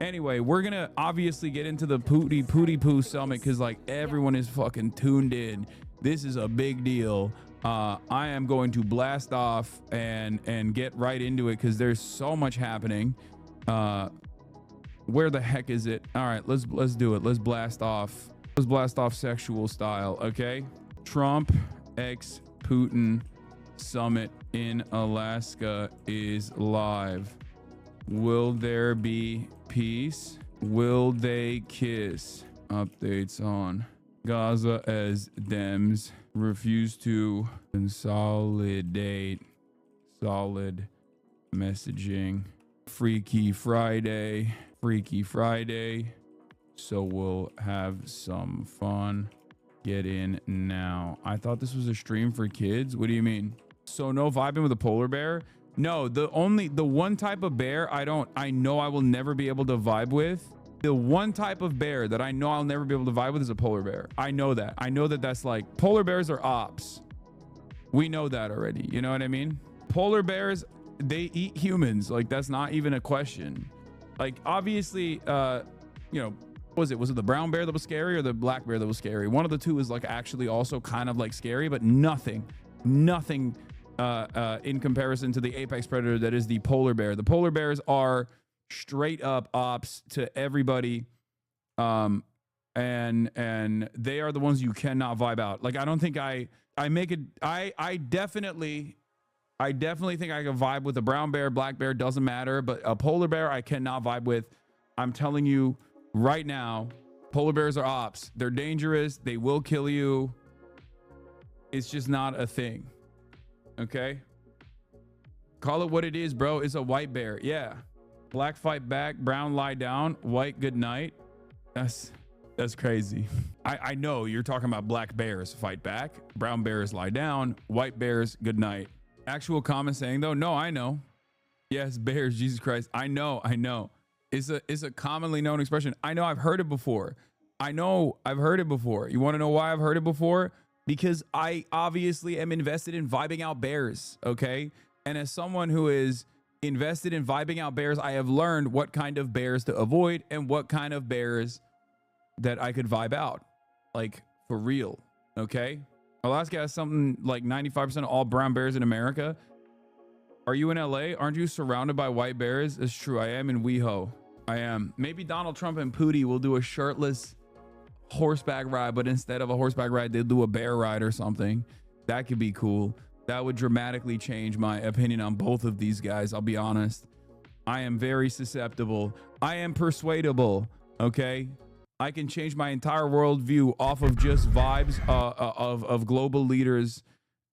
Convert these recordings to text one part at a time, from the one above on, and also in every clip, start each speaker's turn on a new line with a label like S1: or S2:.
S1: Anyway, we're gonna obviously get into the Pooty Poo Summit because like everyone is fucking tuned in. This is a big deal. I am going to blast off and get right into it because there's so much happening. Where the heck is it? All right, let's do it. Let's blast off. Let's blast off sexual style, okay? Trump x Putin summit in Alaska is live. Will there be peace? Will they kiss? Updates on Gaza as Dems refuse to consolidate. Solid messaging. Freaky Friday. Freaky Friday. So we'll have some fun. Get in now. I thought this was a stream for kids. What do you mean? So no vibing with a polar bear? No, the one type of bear I know I will never be able to vibe with. The one type of bear that I know I'll never be able to vibe with is a polar bear. I know that. I know that that's like, polar bears are ops. We know that already. You know what I mean? Polar bears, they eat humans. Like, that's not even a question. Like, obviously, you know, was it the brown bear that was scary or the black bear that was scary? One of the two is like actually also kind of like scary, but nothing in comparison to the apex predator that is the polar bear. The polar bears are straight up ops to everybody, and they are the ones you cannot vibe out. Like, I don't think I definitely think I can vibe with a brown bear, black bear, doesn't matter, but a polar bear I cannot vibe with. I'm telling you right now, polar bears are ops. They're dangerous. They will kill you. It's just not a thing. Okay, call it what it is, bro. It's a white bear. Yeah, black fight back, brown lie down, white good night. That's crazy. I know you're talking about black bears fight back, brown bears lie down, white bears good night. Actual comment saying though, no, I know. Yes, bears, Jesus Christ. I know. It's a commonly known expression. I know, I've heard it before. You want to know why I've heard it before? Because I obviously am invested in vibing out bears, okay? And as someone who is invested in vibing out bears, I have learned what kind of bears to avoid and what kind of bears that I could vibe out. Like, for real, okay? Alaska has something like 95% of all brown bears in America. Are you in LA? Aren't you surrounded by white bears? It's true, I am in WeHo. I am. Maybe Donald Trump and Pooty will do a shirtless horseback ride, but instead of a horseback ride, they'll do a bear ride or something. That could be cool. That would dramatically change my opinion on both of these guys. I'll be honest. I am very susceptible. I am persuadable. Okay, I can change my entire worldview off of just vibes of global leaders,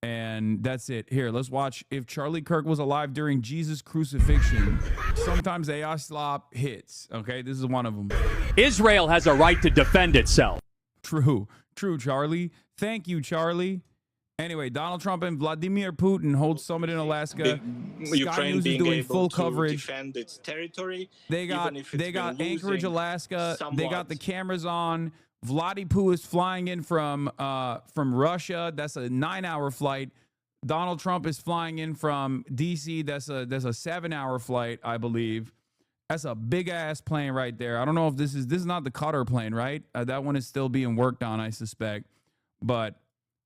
S1: and that's it. Here, let's watch. If Charlie Kirk was alive during Jesus' crucifixion, sometimes AI slop hits. Okay, this is one of them.
S2: Israel has a right to defend itself.
S1: True, Charlie. Thank you, Charlie. Anyway, Donald Trump and Vladimir Putin hold summit in Alaska. Sky News is doing full coverage.
S3: Defend its territory.
S1: They got Anchorage, Alaska. They got the cameras on. Vladdy Poo is flying in from Russia. That's a 9-hour flight. Donald Trump is flying in from DC. That's a 7-hour flight, I believe. That's a big ass plane right there. I don't know if this is not the Qatar plane, right? That one is still being worked on, I suspect. But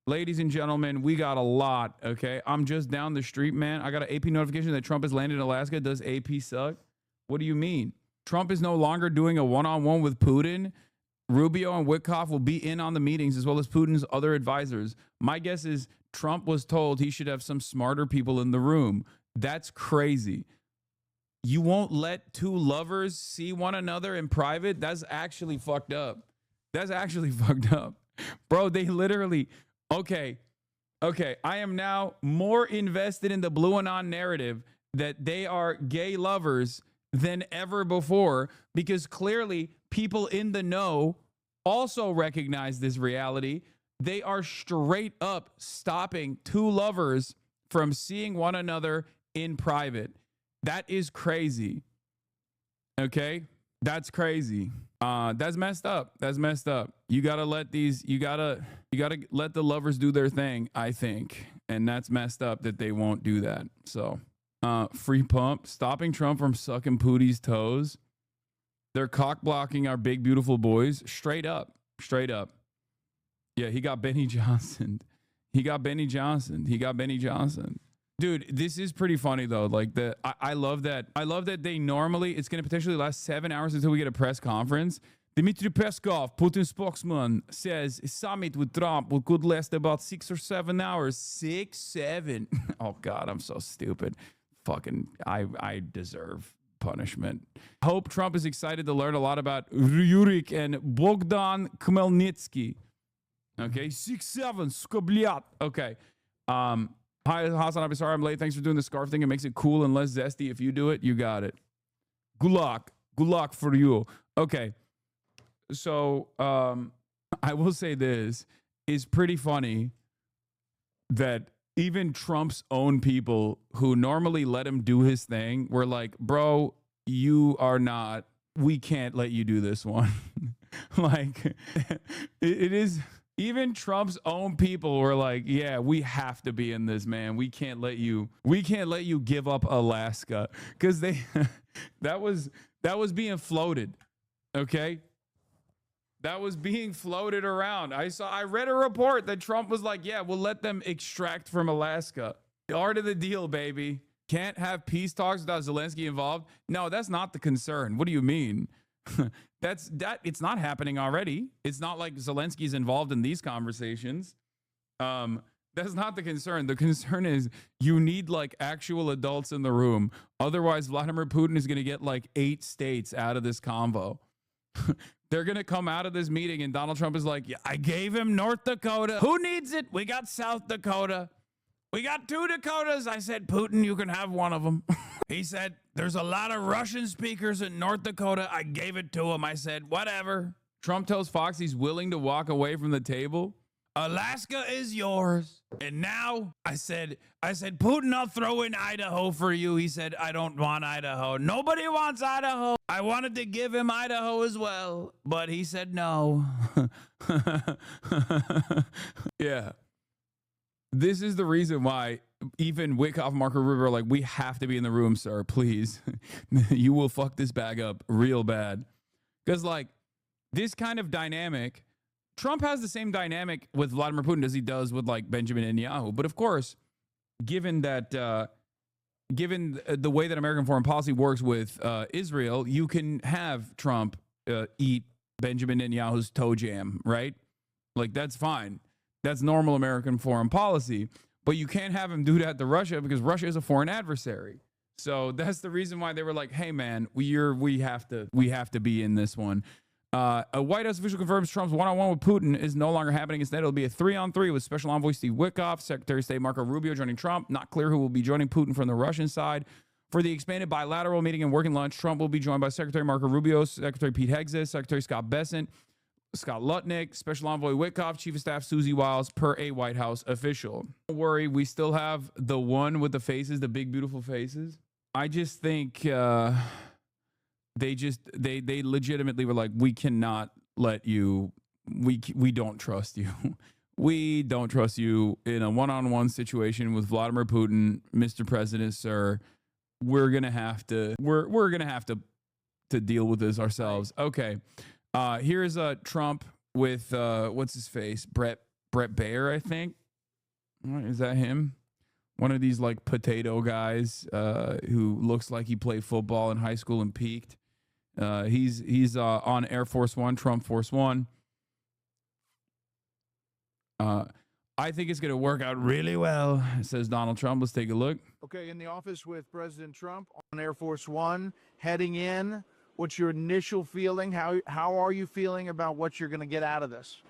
S1: ladies and gentlemen, we got a lot. Okay, I'm just down the street, man. I got an AP notification that Trump has landed in Alaska. Does AP suck? What do you mean? Trump is no longer doing a one-on-one with Putin. Rubio and Witkoff will be in on the meetings, as well as Putin's other advisors. My guess is Trump was told he should have some smarter people in the room. That's crazy. You won't let two lovers see one another in private? That's actually fucked up. Bro, they literally... Okay. I am now more invested in the Blue Anon narrative that they are gay lovers than ever before, because clearly people in the know also recognize this reality. They are straight up stopping two lovers from seeing one another in private. That is crazy. Okay? That's crazy. That's messed up. You gotta let let the lovers do their thing, I think. And that's messed up that they won't do that. So free pump, stopping Trump from sucking Pooty's toes. They're cock blocking our big, beautiful boys. Straight up. Straight up. Yeah, he got Benny Johnson. He got Benny Johnson. He got Benny Johnson. Dude, this is pretty funny though. Like I love that. I love that they normally, it's going to potentially last 7 hours until we get a press conference. Dmitry Peskov, Putin's spokesman, says a summit with Trump could last about 6 or 7 hours. 6, 7. Oh God, I'm so stupid. Fucking, I deserve punishment. Hope Trump is excited to learn a lot about Yurik and Bogdan Khmelnytsky. Okay, 6, 7, skobliat. Okay. Hi, Hasanabi. Sorry I'm late. Thanks for doing the scarf thing. It makes it cool and less zesty. If you do it, you got it. Good luck. Good luck for you. Okay. So I will say this is pretty funny that even Trump's own people who normally let him do his thing were like, bro, you are not, we can't let you do this one. Like it is, even Trump's own people were like, yeah, we have to be in this, man. We can't let you give up Alaska. Because they that was being floated. Okay. That was being floated around. I read a report that Trump was like, yeah, we'll let them extract from Alaska. The art of the deal, baby. Can't have peace talks without Zelensky involved. No, that's not the concern. What do you mean? It's not happening already. It's not like Zelensky's involved in these conversations. That's not the concern. The concern is you need like actual adults in the room. Otherwise, Vladimir Putin is going to get like 8 states out of this convo. They're going to come out of this meeting and Donald Trump is like, yeah, I gave him North Dakota. Who needs it? We got South Dakota. We got 2 Dakotas. I said, Putin, you can have one of them. He said, there's a lot of Russian speakers in North Dakota. I gave it to him. I said, whatever. Trump tells Fox he's willing to walk away from the table. Alaska is yours. And now I said, Putin, I'll throw in Idaho for you. He said, I don't want Idaho. Nobody wants Idaho. I wanted to give him Idaho as well, but he said no. Yeah. This is the reason why even Wickoff and Marco Rubio are like, we have to be in the room, sir, please. You will fuck this bag up real bad. Because like this kind of dynamic, Trump has the same dynamic with Vladimir Putin as he does with like Benjamin Netanyahu. But of course, given the way that American foreign policy works with Israel, you can have Trump eat Benjamin Netanyahu's toe jam, right? Like that's fine. That's normal American foreign policy. But you can't have him do that to Russia because Russia is a foreign adversary. So that's the reason why they were like, hey man, we have to be in this one. A White House official confirms Trump's one-on-one with Putin is no longer happening. Instead, it'll be a 3-on-3 with Special Envoy Steve Witkoff, Secretary of State Marco Rubio joining Trump. Not clear who will be joining Putin from the Russian side. For the expanded bilateral meeting and working lunch, Trump will be joined by Secretary Marco Rubio, Secretary Pete Hegseth, Secretary Scott Bessent, Scott Lutnick, Special Envoy Witkoff, Chief of Staff Susie Wiles, per a White House official. Don't worry, we still have the one with the faces, the big, beautiful faces. I just think they legitimately were like, we cannot let you, we don't trust you. We don't trust you in a one-on-one situation with Vladimir Putin, Mr. President, sir. We're gonna have to deal with this ourselves. Okay. Here's Trump with what's his face? Brett Baer, I think. Is that him? One of these like potato guys who looks like he played football in high school and peaked. He's on Air Force One, Trump Force One. I think it's going to work out really well, says Donald Trump. Let's take a look.
S3: Okay, in the office with President Trump on Air Force One, heading in. What's your initial feeling? How are you feeling about what you're going to get out of this?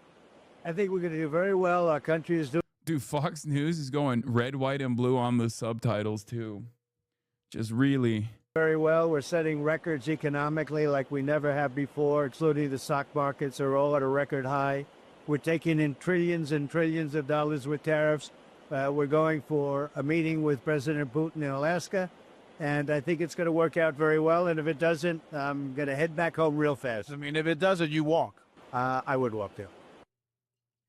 S4: I think we're going to do very well. Our country is doing.
S1: Dude, Fox News is going red, white, and blue on the subtitles, too. Just really.
S4: Very well. We're setting records economically like we never have before, including the stock markets are all at a record high. We're taking in trillions and trillions of dollars with tariffs. We're going for a meeting with President Putin in Alaska, and I think it's going to work out very well. And if it doesn't, I'm going to head back home real fast.
S3: I mean, if it doesn't, you walk.
S4: I would walk there.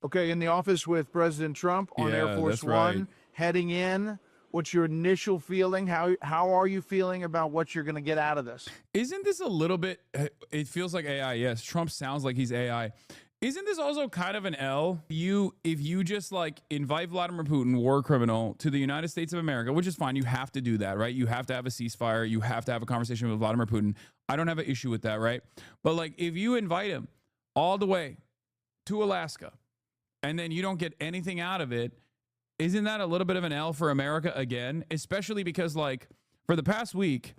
S3: Okay, in the office with President Trump on Air Force One,
S1: right.
S3: heading in. What's your initial feeling? How are you feeling about what you're going to get out of this?
S1: Isn't this a little bit, it feels like AI. Yes, Trump sounds like he's AI. Isn't this also kind of an L? If you just like invite Vladimir Putin, war criminal, to the United States of America, which is fine. You have to do that, right? You have to have a ceasefire. You have to have a conversation with Vladimir Putin. I don't have an issue with that, right? But like if you invite him all the way to Alaska and then you don't get anything out of it, isn't that a little bit of an L for America again? Especially because like for the past week,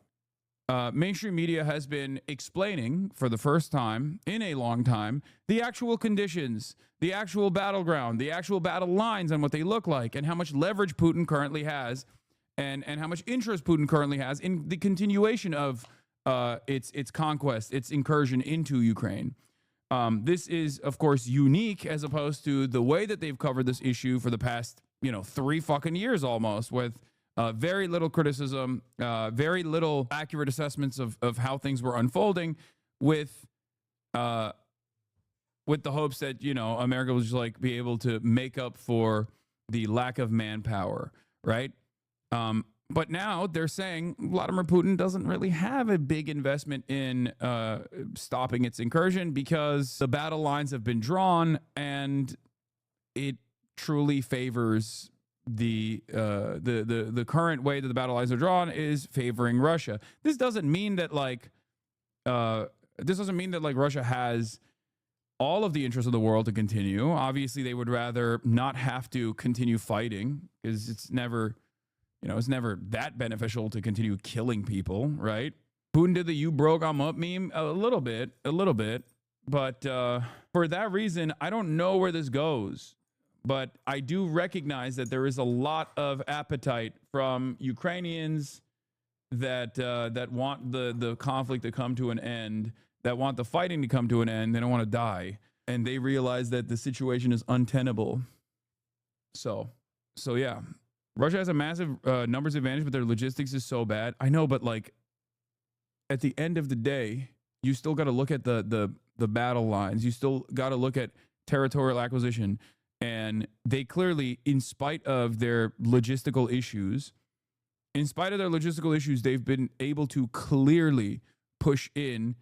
S1: mainstream media has been explaining for the first time in a long time the actual conditions, the actual battleground, the actual battle lines and what they look like and how much leverage Putin currently has and how much interest Putin currently has in the continuation of its conquest, its incursion into Ukraine. This is, of course, unique as opposed to the way that they've covered this issue for the past 3 fucking years almost, with very little criticism, very little accurate assessments of how things were unfolding, with the hopes that America was just like be able to make up for the lack of manpower, right? But now they're saying Vladimir Putin doesn't really have a big investment in stopping its incursion because the battle lines have been drawn and it truly favors the current way that the battle lines are drawn is favoring Russia. This doesn't mean that Russia has all of the interest of the world to continue. Obviously, they would rather not have to continue fighting because it's never that beneficial to continue killing people, right? Putin did the "you broke, I'm up" meme a little bit, but for that reason, I don't know where this goes. But I do recognize that there is a lot of appetite from Ukrainians that want the conflict to come to an end, that want the fighting to come to an end. They don't want to die, and they realize that the situation is untenable. So yeah, Russia has a massive numbers advantage, but their logistics is so bad. I know, but like at the end of the day, you still got to look at the battle lines. You still got to look at territorial acquisition. And they clearly, in spite of their logistical issues, they've been able to clearly push in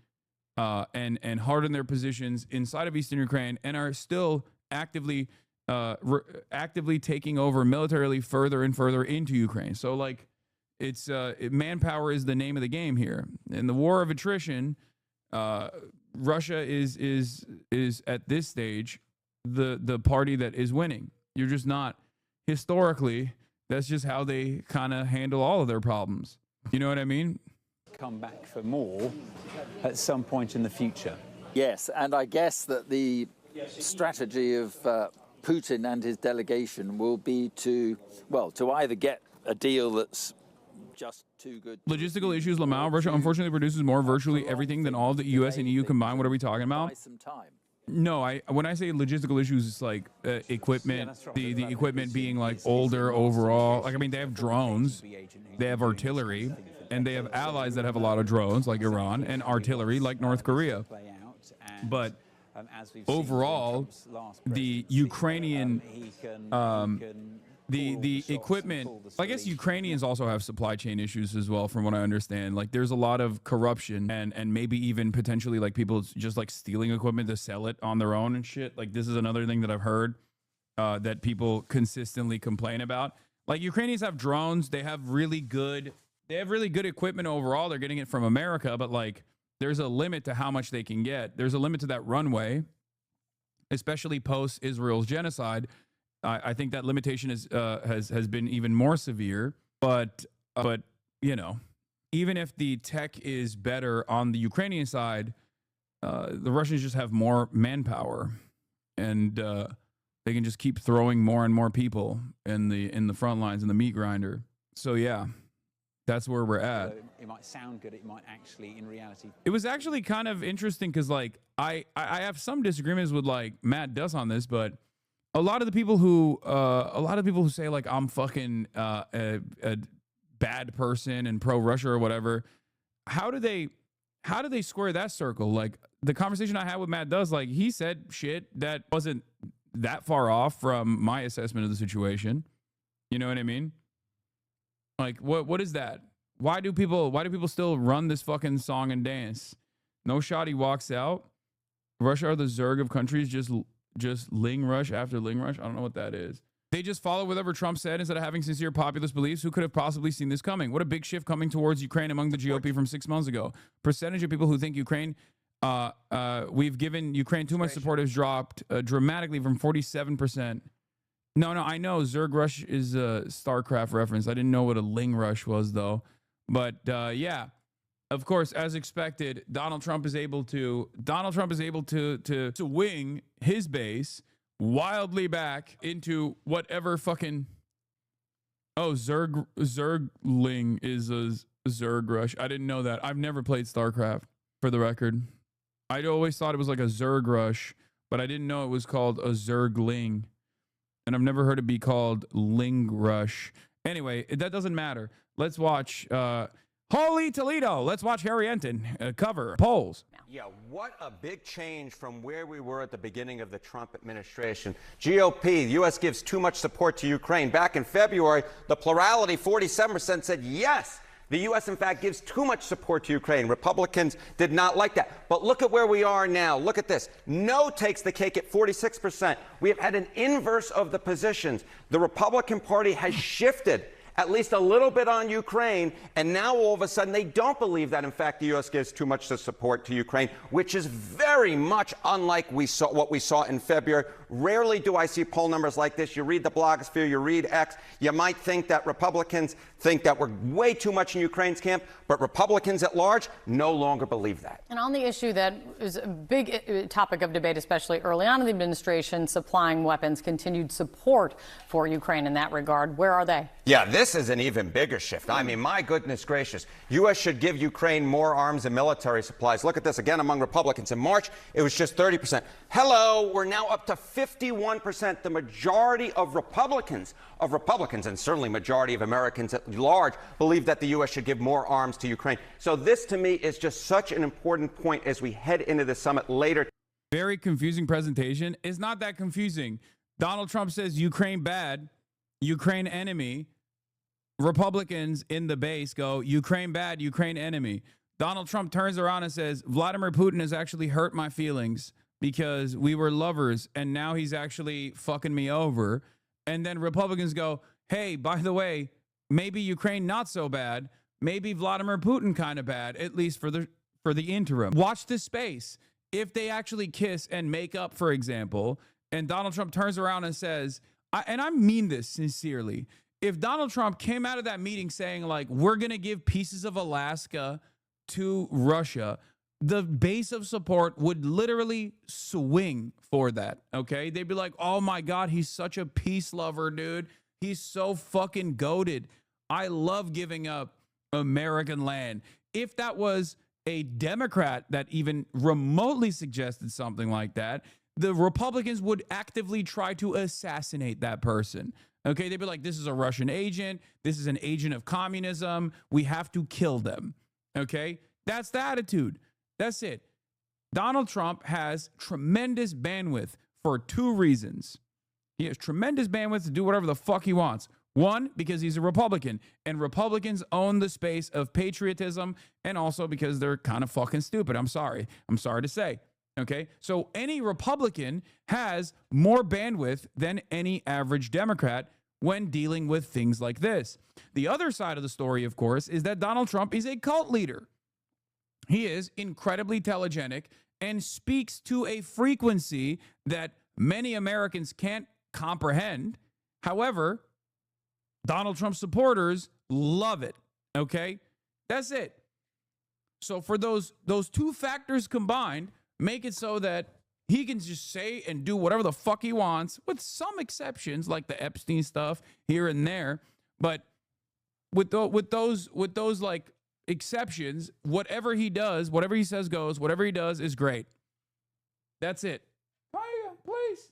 S1: and harden their positions inside of Eastern Ukraine and are still actively taking over militarily further and further into Ukraine. So like it's manpower is the name of the game here. In the war of attrition, Russia is at this stage the party that is winning. You're just not, historically, that's just how they kind of handle all of their problems. You know what I mean?
S5: Come back for more at some point in the future.
S6: Yes, and I guess that the strategy of Putin and his delegation will be to either get a deal that's just too good.
S1: Logistical issues, Lamau. Russia unfortunately produces more virtually everything than all the US and EU combined. What are we talking about?
S6: Buy some time.
S1: No, when I say logistical issues, it's like equipment, the equipment being like older overall. Like, I mean, they have drones, they have artillery, and they have allies that have a lot of drones, like Iran, and artillery, like North Korea. But overall, the Ukrainian, the equipment, I guess Ukrainians also have supply chain issues as well, from what I understand. Like there's a lot of corruption and maybe even potentially like people just like stealing equipment to sell it on their own and shit. Like this is another thing that I've heard that people consistently complain about. Like Ukrainians have drones, they have really good equipment overall. They're getting it from America, but like there's a limit to how much they can get. There's a limit to that runway, especially post Israel's genocide. I think that limitation has been even more severe. But even if the tech is better on the Ukrainian side, the Russians just have more manpower, and they can just keep throwing more and more people in the front lines in the meat grinder. So yeah, that's where we're at.
S5: So it might sound good. It might actually, in reality,
S1: it was actually kind of interesting because like I have some disagreements with like Matt Duss on this, but a lot of the people who say like I'm fucking a bad person and pro Russia or whatever, how do they square that circle? Like the conversation I had with Matt Duss, like he said shit that wasn't that far off from my assessment of the situation. You know what I mean? Like, what is that? Why do people still run this fucking song and dance? No shot, he walks out. Russia are the Zerg of countries, just Ling Rush after Ling Rush. I don't know what that is. They just follow whatever Trump said instead of having sincere populist beliefs. Who could have possibly seen this coming? What a big shift coming towards Ukraine among the GOP from 6 months ago. Percentage of people who think Ukraine, we've given Ukraine too much support has dropped dramatically from 47%. No, I know Zerg Rush is a StarCraft reference. I didn't know what a Ling Rush was though. But yeah, of course, as expected, Donald Trump is able to wing his base wildly back into whatever fucking. Oh, Zergling is a Zerg Rush. I didn't know that. I've never played StarCraft, for the record. I always thought it was like a Zerg Rush, but I didn't know it was called a Zergling. And I've never heard it be called Ling Rush. Anyway, that doesn't matter. Let's watch Holy Toledo. Let's watch Harry Enton cover polls.
S7: Yeah, what a big change from where we were at the beginning of the Trump administration. GOP, the U.S. gives too much support to Ukraine. Back in February, the plurality, 47%, said yes. The U.S., in fact, gives too much support to Ukraine. Republicans did not like that. But look at where we are now. Look at this. No takes the cake at 46%. We have had an inverse of the positions. The Republican Party has shifted at least a little bit on Ukraine, and now all of a sudden they don't believe that, in fact, the U.S. gives too much support to Ukraine, which is very much unlike what we saw in February. Rarely do I see poll numbers like this. You read the blogosphere, you read X, you might think that Republicans think that we're way too much in Ukraine's camp, but Republicans at large no longer believe that.
S8: And on the issue that is a big topic of debate, especially early on in the administration, supplying weapons, continued support for Ukraine in that regard, where are they?
S7: Yeah, this is an even bigger shift. I mean, my goodness gracious. U.S. should give Ukraine more arms and military supplies. Look at this again among Republicans. In March, it was just 30%. Hello, we're now up to 51%. The majority of Republicans, and certainly majority of Americans at large, believe that the U.S. should give more arms to Ukraine. So this, to me, is just such an important point as we head into the summit later.
S1: Very confusing presentation. It's not that confusing. Donald Trump says Ukraine bad, Ukraine enemy. Republicans in the base go, Ukraine bad, Ukraine enemy. Donald Trump turns around and says, Vladimir Putin has actually hurt my feelings because we were lovers and now he's actually fucking me over. And then Republicans go, hey, by the way, maybe Ukraine not so bad. Maybe Vladimir Putin kind of bad, at least for the interim. Watch this space. If they actually kiss and make up, for example, and Donald Trump turns around and says, and I mean this sincerely, if Donald Trump came out of that meeting saying, like, we're going to give pieces of Alaska to Russia, the base of support would literally swing for that, okay? They'd be like, oh, my God, he's such a peace lover, dude. He's so fucking goated. I love giving up American land. If that was a Democrat that even remotely suggested something like that, the Republicans would actively try to assassinate that person. Okay, they'd be like, this is a Russian agent. This is an agent of communism. We have to kill them. Okay, that's the attitude. That's it. Donald Trump has tremendous bandwidth for two reasons. He has tremendous bandwidth to do whatever the fuck he wants. One, because he's a Republican, and Republicans own the space of patriotism, and also because they're kind of fucking stupid. I'm sorry to say. Okay, so any Republican has more bandwidth than any average Democrat when dealing with things like this. The other side of the story, of course, is that Donald Trump is a cult leader. He is incredibly telegenic and speaks to a frequency that many Americans can't comprehend. However, Donald Trump supporters love it. Okay, that's it. So for those two factors combined, make it so that he can just say and do whatever the fuck he wants, with some exceptions like the Epstein stuff here and there. But with those like exceptions, whatever he does, whatever he says goes, whatever he does is great. That's it. Hiya, please.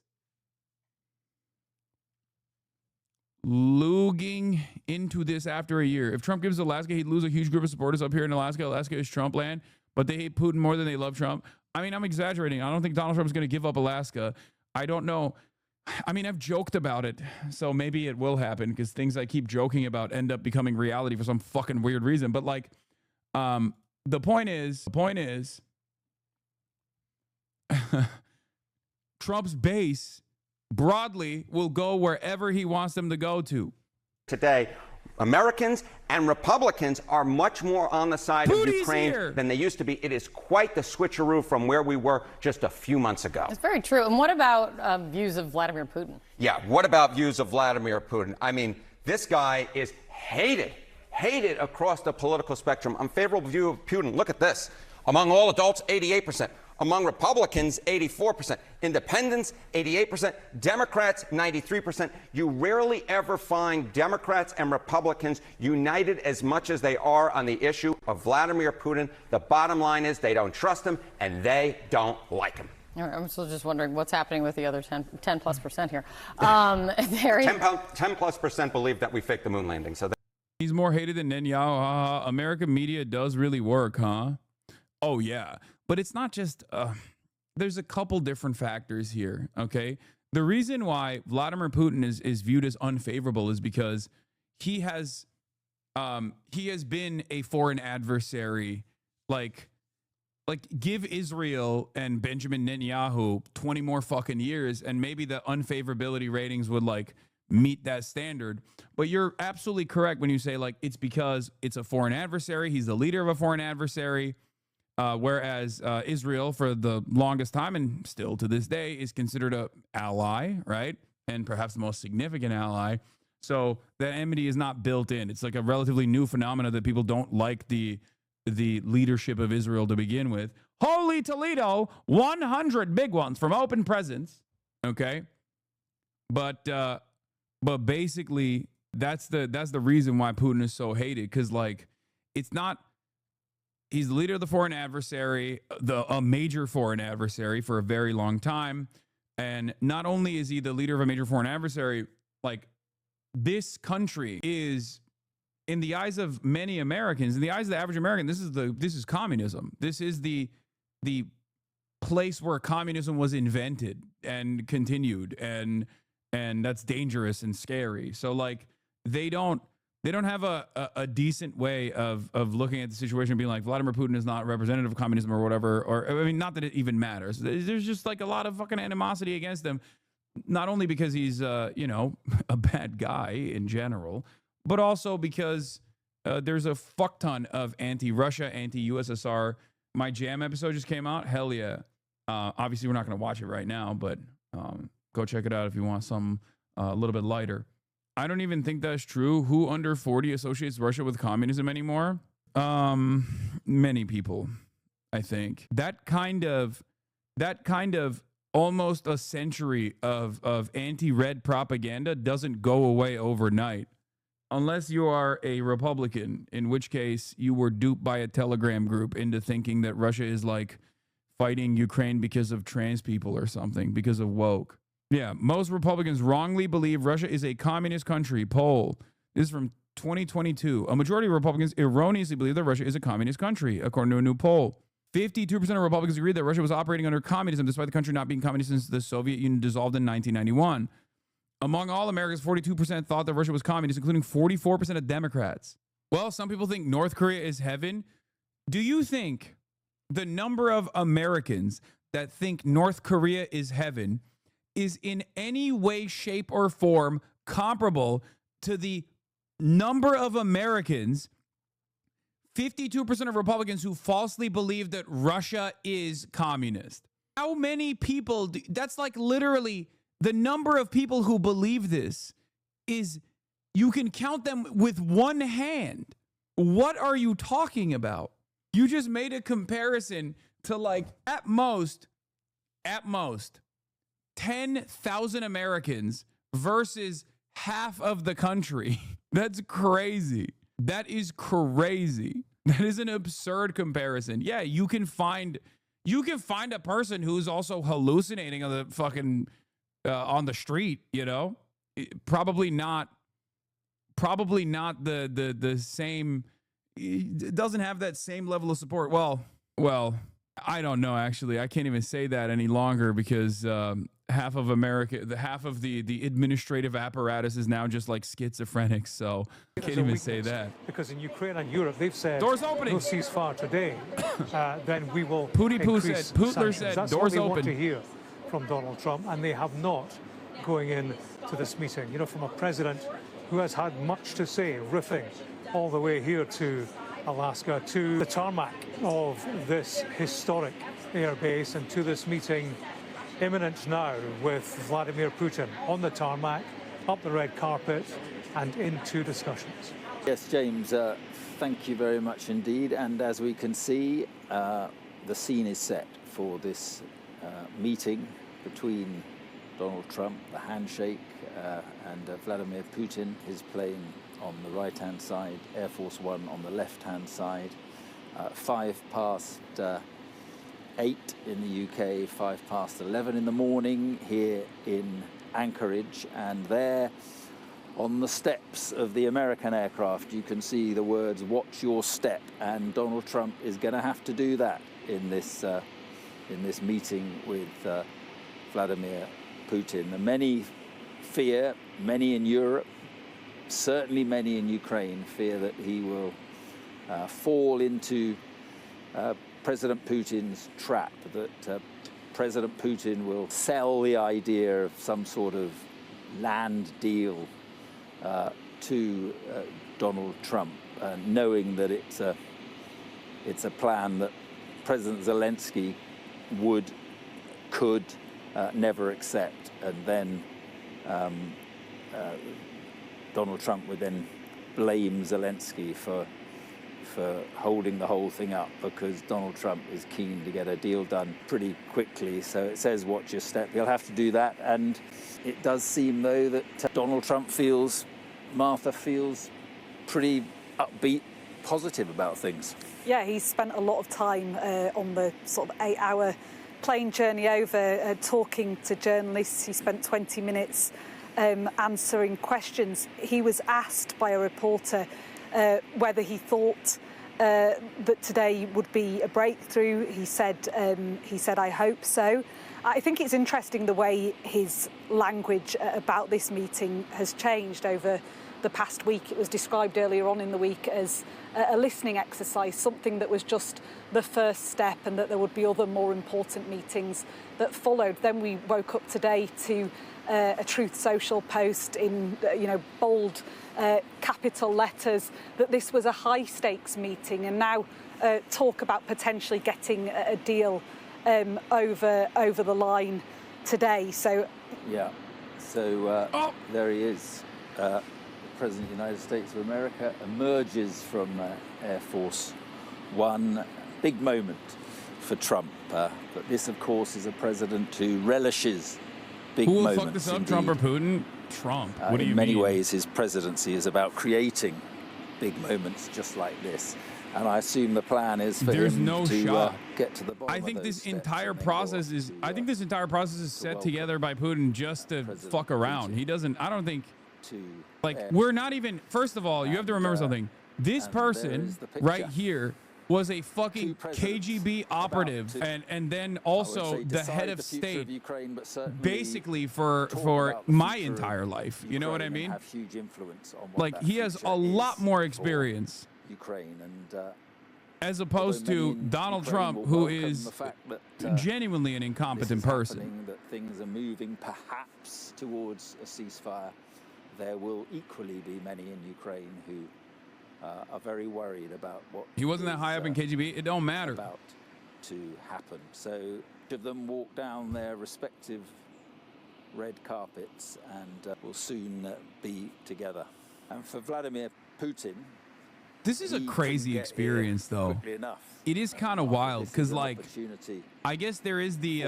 S1: Luging into this after a year. If Trump gives Alaska, he'd lose a huge group of supporters up here in Alaska. Alaska is Trump land, but they hate Putin more than they love Trump. I mean, I'm exaggerating. I don't think Donald Trump's going to give up Alaska. I don't know I mean, I've joked about it, so maybe it will happen because things I keep joking about end up becoming reality for some fucking weird reason. But like, the point is, Trump's base broadly will go wherever he wants them to go to.
S7: Today, Americans and Republicans are much more on the side of Ukraine than they used to be. It is quite the switcheroo from where we were just a few months ago.
S8: It's very true. And what about views of Vladimir Putin?
S7: Yeah, what about views of Vladimir Putin? I mean, this guy is hated across the political spectrum. Unfavorable view of Putin. Look at this. Among all adults, 88%. Among Republicans, 84%. Independents, 88%. Democrats, 93%. You rarely ever find Democrats and Republicans united as much as they are on the issue of Vladimir Putin. The bottom line is they don't trust him and they don't like him.
S8: All right, I'm still just wondering what's happening with the other 10+% here.
S7: 10+% believe that we faked the moon landing. So
S1: he's more hated than Netanyahu. American media does really work, huh? Oh, yeah. But it's not just, there's a couple different factors here, okay? The reason why Vladimir Putin is viewed as unfavorable is because he has been a foreign adversary. Like give Israel and Benjamin Netanyahu 20 more fucking years and maybe the unfavorability ratings would like meet that standard. But you're absolutely correct when you say like it's because it's a foreign adversary. He's the leader of a foreign adversary. Whereas Israel, for the longest time and still to this day, is considered an ally, right? And perhaps the most significant ally. So that enmity is not built in. It's like a relatively new phenomena that people don't like the leadership of Israel to begin with. Holy Toledo, 100 big ones from Open Presents. Okay, but basically that's the reason why Putin is so hated, because like it's not. He's the leader of the foreign adversary, a major foreign adversary for a very long time. And not only is he the leader of a major foreign adversary, like this country is, in the eyes of many Americans, in the eyes of the average American, this is communism. This is the place where communism was invented and continued, and that's dangerous and scary. So like they don't have a decent way of looking at the situation and being like, Vladimir Putin is not representative of communism or whatever. Or, I mean, not that it even matters. There's just like a lot of fucking animosity against him, not only because he's, a bad guy in general, but also because there's a fuck ton of anti-Russia, anti-USSR. My Jam episode just came out. Hell yeah. Obviously, we're not going to watch it right now, but go check it out if you want some a little bit lighter. I don't even think that's true. Who under 40 associates Russia with communism anymore? Many people, I think. That kind of almost a century of anti-red propaganda doesn't go away overnight. Unless you are a Republican, in which case you were duped by a Telegram group into thinking that Russia is like fighting Ukraine because of trans people or something, because of woke. Yeah, most Republicans wrongly believe Russia is a communist country. Poll. This is from 2022. A majority of Republicans erroneously believe that Russia is a communist country, according to a new poll. 52% of Republicans agreed that Russia was operating under communism, despite the country not being communist since the Soviet Union dissolved in 1991. Among all Americans, 42% thought that Russia was communist, including 44% of Democrats. Well, some people think North Korea is heaven. Do you think the number of Americans that think North Korea is heaven is in any way, shape, or form comparable to the number of Americans, 52% of Republicans, who falsely believe that Russia is communist? How many people, that's like literally the number of people who believe this is, you can count them with one hand. What are you talking about? You just made a comparison to like at most, 10,000 Americans versus half of the country. That's crazy. That is crazy. That is an absurd comparison. Yeah, you can find a person who's also hallucinating on the fucking on the street, you know? Probably not the same. It doesn't have that same level of support. Well, I don't know, actually. I can't even say that any longer because half of America, the half of the administrative apparatus is now just like schizophrenic. So I can't even say that.
S9: Because in Ukraine and Europe, they've said
S1: doors opening.
S9: No ceasefire today. Then we will
S1: Putler
S9: increase
S1: said, Putler
S9: sanctions.
S1: said,
S9: That's
S1: doors
S9: what they
S1: open.
S9: want to hear from Donald Trump, and they have not going into this meeting. You know, from a president who has had much to say, riffing all the way here to Alaska, to the tarmac of this historic air base, and to this meeting imminent now with Vladimir Putin on the tarmac, up the red carpet, and into discussions.
S6: Yes, James, thank you very much indeed. And as we can see, the scene is set for this meeting between Donald Trump, the handshake, and Vladimir Putin, his plane on the right-hand side, Air Force One on the left-hand side. 8:05 in the UK, 11:05 in the morning here in Anchorage, and there on the steps of the American aircraft you can see the words "Watch your step," and Donald Trump is going to have to do that in this meeting with Vladimir Putin. And many fear, many in Europe, certainly many in Ukraine, fear that he will fall into President Putin's trap, that President Putin will sell the idea of some sort of land deal to Donald Trump, knowing that it's a plan that President Zelensky could never accept, and then Donald Trump would then blame Zelensky for holding the whole thing up, because Donald Trump is keen to get a deal done pretty quickly. So it says watch your step. He'll have to do that, and it does seem though that Martha feels pretty upbeat, positive about things.
S10: Yeah, he's spent a lot of time on the sort of 8-hour plane journey over talking to journalists. He spent 20 minutes answering questions. He was asked by a reporter whether he thought that today would be a breakthrough. He said, I hope so. I think it's interesting the way his language about this meeting has changed over the past week. It was described earlier on in the week as a listening exercise, something that was just the first step, and that there would be other more important meetings that followed. Then we woke up today to a Truth Social post in bold capital letters that this was a high-stakes meeting, and now talk about potentially getting a deal over the line today. So
S6: yeah, so there he is. The President of the United States of America emerges from Air Force One. Big moment for Trump, but this, of course, is a president who relishes big moments.
S1: Who will fuck this up, Trump or Putin? Trump. What do you mean?
S6: In many ways, his presidency is about creating big moments just like this. And I assume the plan is for him to get to the bottom.
S1: I think this entire process is. I think this entire process is set together by Putin just to fuck around. He doesn't. I don't think. We're not even. First of all, you have to remember something. This person right here was a fucking KGB operative, and then also the head of state, basically for my entire life. You know what I mean? Like, he has a lot more experience.
S6: Ukraine, and
S1: as opposed to Donald Trump, who is genuinely an incompetent person.
S6: That things are moving perhaps towards a ceasefire. There will equally be many in Ukraine who are very worried about what
S1: he wasn't that high up in KGB. It don't matter.
S6: About to happen. So each of them walk down their respective red carpets and will soon be together. And for Vladimir Putin,
S1: this is a crazy experience, though. It is kind of wild because, like, I guess there is the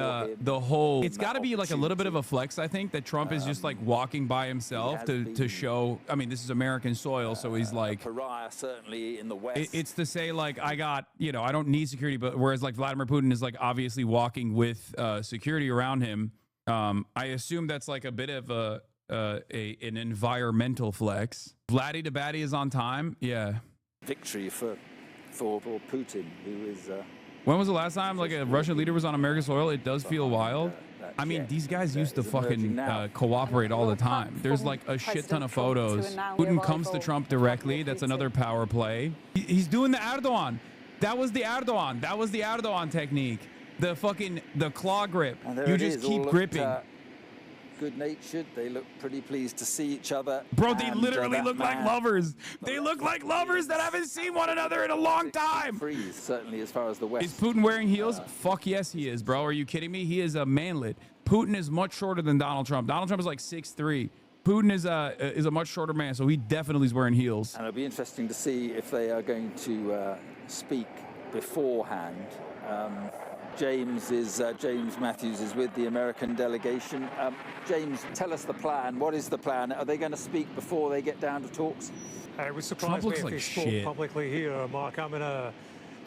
S1: whole. It's got to be like a little bit of a flex, I think, that Trump is just like walking by himself to show. I mean, this is American soil, so he's like.
S6: Pariah, certainly in the West.
S1: It's to say, like, I don't need security, but whereas like Vladimir Putin is like obviously walking with security around him. I assume that's like a bit of an environmental flex. Vladdy to Batty is on time. Yeah.
S6: Victory for Putin, who is.
S1: When was the last time like a Russian leader was on American soil? It does feel wild.
S6: That
S1: I mean,
S6: jet
S1: these guys
S6: that
S1: used to
S6: is emerging
S1: fucking
S6: now.
S1: cooperate all the time. There's like a shit ton of photos. Putin comes to Trump directly. That's another power play. He's doing the Erdogan. That was the Erdogan. That was the Erdogan technique. The claw grip. You just keep gripping.
S6: Good-natured. They look pretty pleased to see each other.
S1: Bro, they literally look like lovers. They look like lovers that haven't seen one another in a long time.
S6: Freeze, certainly as far as the West.
S1: Is Putin wearing heels? Fuck yes, he is, bro. Are you kidding me? He is a manlet. Putin is much shorter than Donald Trump. Donald Trump is like 6'3". Putin is a much shorter man, so he definitely is wearing heels.
S6: And it'll be interesting to see if they are going to speak beforehand. James Matthews is with the American delegation. James, tell us the plan. What is the plan? Are they going to speak before they get down to talks?
S9: It would surprise me if they spoke publicly here, Mark. I'm in an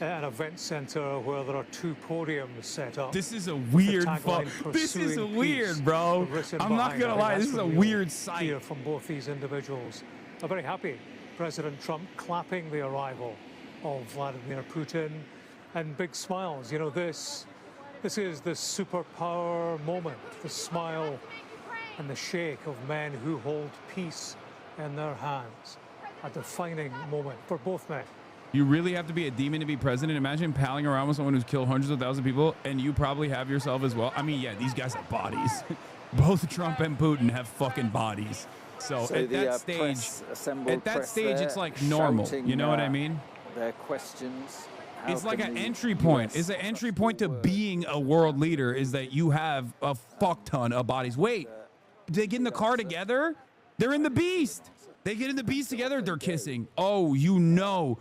S9: event center where there are 2 podiums set up.
S1: This is a weird This is weird, bro. I'm not gonna lie, this is a weird sight.
S9: Here from both these individuals. I'm very happy. President Trump clapping the arrival of Vladimir Putin and big smiles. You know, this is the superpower moment, the smile and the shake of men who hold peace in their hands. A defining moment for both men.
S1: You really have to be a demon to be president. Imagine palling around with someone who's killed hundreds of thousands of people, and you probably have yourself as well. I mean, yeah, these guys have bodies. Both Trump and Putin have fucking bodies. So at that stage, it's like normal. You know what I mean?
S6: Their questions.
S1: It's like an entry point. It's an entry point to being a world leader is that you have a fuck ton of bodies. Wait, they get in the car together? They're in the Beast. They get in the Beast together. They're kissing. Oh, you know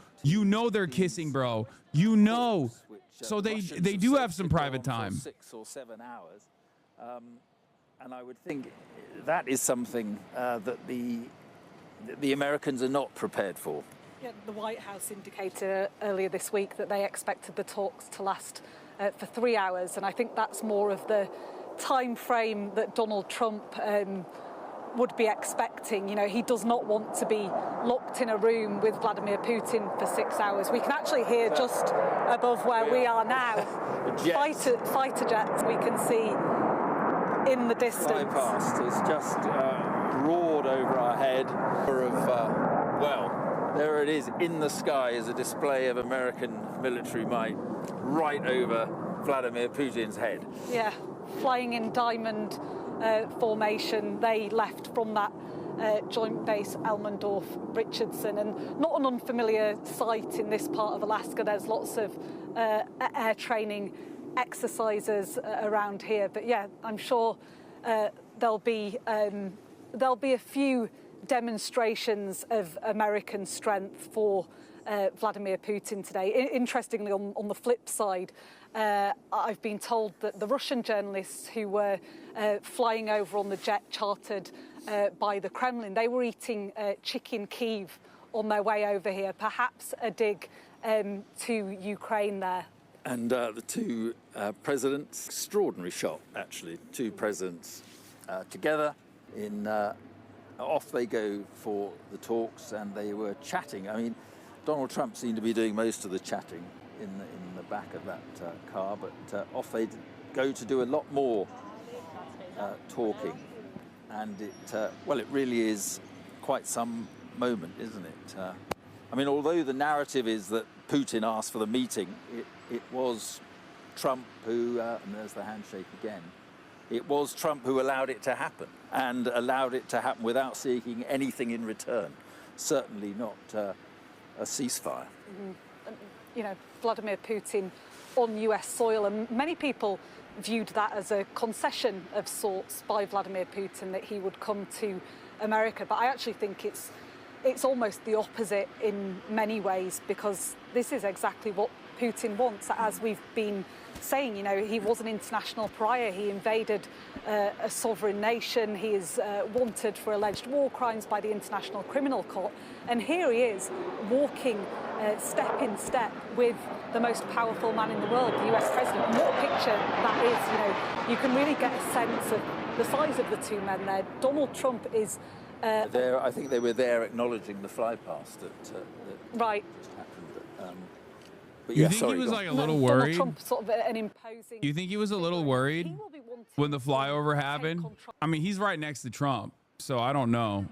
S1: they're kissing, bro. You know. So they do have some private time.
S6: 6 or 7 hours. And I would think that is something that the Americans are not prepared for.
S10: Yeah, the White House indicated earlier this week that they expected the talks to last for 3 hours, and I think that's more of the time frame that Donald Trump would be expecting. You know, he does not want to be locked in a room with Vladimir Putin for 6 hours. We can actually hear just above where we are now fighter jets we can see in the distance.
S6: Fly past. It's just roared over our head. There it is in the sky as a display of American military might right over Vladimir Putin's head.
S10: Yeah, flying in diamond formation. They left from that joint base Elmendorf-Richardson, and not an unfamiliar sight in this part of Alaska. There's lots of air training exercises around here, but yeah, I'm sure there'll be a few demonstrations of American strength for Vladimir Putin today. Interestingly, on the flip side, I've been told that the Russian journalists who were flying over on the jet chartered by the Kremlin, they were eating chicken Kiev on their way over here, perhaps a dig to Ukraine there.
S6: And the 2 presidents, extraordinary shot actually, 2 presidents together in off they go for the talks, and they were chatting. I mean, Donald Trump seemed to be doing most of the chatting in the back of that car, but off they go to do a lot more talking. And it really is quite some moment, isn't it? I mean, although the narrative is that Putin asked for the meeting, it was Trump who, and there's the handshake again, it was Trump who allowed it to happen, and allowed it to happen without seeking anything in return. Certainly not a ceasefire.
S10: Mm-hmm. You know, Vladimir Putin on US soil, and many people viewed that as a concession of sorts by Vladimir Putin, that he would come to America. But I actually think it's almost the opposite in many ways, because this is exactly what Putin wants. As we've been saying, you know, he was an international pariah. He invaded a sovereign nation. He is wanted for alleged war crimes by the International Criminal Court. And here he is, walking step in step with the most powerful man in the world, the US president. And what a picture that is. You know, you can really get a sense of the size of the 2 men there. Donald Trump is...
S6: I think they were there acknowledging the flypast that
S10: right.
S6: just happened. But
S1: You
S6: yeah,
S1: think
S6: sorry,
S1: he was
S6: go
S1: like a
S6: on.
S1: little
S10: Donald
S1: worried?
S10: Trump, sort of an imposing...
S1: You think he was a little worried? when the flyover happened. I mean, he's right next to Trump, so I don't know.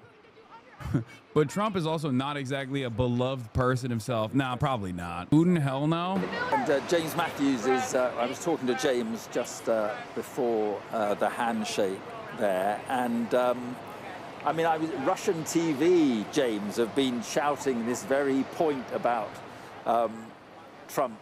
S1: But Trump is also not exactly a beloved person himself. Nah, probably not. Putin, hell no.
S6: And James Matthews is, I was talking to James just before the handshake there. And I mean, Russian TV, James, have been shouting this very point about Trump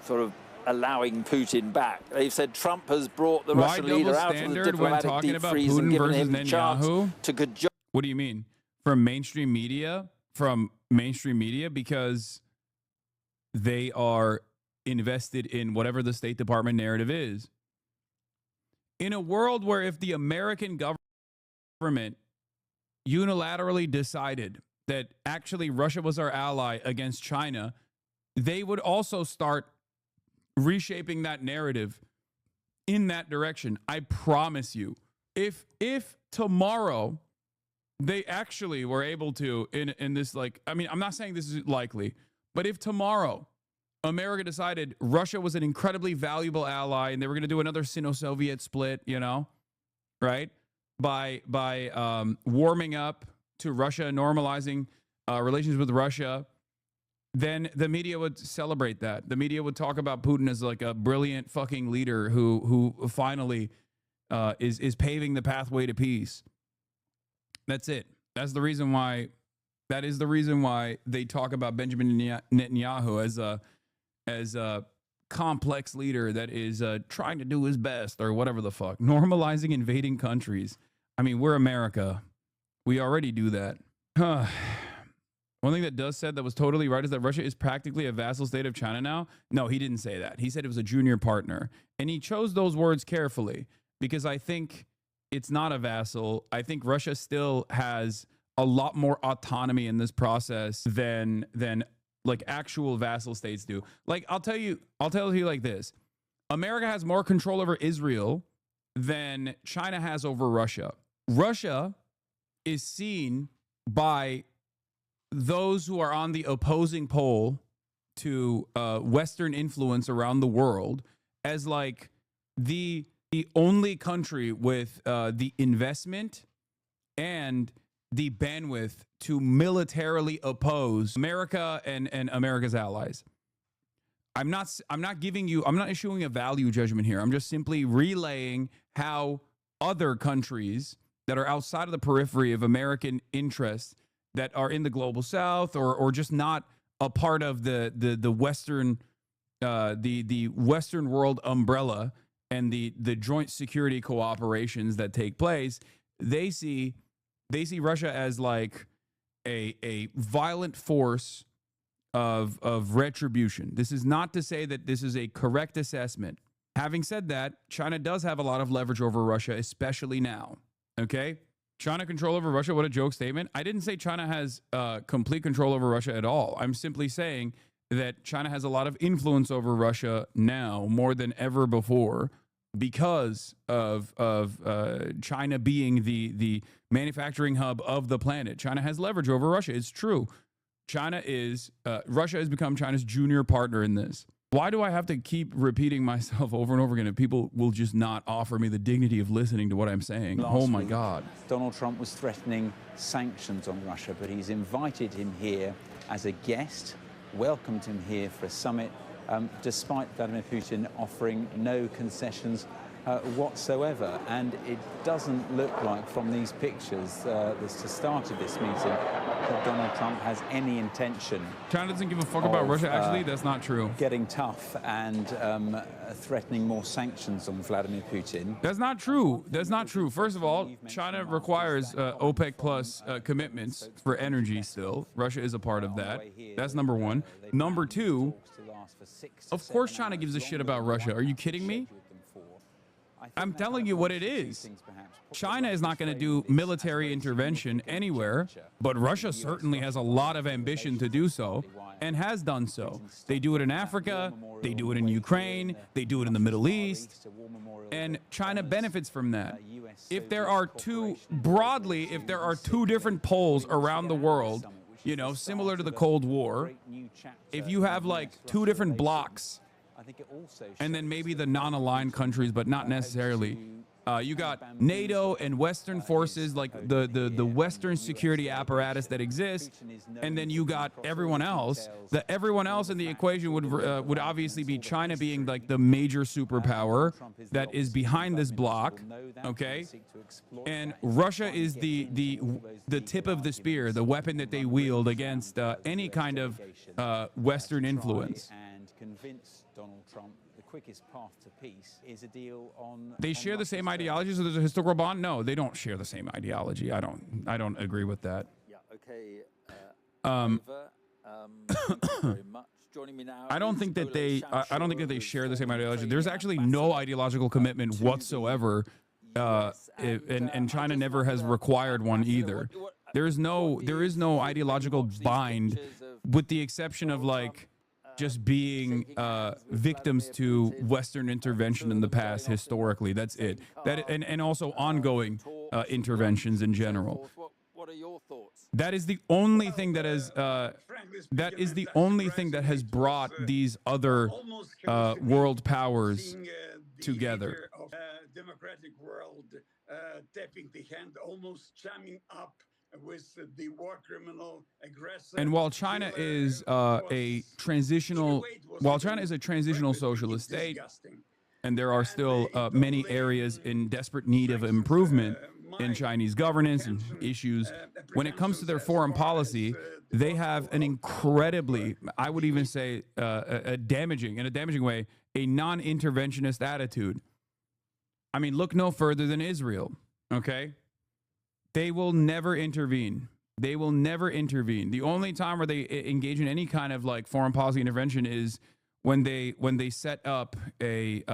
S6: sort of allowing Putin back. They've said Trump has brought the Russian leader out of the diplomatic deep freeze and given him a chance to good job.
S1: What do you mean? From mainstream media? From mainstream media? Because they are invested in whatever the State Department narrative is. In a world where if the American government unilaterally decided that actually Russia was our ally against China, they would also start reshaping that narrative in that direction. I promise you. If tomorrow they actually were able to, in this, like, I mean, I'm not saying this is likely, but if tomorrow America decided Russia was an incredibly valuable ally and they were going to do another Sino-Soviet split, you know, right? By warming up to Russia, normalizing relations with Russia, then the media would celebrate that. The media would talk about Putin as like a brilliant fucking leader who finally is paving the pathway to peace. That's it. That's the reason why. That is the reason why they talk about Benjamin Netanyahu as a complex leader that is trying to do his best or whatever the fuck. Normalizing invading countries. I mean, we're America. We already do that. One thing that Does said that was totally right is that Russia is practically a vassal state of China now. No, he didn't say that. He said it was a junior partner. And he chose those words carefully because I think it's not a vassal. I think Russia still has a lot more autonomy in this process than like actual vassal states do. Like I'll tell you like this. America has more control over Israel than China has over Russia. Russia is seen by those who are on the opposing pole to Western influence around the world as like the only country with the investment and the bandwidth to militarily oppose America and America's allies. I'm not issuing a value judgment here. I'm just simply relaying how other countries that are outside of the periphery of American interests that are in the global south or just not a part of the Western the Western world umbrella and the joint security cooperations that take place, they see Russia as like a violent force of retribution. This is not to say that this is a correct assessment. Having said that, China does have a lot of leverage over Russia, especially now. Okay? China control over Russia, what a joke statement. I didn't say China has complete control over Russia at all. I'm simply saying that China has a lot of influence over Russia now more than ever before because of China being the manufacturing hub of the planet. China has leverage over Russia. It's true. Russia has become China's junior partner in this. Why do I have to keep repeating myself over and over again if people will just not offer me the dignity of listening to what I'm saying? Oh my God.
S5: Donald Trump was threatening sanctions on Russia, but he's invited him here as a guest, welcomed him here for a summit, despite Vladimir Putin offering no concessions whatsoever. And it doesn't look like from these pictures that started this meeting that Donald Trump has any intention.
S1: China doesn't give a fuck about Russia. Actually, that's not true.
S5: Getting tough and threatening more sanctions on Vladimir Putin.
S1: That's not true. That's not true. First of all, China requires OPEC plus commitments for energy still. Russia is a part of that. That's number one. Number two, of course China gives a shit about Russia. Are you kidding me? I'm telling you what it is. China is not going to do military intervention anywhere, but Russia certainly has a lot of ambition to do so and has done so. They do it in Africa, they do it in Ukraine, they do it in the Middle East, and China benefits from that. If there are two different poles around the world, you know, similar to the Cold War, if you have like two different blocks, and then maybe the non-aligned countries, but not necessarily, You got NATO and Western forces, like the Western security apparatus that exists, and then you got everyone else. The everyone else in the equation would obviously be China being like the major superpower that is behind this block, okay? And Russia is the tip of the spear, the weapon that they wield against any kind of Western influence.
S5: And convince Donald Trump the quickest path to peace is a deal on.
S1: They share the same ideology, so there's a historical bond. No, they don't share the same ideology. I don't agree with that.
S6: Yeah. Okay.
S3: Um,
S6: thank you very much. Joining me now.
S1: I don't think that they share the same ideology. There's actually no ideological commitment whatsoever, and China never has required one either. There is no ideological bind, with the exception of like just being victims to Western intervention in the past historically. That's it. And also ongoing interventions in general.
S6: What are your thoughts?
S1: That is the only thing that has brought these other world powers together.
S11: Democratic world tapping the hand, almost chumming up with the war criminal aggressor.
S1: And while China is a transitional socialist state, and there are still many areas in desperate need of improvement in Chinese governance and issues, when it comes to their foreign policy, they have an incredibly, I would even say, in a damaging way, a non-interventionist attitude. I mean, look no further than Israel, okay? They will never intervene. They will never intervene. The only time where they engage in any kind of like foreign policy intervention is when they set up a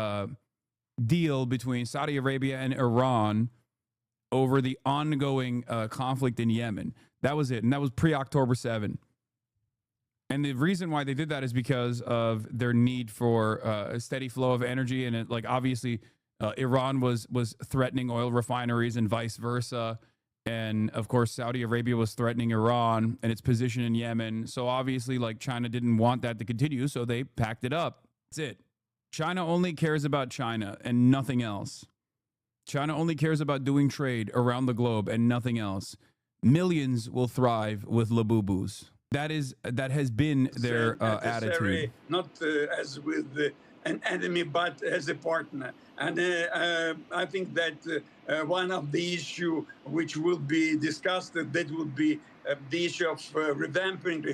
S1: deal between Saudi Arabia and Iran over the ongoing conflict in Yemen. That was it, and that was pre-October 7. And the reason why they did that is because of their need for a steady flow of energy, and like obviously Iran was threatening oil refineries and vice versa. And of course, Saudi Arabia was threatening Iran and its position in Yemen. So obviously, like China didn't want that to continue, so they packed it up. That's it. China only cares about China and nothing else. China only cares about doing trade around the globe and nothing else. Millions will thrive with Labubus. That has been their attitude.
S11: Not as with an enemy, but as a partner. And I think that one of the issue which will be discussed, that would be the issue of revamping,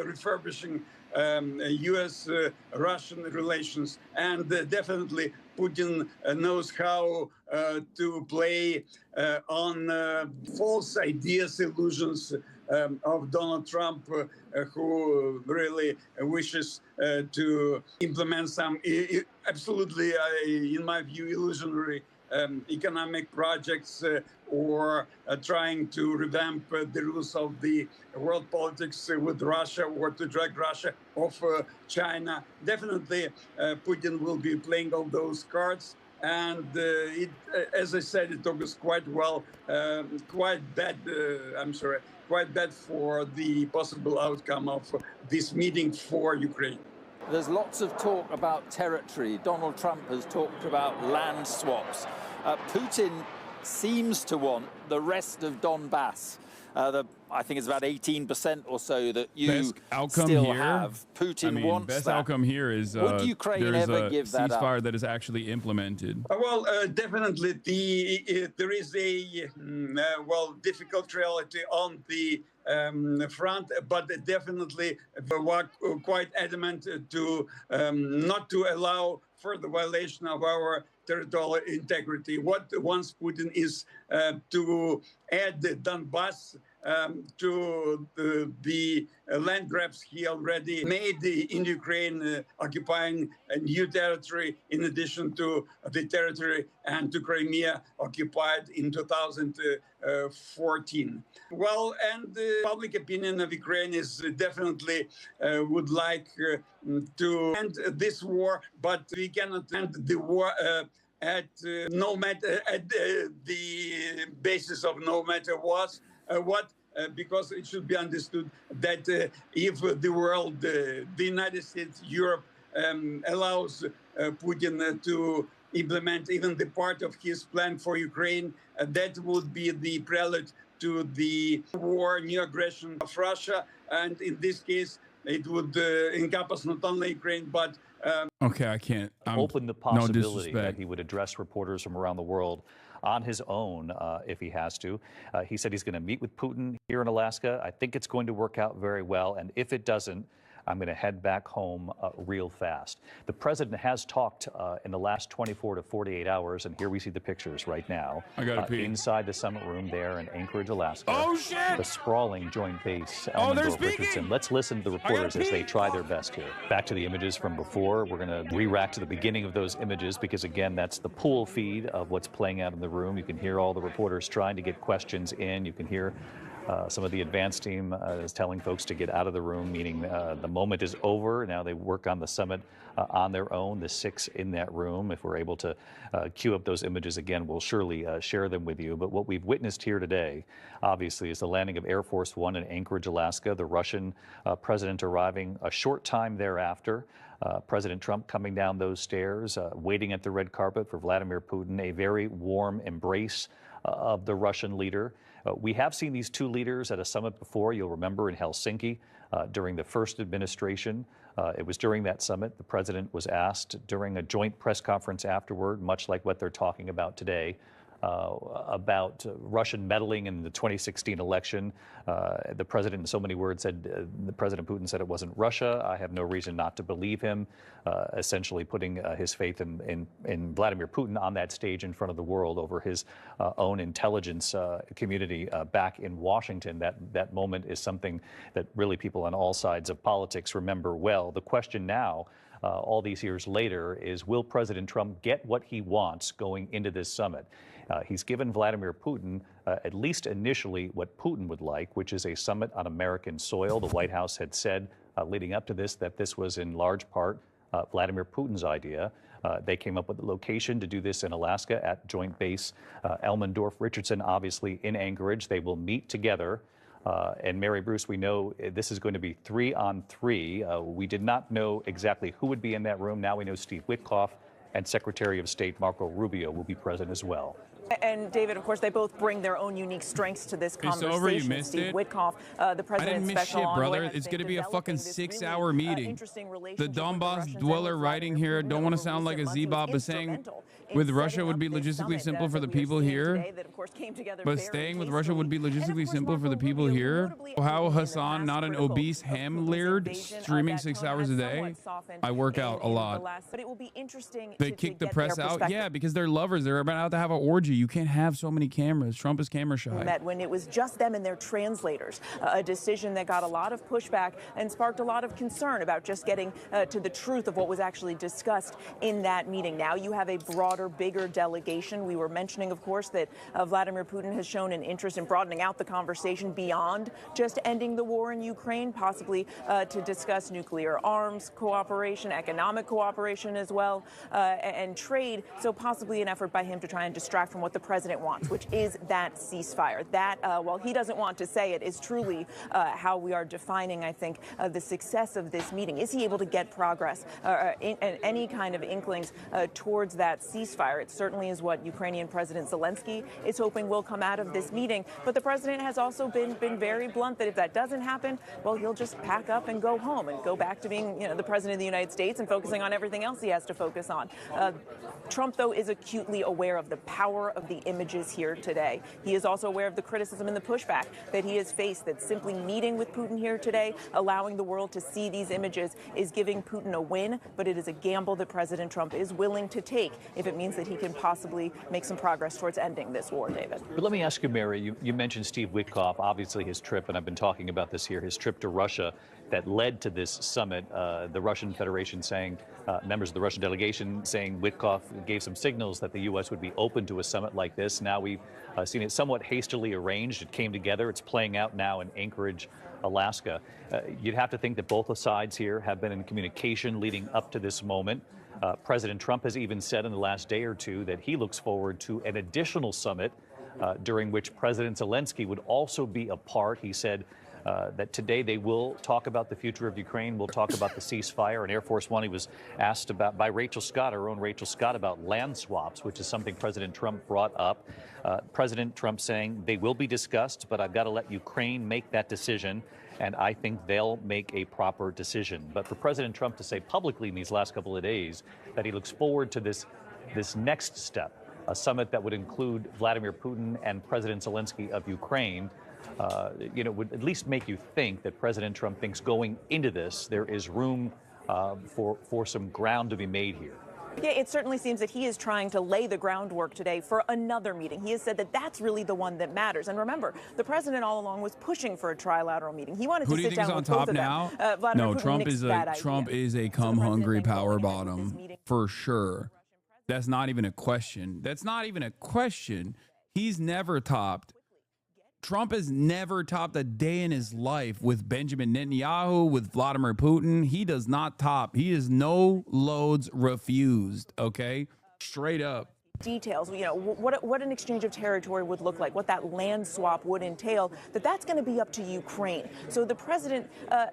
S11: refurbishing U.S.-Russian relations. And definitely Putin knows how to play on false ideas, illusions of Donald Trump, who really wishes to implement some absolutely, in my view, illusionary economic projects or trying to revamp the rules of the world politics with Russia, or to drag Russia off China. Definitely, Putin will be playing all those cards. And as I said, it took us quite bad for the possible outcome of this meeting for Ukraine.
S6: There's lots of talk about territory. Donald Trump has talked about land swaps. Putin seems to want the rest of Donbass. I think it's about 18% or so that you still have. Putin wants
S1: best
S6: that.
S1: Outcome here is
S6: would Ukraine ever give that up?
S1: Ceasefire that is actually implemented.
S11: Well, definitely there is a difficult reality on the front, but definitely were quite adamant to not to allow further violation of our territorial integrity. What wants Putin is to add Donbass to the land grabs he already made in Ukraine, occupying a new territory in addition to the territory and to Crimea occupied in 2014. Well, and the public opinion of Ukraine is definitely would like to end this war, but we cannot end the war at no matter at the basis of no matter what. Because it should be understood that if the world, the United States, Europe allows Putin to implement even the part of his plan for Ukraine. That would be the prelude to the war, new aggression of Russia. And in this case, it would encompass not only Ukraine, but
S1: okay, I can't.
S12: Open the
S1: No
S12: possibility that
S1: disrespect.
S12: he would address reporters from around the world on his own if he has to. He said he's going to meet with Putin here in Alaska. I think it's going to work out very well. And if it doesn't, I'm going to head back home real fast. The president has talked in the last 24 to 48 hours, and here we see the pictures right now.
S1: I gotta pee.
S12: Inside the summit room there in Anchorage, Alaska.
S1: Oh, shit!
S12: The sprawling joint base.
S1: Oh, they're
S12: Elmendorf Richardson.
S1: speaking!
S12: Let's listen to the reporters as they try their best here. Back to the images from before. We're going to re-rack to the beginning of those images because, again, that's the pool feed of what's playing out in the room. You can hear all the reporters trying to get questions in. You can hear some of the advance team is telling folks to get out of the room, meaning the moment is over. Now they work on the summit on their own, the 6 in that room. If we're able to queue up those images again, we'll surely share them with you. But what we've witnessed here today, obviously, is the landing of Air Force One in Anchorage, Alaska, the Russian president arriving a short time thereafter. President Trump coming down those stairs, waiting at the red carpet for Vladimir Putin, a very warm embrace of the Russian leader. We have seen these two leaders at a summit before. You'll remember in Helsinki during the first administration. It was during that summit the president was asked during a joint press conference afterward, much like what they're talking about today, about Russian meddling in the 2016 election. The president, in so many words, said, President Putin said it wasn't Russia. I have no reason not to believe him, essentially putting his faith in Vladimir Putin on that stage in front of the world over his own intelligence community back in Washington. That moment is something that really people on all sides of politics remember well. The question now, all these years later, is will President Trump get what he wants going into this summit? He's given Vladimir Putin, at least initially, what Putin would like, which is a summit on American soil. The White House had said leading up to this that this was in large part Vladimir Putin's idea. They came up with the location to do this in Alaska at Joint Base Elmendorf Richardson, obviously in Anchorage. They will meet together. And Mary Bruce, we know this is going to be 3-on-3. We did not know exactly who would be in that room. Now we know Steve Witkoff and Secretary of State Marco Rubio will be present as well.
S13: And David, of course, they both bring their own unique strengths to this conversation.
S1: It's over, you missed
S13: Steve
S1: it.
S13: Witkoff, the president's
S1: I didn't miss
S13: special
S1: shit,
S13: envoy,
S1: brother.
S13: has
S1: It's
S13: been
S1: going to be a fucking
S13: developing this
S1: 6-hour
S13: really,
S1: meeting.
S13: interesting
S1: The
S13: relationship with
S1: Donbass
S13: Russians
S1: dweller
S13: and
S1: writing here don't want to sound like a Z-Bob, but saying with Russia would be logistically simple for the people here. But staying with Russia would be logistically simple for the people here. How Hassan, not an obese ham-leered, streaming 6 hours a day? I work out a lot.
S13: But it will be interesting
S1: They kick the press out? Yeah, because they're lovers. They're about to have an orgy. You can't have so many cameras. Trump is camera shy.
S13: Met when it was just them and their translators, a decision that got a lot of pushback and sparked a lot of concern about just getting to the truth of what was actually discussed in that meeting. Now you have a broader, bigger delegation. We were mentioning, of course, that Vladimir Putin has shown an interest in broadening out the conversation beyond just ending the war in Ukraine, possibly to discuss nuclear arms cooperation, economic cooperation as well, and trade. So possibly an effort by him to try and distract from what the president wants, which is that ceasefire. That, while he doesn't want to say it, is truly how we are defining, I think, the success of this meeting. Is he able to get progress and any kind of inklings towards that ceasefire? It certainly is what Ukrainian President Zelensky is hoping will come out of this meeting. But the president has also been very blunt that if that doesn't happen, well, he'll just pack up and go home and go back to being, the president of the United States and focusing on everything else he has to focus on. Trump, though, is acutely aware of the power of the images here today. He is also aware of the criticism and the pushback that he has faced, that simply meeting with Putin here today, allowing the world to see these images, is giving Putin a win, but it is a gamble that President Trump is willing to take if it means that he can possibly make some progress towards ending this war, David.
S12: But let me ask you, Mary, you mentioned Steve Witkoff, obviously his trip, and I've been talking about this here, his trip to Russia that led to this summit, the Russian Federation saying, members of the Russian delegation saying Witkoff gave some signals that the U.S. would be open to a summit like this. Now we've seen it somewhat hastily arranged. It came together. It's playing out now in Anchorage, Alaska. You'd have to think that both the sides here have been in communication leading up to this moment. President Trump has even said in the last day or two that he looks forward to an additional summit during which President Zelensky would also be a part. He said that today they will talk about the future of Ukraine. We'll talk about the ceasefire. And Air Force One, he was asked about by Rachel Scott, our own Rachel Scott, about land swaps, which is something President Trump brought up. President Trump saying they will be discussed, but I've got to let Ukraine make that decision. And I think they'll make a proper decision. But for President Trump to say publicly in these last couple of days that he looks forward to this next step, a summit that would include Vladimir Putin and President Zelensky of Ukraine, would at least make you think that President Trump thinks going into this, there is room for some ground to be made here.
S13: Yeah, it certainly seems that he is trying to lay the groundwork today for another meeting. He has said that that's really the one that matters. And remember, the president all along was pushing for a trilateral meeting. He wanted
S1: Who
S13: to
S1: do you
S13: sit
S1: think is
S13: down
S1: on
S13: with both
S1: top
S13: of
S1: now?
S13: them.
S1: No,
S13: Putin
S1: Trump is a come hungry power bottom for sure. That's not even a question. That's not even a question. He's never topped. Trump has never topped a day in his life with Benjamin Netanyahu, with Vladimir Putin. He does not top. He is no loads refused, okay? Straight up.
S13: Details, what an exchange of territory would look like, what that land swap would entail, that's going to be up to Ukraine. So the president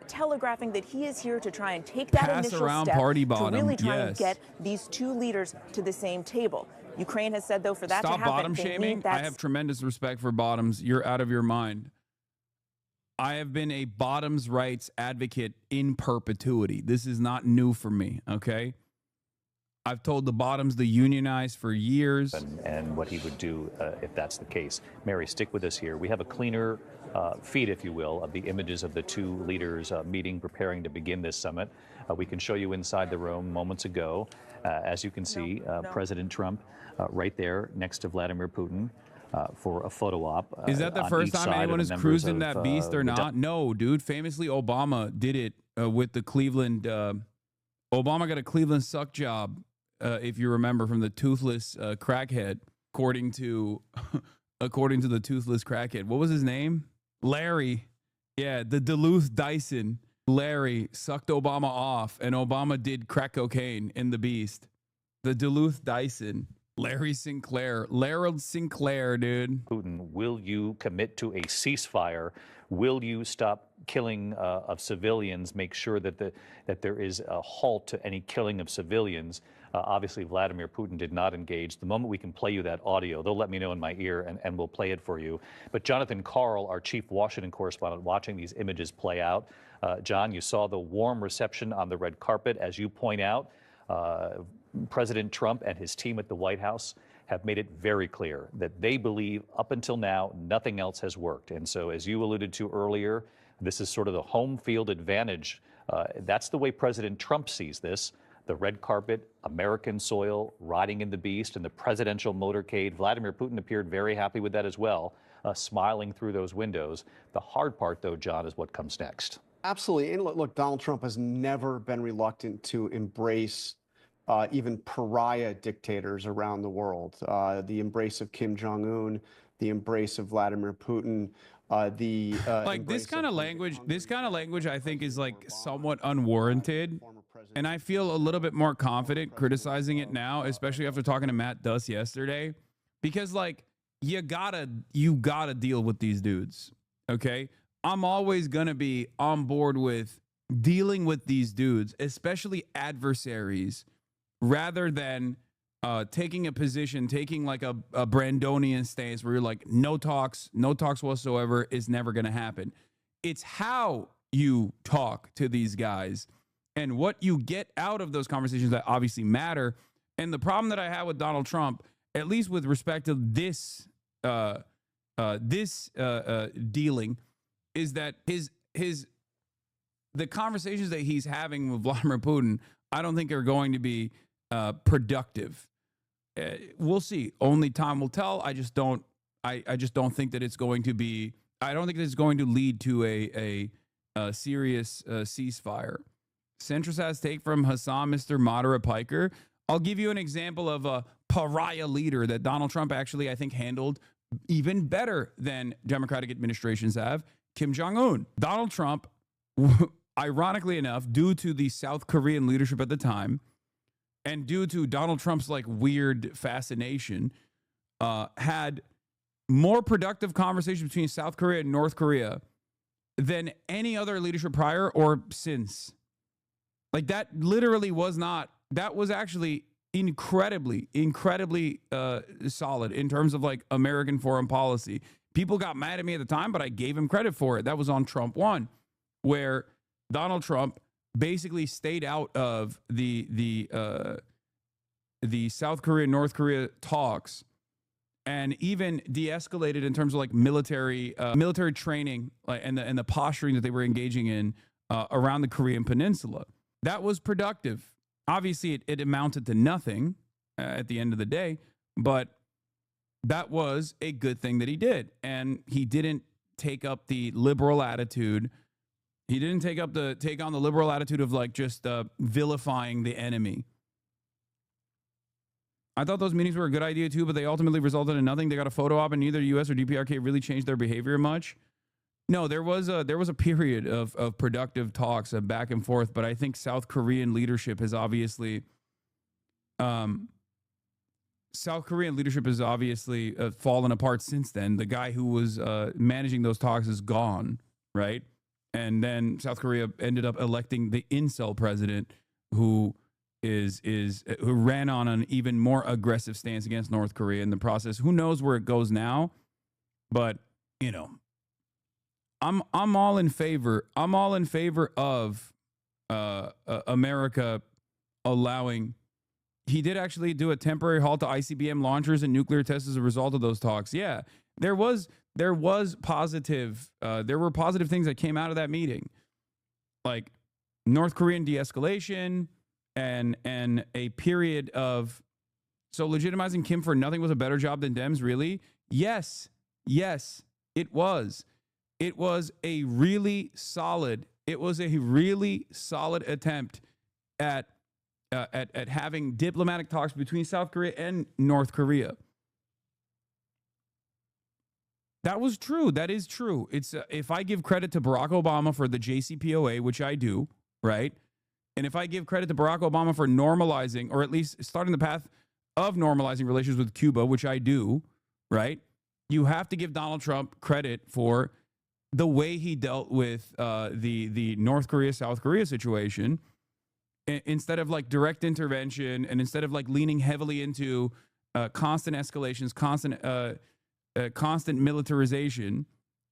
S13: telegraphing that he is here to try and take that initial step to really try and get these two leaders to the same table. Ukraine has said, though, for that to happen,
S1: bottom shaming. I have tremendous respect for bottoms. You're out of your mind. I have been a bottoms rights advocate in perpetuity. This is not new for me, okay? I've told the bottoms to unionize for years.
S12: And what he would do if that's the case. Mary, stick with us here. We have a cleaner feed, if you will, of the images of the two leaders meeting, preparing to begin this summit. We can show you inside the room moments ago. As you can see, President Trump right there next to Vladimir Putin for a photo op.
S1: Is that the first time anyone has cruised in that beast or not? No, dude. Famously, Obama did it with the Cleveland. Obama got a Cleveland suck job, if you remember, from the toothless crackhead, according to the toothless crackhead. What was his name? Larry. Yeah, the Duluth Dyson. Larry sucked Obama off, and Obama did crack cocaine in the beast. The Duluth Dyson. Larry Sinclair. Dude.
S12: Putin, will you commit to a ceasefire? Will you stop killing of civilians? Make sure that there is a halt to any killing of civilians. Obviously, Vladimir Putin did not engage. The moment we can play you that audio, they'll let me know in my ear, and we'll play it for you. But Jonathan Karl, our chief Washington correspondent, watching these images play out. John, you saw the warm reception on the red carpet. As you point out, President Trump and his team at the White House have made it very clear that they believe up until now nothing else has worked. And so, as you alluded to earlier, this is sort of the home field advantage. That's the way President Trump sees this. The red carpet, American soil, riding in the beast, and the presidential motorcade. Vladimir Putin appeared very happy with that as well, smiling through those windows. The hard part, though, John, is what comes next.
S14: Absolutely. And look, Donald Trump has never been reluctant to embrace even pariah dictators around the world. The embrace of Kim Jong-un, the embrace of Vladimir Putin,
S1: like this kind of language. This kind of language, I think, is like somewhat unwarranted. And I feel a little bit more confident criticizing it now, especially after talking to Matt Duss yesterday, because like you gotta deal with these dudes. Okay. I'm always going to be on board with dealing with these dudes, especially adversaries, rather than taking a position, taking like a Brandonian stance where you're like, no talks whatsoever is never going to happen. It's how you talk to these guys and what you get out of those conversations that obviously matter. And the problem that I have with Donald Trump, at least with respect to this dealing, is that the conversations that he's having with Vladimir Putin, I don't think are going to be productive. We'll see. Only time will tell. I just don't think that it's going to be. I don't think it's going to lead to a serious ceasefire. Centrist has take from Hassan, Mr. Moderate Piker. I'll give you an example of a pariah leader that Donald Trump actually, I think, handled even better than Democratic administrations have. Kim Jong-un. Donald Trump, ironically enough, due to the South Korean leadership at the time, and due to Donald Trump's like weird fascination, had more productive conversations between South Korea and North Korea than any other leadership prior or since. Like that literally was not, that was actually incredibly solid in terms of like American foreign policy. People got mad at me at the time, but I gave him credit for it. That was on Trump 1, where Donald Trump basically stayed out of the South Korea, North Korea talks, and even de-escalated in terms of like military training, like, and the posturing that they were engaging in around the Korean Peninsula. That was productive. Obviously, it amounted to nothing at the end of the day, but that was a good thing that he did. And he didn't take up the liberal attitude. He didn't take on the liberal attitude of like just vilifying the enemy. I thought those meetings were a good idea too, but they ultimately resulted in nothing. They got a photo op, and neither U.S. or DPRK really changed their behavior much. No, there was a period of productive talks back and forth, but I think South Korean leadership has obviously fallen apart since then. The guy who was managing those talks is gone, right? And then South Korea ended up electing the incel president who ran on an even more aggressive stance against North Korea in the process. Who knows where it goes now? But, you know, I'm all in favor of America allowing. He did actually do a temporary halt to ICBM launchers and nuclear tests as a result of those talks. Yeah, there were positive things that came out of that meeting, like North Korean de-escalation and a period of, so legitimizing Kim for nothing was a better job than Dems, really? Yes, it was. It was a really solid attempt at having diplomatic talks between South Korea and North Korea. That was true. That is true. It's if I give credit to Barack Obama for the JCPOA, which I do, right? And if I give credit to Barack Obama for normalizing, or at least starting the path of normalizing relations with Cuba, which I do, right? You have to give Donald Trump credit for the way he dealt with the North Korea, South Korea situation, instead of like direct intervention, and instead of like leaning heavily into constant escalations, constant militarization,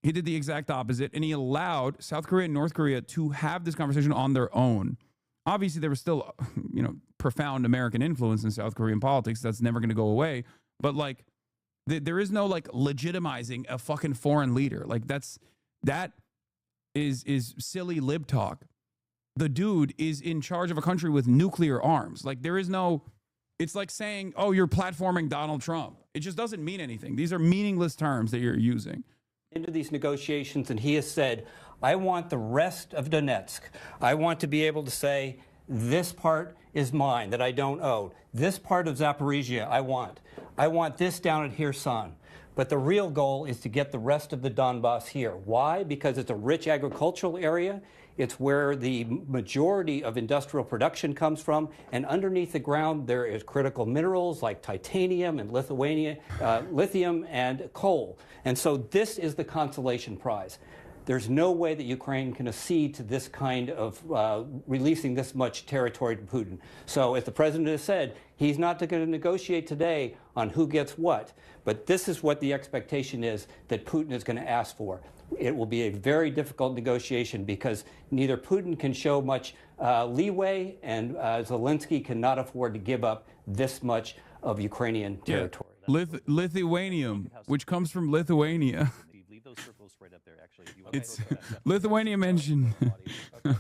S1: he did the exact opposite, and he allowed South Korea and North Korea to have this conversation on their own. Obviously, there was still, profound American influence in South Korean politics. That's never going to go away. But like, there is no like legitimizing a fucking foreign leader. Like that is silly lib talk. The dude is in charge of a country with nuclear arms. Like there is no, it's like saying, oh, you're platforming Donald Trump. It just doesn't mean anything. These are meaningless terms that you're using.
S15: Into these negotiations, and he has said, I want the rest of Donetsk. I want to be able to say, this part is mine that I don't own. This part of Zaporizhia I want. I want this down at Kherson. But the real goal is to get the rest of the Donbass here. Why? Because it's a rich agricultural area. It's where the majority of industrial production comes from. And underneath the ground, there is critical minerals like titanium and lithium and coal. And so this is the consolation prize. There's no way that Ukraine can accede to this kind of releasing this much territory to Putin. So as the president has said, he's not going to negotiate today on who gets what. But this is what the expectation is that Putin is going to ask for. It will be a very difficult negotiation because neither Putin can show much leeway, and Zelensky cannot afford to give up this much of Ukrainian territory.
S1: Lithuanium, which comes from Lithuania.
S12: Those circles right up there, actually.
S1: It's Lithuania mentioned.
S12: In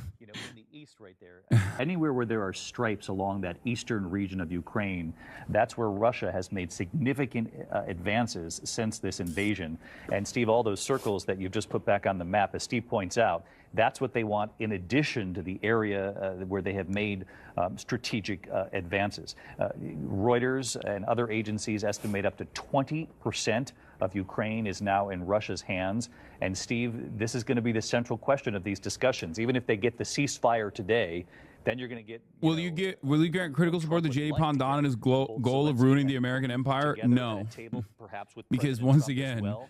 S12: the east right there. Anywhere where there are stripes along that eastern region of Ukraine, that's where Russia has made significant advances since this invasion. And Steve, all those circles that you've just put back on the map, as Steve points out, that's what they want in addition to the area where they have made strategic advances. Reuters and other agencies estimate up to 20% of Ukraine is now in Russia's hands. And Steve, this is going to be the central question of these discussions. Even if they get the ceasefire today, then you're going to get. Will you grant critical support to J.D. Pandon and his goal of ruining the American empire? No. perhaps with
S1: because
S12: President
S1: once
S12: Trump as
S1: again,
S12: well,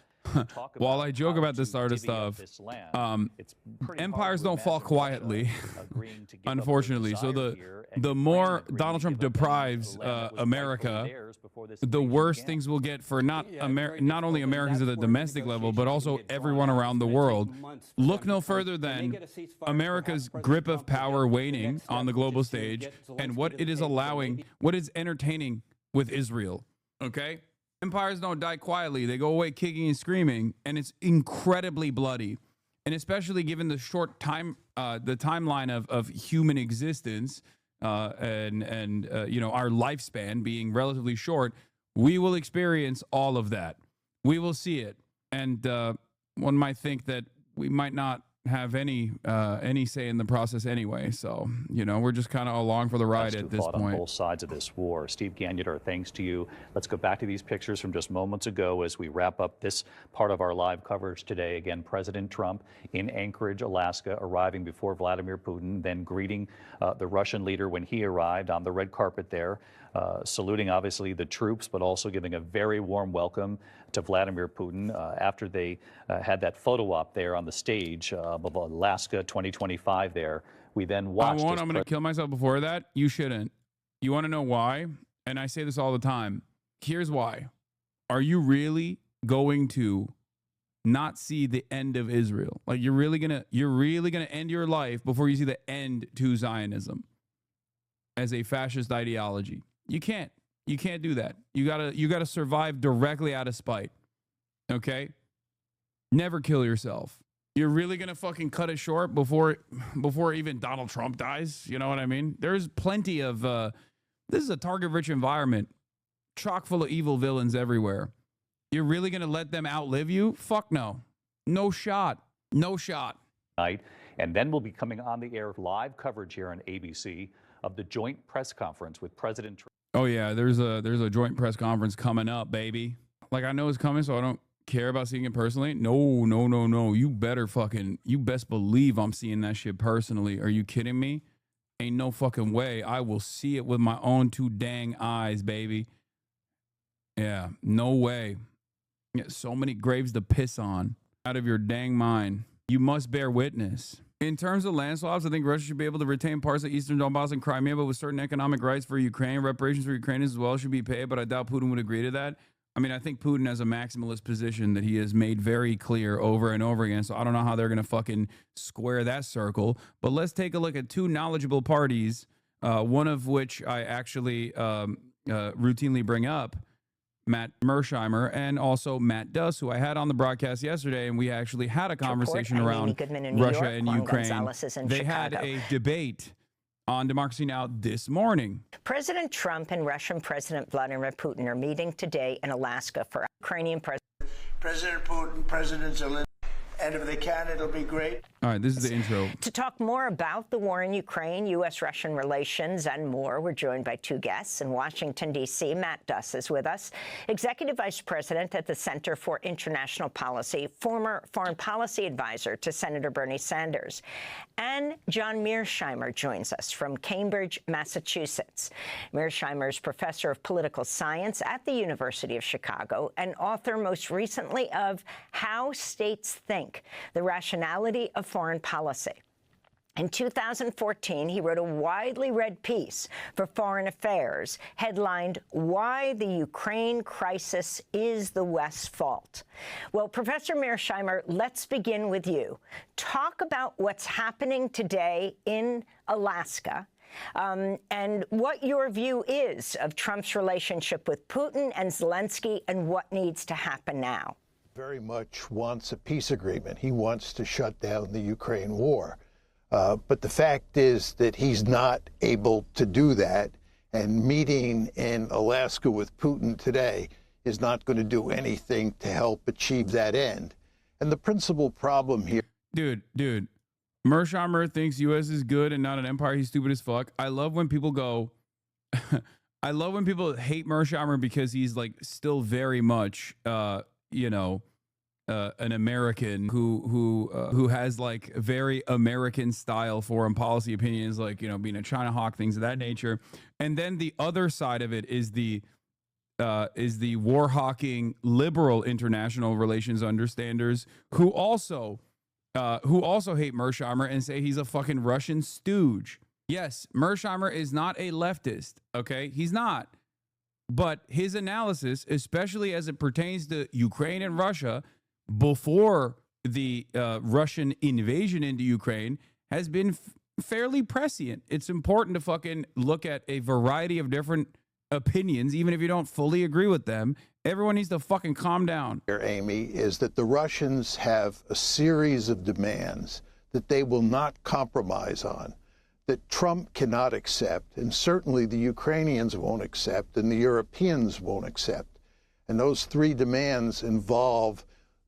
S12: talk
S1: while
S12: about
S1: I joke
S12: how
S1: about this
S12: to
S1: sort of
S12: divvy up
S1: stuff,
S12: this land. It's pretty hard
S1: empires
S12: to
S1: don't fall
S12: imagine Russia
S1: quietly,
S12: agreeing to give up their
S1: unfortunately. So
S12: desire here and
S1: the
S12: Ukraine
S1: more
S12: agreeing
S1: Donald
S12: to
S1: Trump
S12: give up
S1: deprives
S12: land that was rightfully
S1: America,
S12: theirs before this
S1: the
S12: invasion
S1: worse
S12: began.
S1: things will get for not
S15: Yeah, it's very
S1: not only
S15: difficult, and
S1: Americans at
S15: that's
S1: the
S15: where the
S1: domestic level, but
S15: negotiations
S1: also
S15: can get drawn
S1: everyone
S15: out.
S1: around
S15: It's
S1: the
S15: gonna take
S1: world.
S15: months for
S1: Look
S15: them
S1: no
S15: to come.
S1: further
S15: When they
S1: than
S15: get a ceasefire,
S1: America's
S15: perhaps
S1: grip
S15: President
S1: of
S15: Trump will
S1: power
S15: get the
S1: waning
S15: next
S1: on the
S15: step,
S1: global
S15: which is to
S1: stage,
S15: get
S1: and
S15: Zelensky
S1: what
S15: to the
S1: it is
S15: table. So
S1: allowing,
S15: maybe
S1: what is entertaining with Israel. Okay, empires don't die quietly; they go away kicking and screaming, and it's incredibly bloody. And especially given the short time, the timeline of human existence, and you know, our lifespan being relatively short, we will experience all of that. We will see it, and one might think that we might not have any say in the process anyway. So, you know, we're just kind of along for the ride at this
S12: On
S1: point.
S12: both sides of this war. Steve Gagnon, our thanks to you. Let's go back to these pictures from just moments ago as we wrap up this part of our live coverage today. Again, President Trump in Anchorage, Alaska, arriving before Vladimir Putin, then greeting the Russian leader when he arrived on the red carpet there, saluting obviously the troops, but also giving a very warm welcome to Vladimir Putin after they had that photo op there on the stage of Alaska 2025 there. We then watched.
S1: I'm going to kill myself before that. You shouldn't. You want to know why? And I say this all the time. Here's why. Are you really going to not see the end of Israel? Like you're really gonna end your life before you see the end to Zionism as a fascist ideology? You can't. You can't do that. You gotta survive directly out of spite. Okay? Never kill yourself. You're really gonna fucking cut it short before even Donald Trump dies? You know what I mean? There's plenty of this is a target-rich environment, chock full of evil villains everywhere. You're really gonna let them outlive you? Fuck no. No shot. No shot.
S12: Night, and then we'll be coming on the air live coverage here on ABC of the joint press conference with President Trump.
S1: Oh yeah, there's a joint press conference coming up, baby. Like I know it's coming, so I don't care about seeing it personally. No. You best believe I'm seeing that shit personally. Are you kidding me? Ain't no fucking way. I will see it with my own two dang eyes, baby. Yeah, no way. Yeah, so many graves to piss on. Out of your dang mind. You must bear witness. In terms of land swaps, I think Russia should be able to retain parts of Eastern Donbass and Crimea, but with certain economic rights for Ukraine. Reparations for Ukrainians as well should be paid, but I doubt Putin would agree to that. I mean, I think Putin has a maximalist position that he has made very clear over and over again, so I don't know how they're going to fucking square that circle. But let's take a look at two knowledgeable parties, one of which I actually routinely bring up, Matt Mersheimer, and also Matt Duss, who I had on the broadcast yesterday, and we actually had a conversation around Russia and Ukraine. They had a debate on Democracy Now! This morning.
S16: President Trump and Russian President Vladimir Putin are meeting today in Alaska for Ukrainian President
S17: Putin, President Zelensky, and if they can, it'll be great.
S1: All right, this is the intro.
S16: To talk more about the war in Ukraine, U.S.-Russian relations, and more, we're joined by two guests. In Washington, D.C., Matt Duss is with us, Executive Vice President at the Center for International Policy, former foreign policy advisor to Senator Bernie Sanders. And John Mearsheimer joins us from Cambridge, Massachusetts. Mearsheimer is professor of political science at the University of Chicago and author most recently of How States Think, the Rationality of Foreign Policy. In 2014, he wrote a widely read piece for Foreign Affairs headlined, Why the Ukraine Crisis is the West's Fault. Well, Professor Mearsheimer, let's begin with you. Talk about what's happening today in Alaska and what your view is of Trump's relationship with Putin and Zelensky and what needs to happen now.
S18: Very much wants a peace agreement. He wants to shut down the Ukraine war. But the fact is that he's not able to do that. And meeting in Alaska with Putin today is not going to do anything to help achieve that end. And the principal problem here.
S1: Dude, Mearsheimer thinks U.S. is good and not an empire. He's stupid as fuck. I love when people go. I love when people hate Mearsheimer because he's like still very much, an American who has like very American style foreign policy opinions, like, you know, being a China hawk, things of that nature. And then the other side of it is the the war hawking liberal international relations understanders who also hate Mearsheimer and say he's a fucking Russian stooge. Yes, Mearsheimer is not a leftist. Okay, he's not. But his analysis, especially as it pertains to Ukraine and Russia before the Russian invasion into Ukraine, has been fairly prescient. It's important to fucking look at a variety of different opinions, even if you don't fully agree with them. Everyone needs to fucking calm down.
S18: Here, Amy, is that the Russians have a series of demands that they will not compromise on, that Trump cannot accept, and certainly the Ukrainians won't accept, and the Europeans won't accept. And those three demands involve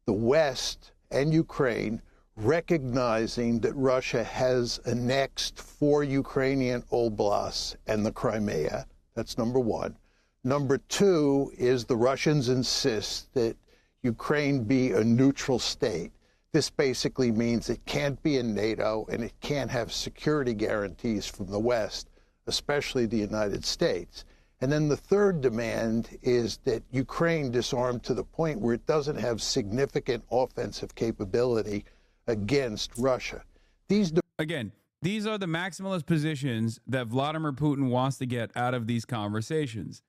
S18: the West and Ukraine recognizing that Russia has annexed 4 Ukrainian oblasts and the Crimea. That's number one. Number two is the Russians insist that Ukraine be a neutral state. This basically means it can't be in NATO and it can't have security guarantees from the West, especially the United States. And then the third demand is that Ukraine disarm to the point where it doesn't have significant offensive capability against Russia. These
S1: are the maximalist positions that Vladimir Putin wants to get out of these conversations.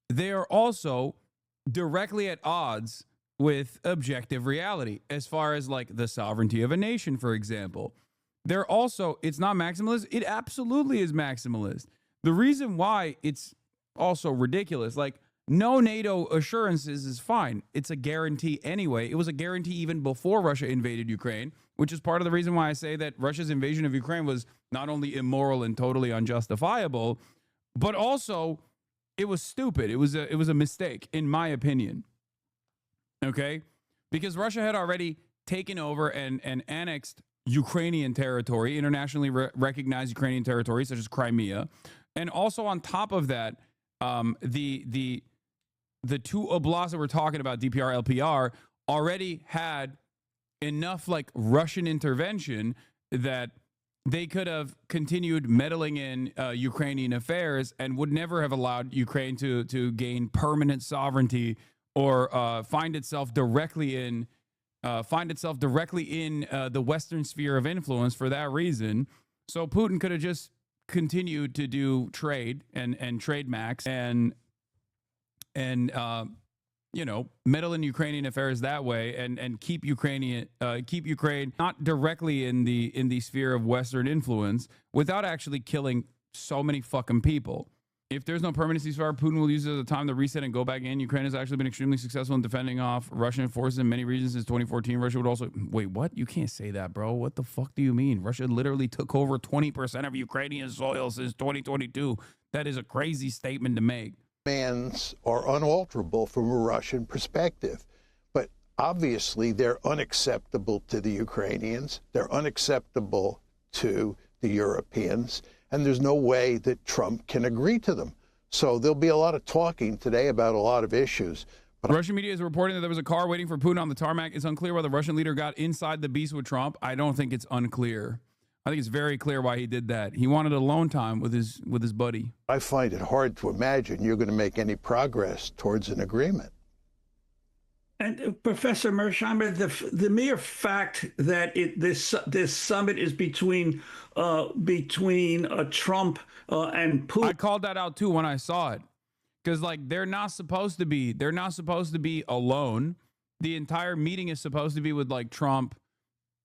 S1: They are also directly at odds with objective reality, as far as like the sovereignty of a nation, for example. They're also, it's not maximalist. It absolutely is maximalist. The reason why it's also ridiculous, like no NATO assurances is fine. It's a guarantee anyway. It was a guarantee even before Russia invaded Ukraine, which is part of the reason why I say that Russia's invasion of Ukraine was not only immoral and totally unjustifiable, but also it was stupid. It was a mistake, in my opinion. Okay? Because Russia had already taken over and annexed Ukrainian territory, internationally recognized Ukrainian territory, such as Crimea. And also on top of that, the 2 oblasts that we're talking about, DPR, LPR, already had enough like Russian intervention that they could have continued meddling in Ukrainian affairs and would never have allowed Ukraine to gain permanent sovereignty or find itself directly in the Western sphere of influence for that reason. So Putin could have just continued to do trade and trade max and meddle in Ukrainian affairs that way and keep Ukraine not directly in the sphere of Western influence without actually killing so many fucking people. If there's no permanent ceasefire, Putin will use it as a time to reset and go back in. Ukraine has actually been extremely successful in defending off Russian forces in many regions since 2014. Russia would also... Wait, what? You can't say that, bro. What the fuck do you mean? Russia literally took over 20% of Ukrainian soil since 2022. That is a crazy statement to make.
S18: Demands are unalterable from a Russian perspective, but obviously they're unacceptable to the Ukrainians. They're unacceptable to the Europeans. And there's no way that Trump can agree to them. So there'll be a lot of talking today about a lot of issues. But
S1: Russian media is reporting that there was a car waiting for Putin on the tarmac. It's unclear why the Russian leader got inside the beast with Trump. I don't think it's unclear. I think it's very clear why he did that. He wanted alone time with his buddy.
S18: I find it hard to imagine you're going to make any progress towards an agreement.
S19: And Professor Mearsheimer, the mere fact that this summit is between Trump and Putin.
S1: I called that out too when I saw it, because like they're not supposed to be alone. The entire meeting is supposed to be with like Trump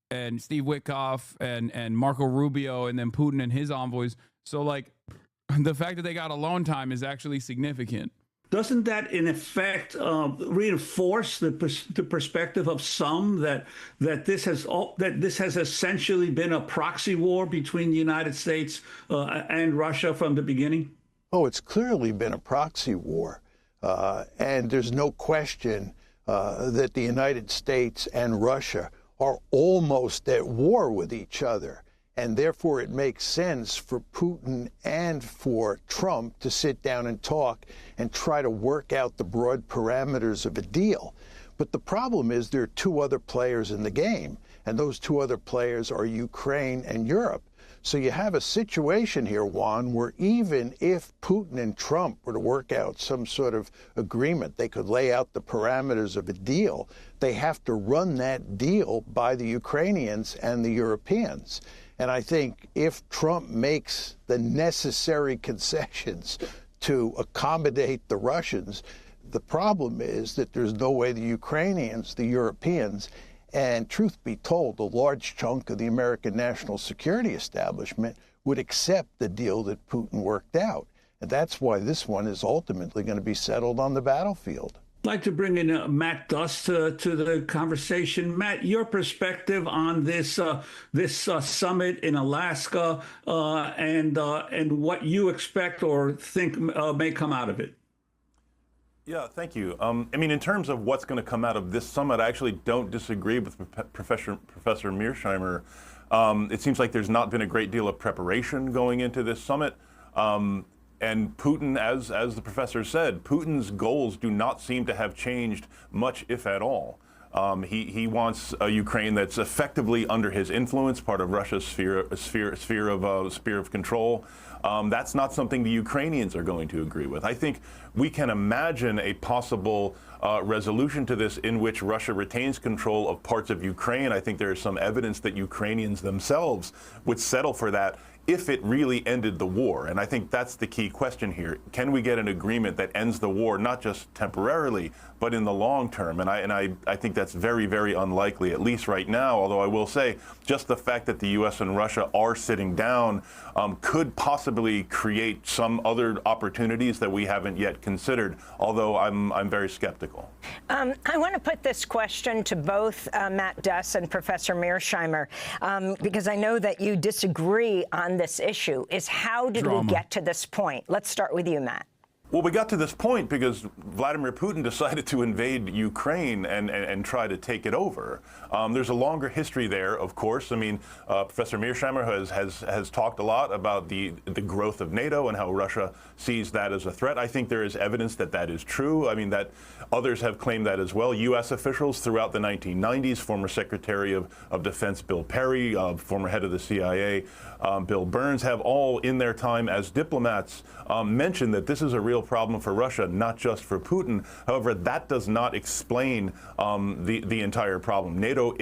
S1: and Steve Witkoff and Marco Rubio and then Putin and his envoys. So like the fact that they got alone time is actually significant.
S19: Doesn't that, in effect, reinforce the perspective of some that this has essentially been a proxy war between the United States and Russia from the beginning?
S18: Oh, it's clearly been a proxy war, and there's no question that the United States and Russia are almost at war with each other. And therefore, it makes sense for Putin and for Trump to sit down and talk and try to work out the broad parameters of a deal. But the problem is there are 2 other players in the game, and those 2 other players are Ukraine and Europe. So you have a situation here, Juan, where even if Putin and Trump were to work out some sort of agreement, they could lay out the parameters of a deal. They have to run that deal by the Ukrainians and the Europeans. And I think if Trump makes the necessary concessions to accommodate the Russians, the problem is that there's no way the Ukrainians, the Europeans, and truth be told, a large chunk of the American national security establishment would accept the deal that Putin worked out. And that's why this one is ultimately going to be settled on the battlefield.
S19: I'd like to bring in Matt Duss to the conversation. Matt, your perspective on this summit in Alaska and what you expect or think may come out of it.
S20: Yeah, thank you. I mean, in terms of what's going to come out of this summit, I actually don't disagree with Professor Mearsheimer. It seems like there's not been a great deal of preparation going into this summit. And Putin, as the professor said, Putin's goals do not seem to have changed much, if at all. He wants a Ukraine that's effectively under his influence, part of Russia's sphere of control. That's not something the Ukrainians are going to agree with. I think we can imagine a possible resolution to this in which Russia retains control of parts of Ukraine. I think there is some evidence that Ukrainians themselves would settle for that if it really ended the war. And I think that's the key question here. Can we get an agreement that ends the war, not just temporarily, but in the long term? And I think that's very, very unlikely, at least right now, although I will say just the fact that the U.S. and Russia are sitting down could possibly create some other opportunities that we haven't yet considered, although I'm very skeptical.
S16: I want to put this question to both Matt Duss and Professor Mearsheimer, because I know that you disagree on this issue, is how did we get to this point? Let's start with you, Matt.
S20: Well, we got to this point because Vladimir Putin decided to invade Ukraine and try to take it over. There's a longer history there, of course. I mean, Professor Mearsheimer has talked a lot about the growth of NATO and how Russia sees that as a threat. I think there is evidence that that is true. I mean, that others have claimed that as well. U.S. officials throughout the 1990s, former Secretary of Defense Bill Perry, former head of the CIA, Bill Burns, have all in their time as diplomats mentioned that this is a real problem for Russia, not just for Putin. However, that does not explain the entire problem. NATO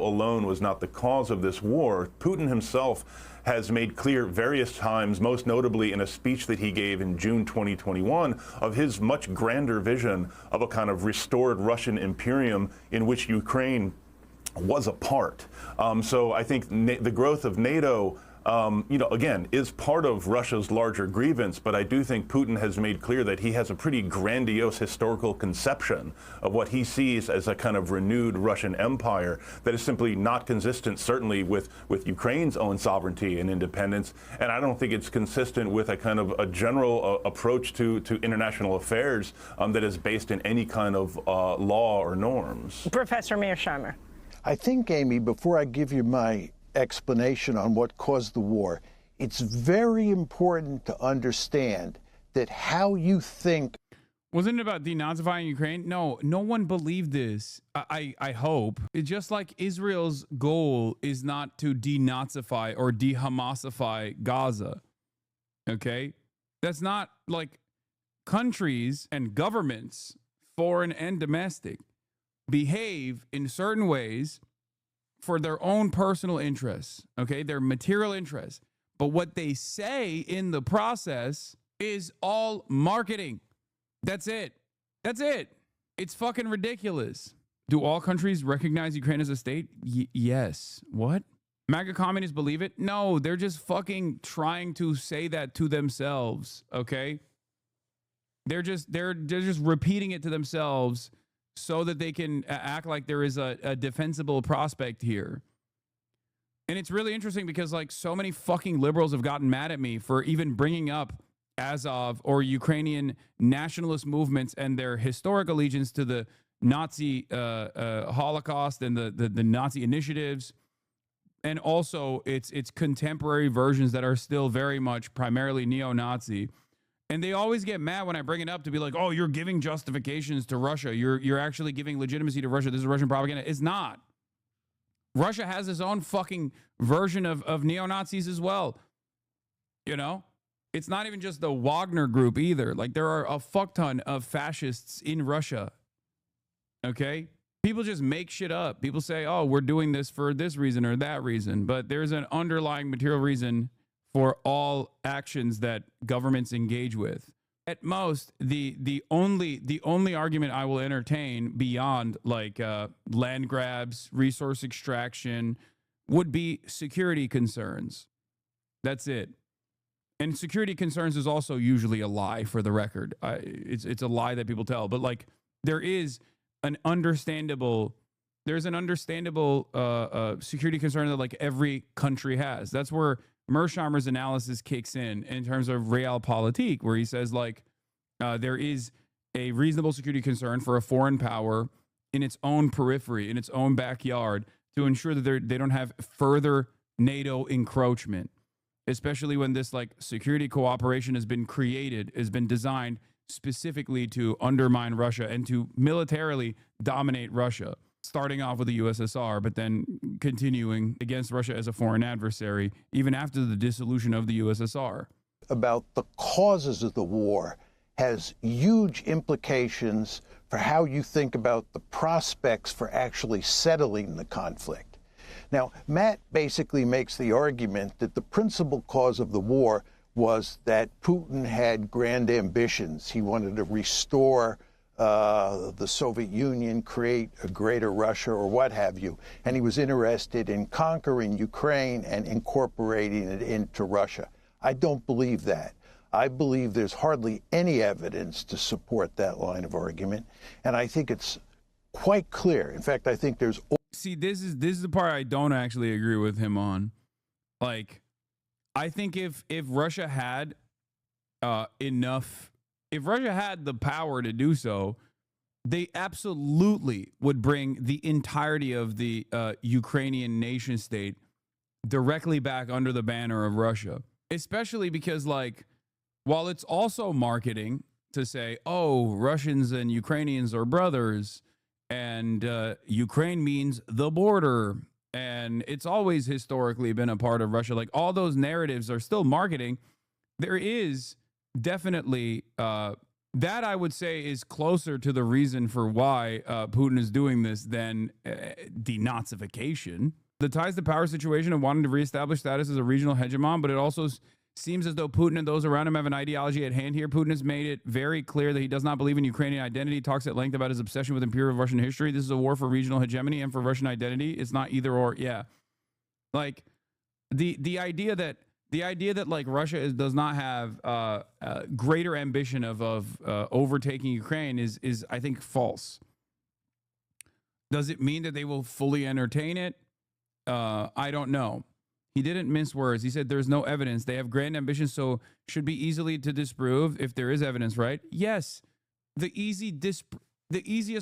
S20: alone was not the cause of this war. Putin himself has made clear various times, most notably in a speech that he gave in June 2021, of his much grander vision of a kind of restored Russian imperium in which Ukraine was a part. So I think the growth of NATO again, is part of Russia's larger grievance, but I do think Putin has made clear that he has a pretty grandiose historical conception of what he sees as a kind of renewed Russian empire that is simply not consistent, certainly with Ukraine's own sovereignty and independence. And I don't think it's consistent with a kind of a general approach to international affairs that is based in any kind of law or norms.
S16: Professor Mearsheimer.
S18: I think, Amy, before I give you my explanation on what caused the war, it's very important to understand that how you think.
S1: Wasn't it about denazifying Ukraine? No one believed this. I hope. It's just like Israel's goal is not to denazify or de-Hamasify Gaza. Okay? That's not like countries and governments, foreign and domestic, behave in certain ways for their own personal interests, okay? Their material interests. But what they say in the process is all marketing. That's it. That's it. It's fucking ridiculous. Do all countries recognize Ukraine as a state? Yes. What? MAGA communists believe it? No, they're just fucking trying to say that to themselves, okay? They're just repeating it to themselves so that they can act like there is a defensible prospect here. And it's really interesting because like so many fucking liberals have gotten mad at me for even bringing up Azov or Ukrainian nationalist movements and their historic allegiance to the Nazi Holocaust and the Nazi initiatives, and also its contemporary versions that are still very much primarily neo-Nazi. And they always get mad when I bring it up to be like, oh, you're giving justifications to Russia. You're actually giving legitimacy to Russia. This is Russian propaganda. It's not. Russia has its own fucking version of neo-Nazis as well. You know? It's not even just the Wagner group either. Like, there are a fuck ton of fascists in Russia. Okay? People just make shit up. People say, oh, we're doing this for this reason or that reason. But there's an underlying material reason for all actions that governments engage with. At most, the only argument I will entertain beyond like land grabs, resource extraction, would be security concerns. That's it. And security concerns is also usually a lie, for the record. It's a lie that people tell. But like, there's an understandable security concern that like every country has. That's where Mersheimer's analysis kicks in terms of realpolitik, where he says like there is a reasonable security concern for a foreign power in its own periphery, in its own backyard, to ensure that they don't have further NATO encroachment, especially when this like security cooperation has been designed specifically to undermine Russia and to militarily dominate Russia, starting off with the USSR, but then continuing against Russia as a foreign adversary, even after the dissolution of the USSR.
S18: About the causes of the war has huge implications for how you think about the prospects for actually settling the conflict. Now, Matt basically makes the argument that the principal cause of the war was that Putin had grand ambitions. He wanted to restore the Soviet Union, create a greater Russia or what have you. And he was interested in conquering Ukraine and incorporating it into Russia. I don't believe that. I believe there's hardly any evidence to support that line of argument. And I think it's quite clear. In fact, I think there's...
S1: See, this is the part I don't actually agree with him on. Like, I think if Russia had if Russia had the power to do so, they absolutely would bring the entirety of the Ukrainian nation state directly back under the banner of Russia. Especially because, like, while it's also marketing to say, oh, Russians and Ukrainians are brothers, and Ukraine means the border, and it's always historically been a part of Russia. Like, all those narratives are still marketing. There is definitely that, I would say, is closer to the reason for why Putin is doing this than denazification. The ties to power situation of wanting to reestablish status as a regional hegemon, but it also seems as though Putin and those around him have an ideology at hand here. Putin has made it very clear that he does not believe in Ukrainian identity, talks at length about his obsession with imperial Russian history. This is a war for regional hegemony and for Russian identity. It's not either or. Yeah. Like, the idea that like Russia does not have greater ambition of overtaking Ukraine is I think false. Does it mean that they will fully entertain it? I don't know. He didn't mince words. He said there's no evidence. They have grand ambitions, so should be easily to disprove if there is evidence, right? Yes. The easiest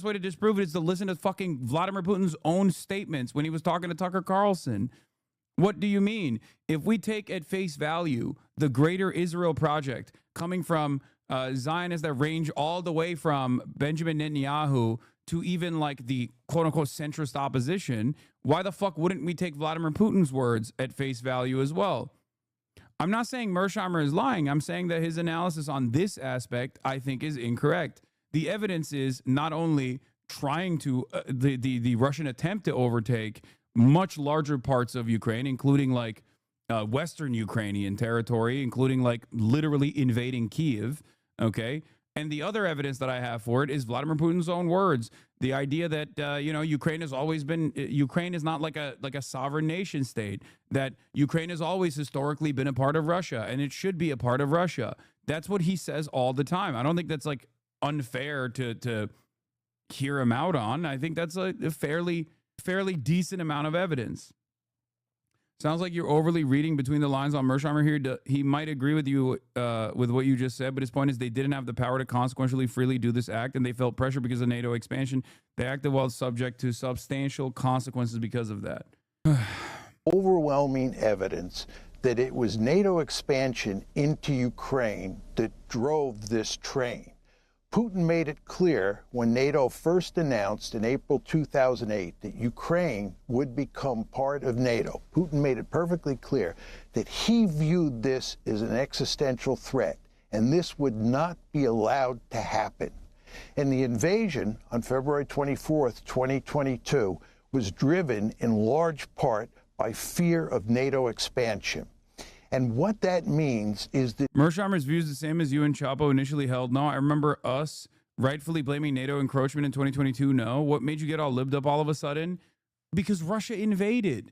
S1: way to disprove it is to listen to fucking Vladimir Putin's own statements when he was talking to Tucker Carlson. What do you mean? If we take at face value the Greater Israel Project coming from Zionists that range all the way from Benjamin Netanyahu to even like the quote-unquote centrist opposition, why the fuck wouldn't we take Vladimir Putin's words at face value as well? I'm not saying Mersheimer is lying. I'm saying that his analysis on this aspect, I think, is incorrect. The evidence is not only trying to, the Russian attempt to overtake much larger parts of Ukraine, including like Western Ukrainian territory, including like literally invading Kyiv, okay? And the other evidence that I have for it is Vladimir Putin's own words. The idea that, Ukraine has always been, Ukraine is not like a sovereign nation state, that Ukraine has always historically been a part of Russia and it should be a part of Russia. That's what he says all the time. I don't think that's like unfair to hear him out on. I think that's a fairly decent amount of evidence. Sounds like you're overly reading between the lines on Mersheimer here. He might agree with you with what you just said, but his point is they didn't have the power to consequentially freely do this act, and they felt pressure because of NATO expansion. They acted while subject to substantial consequences because of that.
S18: Overwhelming evidence that it was NATO expansion into Ukraine that drove this train. Putin made it clear when NATO first announced in April 2008 that Ukraine would become part of NATO. Putin made it perfectly clear that he viewed this as an existential threat, and this would not be allowed to happen. And the invasion on February 24th, 2022, was driven in large part by fear of NATO expansion. And what that means is that
S1: Mersheimer's views the same as you and Chapo initially held. No, I remember us rightfully blaming NATO encroachment in 2022. No, what made you get all libbed up all of a sudden? Because Russia invaded.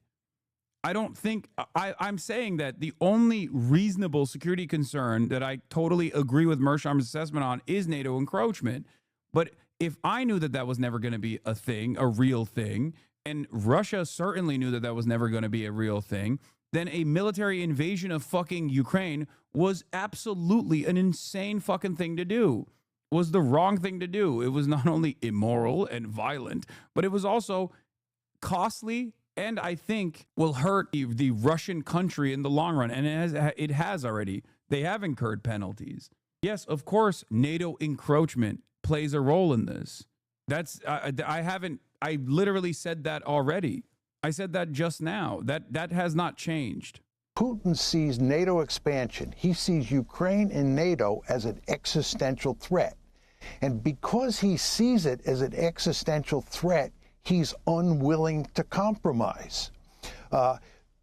S1: I don't think I'm saying that the only reasonable security concern that I totally agree with Mersheimer's assessment on is NATO encroachment. But if I knew that that was never going to be a thing, a real thing, and Russia certainly knew that that was never going to be a real thing, then a military invasion of fucking Ukraine was absolutely an insane fucking thing to do. Was the wrong thing to do. It was not only immoral and violent, but it was also costly and I think will hurt the Russian country in the long run. And it has already. They have incurred penalties. Yes, of course, NATO encroachment plays a role in this. That's I literally said that already. I said that just now. That has not changed.
S18: Putin sees NATO expansion. He sees Ukraine and NATO as an existential threat. And because he sees it as an existential threat, he's unwilling to compromise.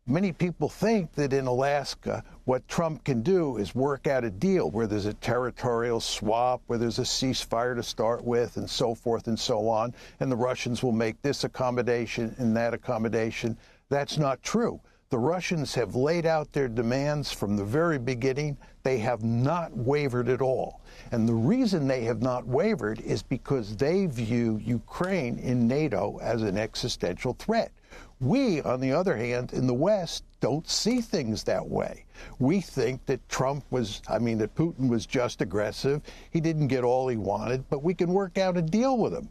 S18: Many people think that in Alaska, what Trump can do is work out a deal where there's a territorial swap, where there's a ceasefire to start with, and so forth and so on, and the Russians will make this accommodation and that accommodation. That's not true. The Russians have laid out their demands from the very beginning. They have not wavered at all. And the reason they have not wavered is because they view Ukraine in NATO as an existential threat. We, on the other hand, in the West, don't see things that way. We think that that Putin was just aggressive. He didn't get all he wanted, but we can work out a deal with him.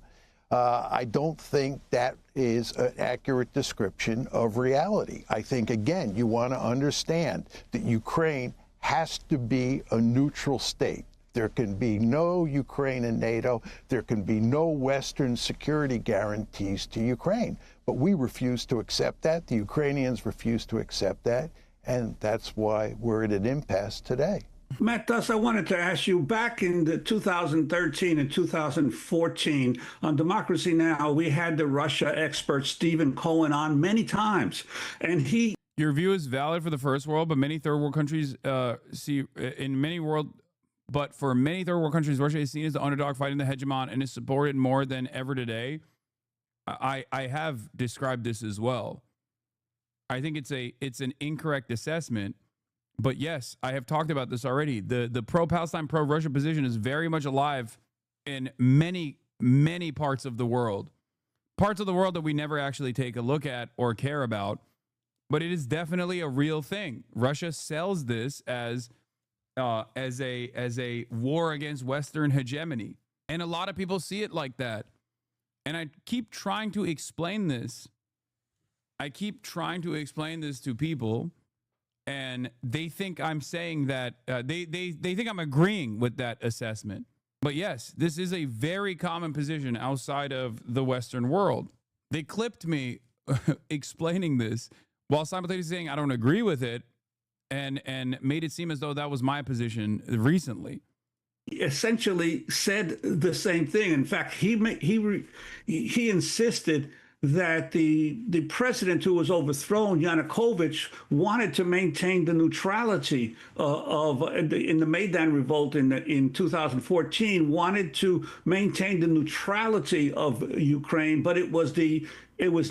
S18: I don't think that is an accurate description of reality. I think, again, you want to understand that Ukraine has to be a neutral state. There can be no Ukraine in NATO. There can be no Western security guarantees to Ukraine. But we refuse to accept that. The Ukrainians refuse to accept that. And that's why we're at an impasse today.
S19: Matt Duss, I wanted to ask you, back in the 2013 and 2014 on Democracy Now!, we had the Russia expert Stephen Cohen on many times, and
S1: Your view is valid for the first world, but many third world countries for many third world countries, Russia is seen as the underdog fighting the hegemon and is supported more than ever today. I have described this as well. I think it's an incorrect assessment. But yes, I have talked about this already. The pro-Palestine, pro-Russia position is very much alive in many, many parts of the world. Parts of the world that we never actually take a look at or care about. But it is definitely a real thing. Russia sells this as a war against Western hegemony. And a lot of people see it like that. And I keep trying to explain this. To people. And they think I'm saying that they think I'm agreeing with that assessment. But yes, this is a very common position outside of the Western world. They clipped me explaining this while simultaneously saying I don't agree with it, and made it seem as though that was my position recently.
S19: essentially said the same thing. In fact, he insisted that the president who was overthrown, Yanukovych, wanted to maintain the neutrality in the Maidan revolt in 2014, wanted to maintain the neutrality of Ukraine, but it was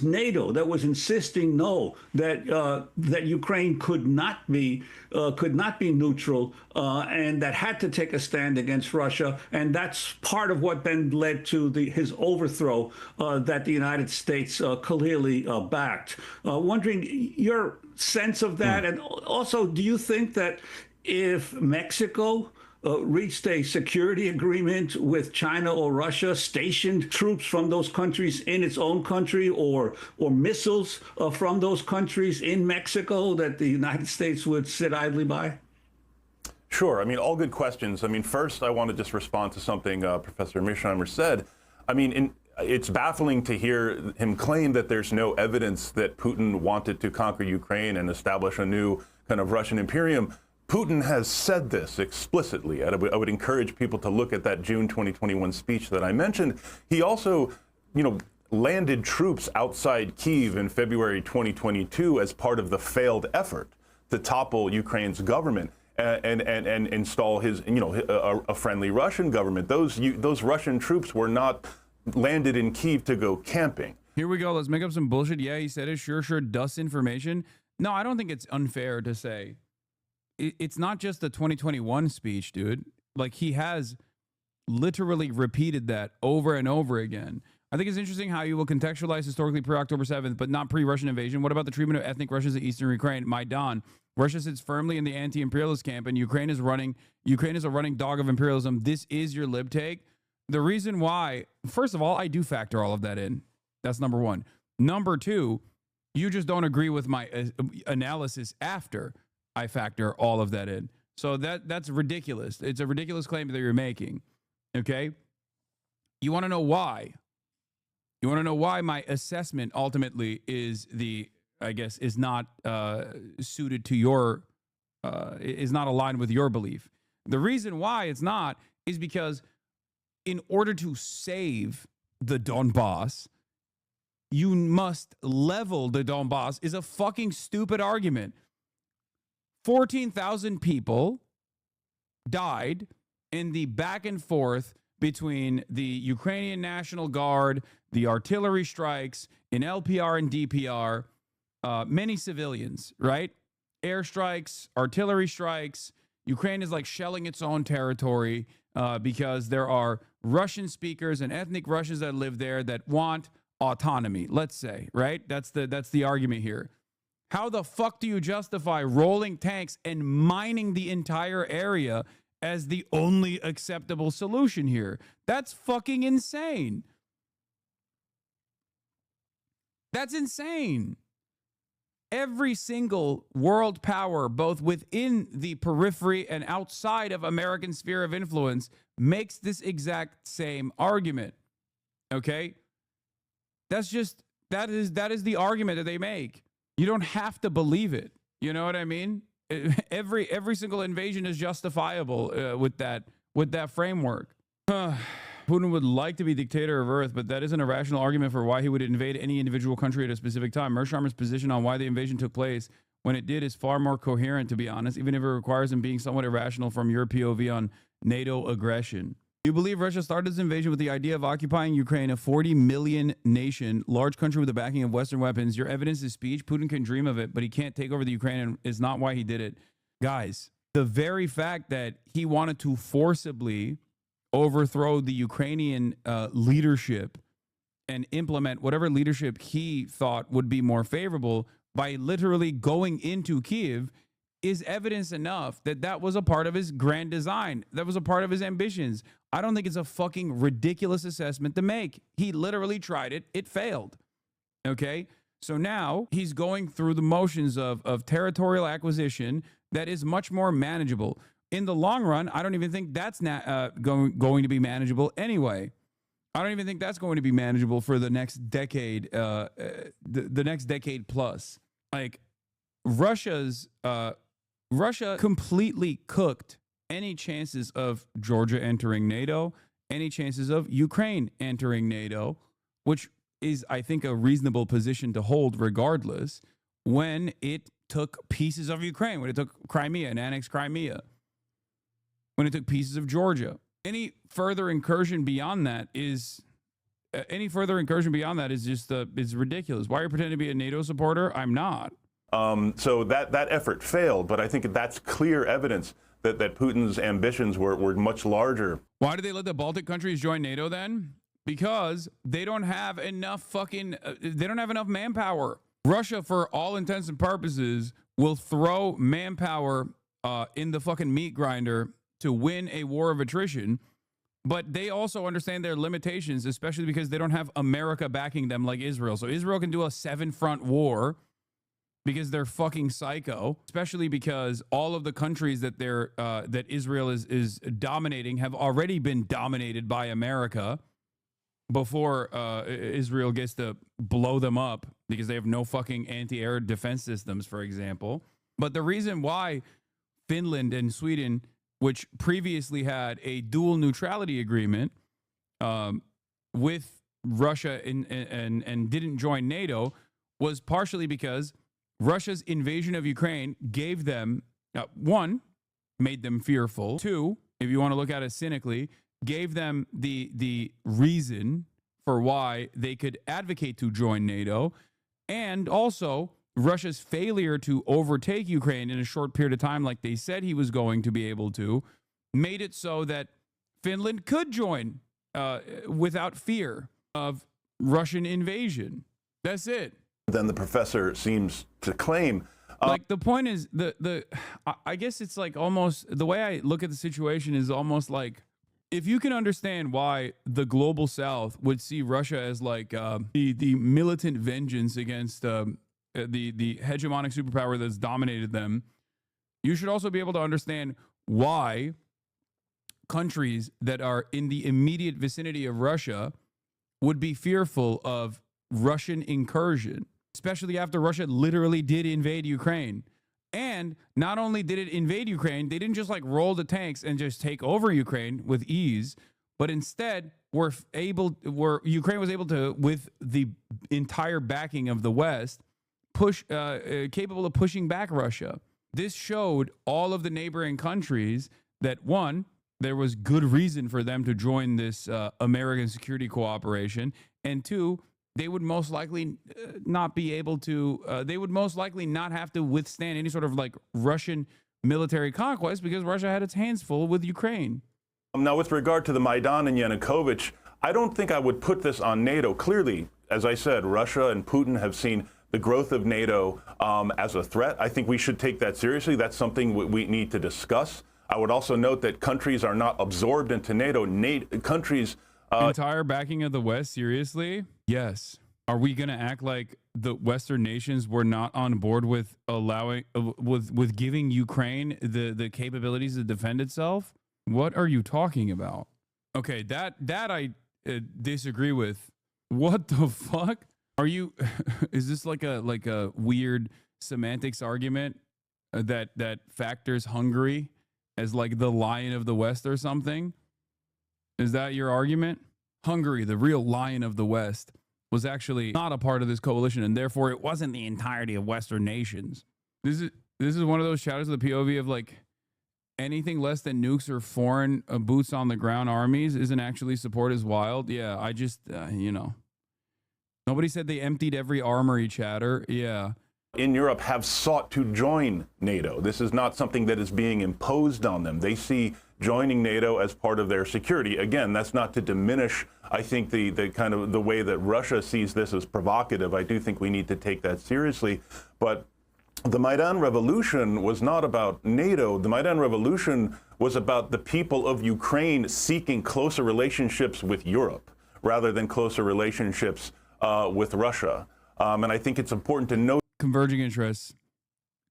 S19: NATO that was insisting that Ukraine could not be neutral and that had to take a stand against Russia, and that's part of what then led to his overthrow that the United States clearly backed. Wondering your sense of that, and also, do you think that if Mexico reached a security agreement with China or Russia, stationed troops from those countries in its own country, or missiles from those countries in Mexico, that the United States would sit idly by?
S20: Sure. I mean, all good questions. I mean, first, I want to just respond to something Professor Mearsheimer said. I mean, it's baffling to hear him claim that there's no evidence that Putin wanted to conquer Ukraine and establish a new kind of Russian imperium. Putin has said this explicitly. I would encourage people to look at that June 2021 speech that I mentioned. He also, landed troops outside Kyiv in February 2022 as part of the failed effort to topple Ukraine's government and install his, a friendly Russian government. Those Russian troops were not landed in Kyiv to go camping.
S1: Here we go. Let's make up some bullshit. Yeah, he said it. Sure, dust information. No, I don't think it's unfair to say. It's not just the 2021 speech, dude. Like, he has literally repeated that over and over again. I think it's interesting how you will contextualize historically pre-October 7th, but not pre-Russian invasion. What about the treatment of ethnic Russians in eastern Ukraine? Maidan. Russia sits firmly in the anti-imperialist camp, and Ukraine is a running dog of imperialism. This is your lib take. The reason why, first of all, I do factor all of that in. That's number one. Number two, you just don't agree with my analysis after I factor all of that in. So that's ridiculous. It's a ridiculous claim that you're making. Okay? You want to know why? You want to know why my assessment ultimately is not suited to your, is not aligned with your belief. The reason why it's not is because in order to save the Donbass, you must level the Donbass is a fucking stupid argument. 14,000 people died in the back and forth between the Ukrainian National Guard, the artillery strikes in LPR and DPR, many civilians, right? Airstrikes, artillery strikes. Ukraine is like shelling its own territory because there are Russian speakers and ethnic Russians that live there that want autonomy, let's say, right? That's the argument here. How the fuck do you justify rolling tanks and mining the entire area as the only acceptable solution here? That's fucking insane. That's insane. Every single world power, both within the periphery and outside of American sphere of influence, makes this exact same argument. Okay? That is the argument that they make. You don't have to believe it. You know what I mean? Every single invasion is justifiable with that framework. Putin would like to be dictator of Earth, but that isn't a rational argument for why he would invade any individual country at a specific time. Mearsheimer's position on why the invasion took place when it did is far more coherent, to be honest, even if it requires him being somewhat irrational from your POV on NATO aggression. You believe Russia started this invasion with the idea of occupying Ukraine, a 40 million nation, large country with the backing of Western weapons. Your evidence is speech. Putin can dream of it, but he can't take over the Ukraine and is not why he did it. Guys, the very fact that he wanted to forcibly overthrow the Ukrainian leadership and implement whatever leadership he thought would be more favorable by literally going into Kyiv is evidence enough that that was a part of his grand design. That was a part of his ambitions. I don't think it's a fucking ridiculous assessment to make. He literally tried it. It failed. Okay? So now he's going through the motions of territorial acquisition that is much more manageable. In the long run, I don't even think that's not going to be manageable anyway. I don't even think that's going to be manageable for the next decade, the next decade plus. Like Russia completely cooked any chances of Georgia entering NATO, any chances of Ukraine entering NATO, which is, I think, a reasonable position to hold regardless, when it took pieces of Ukraine, when it took Crimea and annexed Crimea, when it took pieces of Georgia. Any further incursion beyond that is just is ridiculous. Why are you pretending to be a NATO supporter? I'm not.
S20: So that effort failed, but I think that's clear evidence that Putin's ambitions were much larger.
S1: Why did they let the Baltic countries join NATO then? Because they don't have enough they don't have enough manpower. Russia, for all intents and purposes, will throw manpower in the fucking meat grinder to win a war of attrition, but they also understand their limitations, especially because they don't have America backing them like Israel. So Israel can do a 7-front war, because they're fucking psycho, especially because all of the countries that that Israel is dominating have already been dominated by America before Israel gets to blow them up because they have no fucking anti-air defense systems, for example. But the reason why Finland and Sweden, which previously had a dual neutrality agreement with Russia and didn't join NATO, was partially because Russia's invasion of Ukraine gave them, one, made them fearful. Two, if you want to look at it cynically, gave them the reason for why they could advocate to join NATO. And also, Russia's failure to overtake Ukraine in a short period of time, like they said he was going to be able to, made it so that Finland could join without fear of Russian invasion. That's it.
S20: Then the professor seems to claim.
S1: Like the point is, I guess it's like almost the way I look at the situation is almost like, if you can understand why the global South would see Russia as like the militant vengeance against the hegemonic superpower that's dominated them, you should also be able to understand why countries that are in the immediate vicinity of Russia would be fearful of Russian incursion, especially after Russia literally did invade Ukraine. And not only did it invade Ukraine, they didn't just like roll the tanks and just take over Ukraine with ease, but instead Ukraine was able to, with the entire backing of the West, capable of pushing back Russia. This showed all of the neighboring countries that, one, there was good reason for them to join this American security cooperation, and two, they would most likely not be able to, they would most likely not have to withstand any sort of like Russian military conquest because Russia had its hands full with Ukraine.
S20: Now, with regard to the Maidan and Yanukovych, I don't think I would put this on NATO. Clearly, as I said, Russia and Putin have seen the growth of NATO as a threat. I think we should take that seriously. That's something we need to discuss. I would also note that countries are not absorbed into NATO. Countries...
S1: entire backing of the West, seriously? Yes. Are we going to act like the Western nations were not on board with allowing, with giving Ukraine the capabilities to defend itself? What are you talking about? Okay, that I disagree with. What the fuck? Are you? Is this like a weird semantics argument that factors Hungary as like the lion of the West or something? Is that your argument? Hungary, the real lion of the West, was actually not a part of this coalition, and therefore it wasn't the entirety of Western nations. This is one of those shadows of the POV of like anything less than nukes or foreign boots on the ground armies isn't actually support as wild. Yeah, I just, nobody said they emptied every armory, chatter. Yeah.
S20: In Europe have sought to join NATO. This is not something that is being imposed on them. They see joining NATO as part of their security. Again, that's not to diminish, I think, the kind of the way that Russia sees this as provocative. I do think we need to take that seriously. But the Maidan Revolution was not about NATO. The Maidan Revolution was about the people of Ukraine seeking closer relationships with Europe rather than closer relationships with Russia. And I think it's important to note
S1: converging interests,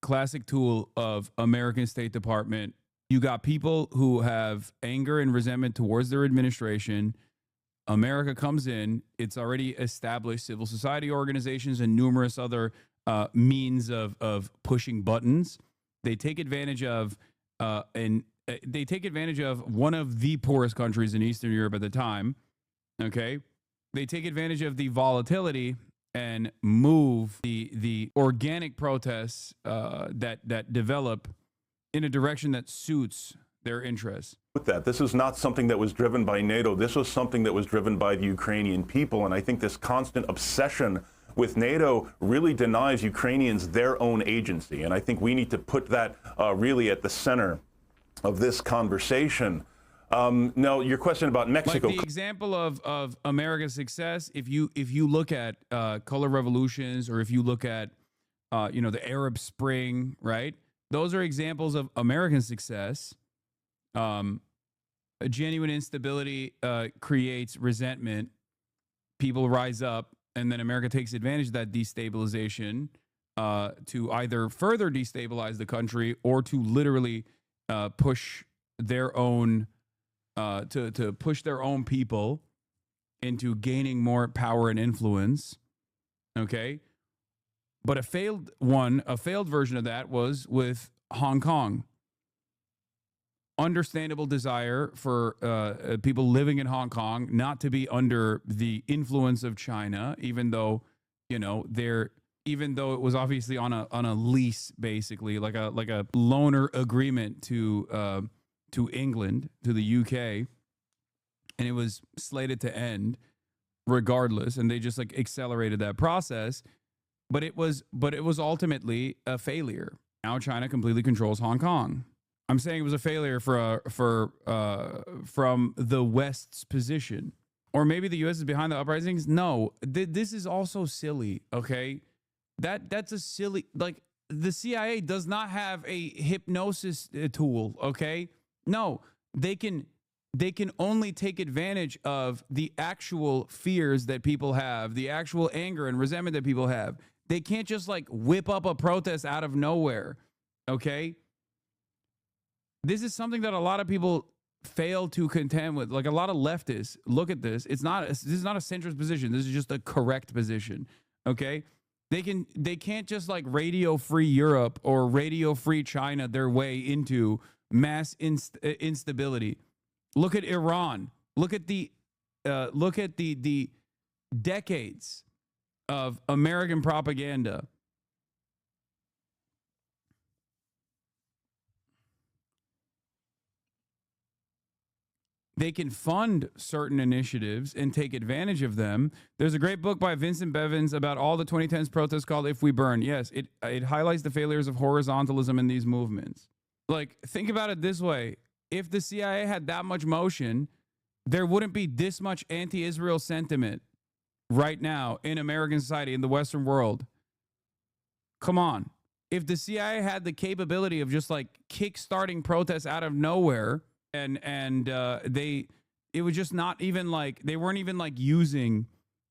S1: classic tool of American State Department. You got people who have anger and resentment towards their administration. America comes in. It's already established civil society organizations and numerous other means of pushing buttons. They take advantage of one of the poorest countries in Eastern Europe at the time. Okay, they take advantage of the volatility and move the organic protests that develop in a direction that suits their interests.
S20: With that, this is not something that was driven by NATO. This was something that was driven by the Ukrainian people. And I think this constant obsession with NATO really denies Ukrainians their own agency. And I think we need to put that really at the center of this conversation. Now, your question about Mexico.
S1: Like the example of America's success, if you look at color revolutions, or if you look at the Arab Spring, right? Those are examples of American success. A genuine instability creates resentment. People rise up, and then America takes advantage of that destabilization to either further destabilize the country or to literally push their own to push their own people into gaining more power and influence. Okay. But a failed version of that was with Hong Kong. Understandable desire for people living in Hong Kong not to be under the influence of China, even though, you know, even though it was obviously on a lease, basically like a loaner agreement to England, to the UK, and it was slated to end regardless, and they just like accelerated that process. But it was ultimately a failure. Now China completely controls Hong Kong. I'm saying it was a failure from the West's position, or maybe the U.S. is behind the uprisings. No, this is also silly. Okay, that's a silly, like, the CIA does not have a hypnosis tool. Okay, no, they can only take advantage of the actual fears that people have, the actual anger and resentment that people have. They can't just like whip up a protest out of nowhere. Okay. This is something that a lot of people fail to contend with. Like, a lot of leftists look at this. This is not a centrist position. This is just a correct position. Okay. They can't just like Radio Free Europe or Radio Free China their way into mass instability. Look at Iran. Look at the decades of American propaganda. They can fund certain initiatives and take advantage of them. There's a great book by Vincent Bevins about all the 2010s protests called If We Burn. Yes, it highlights the failures of horizontalism in these movements. Like, think about it this way. If the CIA had that much motion, there wouldn't be this much anti-Israel sentiment right now in American society, in the Western world. Come on. If the CIA had the capability of just like kick-starting protests out of nowhere, and it was just not even like, they weren't even like using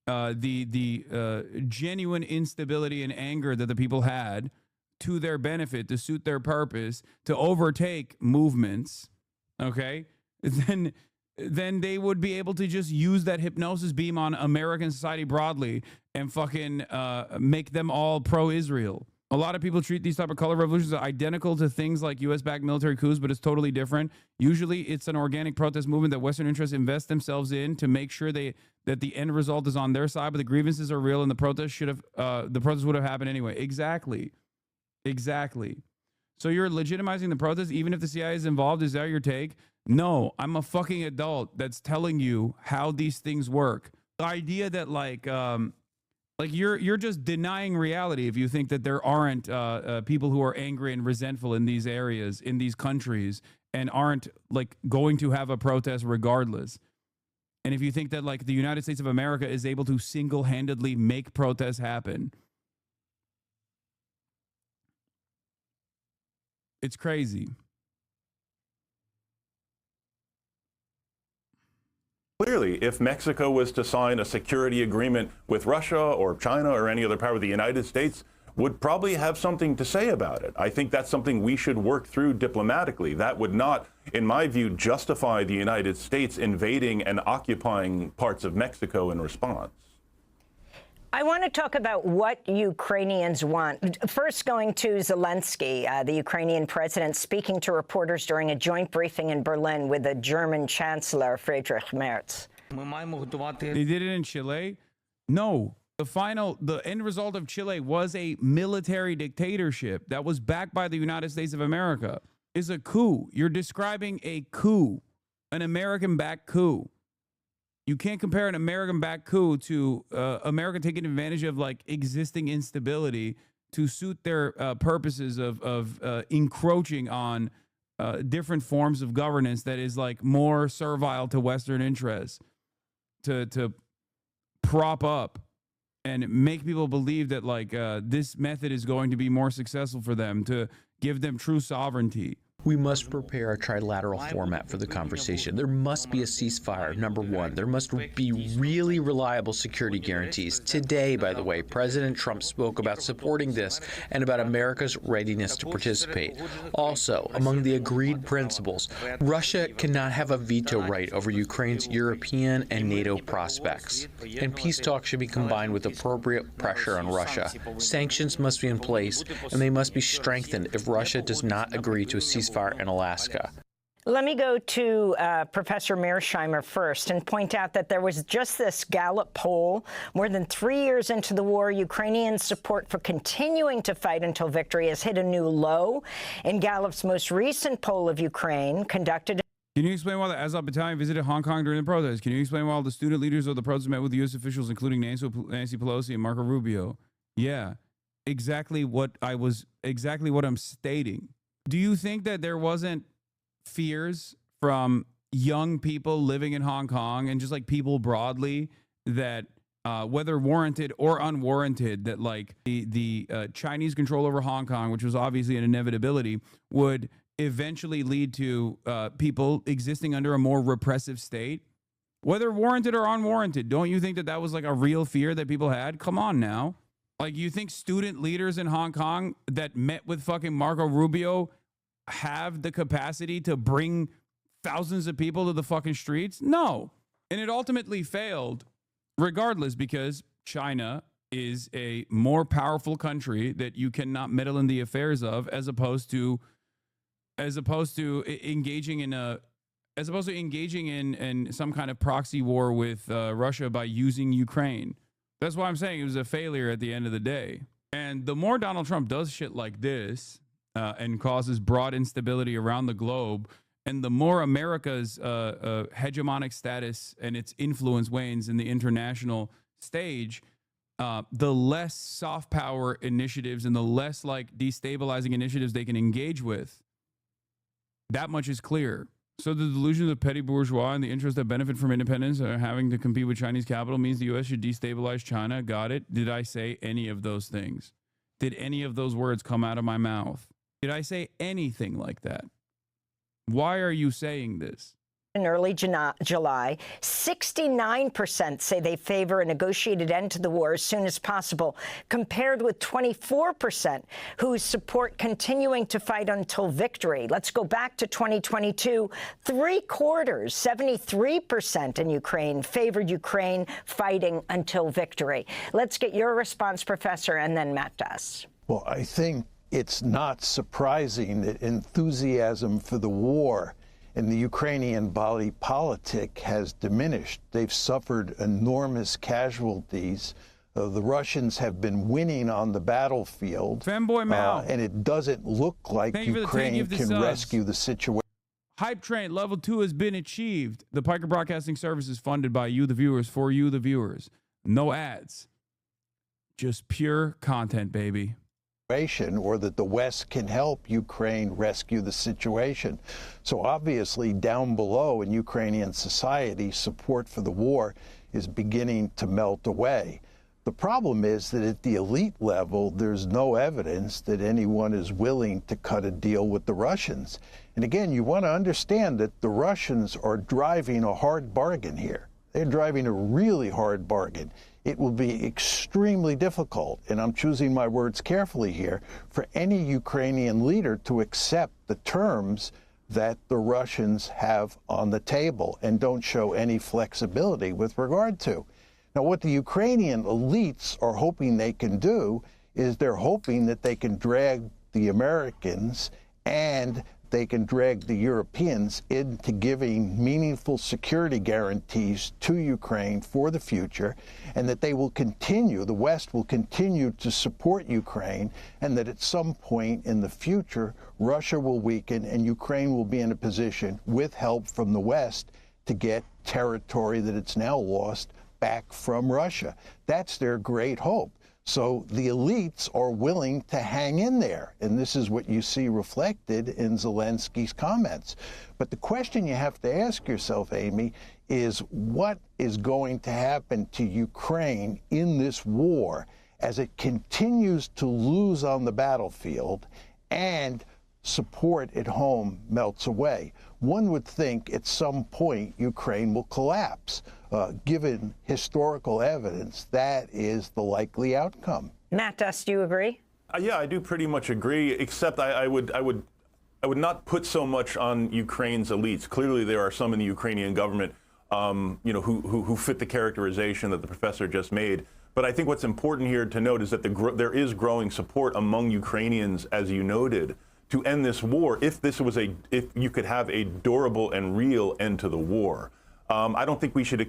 S1: the genuine instability and anger that the people had to their benefit, to suit their purpose, to overtake movements, okay, then they would be able to just use that hypnosis beam on American society broadly and fucking make them all pro-Israel. A lot of people treat these type of color revolutions as identical to things like U.S.-backed military coups, but it's totally different. Usually, it's an organic protest movement that Western interests invest themselves in to make sure that the end result is on their side, but the grievances are real, and the protest would have happened anyway. Exactly. So you're legitimizing the protest, even if the CIA is involved. Is that your take? No, I'm a fucking adult that's telling you how these things work. The idea that like you're just denying reality if you think that there aren't people who are angry and resentful in these areas, in these countries, and aren't like going to have a protest regardless. And if you think that like the United States of America is able to single-handedly make protests happen, it's crazy.
S20: Clearly, if Mexico was to sign a security agreement with Russia or China or any other power, the United States would probably have something to say about it. I think that's something we should work through diplomatically. That would not, in my view, justify the United States invading and occupying parts of Mexico in response.
S16: I want to talk about what Ukrainians want. First, going to Zelensky, the Ukrainian president, speaking to reporters during a joint briefing in Berlin with the German Chancellor Friedrich Merz.
S1: They did it in Chile? No. The end result of Chile was a military dictatorship that was backed by the United States of America. It's a coup. You're describing a coup, an American-backed coup. You can't compare an American-backed coup to America taking advantage of like existing instability to suit their purposes of encroaching on different forms of governance that is like more servile to Western interests, to prop up and make people believe that like this method is going to be more successful for them, to give them true sovereignty.
S21: We must prepare a trilateral format for the conversation. There must be a ceasefire, number one. There must be really reliable security guarantees. Today, by the way, President Trump spoke about supporting this and about America's readiness to participate. Also, among the agreed principles, Russia cannot have a veto right over Ukraine's European and NATO prospects. And peace talks should be combined with appropriate pressure on Russia. Sanctions must be in place, and they must be strengthened if Russia does not agree to a ceasefire in Alaska.
S16: Let me go to Professor Mearsheimer first and point out that there was just this Gallup poll. More than 3 years into the war, Ukrainian support for continuing to fight until victory has hit a new low. In Gallup's most recent poll of Ukraine, conducted...
S1: Can you explain why the Azov Battalion visited Hong Kong during the protest? Can you explain why all the student leaders of the protest met with U.S. officials, including Nancy Pelosi and Marco Rubio? Yeah, exactly what I'm stating. Do you think that there wasn't fears from young people living in Hong Kong and just like people broadly that whether warranted or unwarranted, that like the Chinese control over Hong Kong, which was obviously an inevitability, would eventually lead to people existing under a more repressive state, whether warranted or unwarranted? Don't you think that that was like a real fear that people had? Come on now. Like, you think student leaders in Hong Kong that met with fucking Marco Rubio have the capacity to bring thousands of people to the fucking streets? No. And it ultimately failed regardless, because China is a more powerful country that you cannot meddle in the affairs of, as opposed to engaging in some kind of proxy war with Russia by using Ukraine. That's why I'm saying it was a failure at the end of the day. And the more Donald Trump does shit like this and causes broad instability around the globe, and the more America's hegemonic status and its influence wanes in the international stage, the less soft power initiatives and the less like destabilizing initiatives they can engage with. That much is clear. So the delusions of petty bourgeois and the interests that benefit from independence are having to compete with Chinese capital means the U.S. should destabilize China. Got it? Did I say any of those things? Did any of those words come out of my mouth? Did I say anything like that? Why are you saying this?
S16: In early July, 69% say they favor a negotiated end to the war as soon as possible, compared with 24% who support continuing to fight until victory. Let's go back to 2022. 3/4, 73% in Ukraine favored Ukraine fighting until victory. Let's get your response, Professor, and then Matt Duss.
S18: Well, I think it's not surprising that enthusiasm for the war and the Ukrainian body politic has diminished. They've suffered enormous casualties. The Russians have been winning on the battlefield.
S1: Fanboy Mao.
S18: And it doesn't look like Ukraine can rescue the situation.
S1: Hype train level 2 has been achieved. The Piker Broadcasting Service is funded by you, the viewers, for you, the viewers. No ads. Just pure content, baby.
S18: Or that the West can help Ukraine rescue the situation. So obviously down below in Ukrainian society, support for the war is beginning to melt away. The problem is that at the elite level, there's no evidence that anyone is willing to cut a deal with the Russians. And again, you want to understand that the Russians are driving a hard bargain here. They're driving a really hard bargain. It will be extremely difficult, and I'm choosing my words carefully here, for any Ukrainian leader to accept the terms that the Russians have on the table and don't show any flexibility with regard to. Now, what the Ukrainian elites are hoping they can do is they're hoping that they can drag the Americans and they can drag the Europeans into giving meaningful security guarantees to Ukraine for the future, and that they will continue, the West will continue to support Ukraine, and that at some point in the future, Russia will weaken and Ukraine will be in a position, with help from the West, to get territory that it's now lost back from Russia. That's their great hope. So the elites are willing to hang in there, and this is what you see reflected in Zelensky's comments. But the question you have to ask yourself, Amy, is what is going to happen to Ukraine in this war as it continues to lose on the battlefield and support at home melts away. One would think at some point Ukraine will collapse. Given historical evidence, that is the likely outcome.
S16: Matt Duss, do you agree?
S20: Yeah, I do pretty much agree, except I would not put so much on Ukraine's elites. Clearly, there are some in the Ukrainian government, who fit the characterization that the professor just made. But I think what's important here to note is that there is growing support among Ukrainians, as you noted, to end this war. If you could have a durable and real end to the war. I don't think we should,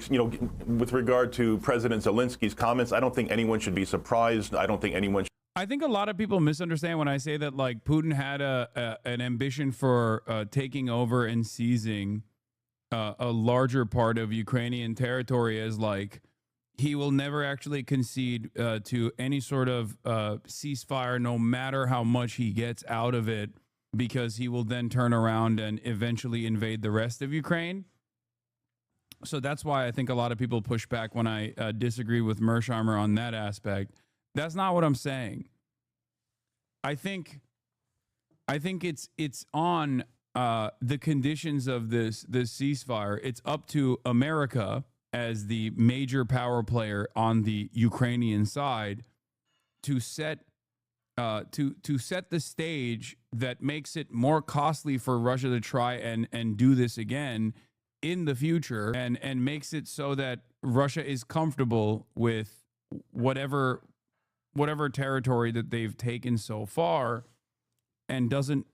S20: with regard to President Zelensky's comments, I don't think anyone should be surprised. I don't think anyone.
S1: I think a lot of people misunderstand when I say that, like, Putin had an ambition for taking over and seizing a larger part of Ukrainian territory, as like he will never actually concede to any sort of ceasefire, no matter how much he gets out of it, because he will then turn around and eventually invade the rest of Ukraine. So that's why I think a lot of people push back when I disagree with Mersheimer on that aspect. That's not what I'm saying. I think it's on the conditions of this ceasefire. It's up to America as the major power player on the Ukrainian side to set the stage that makes it more costly for Russia to try and do this again in the future, and makes it so that Russia is comfortable with whatever territory that they've taken so far, and doesn't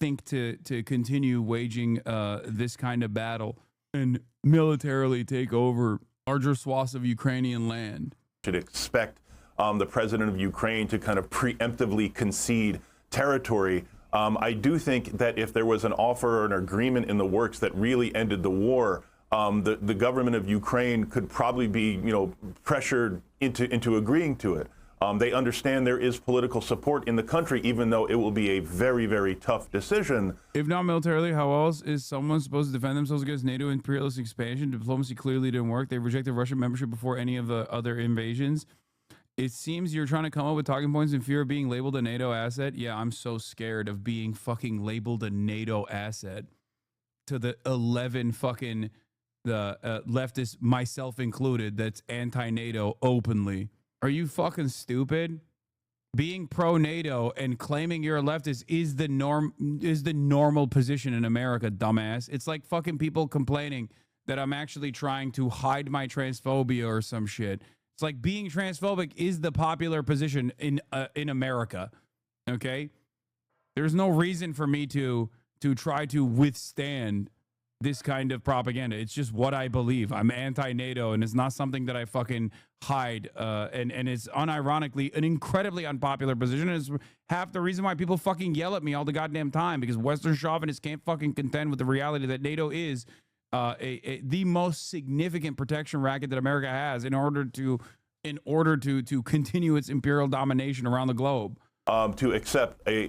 S1: think to continue waging this kind of battle and militarily take over larger swaths of Ukrainian land.
S20: Should expect the president of Ukraine to kind of preemptively concede territory. I do think that if there was an offer or an agreement in the works that really ended the war, the government of Ukraine could probably be, pressured into agreeing to it. They understand there is political support in the country, even though it will be a very, very tough decision.
S1: If not militarily, how else is someone supposed to defend themselves against NATO imperialist expansion? Diplomacy clearly didn't work. They rejected Russian membership before any of the other invasions. It seems you're trying to come up with talking points in fear of being labeled a NATO asset. Yeah, I'm so scared of being fucking labeled a NATO asset to the 11 fucking leftists, myself included, that's anti-NATO openly. Are you fucking stupid? Being pro-NATO and claiming you're a leftist is the normal position in America, dumbass. It's like fucking people complaining that I'm actually trying to hide my transphobia or some shit. It's like being transphobic is the popular position in America. Okay? There's no reason for me to try to withstand this kind of propaganda. It's just what I believe. I'm anti-NATO, and it's not something that I fucking hide. And it's unironically an incredibly unpopular position. And it's half the reason why people fucking yell at me all the goddamn time, because Western chauvinists can't fucking contend with the reality that NATO is the most significant protection racket that America has in order to continue its imperial domination around the globe.
S20: To accept a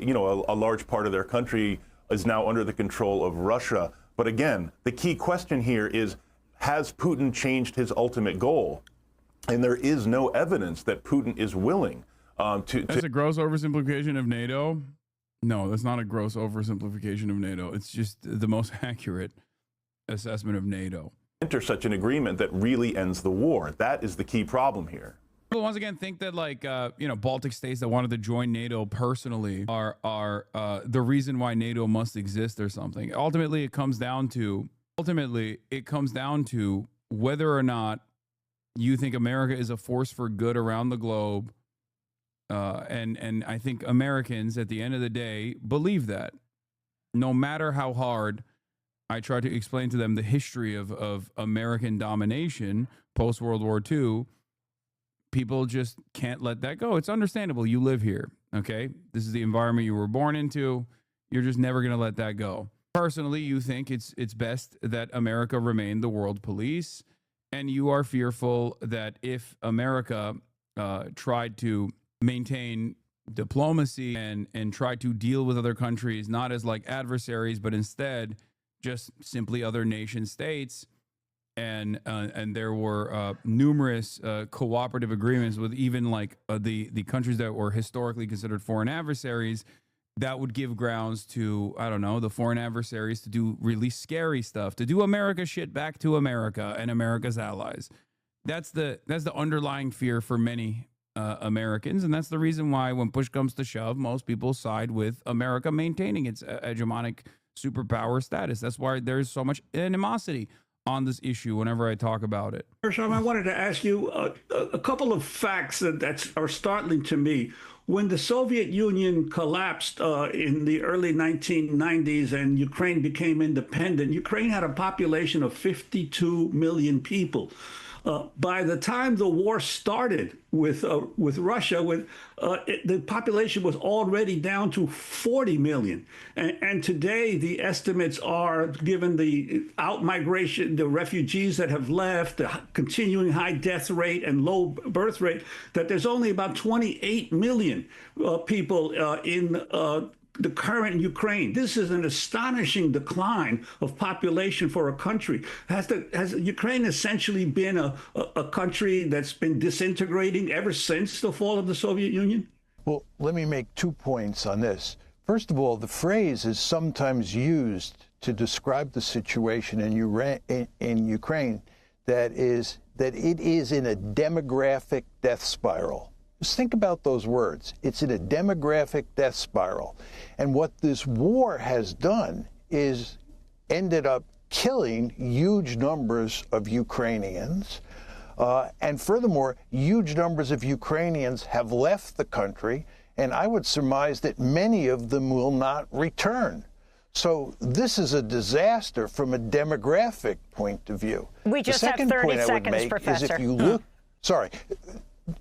S20: large part of their country is now under the control of Russia. But again, the key question here is, has Putin changed his ultimate goal? And there is no evidence that Putin is willing to.
S1: That's a gross oversimplification of NATO. No, that's not a gross oversimplification of NATO. It's just the most accurate assessment of NATO.
S20: Enter such an agreement that really ends the war. That is the key problem here.
S1: People once again think that, like, Baltic states that wanted to join NATO personally are the reason why NATO must exist or something. Ultimately, it comes down to whether or not you think America is a force for good around the globe. And I think Americans at the end of the day believe that, no matter how hard I try to explain to them the history of American domination post World War II, people just can't let that go. It's understandable. You live here, okay? This is the environment you were born into. You're just never going to let that go. Personally, you think it's best that America remain the world police, and you are fearful that if America tried to maintain diplomacy and try to deal with other countries, not as like adversaries, but instead just simply other nation states, and there were numerous cooperative agreements with even like the countries that were historically considered foreign adversaries, that would give grounds to, I don't know, the foreign adversaries to do really scary stuff, to do America shit back to America and America's allies. That's the underlying fear for many Americans, and that's the reason why when push comes to shove, most people side with America maintaining its hegemonic superpower status. That's why there's so much animosity on this issue whenever I talk about it.
S19: Hersham, I wanted to ask you a couple of facts that are startling to me. When the Soviet Union collapsed in the early 1990s and Ukraine became independent, Ukraine had a population of 52 million people. By the time the war started with Russia, the population was already down to 40 million. And today the estimates are, given the outmigration, the refugees that have left, the continuing high death rate and low birth rate, that there's only about 28 million people in the current Ukraine. This is an astonishing decline of population for a country. Has Ukraine essentially been a country that's been disintegrating ever since the fall of the Soviet Union?
S18: Well, let me make 2 points on this. First of all, the phrase is sometimes used to describe the situation in Ukraine that it is in a demographic death spiral. Just think about those words. It's in a demographic death spiral. And what this war has done is ended up killing huge numbers of Ukrainians. And furthermore, huge numbers of Ukrainians have left the country, and I would surmise that many of them will not return. So this is a disaster from a demographic point of view.
S16: We just have 30 seconds, Professor.
S18: Is if you look, sorry,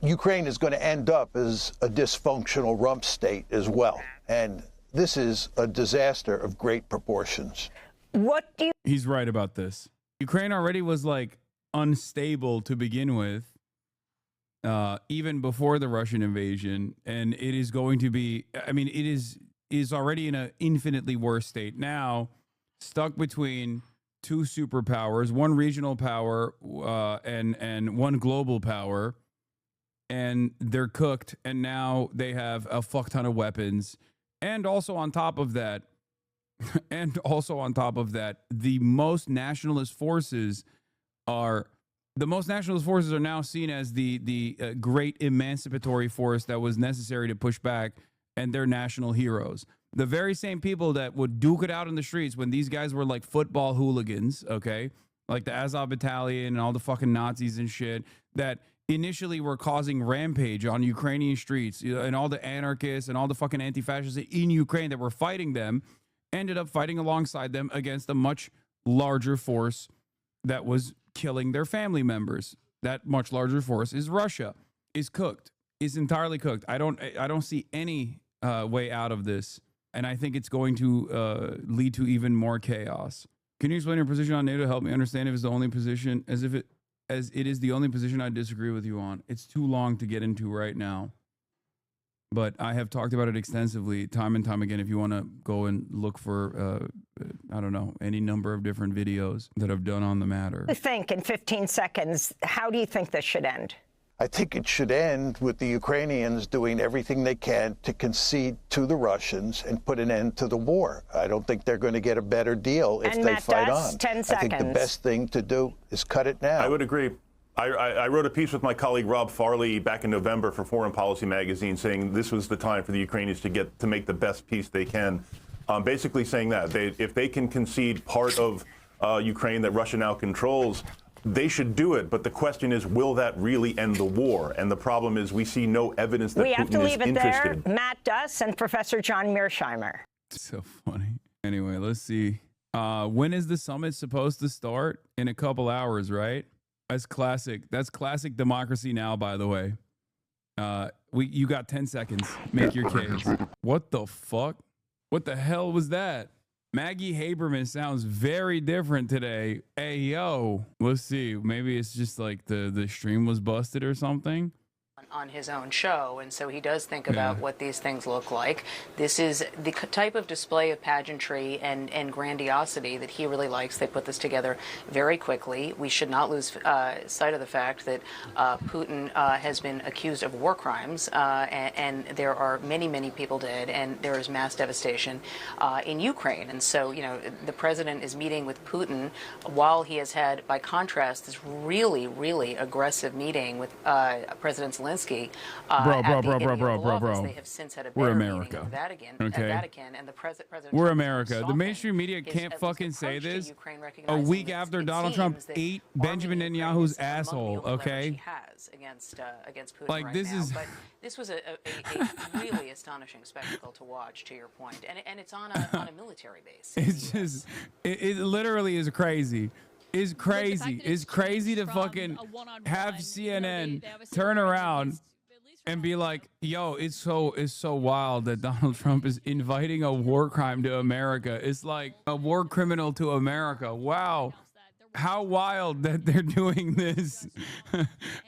S18: Ukraine is going to end up as a dysfunctional rump state as well. And this is a disaster of great proportions.
S16: What do you...
S1: He's right about this. Ukraine already was like unstable to begin with, even before the Russian invasion. And it is going to be, I mean, it is already in an infinitely worse state now, stuck between two superpowers, one regional power and one global power. And they're cooked, and now they have a fuck ton of weapons. And also on top of that, the most nationalist forces are now seen as the great emancipatory force that was necessary to push back, and they're national heroes. The very same people that would duke it out in the streets when these guys were like football hooligans, okay? Like the Azov Battalion and all the fucking Nazis and shit that initially were causing rampage on Ukrainian streets, and all the anarchists and all the fucking anti-fascists in Ukraine that were fighting them ended up fighting alongside them against a much larger force that was killing their family members. That much larger force is Russia, is cooked, is entirely cooked. I don't see any way out of this, and I think it's going to lead to even more chaos. Can you explain your position on NATO? Help me understand if it's the only position, as it is the only position I disagree with you on. It's too long to get into right now, but I have talked about it extensively time and time again. If you want to go and look for, I don't know, any number of different videos that I've done on the matter.
S16: I think in 15 seconds, how do you think this should end?
S18: I think it should end with the Ukrainians doing everything they can to concede to the Russians and put an end to the war. I don't think they're going to get a better deal if they fight on.
S16: 10 seconds.
S18: I think the best thing to do is cut it now.
S20: I would agree. I wrote a piece with my colleague Rob Farley back in November for Foreign Policy magazine saying this was the time for the Ukrainians to make the best peace they can. Basically saying that if they can concede part of Ukraine that Russia now controls, they should do it, but the question is, will that really end the war? And the problem is we see no evidence that Putin is interested.
S16: We have to leave it there. Matt Duss and Professor John Mearsheimer.
S1: So funny. Anyway, let's see. When is the summit supposed to start? In a couple hours, right? That's classic. That's classic democracy now, by the way. You got 10 seconds. Make your case. What the fuck? What the hell was that? Maggie Haberman sounds very different today. Hey, yo. Let's see. Maybe it's just like the stream was busted or something.
S2: on his own show, and so he does think about what these things look like. This is the type of display of pageantry and grandiosity that he really likes. They put this together very quickly. We should not lose sight of the fact that Putin has been accused of war crimes, and there are many, many people dead, and there is mass devastation in Ukraine. And so, you know, the president is meeting with Putin while he has had, by contrast, this really, really aggressive meeting with President Zelensky.
S1: Bro.
S2: They have since had a
S1: We're
S2: better
S1: America.
S2: meeting at Vatican,
S1: Okay.
S2: and the president.
S1: We're America. The mainstream media can't fucking say this a week after Donald Trump ate Benjamin Netanyahu's asshole. Okay.
S2: Has against Putin
S1: Like,
S2: right
S1: this
S2: now.
S1: is-
S2: But this was a really astonishing spectacle to watch. To your point, and it's on a military base.
S1: It's just, it literally is crazy. It's crazy. It's crazy to fucking have CNN turn around and be like, yo, it's so wild that Donald Trump is inviting a war crime to America. It's like a war criminal to America. Wow. How wild that they're doing this.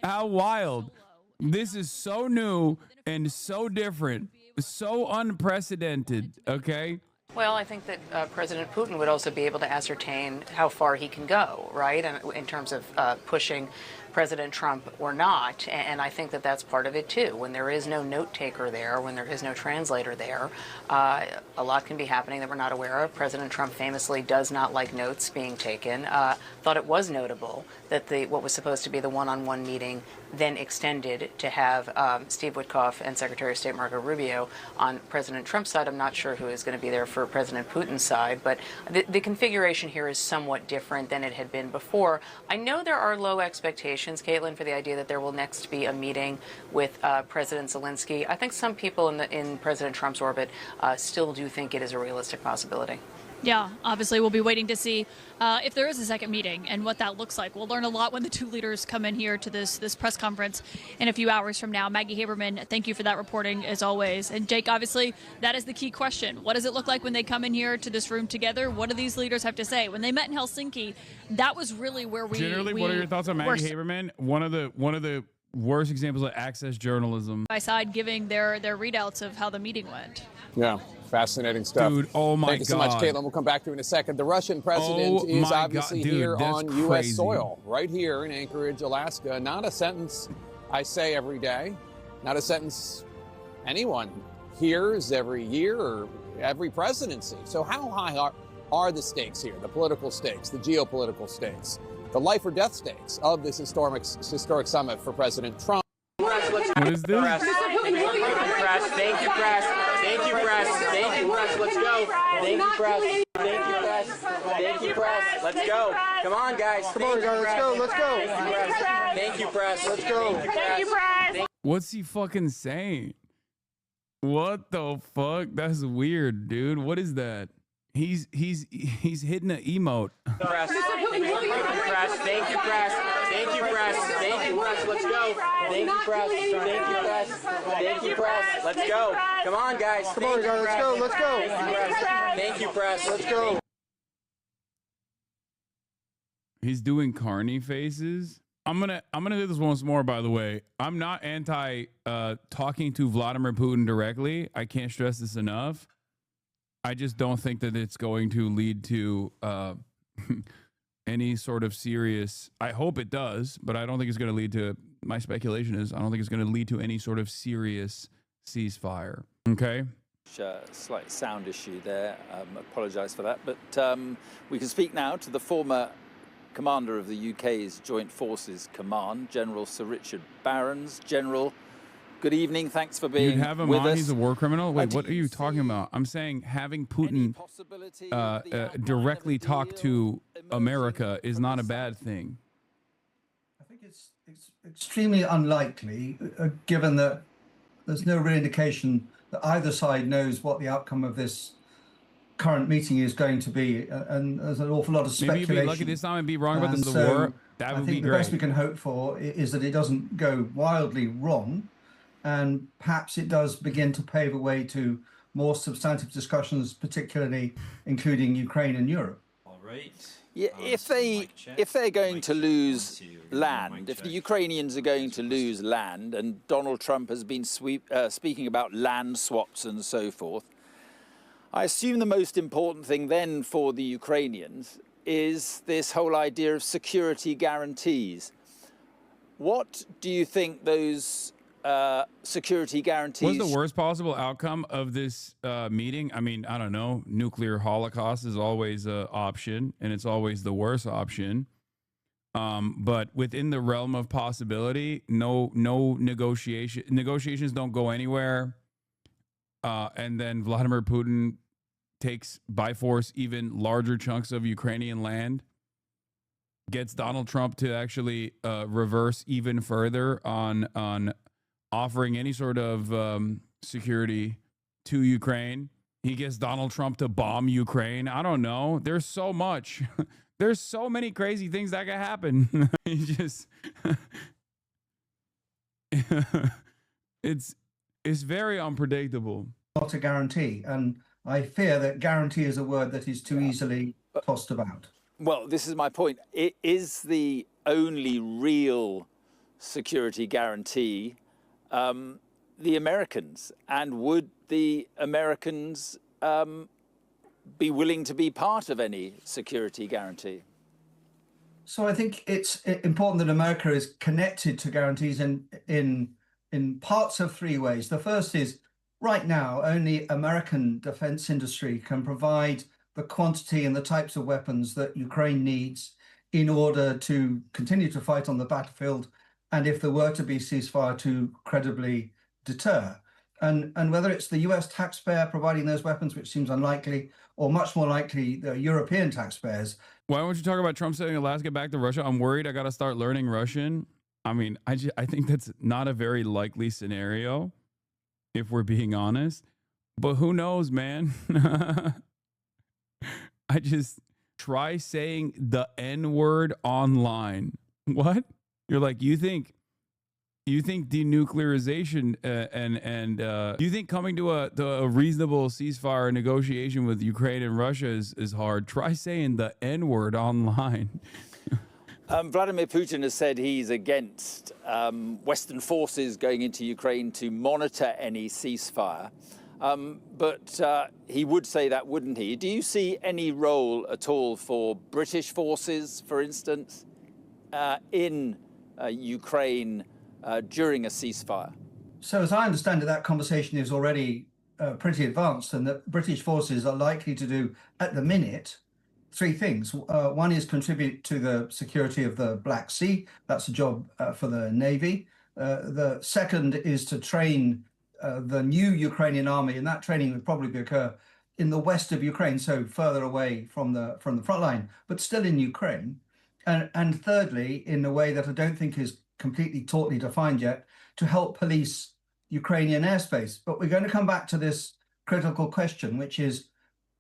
S1: How wild. This is so new and so different, so unprecedented, okay?
S2: Well, I think that President Putin would also be able to ascertain how far he can go, right, and in terms of pushing President Trump or not. And I think that that's part of it, too. When there is no note taker there, when there is no translator there, a lot can be happening that we're not aware of. President Trump famously does not like notes being taken. Thought it was notable that what was supposed to be the one-on-one meeting then extended to have Steve Witkoff and Secretary of State Marco Rubio on President Trump's side. I'm not sure who is going to be there for President Putin's side, but the configuration here is somewhat different than it had been before. I know there are low expectations, Caitlin, for the idea that there will next be a meeting with President Zelensky. I think some people in President Trump's orbit still do think it is a realistic possibility.
S22: Yeah, obviously we'll be waiting to see if there is a second meeting and what that looks like. We'll learn a lot when the two leaders come in here to this press conference in a few hours from now. Maggie Haberman, thank you for that reporting as always. And Jake, obviously that is the key question. What does it look like when they come in here to this room together? What do these leaders have to say? When they met in Helsinki, that was really where we
S1: Generally, what are your thoughts on Maggie Haberman? One of the worst examples of access journalism.
S22: by side giving their readouts of how the meeting went.
S23: Yeah, fascinating stuff.
S1: Dude, oh my
S23: Thank you so much,
S1: God.
S23: Caitlin. We'll come back to you in a second. The Russian president
S1: Oh
S23: is
S1: my
S23: obviously
S1: God, dude,
S23: here
S1: that's
S23: on U.S.
S1: crazy.
S23: soil, right here in Anchorage, Alaska. Not a sentence I say every day, not a sentence anyone hears every year or every presidency. So how high are the stakes here, the political stakes, the geopolitical stakes, the life or death stakes of this historic summit for President Trump?
S1: What is this?
S24: Press. Thank you, press. Thank you, press. Thank you, press. Let's go. Thank you, press. Thank you, press. Thank you, press. Let's go. Come on, guys. Come on, guys. Let's go. Let's go. Thank you, press. Let's go. Thank you, press.
S1: What's he fucking saying? What the fuck? That's weird, dude. What is that? He's hitting an emote.
S24: Press. Press. Thank you, press. Thank you, press. Thank you, press. Let's go. Thank you, press. Thank you, press. Thank you, press. Let's go. Come on, guys. Come on, guys. Let's go. Let's go. Thank you, press. Let's go.
S1: He's doing carny faces. I'm gonna do this once more, by the way. I'm not anti talking to Vladimir Putin directly. I can't stress this enough. I just don't think that it's going to lead to any sort of serious. I hope it does, but I don't think it's going to lead to. My speculation is I don't think it's going to lead to any sort of serious ceasefire. Okay.
S6: Slight sound issue there. Apologise for that. But we can speak now to the former commander of the UK's Joint Forces Command, General Sir Richard Barrons. General, good evening. Thanks for being
S1: You'd have him
S6: with
S1: on.
S6: us.
S1: He's a war criminal. Wait, what are you talking about? I'm saying having Putin directly talk to America is not a bad thing.
S25: I think it's extremely unlikely, given that there's no real indication that either side knows what the outcome of this current meeting is going to be, and there's an awful lot of speculation.
S1: Maybe you'd be lucky this time and be wrong about
S25: And
S1: this
S25: so
S1: war. That would be
S25: I think the
S1: great.
S25: best we can hope for is that it doesn't go wildly wrong, and perhaps it does begin to pave a way to more substantive discussions, particularly including Ukraine and Europe.
S26: All right.
S6: Yeah, if they're going to lose land, if the Ukrainians are going to lose land, and Donald Trump has been speaking about land swaps and so forth, I assume the most important thing then for the Ukrainians is this whole idea of security guarantees. What do you think those security guarantees...
S1: What's the worst possible outcome of this meeting? I mean, I don't know. Nuclear holocaust is always an option, and it's always the worst option. But within the realm of possibility, no negotiations don't go anywhere. And then Vladimir Putin takes by force even larger chunks of Ukrainian land, gets Donald Trump to actually reverse even further on offering any sort of security to Ukraine. He gets Donald Trump to bomb Ukraine. I don't know. There's so much. There's so many crazy things that could happen. It's very unpredictable.
S25: Not a guarantee, and I fear that guarantee is a word that is too easily tossed about.
S6: Well, this is my point. It is the only real security guarantee the Americans, and would the Americans be willing to be part of any security guarantee?
S25: So I think it's important that America is connected to guarantees in parts of three ways. The first is, right now, only American defense industry can provide the quantity and the types of weapons that Ukraine needs in order to continue to fight on the battlefield, and if there were to be ceasefire, to credibly deter. And whether it's the US taxpayer providing those weapons, which seems unlikely, or much more likely the European taxpayers.
S1: Why won't you talk about Trump sending Alaska back to Russia? I'm worried I got to start learning Russian. I mean, I think that's not a very likely scenario, if we're being honest. But who knows, man? I just try saying the N-word online. What? You're like, you think denuclearization and you think coming to a reasonable ceasefire negotiation with Ukraine and Russia is hard? Try saying the N-word online.
S6: Vladimir Putin has said he's against Western forces going into Ukraine to monitor any ceasefire. But he would say that, wouldn't he? Do you see any role at all for British forces, for instance, in Ukraine during a ceasefire?
S25: So as I understand it, that conversation is already pretty advanced, and that British forces are likely to do, at the minute, three things. One is contribute to the security of the Black Sea. That's a job for the Navy. The second is to train the new Ukrainian army, and that training would probably occur in the west of Ukraine, so further away from the front line, but still in Ukraine. And thirdly, in a way that I don't think is completely tautly defined yet, to help police Ukrainian airspace. But we're going to come back to this critical question, which is,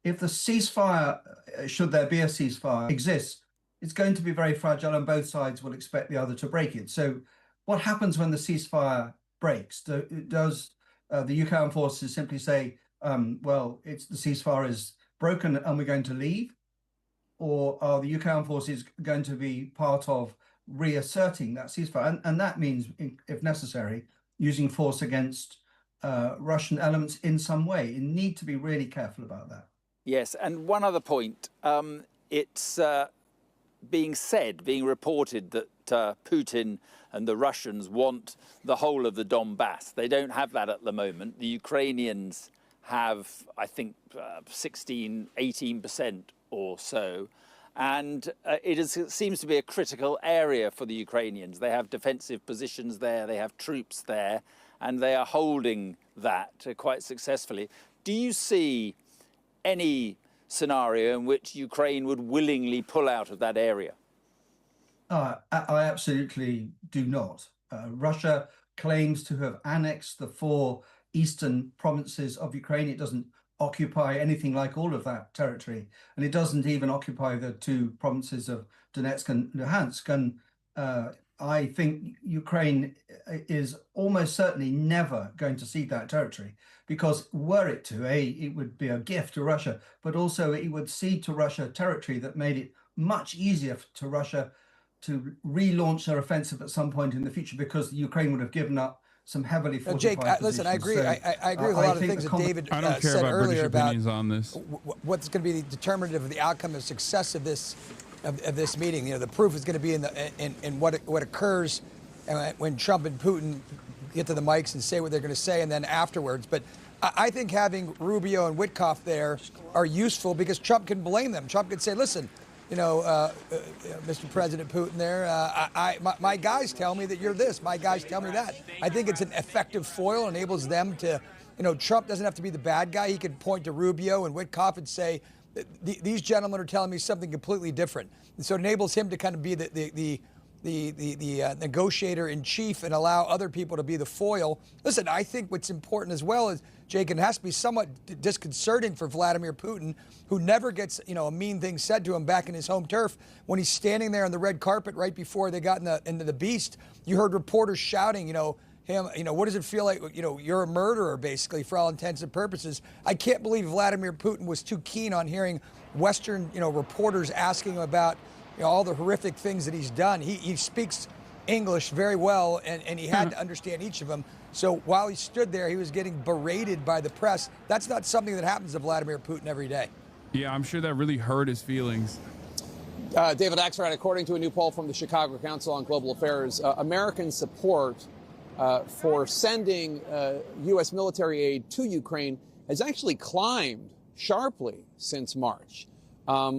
S25: if the ceasefire, should there be a ceasefire, exists, it's going to be very fragile, and both sides will expect the other to break it. So what happens when the ceasefire breaks? Does the UK armed forces simply say, well, the ceasefire is broken and we're going to leave? Or are the UK armed forces going to be part of reasserting that ceasefire? And that means, if necessary, using force against Russian elements in some way. You need to be really careful about that.
S6: Yes, and one other point. It's being reported that Putin and the Russians want the whole of the Donbass. They don't have that at the moment. The Ukrainians have, I think, 16, 18% or so. And it seems to be a critical area for the Ukrainians. They have defensive positions there, they have troops there, and they are holding that quite successfully. Do you see any scenario in which Ukraine would willingly pull out of that area?
S25: I absolutely do not. Russia claims to have annexed the 4 eastern provinces of Ukraine. It doesn't occupy anything like all of that territory, and it doesn't even occupy the 2 provinces of Donetsk and Luhansk. And I think Ukraine is almost certainly never going to cede that territory, because were it to, it would be a gift to Russia, but also it would cede to Russia territory that made it much easier to Russia to relaunch their offensive at some point in the future because Ukraine would have given up some heavily fortified
S4: Jake, listen, I agree. I agree with a lot of things that David said earlier about
S1: on this.
S4: What's going to be determinative of the outcome of success of this meeting. You know, the proof is going to be in what occurs when Trump and Putin get to the mics and say what they're going to say, and then afterwards. But I think having Rubio and Witkoff there are useful because Trump can blame them. Trump can say, listen, you know, Mr. President Putin there, my guys tell me that you're this. My guys tell me that. I think it's an effective foil, enables them to, you know, Trump doesn't have to be the bad guy. He can point to Rubio and Witkoff and say, these gentlemen are telling me something completely different. And so it enables him to kind of be the negotiator in chief and allow other people to be the foil. Listen, I think what's important as well is, Jake, it has to be somewhat disconcerting for Vladimir Putin, who never gets, you know, a mean thing said to him back in his home turf. When he's standing there on the red carpet right before they got into the beast, you heard reporters shouting, you know, him, you know, what does it feel like, you know, you're a murderer, basically, for all intents and purposes. I can't believe Vladimir Putin was too keen on hearing Western, you know, reporters asking him about, you know, all the horrific things that he's done. He speaks English very well, and he had to understand each of them. So while he stood there, he was getting berated by the press. That's not something that happens to Vladimir Putin every day.
S1: Yeah, I'm sure that really hurt his feelings.
S23: David Axelrod, according to a new poll from the Chicago Council on Global Affairs, American support for sending U.S. military aid to Ukraine has actually climbed sharply since March,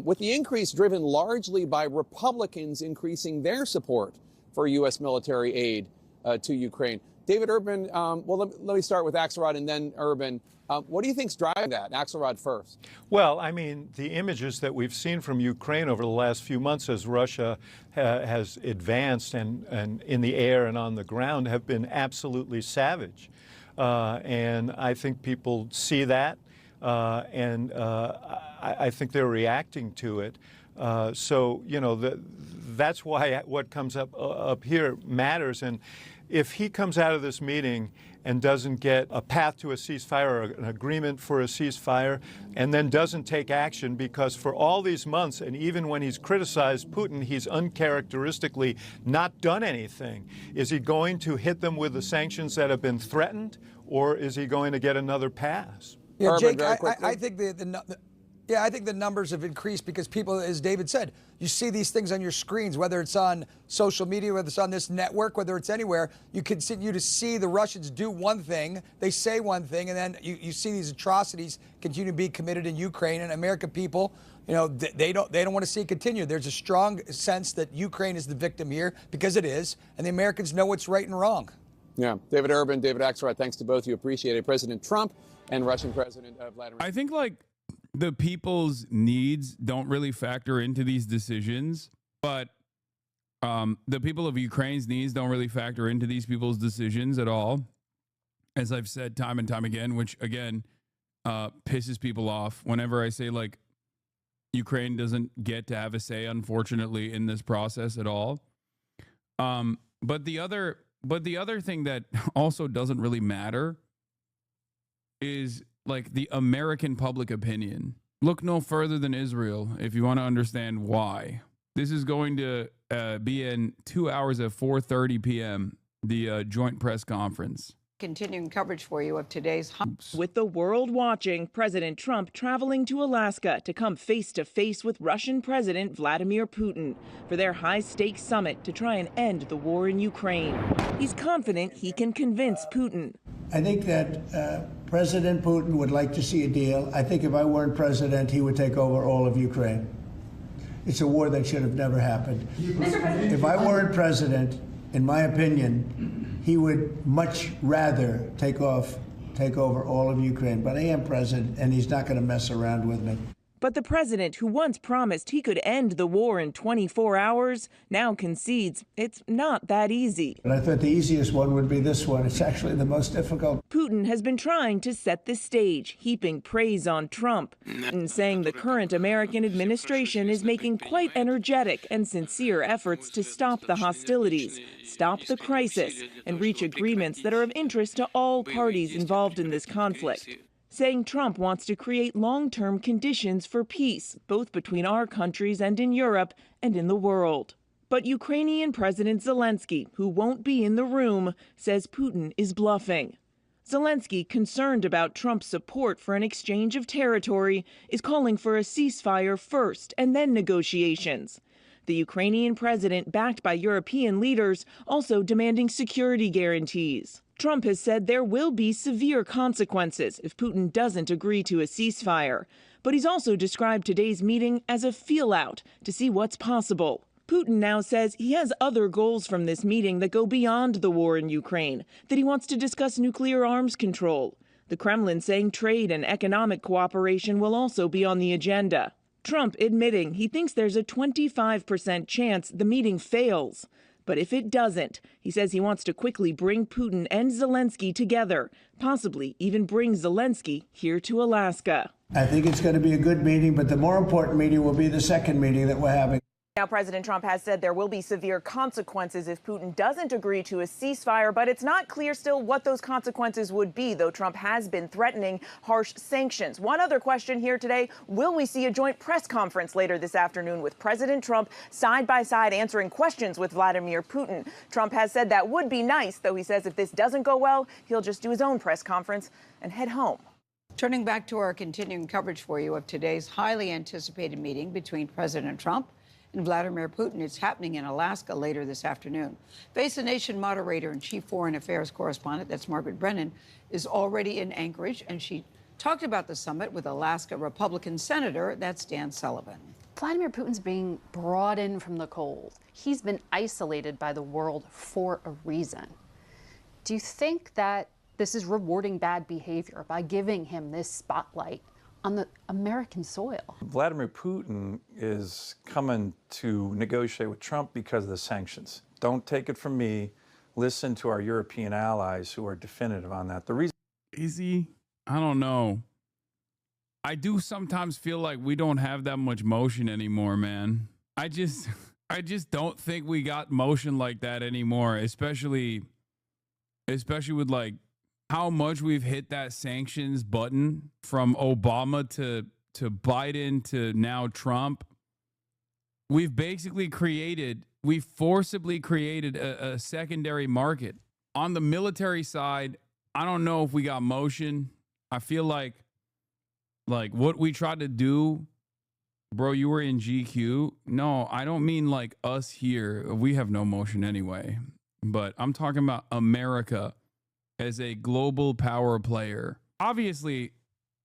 S23: with the increase driven largely by Republicans increasing their support for U.S. military aid to Ukraine. David Urban, well, let me start with Axelrod and then Urban. What do you think's driving that? Axelrod first.
S7: Well, I mean, the images that we've seen from Ukraine over the last few months as Russia has advanced and in the air and on the ground have been absolutely savage. And I think people see that, and I think they're reacting to it. So, you know, that's why what comes up here matters. And if he comes out of this meeting and doesn't get a path to a ceasefire or an agreement for a ceasefire, and then doesn't take action, because for all these months, and even when he's criticized Putin, he's uncharacteristically not done anything. Is he going to hit them with the sanctions that have been threatened, or is he going to get another pass?
S4: Yeah, Jake, I think I think the numbers have increased because people, as David said, you see these things on your screens, whether it's on social media, whether it's on this network, whether it's anywhere. You continue to see the Russians do one thing, they say one thing, and then you see these atrocities continue to be committed in Ukraine. And American people, you know, they don't want to see it continue. There's a strong sense that Ukraine is the victim here, because it is, and the Americans know what's right and wrong.
S23: Yeah, David Urban, David Axelrod, thanks to both of you. Appreciate it. President Trump and Russian President Vladimir.
S1: I think, like, the people's needs don't really factor into these decisions, but the people of Ukraine's needs don't really factor into these people's decisions at all, as I've said time and time again, which, again, pisses people off whenever I say, like, Ukraine doesn't get to have a say, unfortunately, in this process at all. But the other thing that also doesn't really matter is, like, the American public opinion. Look no further than Israel if you want to understand why. This is going to be in 2 hours at 4:30 p.m., the joint press conference.
S8: Continuing coverage for you of today's...
S9: With the world watching, President Trump traveling to Alaska to come face-to-face with Russian President Vladimir Putin for their high-stakes summit to try and end the war in Ukraine. He's confident he can convince Putin.
S17: I think that President Putin would like to see a deal. I think if I weren't president, he would take over all of Ukraine. It's a war that should have never happened. If I weren't president, in my opinion, he would much rather take over all of Ukraine. But I am president, and he's not going to mess around with me.
S9: But the president, who once promised he could end the war in 24 hours, now concedes it's not that easy.
S17: But I thought the easiest one would be this one. It's actually the most difficult.
S9: Putin has been trying to set the stage, heaping praise on Trump, and saying the current American administration is making quite energetic and sincere efforts to stop the hostilities, stop the crisis, and reach agreements that are of interest to all parties involved in this conflict. saying Trump wants to create long-term conditions for peace, both between our countries and in Europe and in the world. But Ukrainian President Zelensky, who won't be in the room, says Putin is bluffing. Zelensky, concerned about Trump's support for an exchange of territory, is calling for a ceasefire first and then negotiations. The Ukrainian president, backed by European leaders, also demanding security guarantees. Trump has said there will be severe consequences if Putin doesn't agree to a ceasefire. But he's also described today's meeting as a feel-out to see what's possible. Putin now says he has other goals from this meeting that go beyond the war in Ukraine, that he wants to discuss nuclear arms control. The Kremlin saying trade and economic cooperation will also be on the agenda. Trump admitting he thinks there's a 25% chance the meeting fails. But if it doesn't, he says he wants to quickly bring Putin and Zelensky together, possibly even bring Zelensky here to Alaska.
S17: I think it's going to be a good meeting, but the more important meeting will be the second meeting that we're having.
S9: Now, President Trump has said there will be severe consequences if Putin doesn't agree to a ceasefire, but it's not clear still what those consequences would be, though Trump has been threatening harsh sanctions. One other question here today, will we see a joint press conference later this afternoon with President Trump side by side answering questions with Vladimir Putin? Trump has said that would be nice, though he says if this doesn't go well, he'll just do his own press conference and head home.
S8: Turning back to our continuing coverage for you of today's highly anticipated meeting between President Trump and Vladimir Putin. It's happening in Alaska later this afternoon. Face the Nation moderator and chief foreign affairs correspondent, that's Margaret Brennan, is already in Anchorage, and she talked about the summit with Alaska Republican Senator, that's Dan Sullivan.
S3: Vladimir Putin's being brought in from the cold. He's been isolated by the world for a reason. Do you think that this is rewarding bad behavior by giving him this spotlight on the American soil?
S7: Vladimir Putin is coming to negotiate with Trump because of the sanctions. Don't take it from me. Listen to our European allies who are definitive on that. The reason
S1: is he? I don't know. I do sometimes feel like we don't have that much motion anymore, man. I just don't think we got motion like that anymore, especially with like how much we've hit that sanctions button from Obama to Biden to now Trump. We've basically forcibly created a secondary market. On the military side, I don't know if we got motion. I feel like what we tried to do, bro, you were in GQ. No, I don't mean like us here. We have no motion anyway. But I'm talking about America as a global power player. Obviously,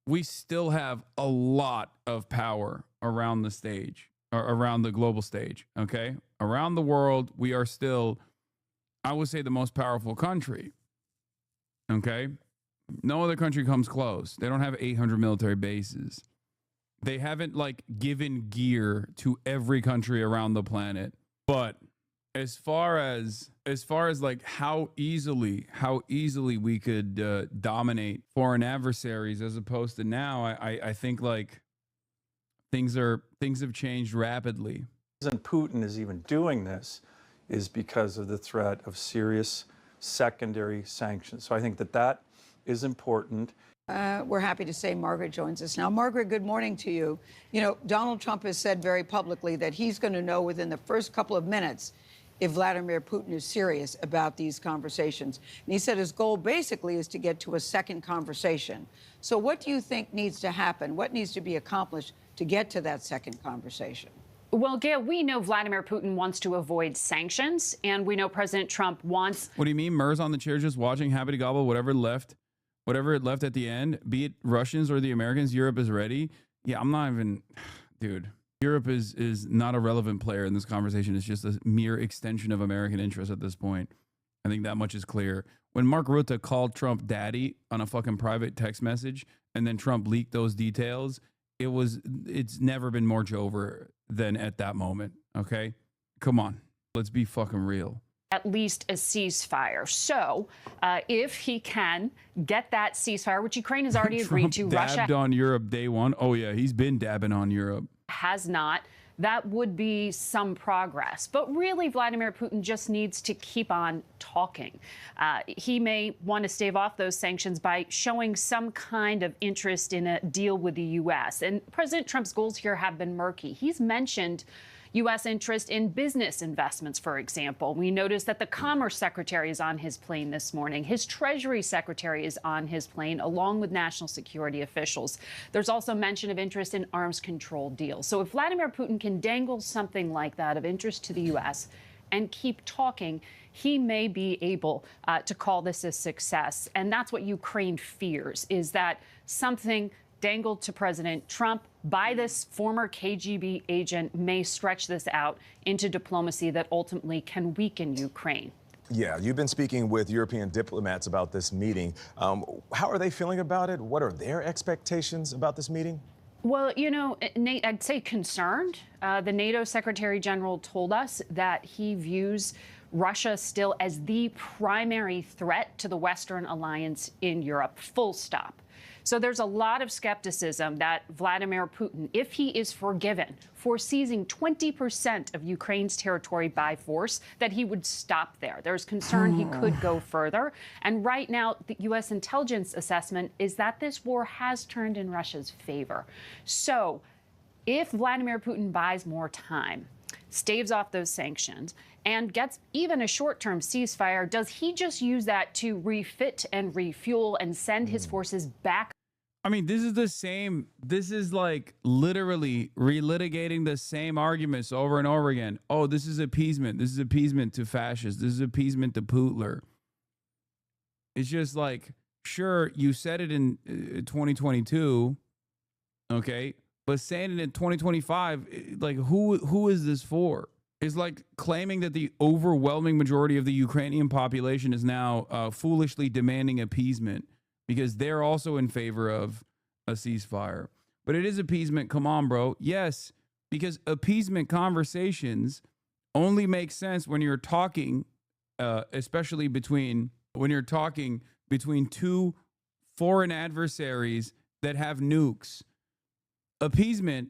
S1: we still have a lot of power around the stage, or around the global stage, okay? Around the world, we are still, I would say, the most powerful country, okay? No other country comes close. They don't have 800 military bases. They haven't, like, given gear to every country around the planet. But as far as like how easily we could dominate foreign adversaries as opposed to now, I think like things have changed rapidly.
S7: The reason Putin is even doing this is because of the threat of serious secondary sanctions. So I think that is important.
S8: We're happy to say Margaret joins us now. Margaret, good morning to you. You know, Donald Trump has said very publicly that he's going to know within the first couple of minutes if Vladimir Putin is serious about these conversations. And he said his goal basically is to get to a second conversation. So what do you think needs to happen? What needs to be accomplished to get to that second conversation?
S5: Well, Gail, we know Vladimir Putin wants to avoid sanctions, and we know President Trump wants...
S1: What do you mean? Murs on the chair just watching, happy to gobble whatever it left at the end, be it Russians or the Americans, Europe is ready. Yeah, I'm not even... Dude. Europe is not a relevant player in this conversation. It's just a mere extension of American interest at this point. I think that much is clear. When Mark Rutte called Trump daddy on a fucking private text message, and then Trump leaked those details, it's never been more Jover than at that moment. Okay? Come on. Let's be fucking real.
S5: At least a ceasefire. So if he can get that ceasefire, which Ukraine has already agreed to,
S1: Trump dabbed on Europe day one. Oh yeah, he's been dabbing on Europe.
S5: Has not that would be some progress. But really, Vladimir Putin just needs to keep on talking. He may want to stave off those sanctions by showing some kind of interest in a deal with the U.S. And President Trump's goals here have been murky. He's mentioned U.S. interest in business investments, for example. We noticed that the Commerce Secretary is on his plane this morning. His Treasury Secretary is on his plane, along with national security officials. There's also mention of interest in arms control deals. So if Vladimir Putin can dangle something like that of interest to the U.S. and keep talking, he may be able to call this a success. And that's what Ukraine fears, is that something dangled to President Trump by this former KGB agent may stretch this out into diplomacy that ultimately can weaken Ukraine.
S10: Yeah, you've been speaking with European diplomats about this meeting. How are they feeling about it? What are their expectations about this meeting?
S5: Well, you know, Nate, I'd say concerned. The NATO Secretary General told us that he views Russia still as the primary threat to the Western alliance in Europe, full stop. So there's a lot of skepticism that Vladimir Putin, if he is forgiven for seizing 20% of Ukraine's territory by force, that he would stop there. There's concern he could go further. And right now, the U.S. intelligence assessment is that this war has turned in Russia's favor. So if Vladimir Putin buys more time, staves off those sanctions, and gets even a short-term ceasefire, does he just use that to refit and refuel and send his forces back?
S1: I mean, this is the same. This is like literally relitigating the same arguments over and over again. Oh, this is appeasement. This is appeasement to fascists. This is appeasement to Putler. It's just like, sure, you said it in 2022, okay, but saying it in 2025, like, who is this for? It's like claiming that the overwhelming majority of the Ukrainian population is now foolishly demanding appeasement because they're also in favor of a ceasefire. But it is appeasement. Come on, bro. Yes, because appeasement conversations only make sense when you're talking, especially when you're talking between two foreign adversaries that have nukes. Appeasement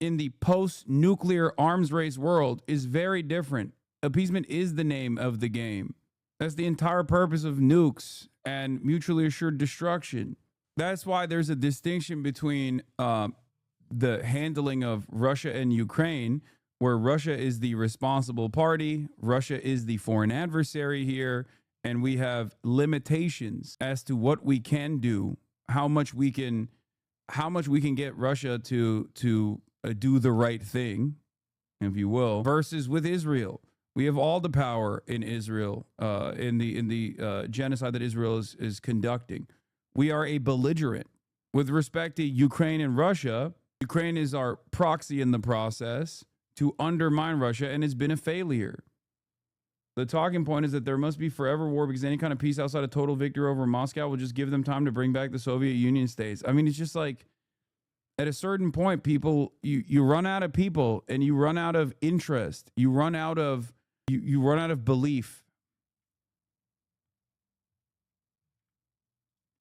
S1: in the post-nuclear arms race world is very different. Appeasement is the name of the game. That's the entire purpose of nukes and mutually assured destruction. That's why there's a distinction between the handling of Russia and Ukraine, where Russia is the responsible party, Russia is the foreign adversary here, and we have limitations as to what we can do, how much we can get Russia to do the right thing, if you will, versus with Israel. We have all the power in Israel, in the genocide that Israel is conducting. We are a belligerent. With respect to Ukraine and Russia, Ukraine is our proxy in the process to undermine Russia, and it's been a failure. The talking point is that there must be forever war because any kind of peace outside of total victory over Moscow will just give them time to bring back the Soviet Union states. I mean, it's just like, at a certain point, people, you run out of people and you run out of interest. You run out of belief.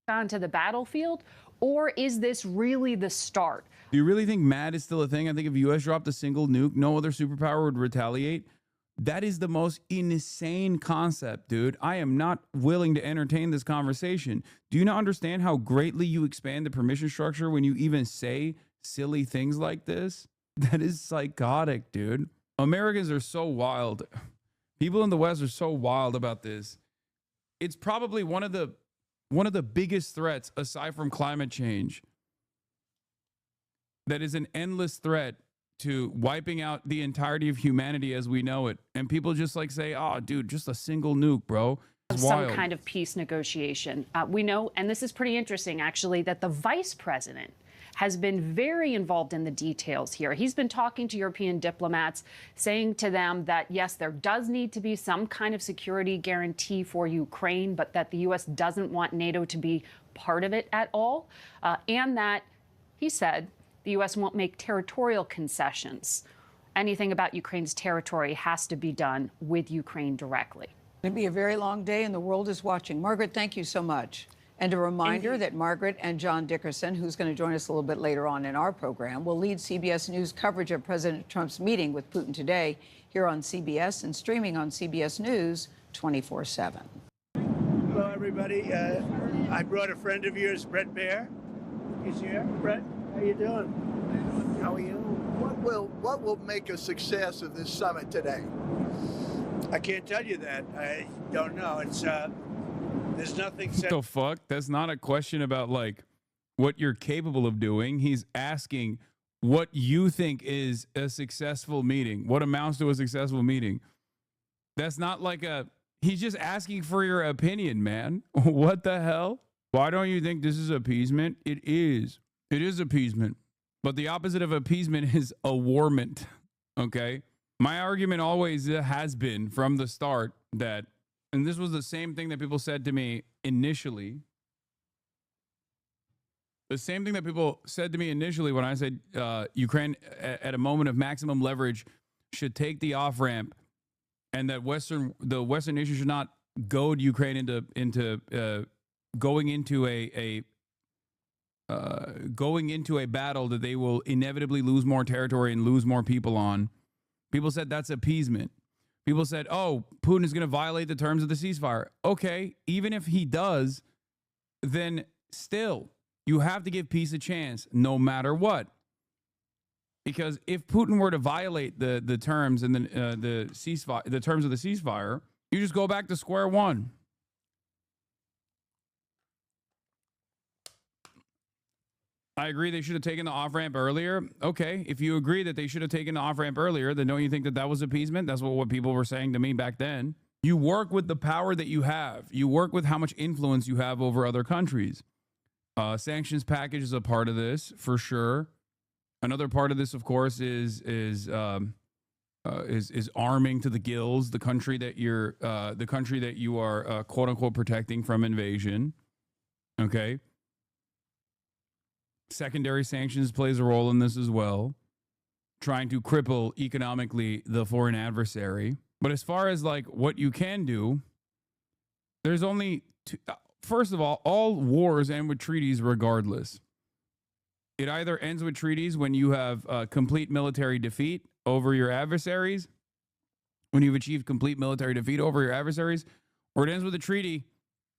S5: Onto the battlefield, or is this really the start?
S1: Do you really think MAD is still a thing? I think if U.S. dropped a single nuke, no other superpower would retaliate. That is the most insane concept, dude. I am not willing to entertain this conversation. Do you not understand how greatly you expand the permission structure when you even say silly things like this? That is psychotic, dude. Americans are so wild. People in the West are so wild about this. It's probably one of the biggest threats aside from climate change. That is an endless threat to wiping out the entirety of humanity as we know it. And people just like say, oh, dude, just a single nuke, bro. It's
S5: some
S1: wild.
S5: kind of peace negotiation. We know, and this is pretty interesting, actually, that the vice president has been very involved in the details here. He's been talking to European diplomats, saying to them that, yes, there does need to be some kind of security guarantee for Ukraine, but that the U.S. doesn't want NATO to be part of it at all. And that, he said, the U.S. won't make territorial concessions. Anything about Ukraine's territory has to be done with Ukraine directly.
S8: It'll be a very long day, and the world is watching. Margaret, thank you so much. And a reminder that Margaret and John Dickerson, who's going to join us a little bit later on in our program, will lead CBS News coverage of President Trump's meeting with Putin today here on CBS and streaming on CBS News 24/7.
S17: Hello, everybody. I brought a friend of yours, Brett Baer. He's here. Brett, how you doing? How are you? What will make a success of this summit today? I can't tell you that. I don't know. It's there's nothing
S1: What the fuck? That's not a question about like what you're capable of doing. He's asking what you think is a successful meeting, what amounts to a successful meeting. That's not like he's just asking for your opinion, man. What the hell? Why don't you think this is appeasement? It is. It is appeasement. But the opposite of appeasement is awarment. Okay? My argument always has been from the start that, and this was the same thing that people said to me initially. The same thing that people said to me initially when I said Ukraine at a moment of maximum leverage should take the off-ramp, and that the Western nations should not goad Ukraine into going into a battle that they will inevitably lose more territory and lose more people on. People said that's appeasement. People said, oh, Putin is going to violate the terms of the ceasefire. Okay, even if he does, then still, you have to give peace a chance no matter what. Because if Putin were to violate the terms and the ceasefire, the terms of the ceasefire, you just go back to square one. I agree they should have taken the off-ramp earlier. Okay, if you agree that they should have taken the off-ramp earlier, then don't you think that that was appeasement? That's what people were saying to me back then. You work with the power that you have. You work with how much influence you have over other countries. Sanctions package is a part of this, for sure. Another part of this, of course, is arming to the gills the country that you are quote unquote protecting from invasion. Okay. Secondary sanctions plays a role in this as well, trying to cripple economically the foreign adversary. But as far as like what you can do, there's only two. First of all wars end with treaties regardless. It either ends with treaties when you have complete military defeat over your adversaries, when you've achieved complete military defeat over your adversaries, or it ends with a treaty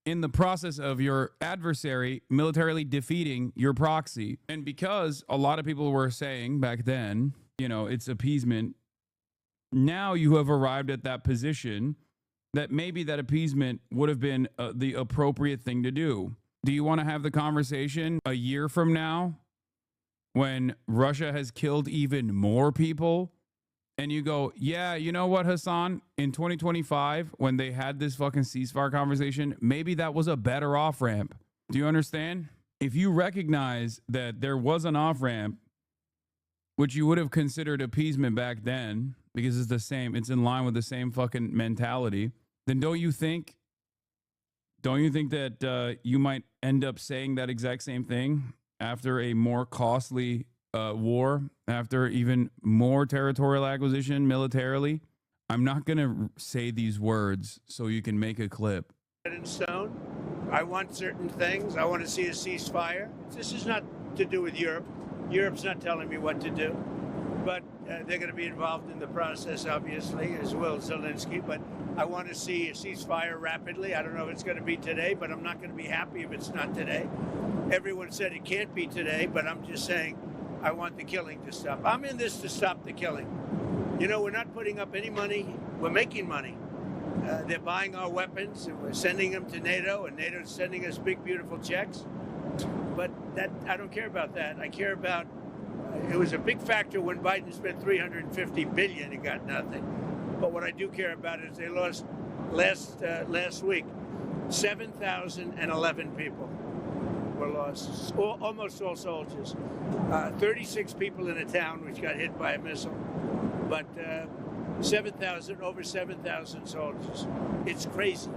S1: in the process of your adversary militarily defeating your proxy. And because a lot of people were saying back then, you know, it's appeasement, now you have arrived at that position that maybe that appeasement would have been the appropriate thing to do. Do you want to have the conversation a year from now when Russia has killed even more people? And you go, yeah, you know what, Hassan? In 2025, when they had this fucking ceasefire conversation, maybe that was a better off-ramp. Do you understand? If you recognize that there was an off-ramp, which you would have considered appeasement back then, because it's the same, it's in line with the same fucking mentality, then don't you think that you might end up saying that exact same thing after a more costly war, after even more territorial acquisition militarily? I'm not going to say these words so you can make a clip.
S17: In stone. I want certain things. I want to see a ceasefire. This is not to do with Europe. Europe's not telling me what to do. But they're going to be involved in the process, obviously, as will Zelensky. But I want to see a ceasefire rapidly. I don't know if it's going to be today, but I'm not going to be happy if it's not today. Everyone said it can't be today, but I'm just saying I want the killing to stop. I'm in this to stop the killing. You know, we're not putting up any money. We're making money. They're buying our weapons, and we're sending them to NATO, and NATO's sending us big, beautiful checks. But that I don't care about that. I care about, it was a big factor when Biden spent $350 billion and got nothing. But what I do care about is they lost last week, 7,011 people were lost, almost all soldiers. 36 people in a town which got hit by a missile, but over 7,000 soldiers. It's crazy.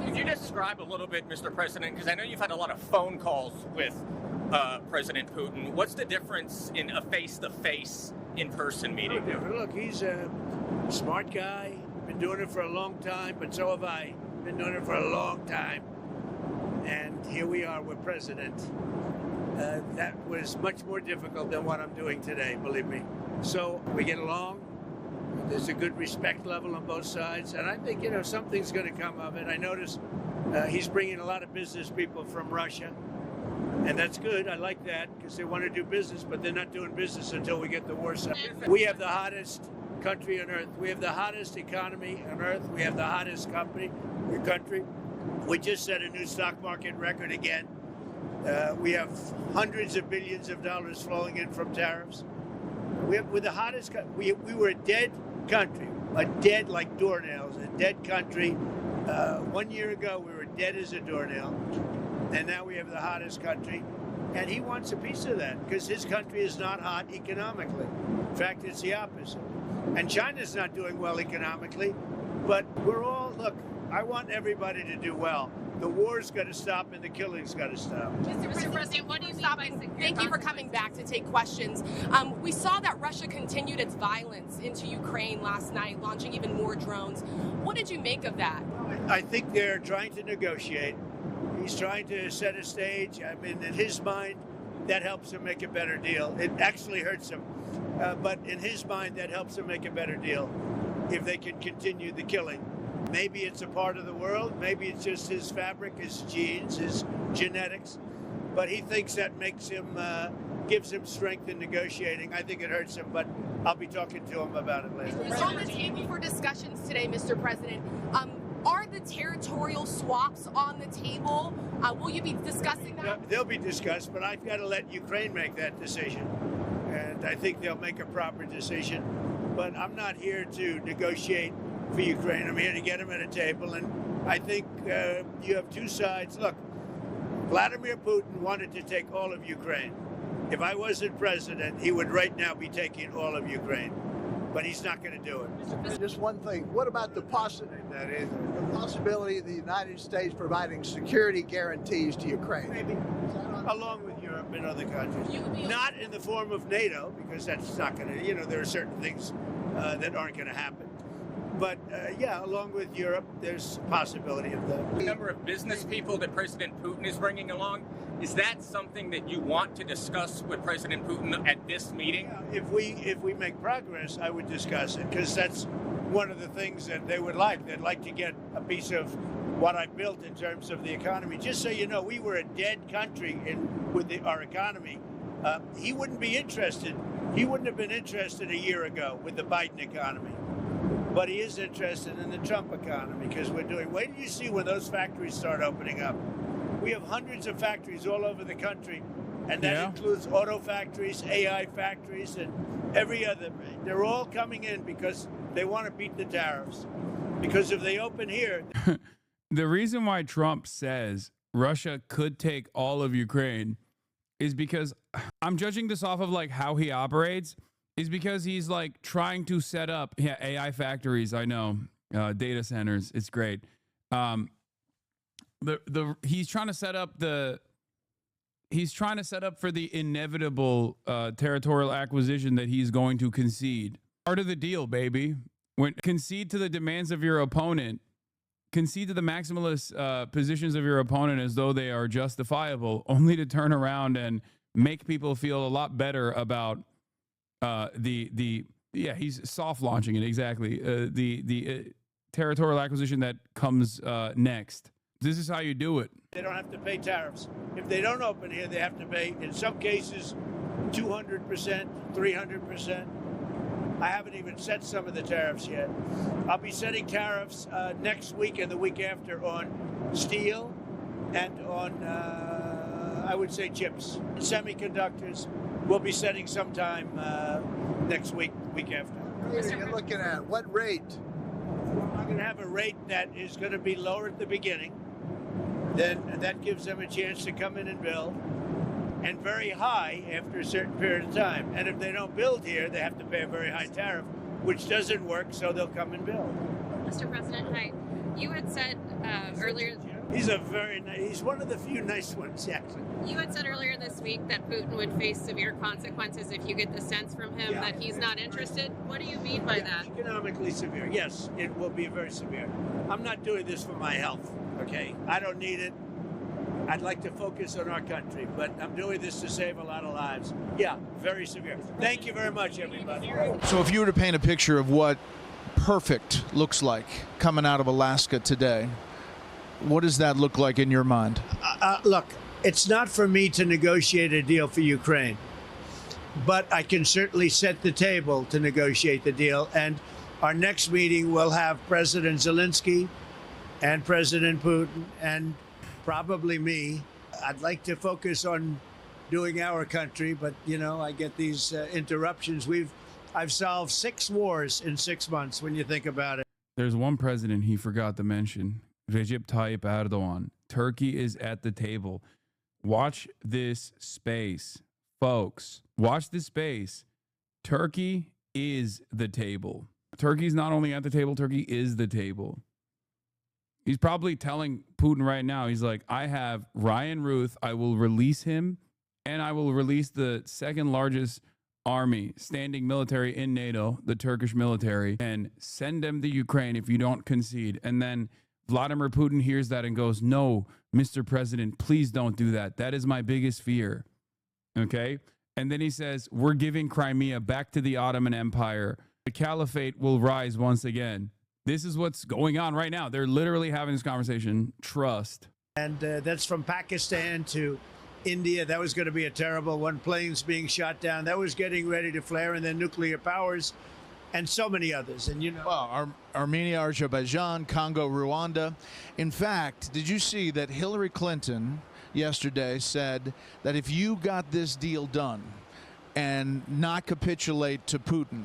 S11: Could you describe a little bit, Mr. President, because I know you've had a lot of phone calls with President Putin. What's the difference in a face-to-face, in-person meeting?
S17: Look, he's a smart guy, been doing it for a long time, but so have I. Been doing it for a long time.
S12: and here we are with president. That was much more difficult than what I'm doing today, believe me. So we get along. There's a good respect level on both sides, and I think, something's going to come of it. I notice he's bringing a lot of business people from Russia, and that's good. I like that because they want to do business, but they're not doing business until we get the war settled. We have the hottest country on earth. We have the hottest economy on earth. We have the hottest country. We just set a new stock market record again. We have hundreds of billions of dollars flowing in from tariffs. We're the hottest. We were a dead country, dead like doornails, a dead country. 1 year ago, we were dead as a doornail, and now we have the hottest country. And he wants a piece of that because his country is not hot economically. In fact, it's the opposite. And China's not doing well economically, but look, I want everybody to do well. The war's got to stop and the killing's got to stop.
S13: Mr. President, what do you mean by thank you for coming back to take questions. We saw that Russia continued its violence into Ukraine last night, launching even more drones. What did you make of that?
S12: I think they're trying to negotiate. He's trying to set a stage. I mean, in his mind, that helps him make a better deal. It actually hurts him. But in his mind, that helps him make a better deal if they can continue the killing. Maybe it's a part of the world. Maybe it's just his fabric, his genes, his genetics. But he thinks that makes him, gives him strength in negotiating. I think it hurts him, but I'll be talking to him about it later.
S13: It's on the table for discussions today, Mr. President. Are the territorial swaps on the table? Will you be discussing that?
S12: They'll be discussed, but I've got to let Ukraine make that decision. And I think they'll make a proper decision. But I'm not here to negotiate for Ukraine. I'm here to get them at a table. And I think you have two sides. Look, Vladimir Putin wanted to take all of Ukraine. If I wasn't president, he would right now be taking all of Ukraine. But he's not going to do it.
S14: Just one thing. What about the possibility of the United States providing security guarantees to Ukraine?
S12: Maybe. Along with Europe and other countries. Not in the form of NATO, because that's not going to, there are certain things that aren't going to happen. But yeah, along with Europe, there's a possibility of that.
S11: The number of business people that President Putin is bringing along, is that something that you want to discuss with President Putin at this meeting?
S12: Yeah, if we make progress, I would discuss it, because that's one of the things that they would like. They'd like to get a piece of what I built in terms of the economy. Just so you know, we were a dead country with our economy. He wouldn't be interested. He wouldn't have been interested a year ago with the Biden economy. But he is interested in the Trump economy because wait till you see when those factories start opening up. We have hundreds of factories all over the country, and that includes auto factories, AI factories, and every other. They're all coming in because they want to beat the tariffs. Because if they open here...
S1: The reason why Trump says Russia could take all of Ukraine is because I'm judging this off of like how he operates. Is because he's like trying to set up AI factories. I know data centers. It's great. He's trying to set up for the inevitable territorial acquisition that he's going to concede. Part of the deal, baby. When concede to the demands of your opponent, concede to the maximalist positions of your opponent as though they are justifiable, only to turn around and make people feel a lot better about. He's soft launching it exactly. The territorial acquisition that comes next. This is how you do it.
S12: They don't have to pay tariffs. If they don't open here, they have to pay, in some cases, 200%, 300%. I haven't even set some of the tariffs yet. I'll be setting tariffs next week and the week after on steel and on, I would say, chips, semiconductors. We'll be setting sometime next week after.
S14: What are you looking at? What rate?
S12: I'm going to have a rate that is going to be lower at the beginning. Then that gives them a chance to come in and build. And very high after a certain period of time. And if they don't build here, they have to pay a very high tariff, which doesn't work, so they'll come and build.
S15: Mr. President, hi. You had said earlier...
S12: He's one of the few nice ones, actually.
S15: You had said earlier this week that Putin would face severe consequences if you get the sense from him that he's not interested. What do you mean by that?
S12: Economically severe. Yes, it will be very severe. I'm not doing this for my health, okay? I don't need it. I'd like to focus on our country, but I'm doing this to save a lot of lives. Yeah, very severe. Thank you very much, everybody.
S16: So if you were to paint a picture of what perfect looks like coming out of Alaska today, what does that look like in your mind?
S14: Look, it's not for me to negotiate a deal for Ukraine, but I can certainly set the table to negotiate the deal. And our next meeting will have President Zelensky and President Putin and probably me. I'd like to focus on doing our country, but I get these interruptions. I've solved 6 wars in 6 months when you think about it.
S1: There's one president he forgot to mention, Recep Tayyip Erdogan. Turkey is at the table. Watch this space, folks. Watch this space. Turkey is the table. Turkey's not only at the table, Turkey is the table. He's probably telling Putin right now, he's like, I have Ryan Ruth. I will release him, and I will release the second largest army, standing military in NATO, the Turkish military, and send them to Ukraine if you don't concede. And then Vladimir Putin hears that and goes, no, Mr. President, please don't do that. That is my biggest fear. Okay? And then he says, we're giving Crimea back to the Ottoman Empire. The caliphate will rise once again. This is what's going on right now. They're literally having this conversation. Trust.
S14: And that's from Pakistan to India. That was going to be a terrible one. Planes being shot down. That was getting ready to flare. And then nuclear powers and so many others. And
S16: Well, Armenia, Azerbaijan, Congo, Rwanda. In fact, did you see that Hillary Clinton yesterday said that if you got this deal done and not capitulate to Putin,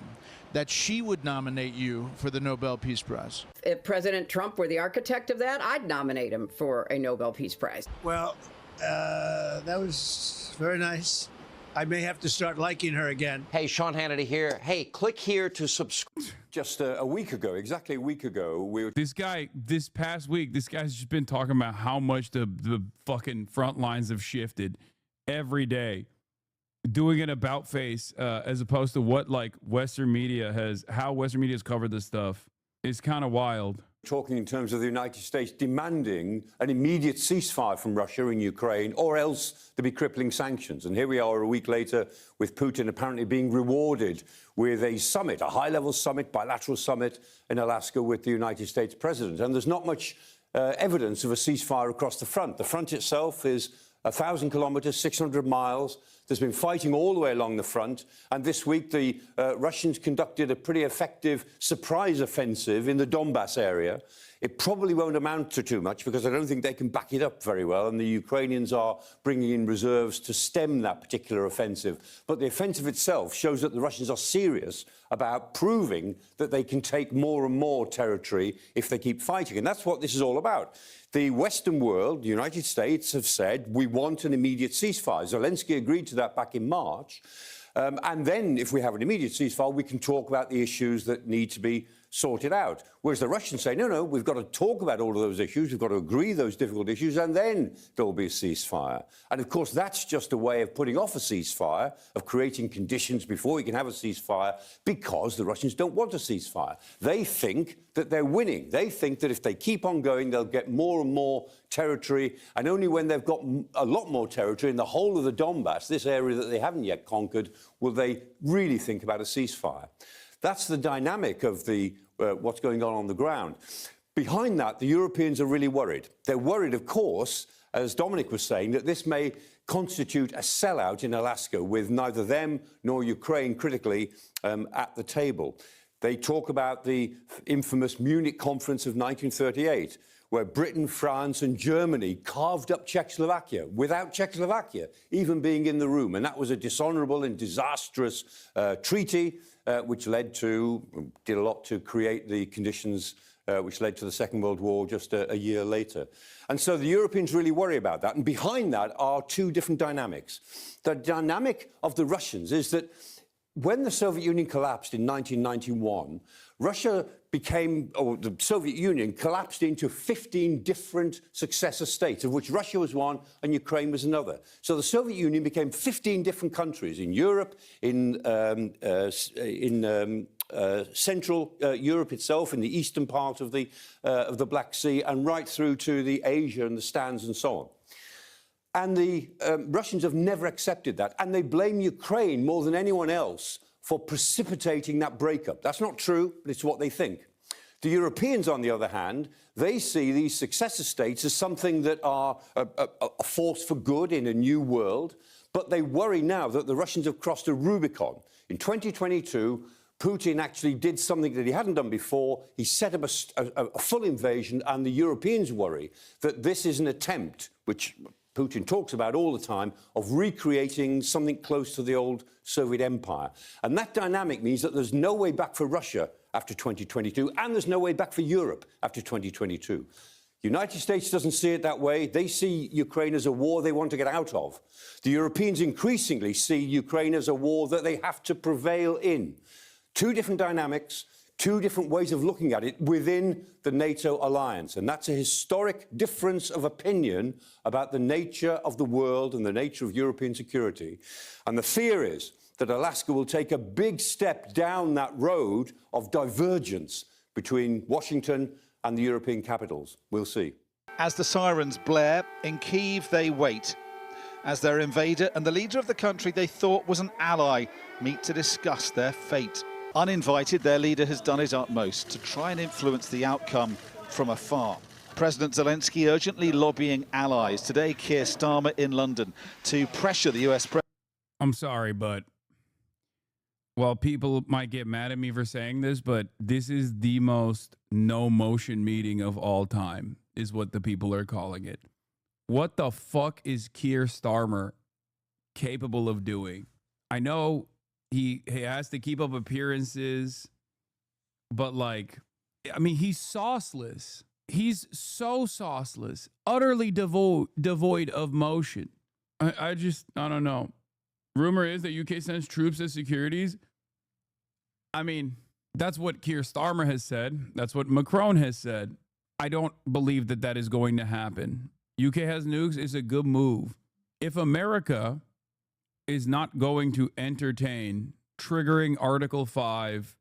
S16: that she would nominate you for the Nobel Peace Prize?
S18: If President Trump were the architect of that, I'd nominate him for a Nobel Peace Prize.
S14: Well, that was very nice. I may have to start liking her again.
S19: Hey, Sean Hannity here. Hey, click here to subscribe.
S20: Just a week ago, exactly a week ago,
S1: this past week, this guy's just been talking about how much the fucking front lines have shifted every day. Doing an about face as opposed to what Western media has covered this stuff is kind of wild.
S20: Talking in terms of the United States demanding an immediate ceasefire from Russia in Ukraine, or else there be crippling sanctions. And here we are a week later with Putin apparently being rewarded with a summit, a high-level summit, bilateral summit in Alaska with the United States president. And there's not much evidence of a ceasefire across the front. The front itself is 1,000 kilometers, 600 miles. There's been fighting all the way along the front. And this week, the Russians conducted a pretty effective surprise offensive in the Donbass area. It probably won't amount to too much because I don't think they can back it up very well. And the Ukrainians are bringing in reserves to stem that particular offensive. But the offensive itself shows that the Russians are serious about proving that they can take more and more territory if they keep fighting. And that's what this is all about. The Western world, the United States, have said, we want an immediate ceasefire. Zelensky agreed to that back in March. And then, if we have an immediate ceasefire, we can talk about the issues that need to be sorted out. Whereas the Russians say, no, we've got to talk about all of those issues, we've got to agree those difficult issues, and then there'll be a ceasefire. And, of course, that's just a way of putting off a ceasefire, of creating conditions before you can have a ceasefire, because the Russians don't want a ceasefire. They think that they're winning. They think that if they keep on going, they'll get more and more territory, and only when they've got a lot more territory in the whole of the Donbass, this area that they haven't yet conquered, will they really think about a ceasefire. That's the dynamic of what's going on the ground. Behind that, the Europeans are really worried. They're worried, of course, as Dominic was saying, that this may constitute a sellout in Alaska with neither them nor Ukraine critically at the table. They talk about the infamous Munich conference of 1938, where Britain, France and Germany carved up Czechoslovakia without Czechoslovakia even being in the room. And that was a dishonourable and disastrous treaty which did a lot to create the conditions which led to the Second World War just a year later. And so the Europeans really worry about that. And behind that are two different dynamics. The dynamic of the Russians is that when the Soviet Union collapsed in 1991, the Soviet Union collapsed into 15 different successor states, of which Russia was one and Ukraine was another. So the Soviet Union became 15 different countries in Europe, in Central Europe itself, in the eastern part of the Black Sea, and right through to the Asia and the Stans and so on. And the Russians have never accepted that. And they blame Ukraine more than anyone else for precipitating that breakup. That's not true, but it's what they think. The Europeans, on the other hand, they see these successor states as something that are a force for good in a new world. But they worry now that the Russians have crossed a Rubicon. In 2022, Putin actually did something that he hadn't done before. He set up a full invasion, and the Europeans worry that this is an attempt, which Putin talks about all the time, of recreating something close to the old Soviet empire. And that dynamic means that there's no way back for Russia after 2022, and there's no way back for Europe after 2022. The United States doesn't see it that way. They see Ukraine as a war they want to get out of. The Europeans increasingly see Ukraine as a war that they have to prevail in. Two different dynamics, two different ways of looking at it within the NATO alliance. And that's a historic difference of opinion about the nature of the world and the nature of European security. And the fear is that Alaska will take a big step down that road of divergence between Washington and the European capitals. We'll see.
S2: As the sirens blare, in Kyiv they wait. As their invader and the leader of the country they thought was an ally meet to discuss their fate. Uninvited, their leader has done his utmost to try and influence the outcome from afar. President Zelensky urgently lobbying allies. Today, Keir Starmer in London to pressure the US president.
S1: I'm sorry, but well, people might get mad at me for saying this, but this is the most no motion meeting of all time, is what the people are calling it. What the fuck is Keir Starmer capable of doing? I know he has to keep up appearances, but like, I mean, he's sauceless. He's so sauceless, utterly devoid of motion. I don't know. Rumor is that UK sends troops as securities. I mean, that's what Keir Starmer has said. That's what Macron has said. I don't believe that that is going to happen. UK has nukes is a good move. If America is not going to entertain triggering Article 5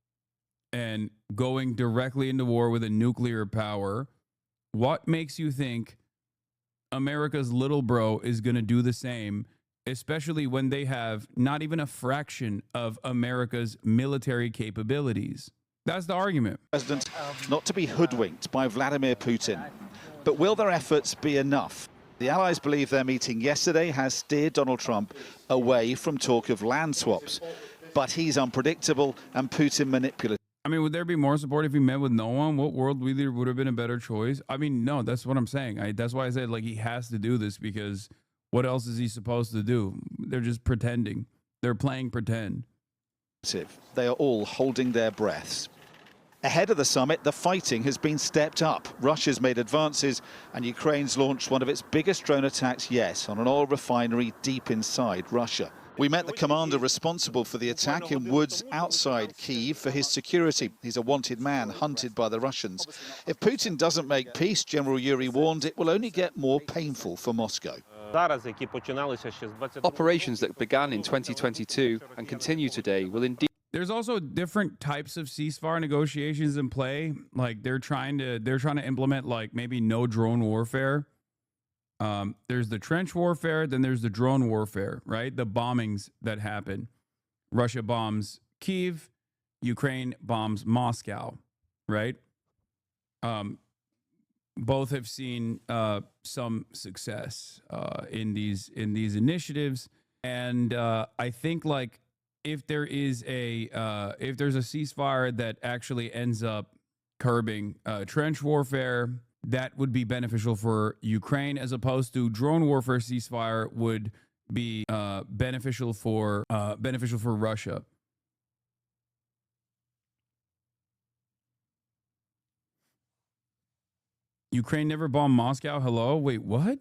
S1: and going directly into war with a nuclear power, what makes you think America's little bro is going to do the same, especially when they have not even a fraction of America's military capabilities? That's the argument.
S2: President not to be hoodwinked by Vladimir Putin. But will their efforts be enough? The Allies believe their meeting yesterday has steered Donald Trump away from talk of land swaps. But he's unpredictable and Putin manipulative.
S1: I mean, would there be more support if he met with no one? What world leader would have been a better choice? I mean, no, that's what I'm saying. That's why I said, like, he has to do this, because what else is he supposed to do? They're just pretending. They're playing pretend.
S2: They are all holding their breaths. Ahead of the summit, the fighting has been stepped up. Russia's made advances and Ukraine's launched one of its biggest drone attacks yet on an oil refinery deep inside Russia. We met the commander responsible for the attack in woods outside Kyiv for his security. He's a wanted man hunted by the Russians. If Putin doesn't make peace, General Yuri warned, it will only get more painful for Moscow.
S6: Operations that began in 2022 and continue today will indeed.
S1: There's also different types of ceasefire negotiations in play. Like they're trying to implement like maybe no drone warfare. There's the trench warfare, then there's the drone warfare, right? The bombings that happen. Russia bombs Kyiv, Ukraine bombs Moscow, right? Both have seen some success in these initiatives, and I think like if there's a ceasefire that actually ends up curbing trench warfare, that would be beneficial for Ukraine, as opposed to drone warfare ceasefire would be beneficial for Russia. Ukraine never bombed Moscow. Hello? Wait, what?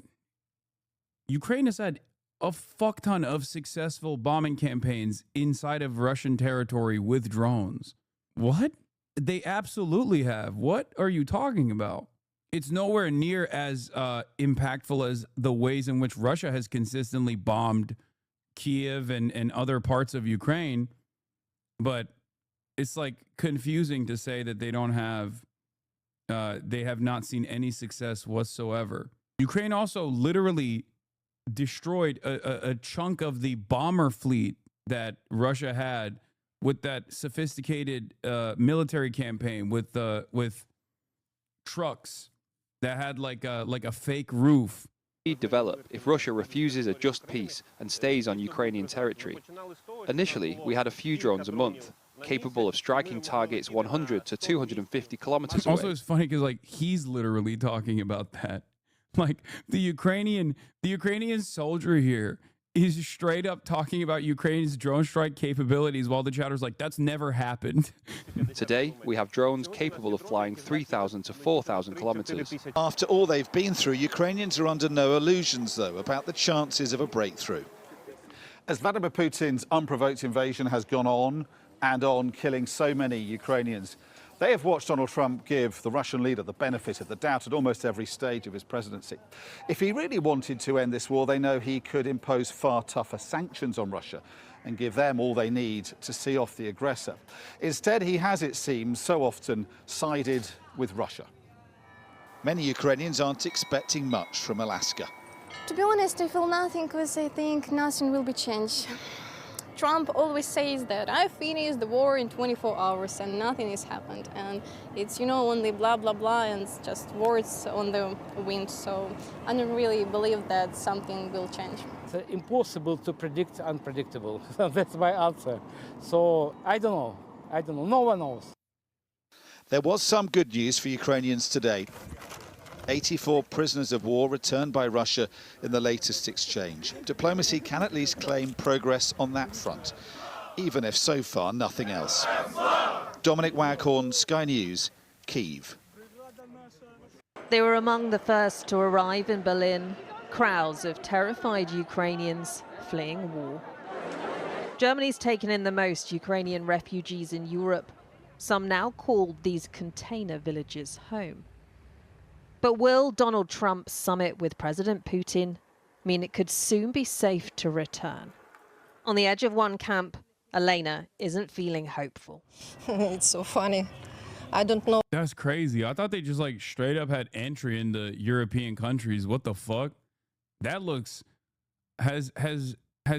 S1: Ukraine has had a fuck ton of successful bombing campaigns inside of Russian territory with drones. What? They absolutely have. What are you talking about? It's nowhere near as impactful as the ways in which Russia has consistently bombed Kyiv and other parts of Ukraine. But it's like confusing to say that they don't have, they have not seen any success whatsoever. Ukraine also literally destroyed a chunk of the bomber fleet that Russia had with that sophisticated military campaign with trucks that had like a fake roof.
S6: Develop if Russia refuses a just peace and stays on Ukrainian territory. Initially, we had a few drones a month, capable of striking targets 100 to 250 kilometers away.
S1: Also, it's funny because like he's literally talking about that. Like the Ukrainian soldier here is straight up talking about Ukraine's drone strike capabilities while the chatter's like, that's never happened.
S6: Today, we have drones capable of flying 3,000 to 4,000 kilometers.
S2: After all they've been through, Ukrainians are under no illusions, though, about the chances of a breakthrough. As Vladimir Putin's unprovoked invasion has gone on and on, killing so many Ukrainians, they have watched Donald Trump give the Russian leader the benefit of the doubt at almost every stage of his presidency. If he really wanted to end this war, they know he could impose far tougher sanctions on Russia and give them all they need to see off the aggressor. Instead, he has, it seems, so often sided with Russia. Many Ukrainians aren't expecting much from Alaska.
S4: To be honest, I feel nothing because I think nothing will be changed. Trump always says that I finished the war in 24 hours and nothing has happened. And it's, only blah, blah, blah, and it's just words on the wind. So I don't really believe that something will change.
S21: It's impossible to predict unpredictable. That's my answer. So I don't know. No one knows.
S2: There was some good news for Ukrainians today. 84 prisoners of war returned by Russia in the latest exchange. Diplomacy can at least claim progress on that front, even if so far nothing else. Dominic Waghorn, Sky News, Kyiv.
S22: They were among the first to arrive in Berlin, crowds of terrified Ukrainians fleeing war. Germany's taken in the most Ukrainian refugees in Europe. Some now call these container villages home. But will Donald Trump's summit with President Putin mean it could soon be safe to return? On the edge of one camp, Elena isn't feeling hopeful.
S24: It's so funny. I don't know.
S1: That's crazy. I thought they just like straight up had entry into European countries. What the fuck? That looks have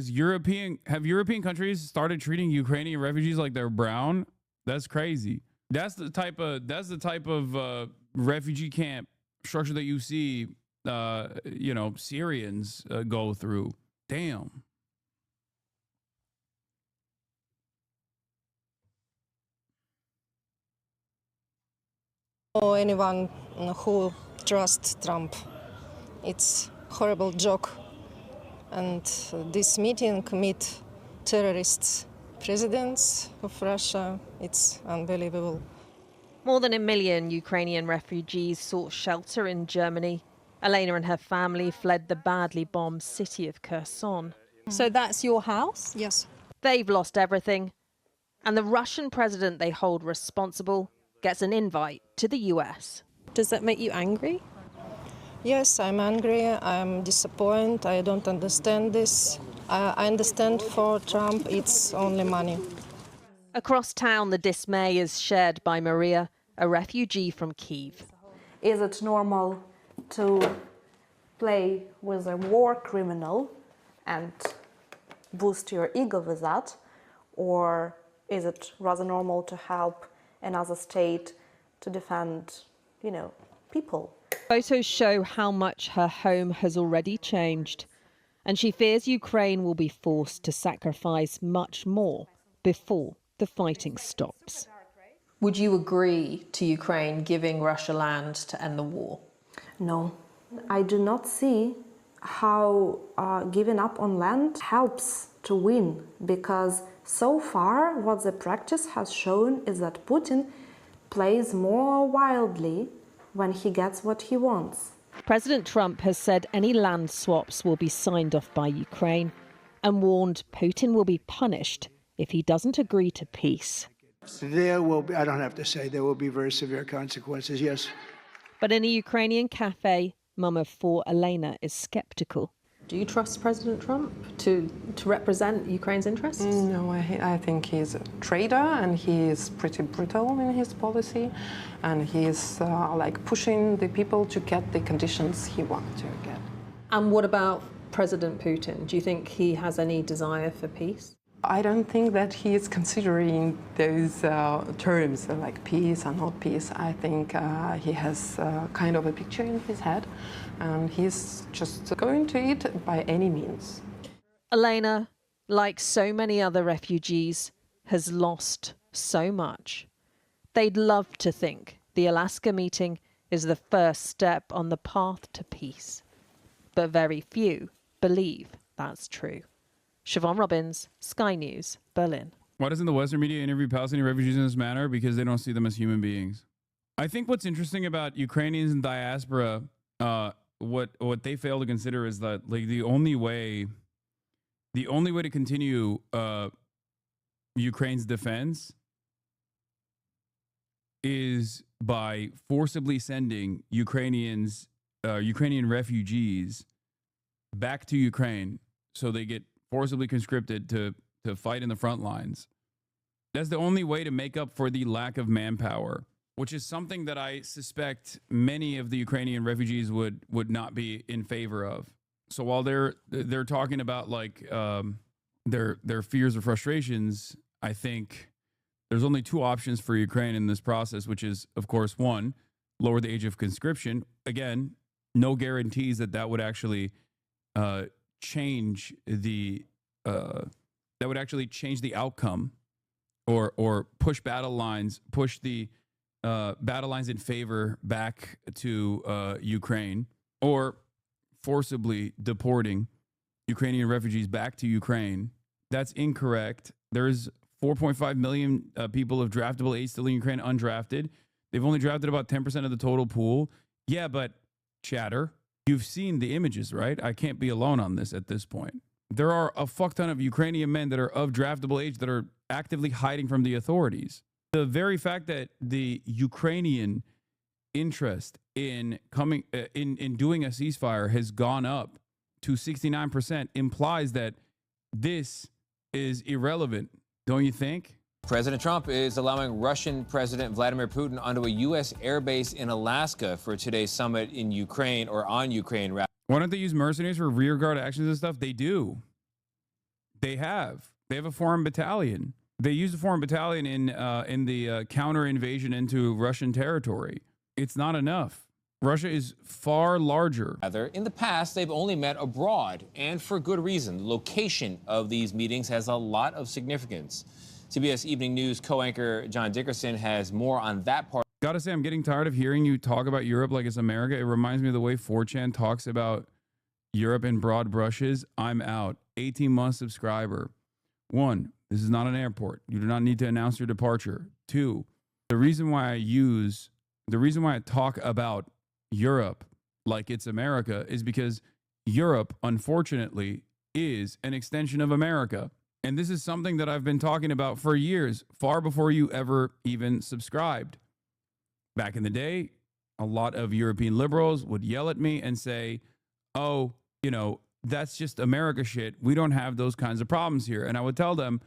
S1: European countries started treating Ukrainian refugees like they're brown? That's crazy. That's the type of refugee camp structure that you see Syrians go through. Damn.
S24: Or anyone who trusts Trump. It's horrible joke. And this meeting meet terrorists, presidents of Russia. It's unbelievable.
S22: More than 1 million Ukrainian refugees sought shelter in Germany. Elena and her family fled the badly bombed city of Kherson. So that's your house?
S24: Yes.
S22: They've lost everything. And the Russian president they hold responsible gets an invite to the US.
S4: Does that make you angry?
S24: Yes, I'm angry. I'm disappointed. I don't understand this. I understand for Trump it's only money.
S22: Across town, the dismay is shared by Maria, a refugee from Kyiv.
S25: Is it normal to play with a war criminal and boost your ego with that? Or is it rather normal to help another state to defend, people?
S22: Photos show how much her home has already changed, and she fears Ukraine will be forced to sacrifice much more before the fighting stops.
S26: Would you agree to Ukraine giving Russia land to end the war?
S25: No, I do not see how giving up on land helps to win, because so far what the practice has shown is that Putin plays more wildly when he gets what he wants.
S22: President Trump has said any land swaps will be signed off by Ukraine and warned Putin will be punished if he doesn't agree to peace.
S17: There will be, I don't have to say, there will be very severe consequences, yes.
S22: But in a Ukrainian cafe, Mum of 4 Elena is skeptical.
S26: Do you trust President Trump to represent Ukraine's interests?
S27: No, I think he's a traitor and he is pretty brutal in his policy, and he is pushing the people to get the conditions he wants to get.
S26: And what about President Putin? Do you think he has any desire for peace?
S27: I don't think that he is considering those terms like peace and not peace. I think he has kind of a picture in his head, and he's just going to it by any means.
S22: Elena, like so many other refugees, has lost so much. They'd love to think the Alaska meeting is the first step on the path to peace. But very few believe that's true. Siobhan Robbins, Sky News, Berlin.
S1: Why doesn't the Western media interview Palestinian refugees in this manner? Because they don't see them as human beings. I think what's interesting about Ukrainians in diaspora, what they fail to consider is that like the only way to continue Ukraine's defense is by forcibly sending Ukrainian refugees back to Ukraine so they get forcibly conscripted to fight in the front lines. That's the only way to make up for the lack of manpower, which is something that I suspect many of the Ukrainian refugees would not be in favor of. So while they're talking about like their fears or frustrations, I think there's only two options for Ukraine in this process, which is, of course, one, lower the age of conscription. Again, no guarantees that would actually change the outcome or push battle lines in favor back to Ukraine, or forcibly deporting Ukrainian refugees back to Ukraine. That's incorrect. There's 4.5 million people of draftable age still in Ukraine undrafted. They've only drafted about 10% of the total pool. Yeah, but chatter, you've seen the images, right? I can't be alone on this at this point. There are a fuck ton of Ukrainian men that are of draftable age that are actively hiding from the authorities. The very fact that the Ukrainian interest in coming in doing a ceasefire has gone up to 69% implies that this is irrelevant, don't you think?
S3: President Trump is allowing Russian President Vladimir Putin onto a U.S. airbase in Alaska for today's summit in Ukraine, or on Ukraine.
S1: Why don't they use mercenaries for rearguard actions and stuff? They do. They have a foreign battalion. They used a foreign battalion in the counter invasion into Russian territory. It's not enough. Russia is far larger.
S3: In the past, they've only met abroad, and for good reason. The location of these meetings has a lot of significance. CBS Evening News co-anchor John Dickerson has more on that part.
S1: Gotta say, I'm getting tired of hearing you talk about Europe like it's America. It reminds me of the way 4chan talks about Europe in broad brushes. I'm out. 18-month subscriber. 1, this is not an airport. You do not need to announce your departure. 2, the reason why I talk about Europe like it's America is because Europe, unfortunately, is an extension of America. And this is something that I've been talking about for years, far before you ever even subscribed. Back in the day, a lot of European liberals would yell at me and say, oh, that's just America shit. We don't have those kinds of problems here. And I would tell them,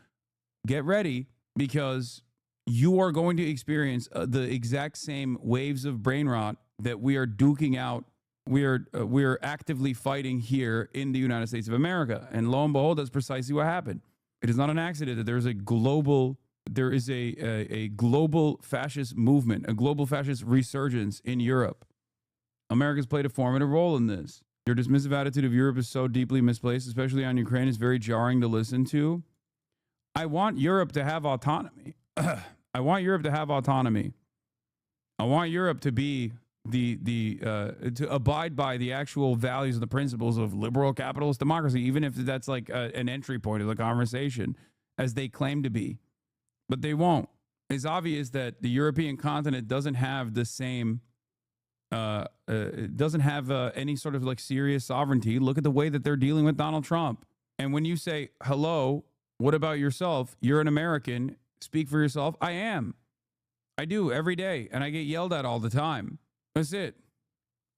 S1: get ready, because you are going to experience the exact same waves of brain rot that we are duking out. We are actively fighting here in the United States of America. And lo and behold, that's precisely what happened. It is not an accident that there is a global fascist movement, a global fascist resurgence in Europe. America's played a formative role in this. Your dismissive attitude of Europe is so deeply misplaced, especially on Ukraine. It's very jarring to listen to. I want Europe to have autonomy. I want Europe to have autonomy. I want Europe to be to abide by the actual values and the principles of liberal capitalist democracy, even if that's like an entry point of the conversation, as they claim to be. But they won't. It's obvious that the European continent doesn't have the same, doesn't have any sort of like serious sovereignty. Look at the way that they're dealing with Donald Trump. And when you say, hello, what about yourself? You're an American. Speak for yourself. I am. I do every day. And I get yelled at all the time. That's it.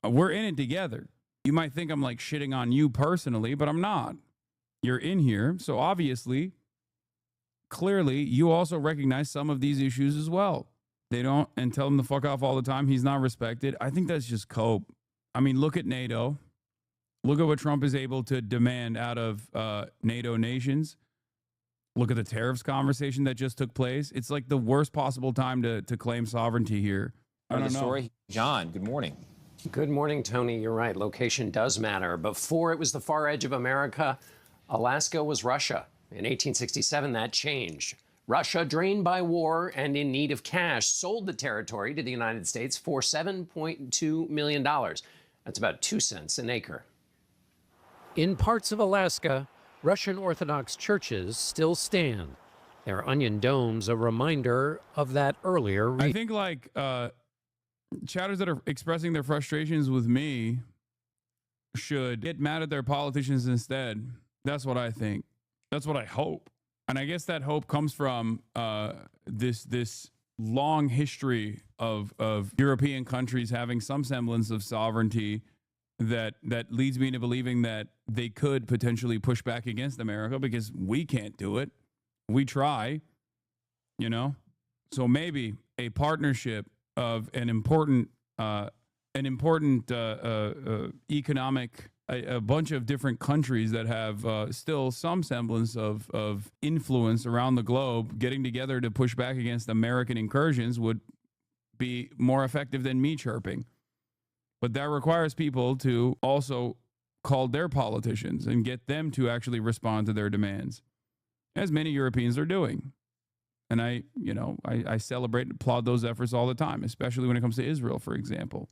S1: We're in it together. You might think I'm like shitting on you personally, but I'm not. You're in here. So obviously, clearly, you also recognize some of these issues as well. They don't, and tell him to fuck off all the time. He's not respected. I think that's just cope. I mean, look at NATO. Look at what Trump is able to demand out of NATO nations. Look at the tariffs conversation that just took place. It's like the worst possible time to claim sovereignty here. I don't know.
S3: Story. John, good morning.
S5: Good morning, Tony. You're right. Location does matter. Before it was the far edge of America, Alaska was Russia. In 1867, that changed. Russia, drained by war and in need of cash, sold the territory to the United States for $7.2 million. That's about 2 cents an acre.
S7: In parts of Alaska, Russian Orthodox churches still stand. Their onion domes a reminder of that earlier.
S1: I think like chatters that are expressing their frustrations with me should get mad at their politicians instead. That's what I think. That's what I hope. And I guess that hope comes from this long history of European countries having some semblance of sovereignty that leads me to believing that they could potentially push back against America because we can't do it. We try, you know. So maybe a partnership of an important economic, a bunch of different countries that have still some semblance of influence around the globe getting together to push back against American incursions would be more effective than me chirping. But that requires people to also call their politicians and get them to actually respond to their demands, as many Europeans are doing. And I celebrate and applaud those efforts all the time, especially when it comes to Israel, for example.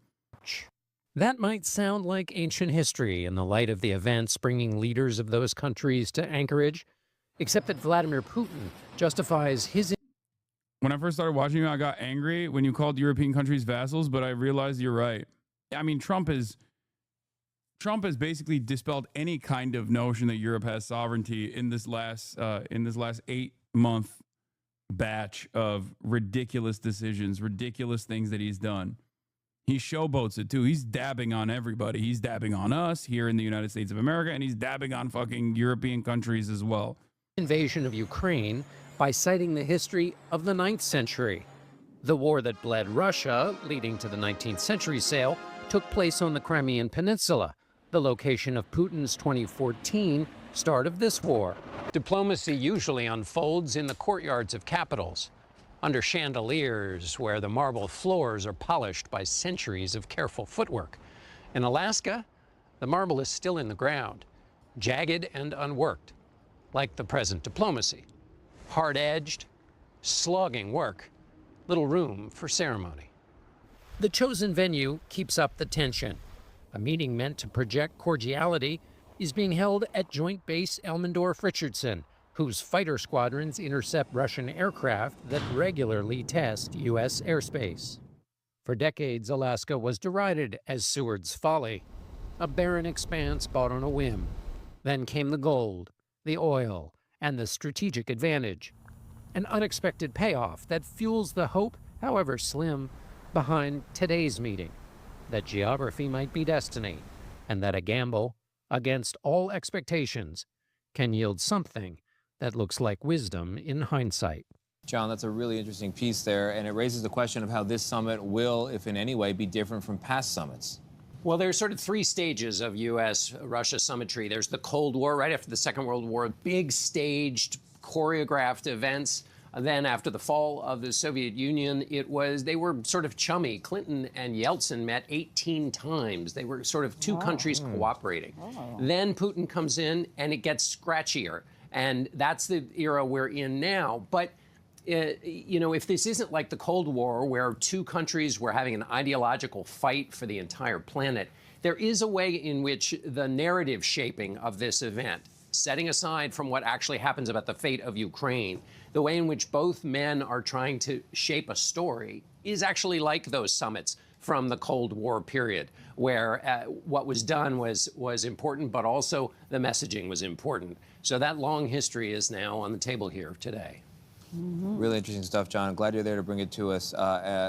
S7: That might sound like ancient history in the light of the events bringing leaders of those countries to Anchorage, except that Vladimir Putin justifies his...
S1: When I first started watching you, I got angry when you called European countries vassals, but I realized you're right. I mean, Trump has basically dispelled any kind of notion that Europe has sovereignty in this last 8-month batch of ridiculous decisions, ridiculous things that he's done. He showboats it too. He's dabbing on everybody. He's dabbing on us here in the United States of America, and he's dabbing on fucking European countries as well.
S7: Invasion of Ukraine by citing the history of the 9th century. The war that bled Russia, leading to the 19th century sale, took place on the Crimean Peninsula, the location of Putin's 2014 start of this war. Diplomacy usually unfolds in the courtyards of capitals, under chandeliers where the marble floors are polished by centuries of careful footwork. In Alaska, the marble is still in the ground, jagged and unworked, like the present diplomacy. Hard-edged, slogging work, little room for ceremony. The chosen venue keeps up the tension. A meeting meant to project cordiality is being held at Joint Base Elmendorf-Richardson, whose fighter squadrons intercept Russian aircraft that regularly test U.S. airspace. For decades, Alaska was derided as Seward's Folly, a barren expanse bought on a whim. Then came the gold, the oil, and the strategic advantage. An unexpected payoff that fuels the hope, however slim, behind today's meeting, that geography might be destiny, and that a gamble against all expectations can yield something that looks like wisdom in hindsight.
S3: John, that's a really interesting piece there, and it raises the question of how this summit will, if in any way, be different from past summits.
S5: Well, there's sort of 3 stages of U.S.-Russia symmetry. There's the Cold War, right after the Second World War, big staged, choreographed events. Then after the fall of the Soviet Union, they were sort of chummy. Clinton and Yeltsin met 18 times. They were sort of two countries cooperating. Then Putin comes in and it gets scratchier. And that's the era we're in now. But, if this isn't like the Cold War where 2 countries were having an ideological fight for the entire planet, there is a way in which the narrative shaping of this event, setting aside from what actually happens about the fate of Ukraine, the way in which both men are trying to shape a story is actually like those summits from the Cold War period, where what was done was important, but also the messaging was important. So that long history is now on the table here today.
S3: Really interesting stuff, John. I'm glad you're there to bring it to us.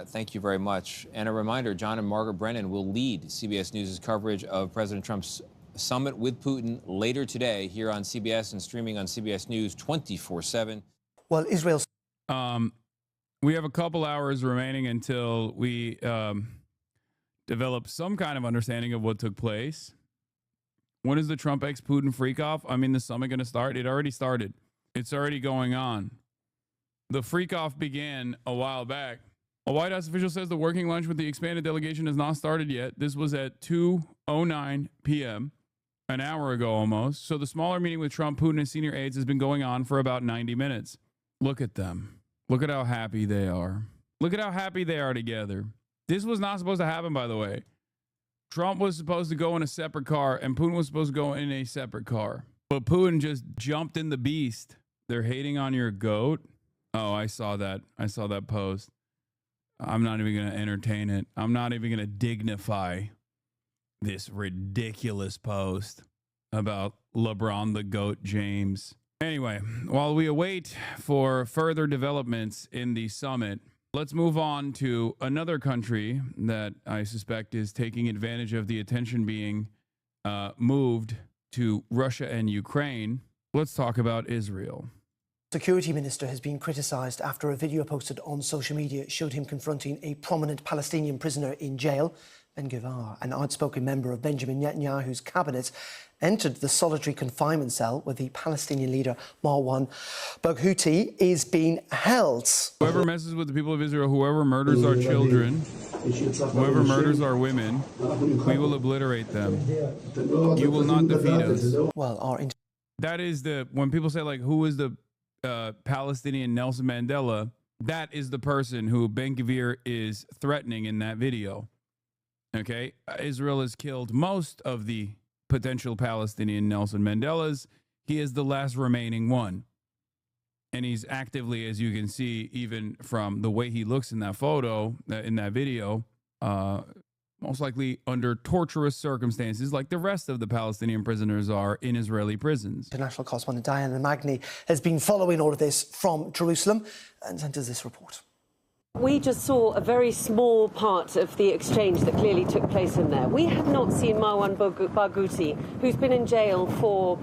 S3: Thank you very much. And a reminder, John and Margaret Brennan will lead CBS News' coverage of President Trump's summit with Putin later today here on CBS and streaming on CBS News 24/7.
S8: Well, Israel's...
S1: We have a couple hours remaining until we develop some kind of understanding of what took place. When is the Trump x Putin freak off? I mean, the summit going to start? It already started. It's already going on. The freak off began a while back. A White House official says the working lunch with the expanded delegation has not started yet. This was at 2:09 p.m., an hour ago almost. So the smaller meeting with Trump, Putin, and senior aides has been going on for about 90 minutes. Look at them. Look at how happy they are. Look at how happy they are together. This was not supposed to happen, by the way. Trump was supposed to go in a separate car, and Putin was supposed to go in a separate car. But Putin just jumped in the beast. They're hating on your goat. Oh, I saw that. I saw that post. I'm not even going to entertain it. I'm not even going to dignify this ridiculous post about LeBron the GOAT James. Anyway, while we await for further developments in the summit, let's move on to another country that I suspect is taking advantage of the attention being moved to Russia and Ukraine. Let's talk about Israel.
S8: Security Minister has been criticised after a video posted on social media showed him confronting a prominent Palestinian prisoner in jail. Ben-Gvir, an outspoken member of Benjamin Netanyahu's cabinet, entered the solitary confinement cell where the Palestinian leader Marwan Barghouti is being held.
S1: Whoever messes with the people of Israel, whoever murders our children, whoever murders our women, we will obliterate them. You will not defeat us.
S8: Well,
S1: that is when people say, like, who is the Palestinian Nelson Mandela, that is the person who Ben-Gvir is threatening in that video. Okay, Israel has killed most of the potential Palestinian Nelson Mandelas. He is the last remaining one. And he's actively, as you can see, even from the way he looks in that photo, in that video, most likely under torturous circumstances like the rest of the Palestinian prisoners are in Israeli prisons.
S8: International correspondent Diana Magni has been following all of this from Jerusalem and sent us this report.
S9: We just saw a very small part of the exchange that clearly took place in there. We had not seen Marwan Barghouti, who's been in jail for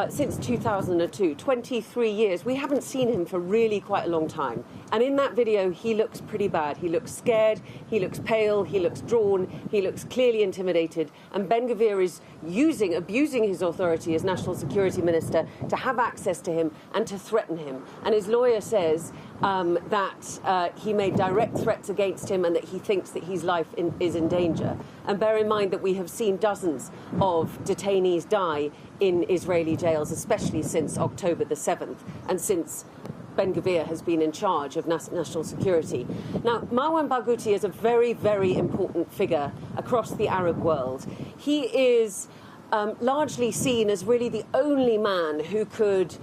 S9: since 2002, 23 years. We haven't seen him for really quite a long time. And in that video, he looks pretty bad. He looks scared, he looks pale, he looks drawn, he looks clearly intimidated. And Ben-Gvir is abusing his authority as National Security Minister to have access to him and to threaten him. And his lawyer says that he made direct threats against him and that he thinks that his life is in danger. And bear in mind that we have seen dozens of detainees die in Israeli jails, especially since October the 7th and since Ben-Gvir has been in charge of national security. Now, Marwan Barghouti is a very, very important figure across the Arab world. He is largely seen as really the only man who could...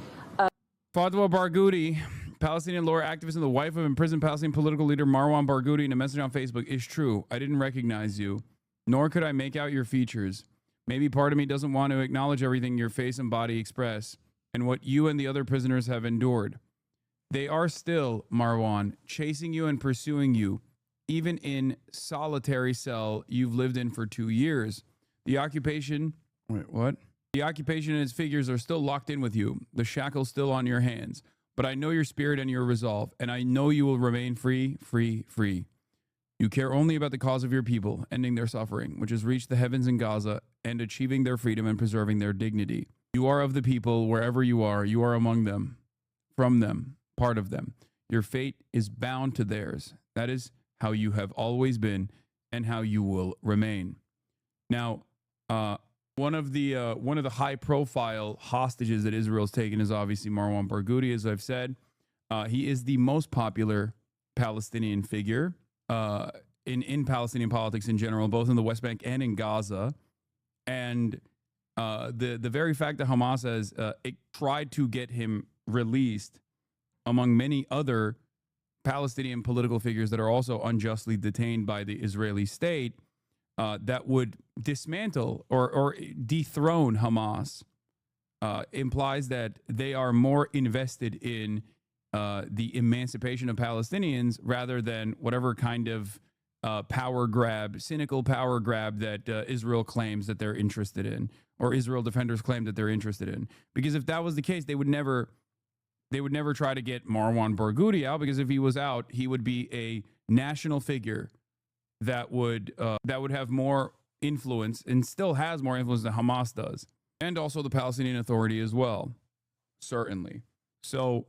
S1: Fatwa Barghouti, Palestinian lawyer, activist, and the wife of imprisoned Palestinian political leader Marwan Barghouti, in a message on Facebook, is true. I didn't recognize you, nor could I make out your features. Maybe part of me doesn't want to acknowledge everything your face and body express and what you and the other prisoners have endured. They are still, Marwan, chasing you and pursuing you, even in solitary cell you've lived in for 2 years. The occupation... Wait, what? The occupation and its figures are still locked in with you, the shackles still on your hands. But I know your spirit and your resolve, and I know you will remain free, free, free. You care only about the cause of your people, ending their suffering, which has reached the heavens in Gaza, and achieving their freedom and preserving their dignity. You are of the people, wherever you are among them, from them, part of them. Your fate is bound to theirs. That is how you have always been and how you will remain. Now, one of the high-profile hostages that Israel's taken is obviously Marwan Barghouti, as I've said. He is the most popular Palestinian figure in Palestinian politics in general, both in the West Bank and in Gaza. And the very fact that Hamas has tried to get him released, among many other Palestinian political figures that are also unjustly detained by the Israeli state, that would dismantle or dethrone Hamas, implies that they are more invested in the emancipation of Palestinians rather than whatever kind of cynical power grab that Israel claims that they're interested in, or Israel defenders claim that they're interested in. Because if that was the case, they would never try to get Marwan Barghouti out, because if he was out, he would be a national figure that would have more influence and still has more influence than Hamas does. and also the Palestinian Authority as well, certainly. So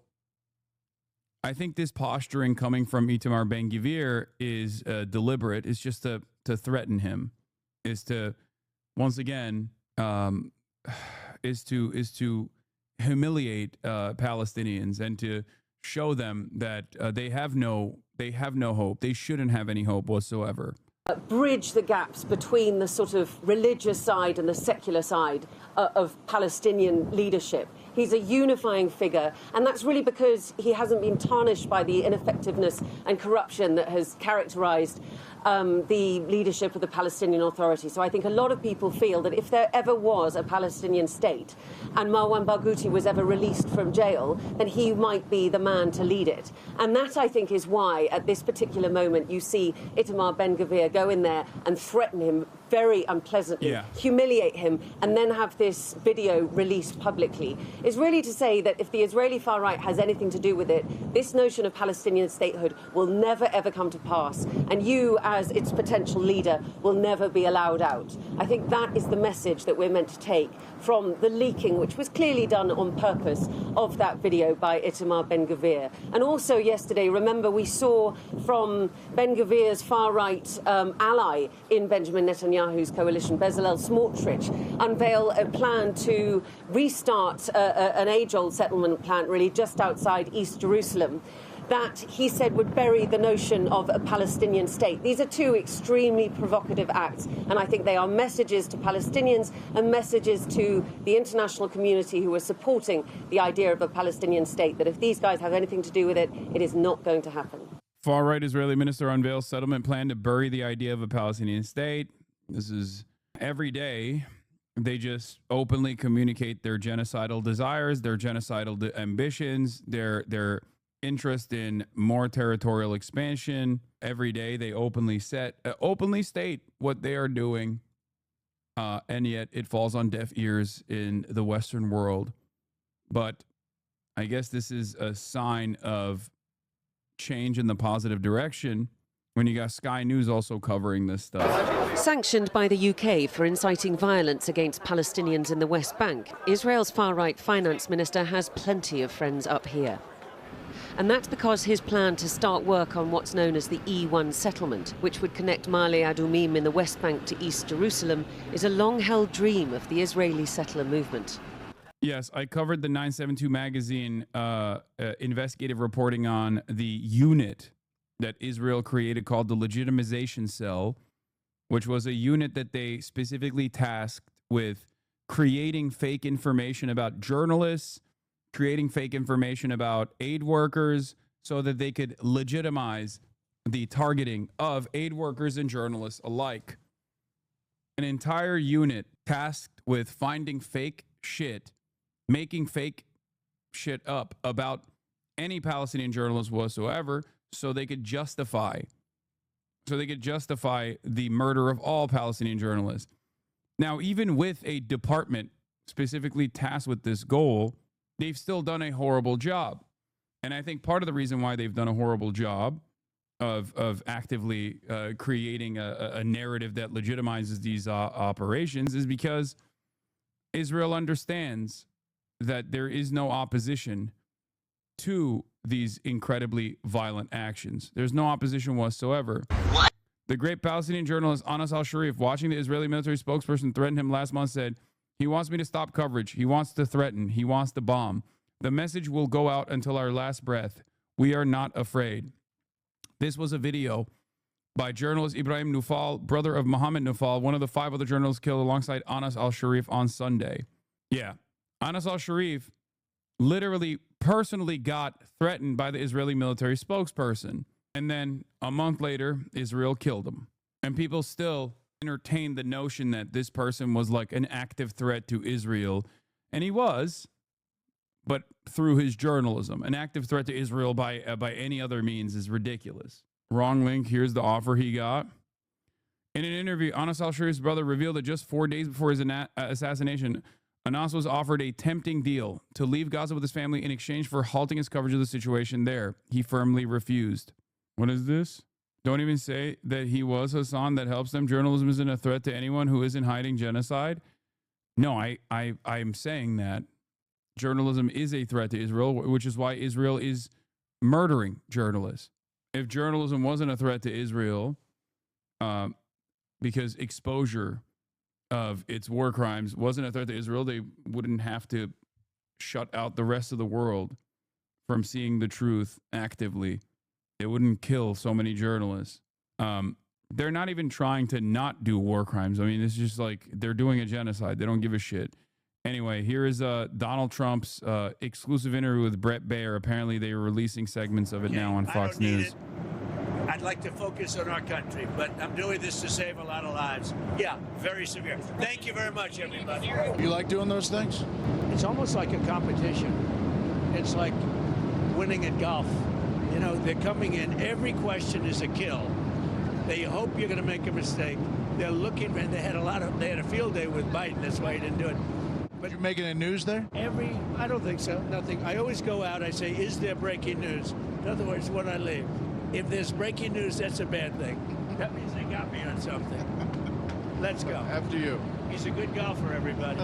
S1: I think this posturing coming from Itamar Ben-Gvir is deliberate. It's just to threaten him, is to, once again, is to humiliate Palestinians and to show them that they have no hope. They shouldn't have any hope whatsoever.
S9: Bridge the gaps between the sort of religious side and the secular side of Palestinian leadership. He's a unifying figure, and that's really because he hasn't been tarnished by the ineffectiveness and corruption that has characterized the leadership of the Palestinian Authority. So I think a lot of people feel that if there ever was a Palestinian state and Marwan Barghouti was ever released from jail, then he might be the man to lead it. And that, I think, is why at this particular moment you see Itamar Ben-Gvir go in there and threaten him very unpleasantly, humiliate him, and then have this video released publicly, is really to say that if the Israeli far right has anything to do with it, this notion of Palestinian statehood will never, ever come to pass. And you, as its potential leader, will never be allowed out. I think that is the message that we're meant to take from the leaking, which was clearly done on purpose, of that video by Itamar Ben-Gvir. And also yesterday, remember, we saw from Ben-Gvir's far-right ally in Benjamin Netanyahu's coalition, Bezalel Smotrich, unveil a plan to restart an age-old settlement plant, really, just outside East Jerusalem, that he said would bury the notion of a Palestinian state. These are two extremely provocative acts, and I think they are messages to Palestinians and messages to the international community who are supporting the idea of a Palestinian state, that if these guys have anything to do with it, it is not going to happen.
S1: Far-right Israeli minister unveils settlement plan to bury the idea of a Palestinian state. This is every day. They just openly communicate their genocidal desires, their genocidal ambitions, their interest in more territorial expansion. Every day they openly state what they are doing, and yet it falls on deaf ears in the Western world. But I guess this is a sign of change in the positive direction when you got Sky News also covering this stuff.
S9: Sanctioned by the UK for inciting violence against Palestinians in the West Bank, Israel's far-right finance minister has plenty of friends up here. And that's because his plan to start work on what's known as the E1 settlement, which would connect Ma'ale Adumim in the West Bank to East Jerusalem, is a long-held dream of the Israeli settler movement.
S1: Yes, I covered the 972 magazine investigative reporting on the unit that Israel created called the Legitimization Cell, which was a unit that they specifically tasked with creating fake information about journalists, creating fake information about aid workers so that they could legitimize the targeting of aid workers and journalists alike. An entire unit tasked with finding fake shit, making fake shit up about any Palestinian journalist whatsoever so they could justify the murder of all Palestinian journalists. Now, even with a department specifically tasked with this goal, they've still done a horrible job. And I think part of the reason why they've done a horrible job of actively creating a narrative that legitimizes these operations is because Israel understands that there is no opposition to these incredibly violent actions. There's no opposition whatsoever. What? The great Palestinian journalist Anas al-Sharif, watching the Israeli military spokesperson threaten him last month, said, "He wants me to stop coverage. He wants to threaten. He wants to bomb. The message will go out until our last breath. We are not afraid." This was a video by journalist Ibrahim Nufal, brother of Mohammed Nufal, one of the 5 other journalists killed alongside Anas al-Sharif on Sunday. Yeah, Anas al-Sharif literally personally got threatened by the Israeli military spokesperson. And then a month later, Israel killed him. And people still entertain the notion that this person was like an active threat to Israel. And he was, but through his journalism. An active threat to Israel by any other means is ridiculous. Wrong link. Here's the offer he got. In an interview, Anas al-Sharif's brother revealed that just 4 days before his assassination, Anas was offered a tempting deal to leave Gaza with his family in exchange for halting his coverage of the situation there. He firmly refused. What is this? Don't even say that he was Hassan that helps them. Journalism isn't a threat to anyone who isn't hiding genocide. No, I'm saying that journalism is a threat to Israel, which is why Israel is murdering journalists. If journalism wasn't a threat to Israel, because exposure of its war crimes wasn't a threat to Israel, they wouldn't have to shut out the rest of the world from seeing the truth actively. It wouldn't kill so many journalists. They're not even trying to not do war crimes. I mean, it's just like they're doing a genocide. They don't give a shit. Anyway, here is Donald Trump's exclusive interview with Bret Baier. Apparently, they are releasing segments of it now on Fox News.
S14: I'd like to focus on our country, but I'm doing this to save a lot of lives. Yeah, very severe. Thank you very much, everybody.
S10: You like doing those things?
S14: It's almost like a competition. It's like winning at golf. You know, they're coming in. Every question is a kill. They hope you're going to make a mistake. They're looking, and they had a field day with Biden. That's why he didn't do it.
S10: But you're making a news there?
S14: I don't think so. Nothing. I always go out. I say, is there breaking news? In other words, when I leave. If there's breaking news, that's a bad thing. That means they got me on something. Let's go.
S10: After you.
S14: He's a good golfer, everybody.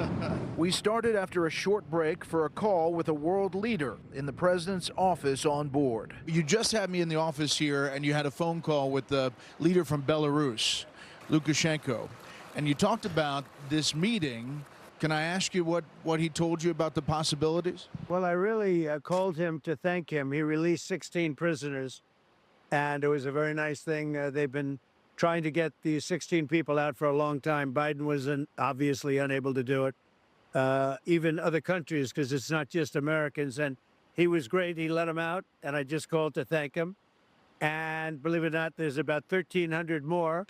S11: We started after a short break for a call with a world leader in the president's office on board.
S10: You just had me in the office here, and you had a phone call with the leader from Belarus, Lukashenko, and you talked about this meeting. Can I ask you what he told you about the possibilities?
S14: Well, I really called him to thank him. He released 16 prisoners, and it was a very nice thing. They've been trying to get these 16 people out for a long time. Biden was obviously unable to do it. Even other countries, because it's not just Americans. And he was great. He let them out, and I just called to thank him. And believe it or not, there's about 1,300 more,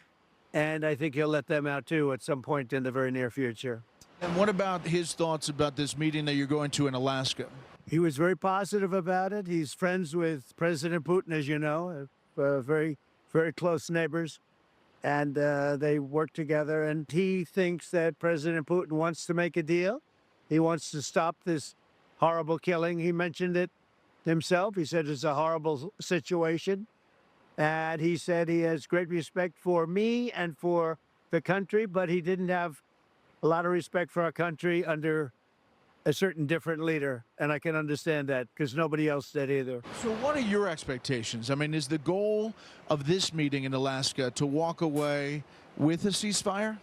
S14: and I think he'll let them out too at some point in the very near future.
S10: And what about his thoughts about this meeting that you're going to in Alaska?
S14: He was very positive about it. He's friends with President Putin, as you know, very, very close neighbors. And they work together. And he thinks that President Putin wants to make a deal. He wants to stop this horrible killing. He mentioned it himself. He said it's a horrible situation. And he said he has great respect for me and for the country, but he didn't have a lot of respect for our country under a certain different leader. And I can understand that because nobody else did either.
S10: So what are your expectations? I mean, is the goal of this meeting in Alaska to walk away with a ceasefire?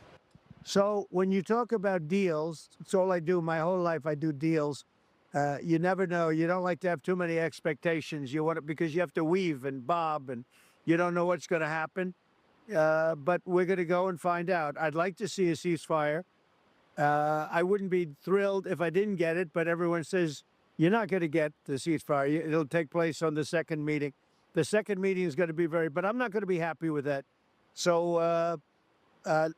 S14: So when you talk about deals, it's all I do. My whole life I do deals. You never know. You don't like to have too many expectations. You want it because you have to weave and bob and you don't know what's going to happen. But we're going to go and find out. I'd like to see a ceasefire. I wouldn't be thrilled if I didn't get it, but everyone says you're not going to get the ceasefire. It'll take place on the second meeting. The second meeting is going to be but I'm not going to be happy with that. So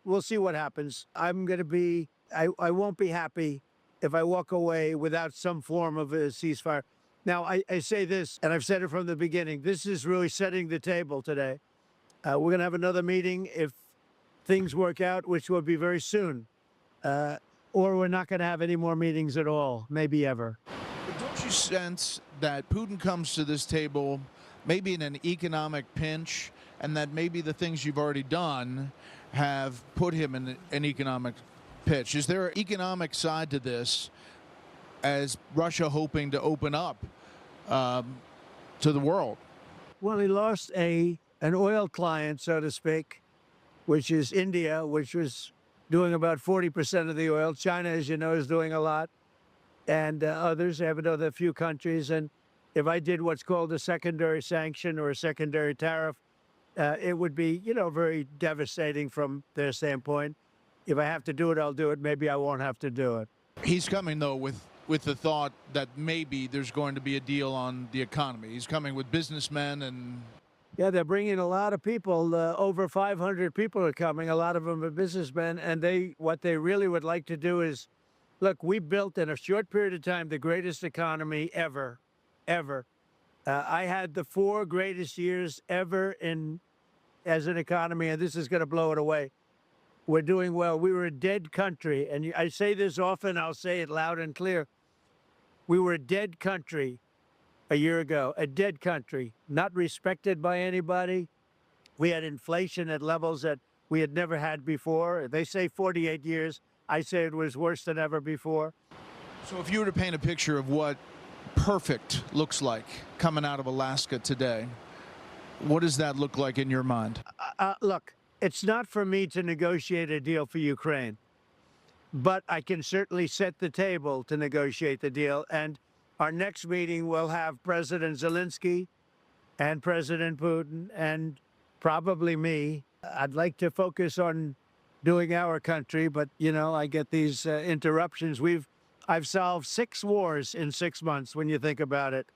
S14: we'll see what happens. I won't be happy if I walk away without some form of a ceasefire. Now, I say this, and I've said it from the beginning, this is really setting the table today. We're going to have another meeting if things work out, which will be very soon. Or we're not going to have any more meetings at all, maybe ever.
S10: But don't you sense that Putin comes to this table maybe in an economic pinch, and that maybe the things you've already done have put him in an economic pitch? Is there an economic side to this, as Russia hoping to open up to the world?
S14: Well, he lost an oil client, so to speak, which is India, which was doing about 40% of the oil. China, as you know, is doing a lot. And others, I have another few countries. And if I did what's called a secondary sanction or a secondary tariff, it would be, very devastating from their standpoint. If I have to do it, I'll do it. Maybe I won't have to do it.
S10: He's coming, though, with the thought that maybe there's going to be a deal on the economy. He's coming with businessmen and...
S14: Yeah, they're bringing a lot of people. Over 500 people are coming. A lot of them are businessmen. And what they really would like to do is, look, we built in a short period of time the greatest economy ever. I had the 4 greatest years ever as an economy, and this is going to blow it away. We're doing well. We were a dead country. And I say this often. I'll say it loud and clear. We were a dead country a year ago, a dead country, not respected by anybody. We had inflation at levels that we had never had before. They say 48 years. I say it was worse than ever before.
S10: So if you were to paint a picture of what perfect looks like coming out of Alaska today, what does that look like in your mind?
S14: Look, it's not for me to negotiate a deal for Ukraine, but I can certainly set the table to negotiate the deal. And our next meeting will have President Zelensky and President Putin and probably me. I'd like to focus on doing our country, but, you know, I get these interruptions. I've solved 6 wars in 6 months when you think about it.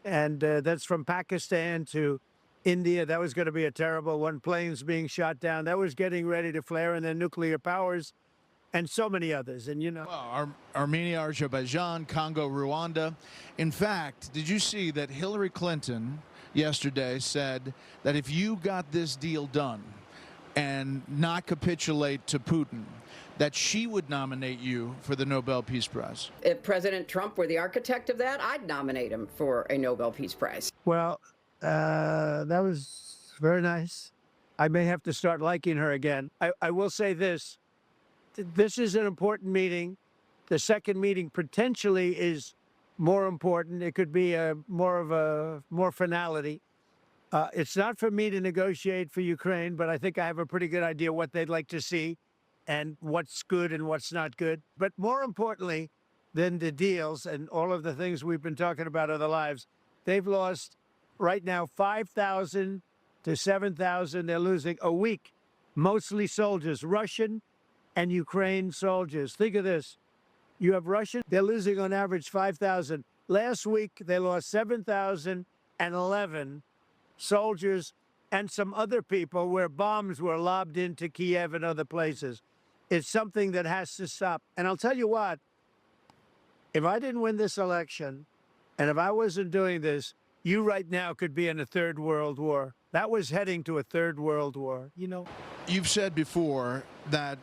S14: And that's from Pakistan to India. That was going to be a terrible one. Planes being shot down. That was getting ready to flare, and then nuclear powers and so many others. And, you know.
S10: Well, Armenia, Azerbaijan, Congo, Rwanda. In fact, did you see that Hillary Clinton yesterday said that if you got this deal done and not capitulate to Putin, that she would nominate you for the Nobel Peace Prize?
S12: If President Trump were the architect of that, I'd nominate him for a Nobel Peace Prize.
S14: Well, that was very nice. I may have to start liking her again. I will say this. This is an important meeting. The second meeting potentially is more important. It could be more finality. It's not for me to negotiate for Ukraine, but I think I have a pretty good idea what they'd like to see and what's good and what's not good. But more importantly than the deals and all of the things we've been talking about in their lives, they've lost right now 5,000 to 7,000. They're losing a week, mostly soldiers, Russian and Ukraine soldiers. Think of this. You have Russian, they're losing on average 5,000. Last week, they lost 7,011 soldiers and some other people where bombs were lobbed into Kiev and other places. It's something that has to stop. And I'll tell you what, if I didn't win this election and if I wasn't doing this, you right now could be in a third world war. That was heading to a third world war, you know.
S10: You've said before that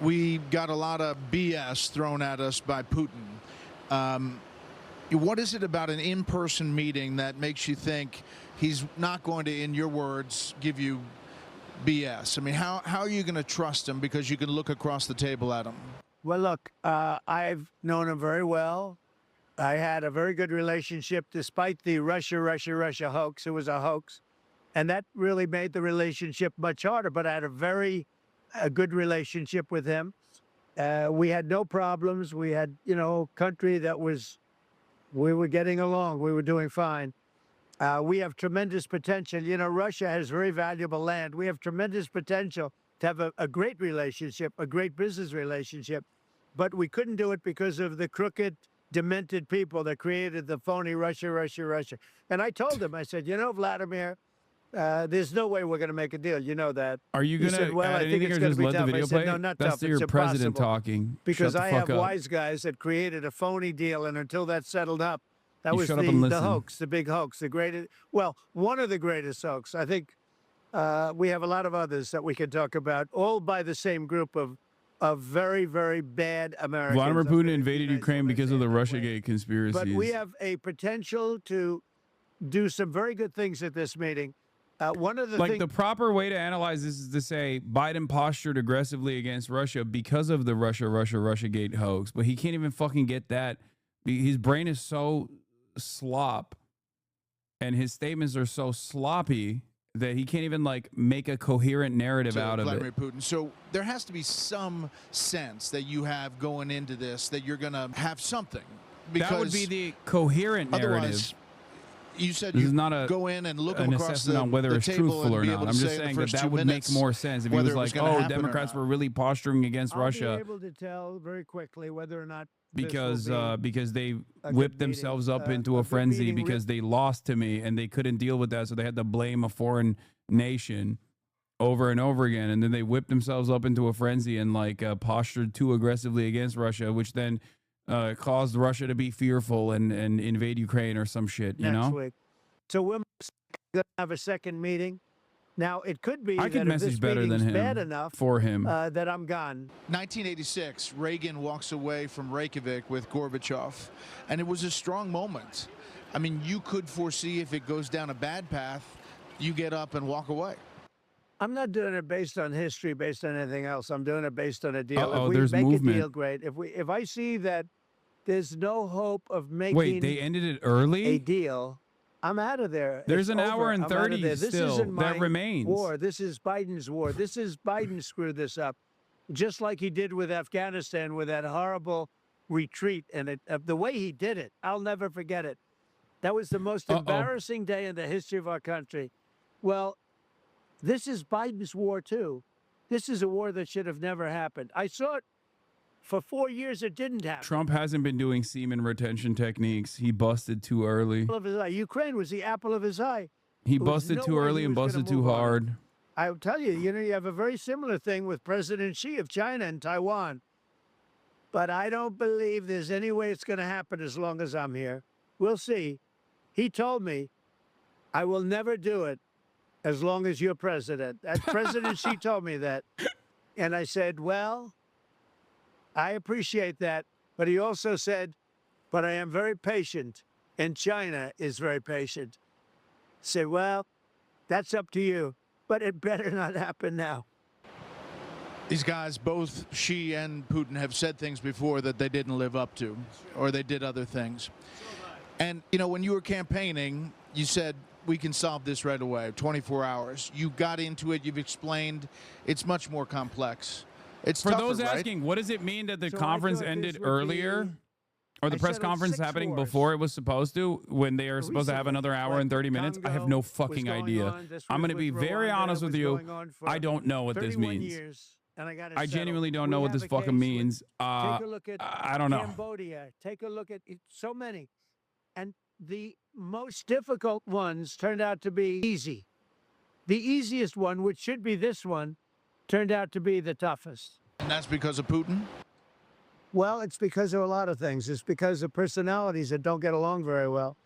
S10: we got a lot of BS thrown at us by Putin. What is it about an in-person meeting that makes you think he's not going to, in your words, give you BS? I mean, how are you going to trust him because you can look across the table at him?
S14: Well, look, I've known him very well. I had a very good relationship despite the Russia hoax. It was a hoax. And that really made the relationship much harder. But I had a good relationship with him. We had no problems. We had, you know, country that we were getting along. We were doing fine. We have tremendous potential. You know, Russia has very valuable land. We have tremendous potential to have a great relationship, a great business relationship. But we couldn't do it because of the crooked, demented people that created the phony Russia. And I told him, I said, you know, Vladimir, there's no way we're going to make a deal. You know that.
S1: Are you going to add anything or just let the video play?
S14: No, not
S1: That's
S14: tough.
S1: your
S14: It's
S1: president
S14: impossible.
S1: talking.
S14: Because
S1: Shut the
S14: I
S1: fuck
S14: have
S1: up.
S14: wise guys that created a phony deal, and until that settled up, that
S1: You
S14: was
S1: shut up and
S14: the
S1: listen.
S14: hoax, the big hoax, the greatest. Well, one of the greatest hoax. I think we have a lot of others that we can talk about, all by the same group of very, very bad Americans.
S1: Vladimir Putin invaded Ukraine because of the Russiagate conspiracies.
S14: But we have a potential to do some very good things at this meeting. One of the
S1: like
S14: things,
S1: the proper way to analyze this is to say Biden postured aggressively against Russia because of the Russiagate hoax, but he can't even fucking get that. His brain is so slop and his statements are so sloppy that he can't even like make a coherent narrative out of
S10: Vladimir
S1: it.
S10: Putin. So there has to be some sense that you have going into this that you're going to have something. Because
S1: That would be the coherent narrative.
S10: Otherwise, you said
S1: This
S10: you
S1: is not
S10: go in and look
S1: an
S10: across
S1: assessment
S10: the,
S1: on whether
S10: the
S1: it's
S10: table
S1: truthful
S10: and
S1: or
S10: be
S1: not.
S10: able to
S1: I'm
S10: say
S1: just
S10: in the
S1: saying that
S10: first
S1: that
S10: 2
S1: would make
S10: minutes
S1: more sense if he
S10: whether
S1: was
S10: it
S1: like,
S10: gonna
S1: oh,
S10: happen or
S1: Democrats
S10: not.
S1: were really posturing against
S14: I'll
S1: Russia
S14: be able to tell very quickly whether or not this
S1: because
S14: will be
S1: because they
S14: a good
S1: whipped
S14: meeting.
S1: themselves up
S14: A
S1: into a
S14: good
S1: frenzy
S14: meeting
S1: because they lost to me and they couldn't deal with that, so they had to blame a foreign nation over and over again, and then they whipped themselves up into a frenzy and like postured too aggressively against Russia, which then caused Russia to be fearful and invade Ukraine or some shit, you
S14: next
S1: know?
S14: week. So we're going to have a second meeting. Now, it could be
S1: I
S14: that
S1: could
S14: if
S1: message
S14: this
S1: better than
S14: meeting's
S1: him
S14: bad enough
S1: for him.
S14: that I'm gone.
S10: 1986, Reagan walks away from Reykjavik with Gorbachev, and it was a strong moment. I mean, you could foresee if it goes down a bad path, you get up and walk away.
S14: I'm not doing it based on history, based on anything else. I'm doing it based on a deal.
S1: Uh-oh,
S14: if we
S1: there's
S14: make
S1: movement.
S14: a deal, great. If I see that there's no hope of making
S1: Wait, they ended it early?
S14: a deal, I'm out of there.
S1: There's
S14: It's
S1: an hour
S14: over.
S1: and
S14: I'm out of
S1: 30
S14: there. This
S1: still
S14: isn't my
S1: that remains.
S14: war. This is Biden's war. This is Biden screwed this up, just like he did with Afghanistan with that horrible retreat. And the way he did it, I'll never forget it. That was the most embarrassing day in the history of our country. Well, this is Biden's war, too. This is a war that should have never happened. I saw it for 4 years. It didn't happen.
S1: Trump hasn't been doing semen retention techniques. He busted too early.
S14: Apple of his eye. Ukraine was the apple of his eye.
S1: He
S14: There was
S1: busted
S14: no
S1: too
S14: way
S1: early
S14: he
S1: and
S14: was gonna
S1: busted too
S14: move on it.
S1: hard.
S14: I'll tell you, you have a very similar thing with President Xi of China and Taiwan. But I don't believe there's any way it's going to happen as long as I'm here. We'll see. He told me, I will never do it as long as you're president. President Xi told me that. And I said, well, I appreciate that. But he also said, but I am very patient. And China is very patient. I said, well, that's up to you. But it better not happen now.
S10: These guys, both Xi and Putin, have said things before that they didn't live up to, or they did other things. And, you know, when you were campaigning, you said, we can solve this right away, 24 hours. You got into it. You've explained it's much more complex. It's
S1: For
S10: tougher,
S1: those
S10: right?
S1: asking, what does it mean that the
S14: So I
S1: conference
S14: thought this
S1: ended
S14: would
S1: earlier?
S14: be-
S1: Or the
S14: I
S1: press
S14: said on
S1: conference
S14: 6
S1: happening
S14: wars.
S1: before it was supposed to, when they are supposed to have another hour and 30 minutes? I have no fucking idea. I'm going to be very honest with you. I don't know what this means.
S14: Years, and I got it
S1: I
S14: settled.
S1: genuinely don't
S14: We
S1: know what
S14: have
S1: this
S14: a
S1: fucking
S14: case with-
S1: means.
S14: Take a look at
S1: I don't know.
S14: Cambodia. Take a look at so many. And the most difficult ones turned out to be easy. The easiest one, which should be this one, turned out to be the toughest.
S10: And that's because of Putin?
S14: Well, it's because of a lot of things. It's because of personalities that don't get along very well.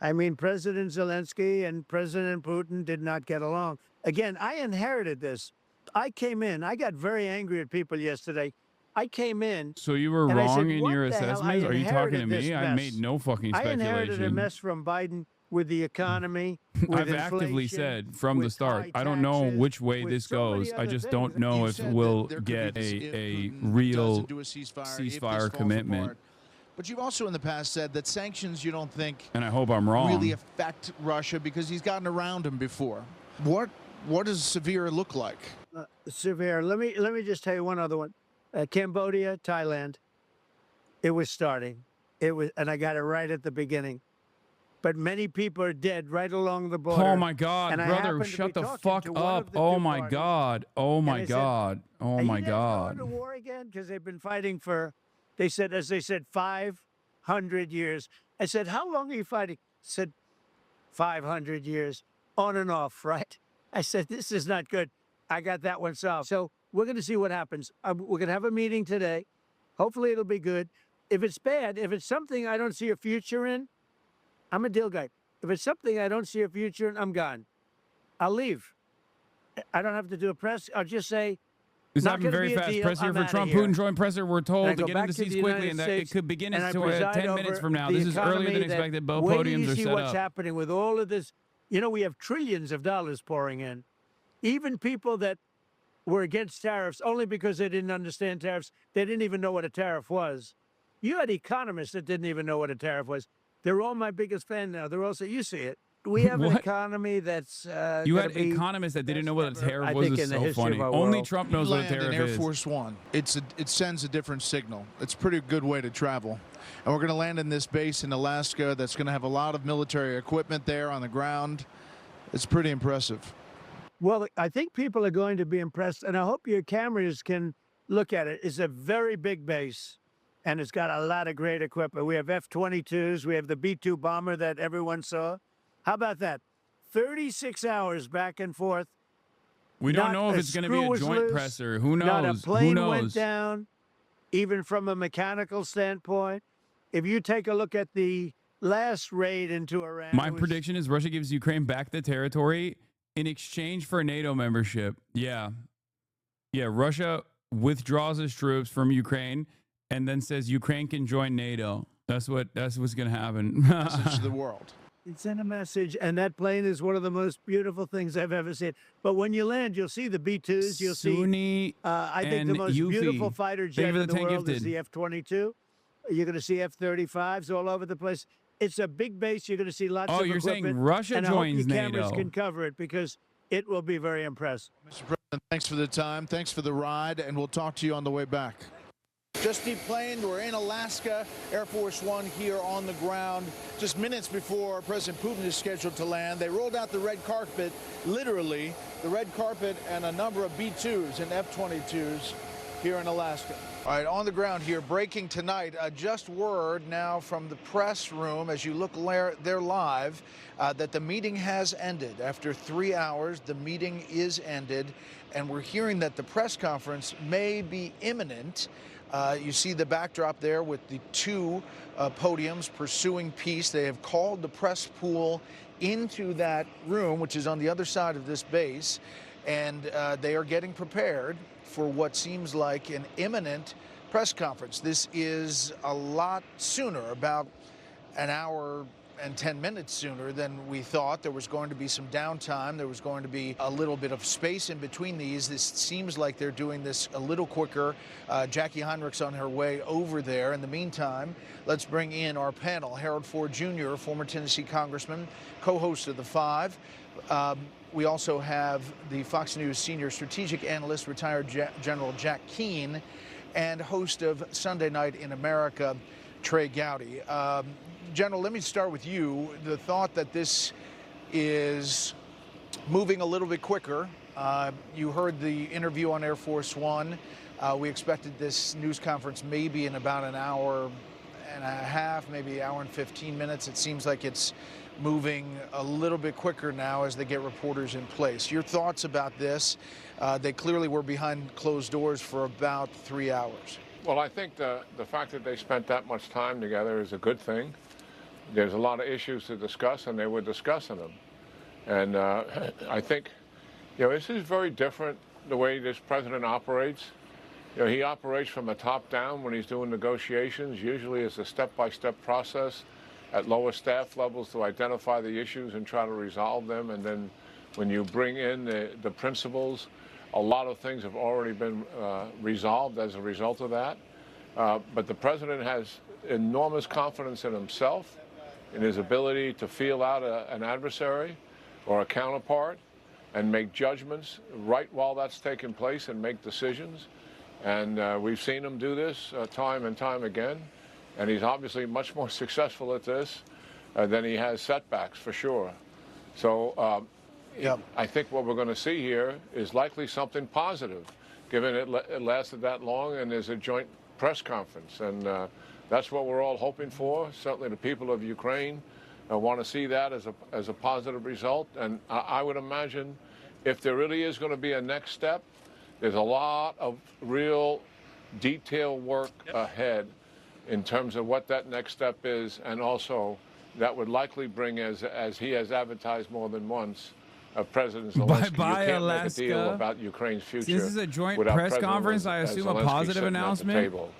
S14: I mean, President Zelensky and President Putin did not get along. Again, I inherited this. I came in. I got very angry at people yesterday. I came in.
S1: So you were
S14: and I said,
S1: wrong in
S14: "What
S1: your
S14: the hell? I
S1: assessments? Are you talking to
S14: inherited
S1: me?
S14: this
S1: I
S14: mess.
S1: made no fucking
S14: I inherited a
S1: speculation.
S14: mess from Biden with the economy, with
S1: I've actively
S14: inflation,
S1: said from the
S14: with
S1: start,
S14: high
S1: I don't know
S14: taxes,
S1: which way
S14: with
S1: this
S14: so many
S1: goes. I
S14: other
S1: just
S14: things.
S1: don't know
S10: You
S1: if
S10: said that
S1: we'll
S10: there could
S1: get
S10: be this if
S1: a
S10: Putin
S1: real
S10: doesn't do a ceasefire, if this falls
S1: commitment.
S10: apart. But you've also in the past said that sanctions you don't think
S1: And I hope I'm wrong.
S10: really affect Russia because he's gotten around him before. What does severe look like?
S14: Severe. Let me just tell you one other one. Cambodia, Thailand. It was starting. It was, and I got it right at the beginning. But many people are dead right along the border.
S1: Oh my God,
S14: And I
S1: brother,
S14: happened to
S1: shut
S14: be
S1: the
S14: talking
S1: fuck
S14: to one
S1: up.
S14: of the
S1: Oh
S14: two
S1: my
S14: parties.
S1: God. Oh my
S14: I said,
S1: God. Oh
S14: "Are
S1: my
S14: you guys
S1: God.
S14: going to war again?" Because they've been fighting for, as they said, 500 years. I said, "How long are you fighting?" Said, 500 years, on and off, right? I said, "This is not good." I got that one solved. So we're going to see what happens. We're going to have a meeting today. Hopefully it'll be good. If it's bad, if it's something I don't see a future in, I'm a deal guy. If it's something I don't see a future in, I'm gone. I'll leave. I don't have to do a press. I'll just say,
S1: This
S14: not
S1: happened
S14: gonna
S1: very
S14: be a
S1: fast.
S14: deal.
S1: Press here
S14: I'm
S1: for
S14: outta
S1: Trump.
S14: here.
S1: Putin joined presser. We're
S14: And I
S1: told to
S14: go
S1: get
S14: back
S1: into
S14: to
S1: seats
S14: the
S1: quickly
S14: United
S1: and that it
S14: States,
S1: could begin
S14: and I
S1: into
S14: preside
S1: 10
S14: over
S1: minutes from now.
S14: the
S1: This is earlier than
S14: economy that-
S1: expected. Both
S14: wait till
S1: podiums
S14: you
S1: are
S14: see
S1: set
S14: what's
S1: up.
S14: happening with all of this. You know, we have trillions of dollars pouring in. Even people that were against tariffs only because they didn't understand tariffs, they didn't even know what a tariff was. You had economists that didn't even know what a tariff was. They're all my biggest fan now. They're also, you see it. We have an
S1: What?
S14: economy that's
S1: You
S14: gonna
S1: had
S14: be
S1: economists that didn't know what a tariff
S14: I
S1: was.
S14: think
S1: Is
S14: in the
S1: so
S14: history
S1: funny.
S14: of our
S1: Only
S14: world.
S1: Trump knows what a
S10: Land in
S1: tariff
S10: Air
S1: is.
S10: Force One. It sends a different signal. It's a pretty good way to travel. And we're going to land in this base in Alaska that's going to have a lot of military equipment there on the ground. It's pretty impressive.
S14: Well, I think people are going to be impressed, and I hope your cameras can look at it. It's a very big base, and it's got a lot of great equipment. We have F-22s. We have the B-2 bomber that everyone saw. How about that? 36 hours back and forth.
S1: We don't
S14: Not
S1: know if
S14: a
S1: it's going to be
S14: screw
S1: a
S14: was
S1: joint
S14: loose,
S1: presser. Who knows?
S14: Not a plane
S1: Who
S14: went
S1: knows?
S14: down, even from a mechanical standpoint. If you take a look at the last raid into Iran,
S1: My
S14: it was-
S1: prediction is Russia gives Ukraine back the territory in exchange for NATO membership. Yeah. Yeah, Russia withdraws its troops from Ukraine and then says Ukraine can join NATO. That's what's going to happen.
S10: Message to the world.
S14: Send a message, and that plane is one of the most beautiful things I've ever seen. But when you land, you'll see the B-2s. You'll see, I think the most beautiful fighter jet in the world is the F-22. You're going to see F-35s all over the place. It's a big base. You're going to see lots of equipment.
S1: Oh, you're saying Russia
S14: and
S1: joins
S14: I hope your cameras
S1: NATO.
S14: can cover it because it will be very impressive.
S10: Mr. President, thanks for the time. Thanks for the ride, and we'll talk to you on the way back. Just deplaned. We're in Alaska. Air Force One here on the ground. Just minutes before President Putin is scheduled to land, they rolled out the red carpet, literally the red carpet, and a number of B-2s and F-22s here in Alaska. All right, on the ground here, breaking tonight, just word now from the press room as you look there live that the meeting has ended. After 3 hours, the meeting is ended, and we're hearing that the press conference may be imminent. You see the backdrop there with the two podiums pursuing peace. They have called the press pool into that room, which is on the other side of this base, and they are getting prepared for what seems like an imminent press conference. This is a lot sooner, about an hour and 10 minutes sooner than we thought. There was going to be some downtime. There was going to be a little bit of space in between these. This seems like they're doing this a little quicker. Jackie Heinrich's on her way over there. In the meantime, let's bring in our panel. Harold Ford Jr., former Tennessee congressman, co-host of The Five. We also have the Fox News senior strategic analyst, retired General Jack Keane, and host of Sunday Night in America, Trey Gowdy. General, let me start with you. The thought that this is moving a little bit quicker. You heard the interview on Air Force One. We expected this news conference maybe in about an hour and a half, maybe an hour and 15 minutes. It seems like it's moving a little bit quicker now as they get reporters in place. Your thoughts about this? They clearly were behind closed doors for about 3 hours.
S13: Well, I think the fact that they spent that much time together is a good thing. There's a lot of issues to discuss, and they were discussing them. And I think, this is very different, the way this president operates. He operates from the top down when he's doing negotiations. Usually it's a step-by-step process at lower staff levels to identify the issues and try to resolve them. And then when you bring in the principals, a lot of things have already been resolved as a result of that. But the president has enormous confidence in himself, in his ability to feel out an adversary or a counterpart and make judgments right while that's taking place and make decisions. And we've seen him do this time and time again. And he's obviously much more successful at this than he has setbacks, for sure. So I think what we're going to see here is likely something positive, given it lasted that long and there's a joint press conference. And that's what we're all hoping for. Certainly the people of Ukraine want to see that as a positive result. And I would imagine if there really is going to be a next step, there's a lot of real detailed work ahead in terms of what that next step is. And also that would likely bring, as he has advertised more than once, President Zelensky,
S1: Bye,
S13: you can't
S1: Alaska.
S13: make a deal about Ukraine's future.
S1: This is a joint
S13: without
S1: press
S13: President
S1: conference. I assume a
S13: Zelensky
S1: positive
S13: sitting at the
S1: announcement.
S13: table.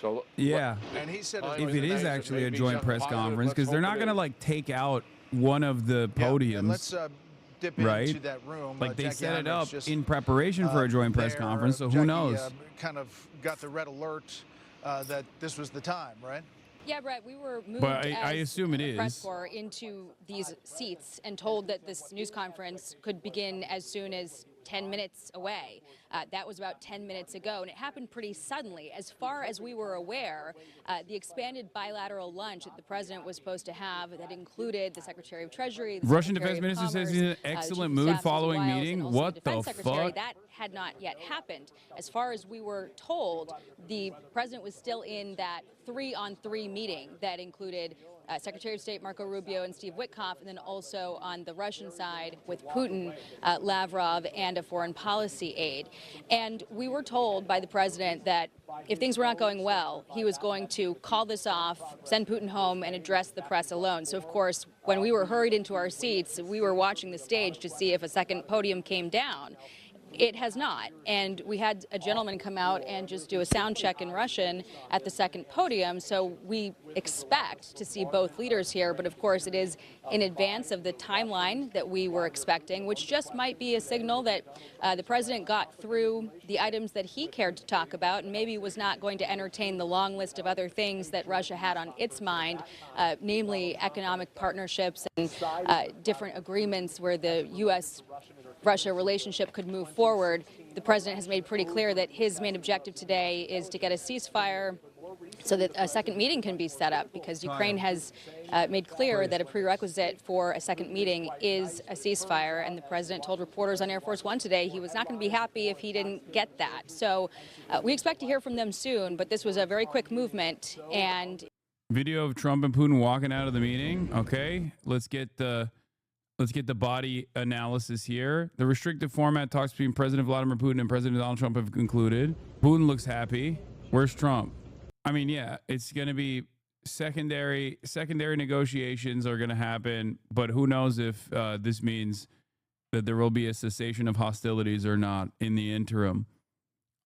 S13: So
S1: Yeah.
S10: And he said
S1: If it is actually a joint press conference, because they're not going to like take out one of the podiums.
S10: And let's dip into that room.
S1: Like they
S10: Jackie
S1: set it
S10: Heinrich's
S1: up
S10: just,
S1: in preparation for a joint press
S10: there.
S1: conference, so
S10: Jackie,
S1: who knows?
S10: Kind of got the red alert that this was the time, right?
S15: Yeah, Brett, we were moved
S1: But I assume it
S15: as a press
S1: is.
S15: corps into these seats and told that this news conference could begin as soon as 10 minutes away. That was about 10 minutes ago, and it happened pretty suddenly. As far as we were aware, the expanded bilateral lunch that the president was supposed to have that included the Secretary of Treasury, the
S1: Russian
S15: Secretary
S1: Defense
S15: of
S1: Minister says
S15: Commerce,
S1: he's in an
S15: the
S1: excellent
S15: Chief of
S1: mood
S15: Staff
S1: following
S15: Wiles,
S1: meeting.
S15: and also
S1: What
S15: Defense
S1: the
S15: Secretary.
S1: fuck?
S15: That had not yet happened. As far as we were told, the president was still in that 3-on-3 meeting that included Secretary of State Marco Rubio and Steve Witkoff, and then also on the Russian side with Putin, Lavrov, and a foreign policy aide. And we were told by the president that if things were not going well, he was going to call this off, send Putin home, and address the press alone. So, of course, when we were hurried into our seats, we were watching the stage to see if a second podium came down. It has not. And we had a gentleman come out and just do a sound check in Russian at the second podium. So we expect to see both leaders here. But of course, it is in advance of the timeline that we were expecting, which just might be a signal that the president got through the items that he cared to talk about and maybe was not going to entertain the long list of other things that Russia had on its mind, namely economic partnerships and different agreements where the U.S.-Russia relationship could move forward. The president has made pretty clear that his main objective today is to get a ceasefire so that a second meeting can be set up, because Ukraine has made clear that a prerequisite for a second meeting is a ceasefire. And the president told reporters on Air Force One today he was not going to be happy if he didn't get that. So we expect to hear from them soon, but this was a very quick movement. And
S1: video of Trump and Putin walking out of the meeting. Okay, let's get the body analysis here. The restricted format talks between President Vladimir Putin and President Donald Trump have concluded. Putin looks happy. Where's Trump? I mean, yeah, it's going to be secondary negotiations are going to happen, but who knows if this means that there will be a cessation of hostilities or not in the interim.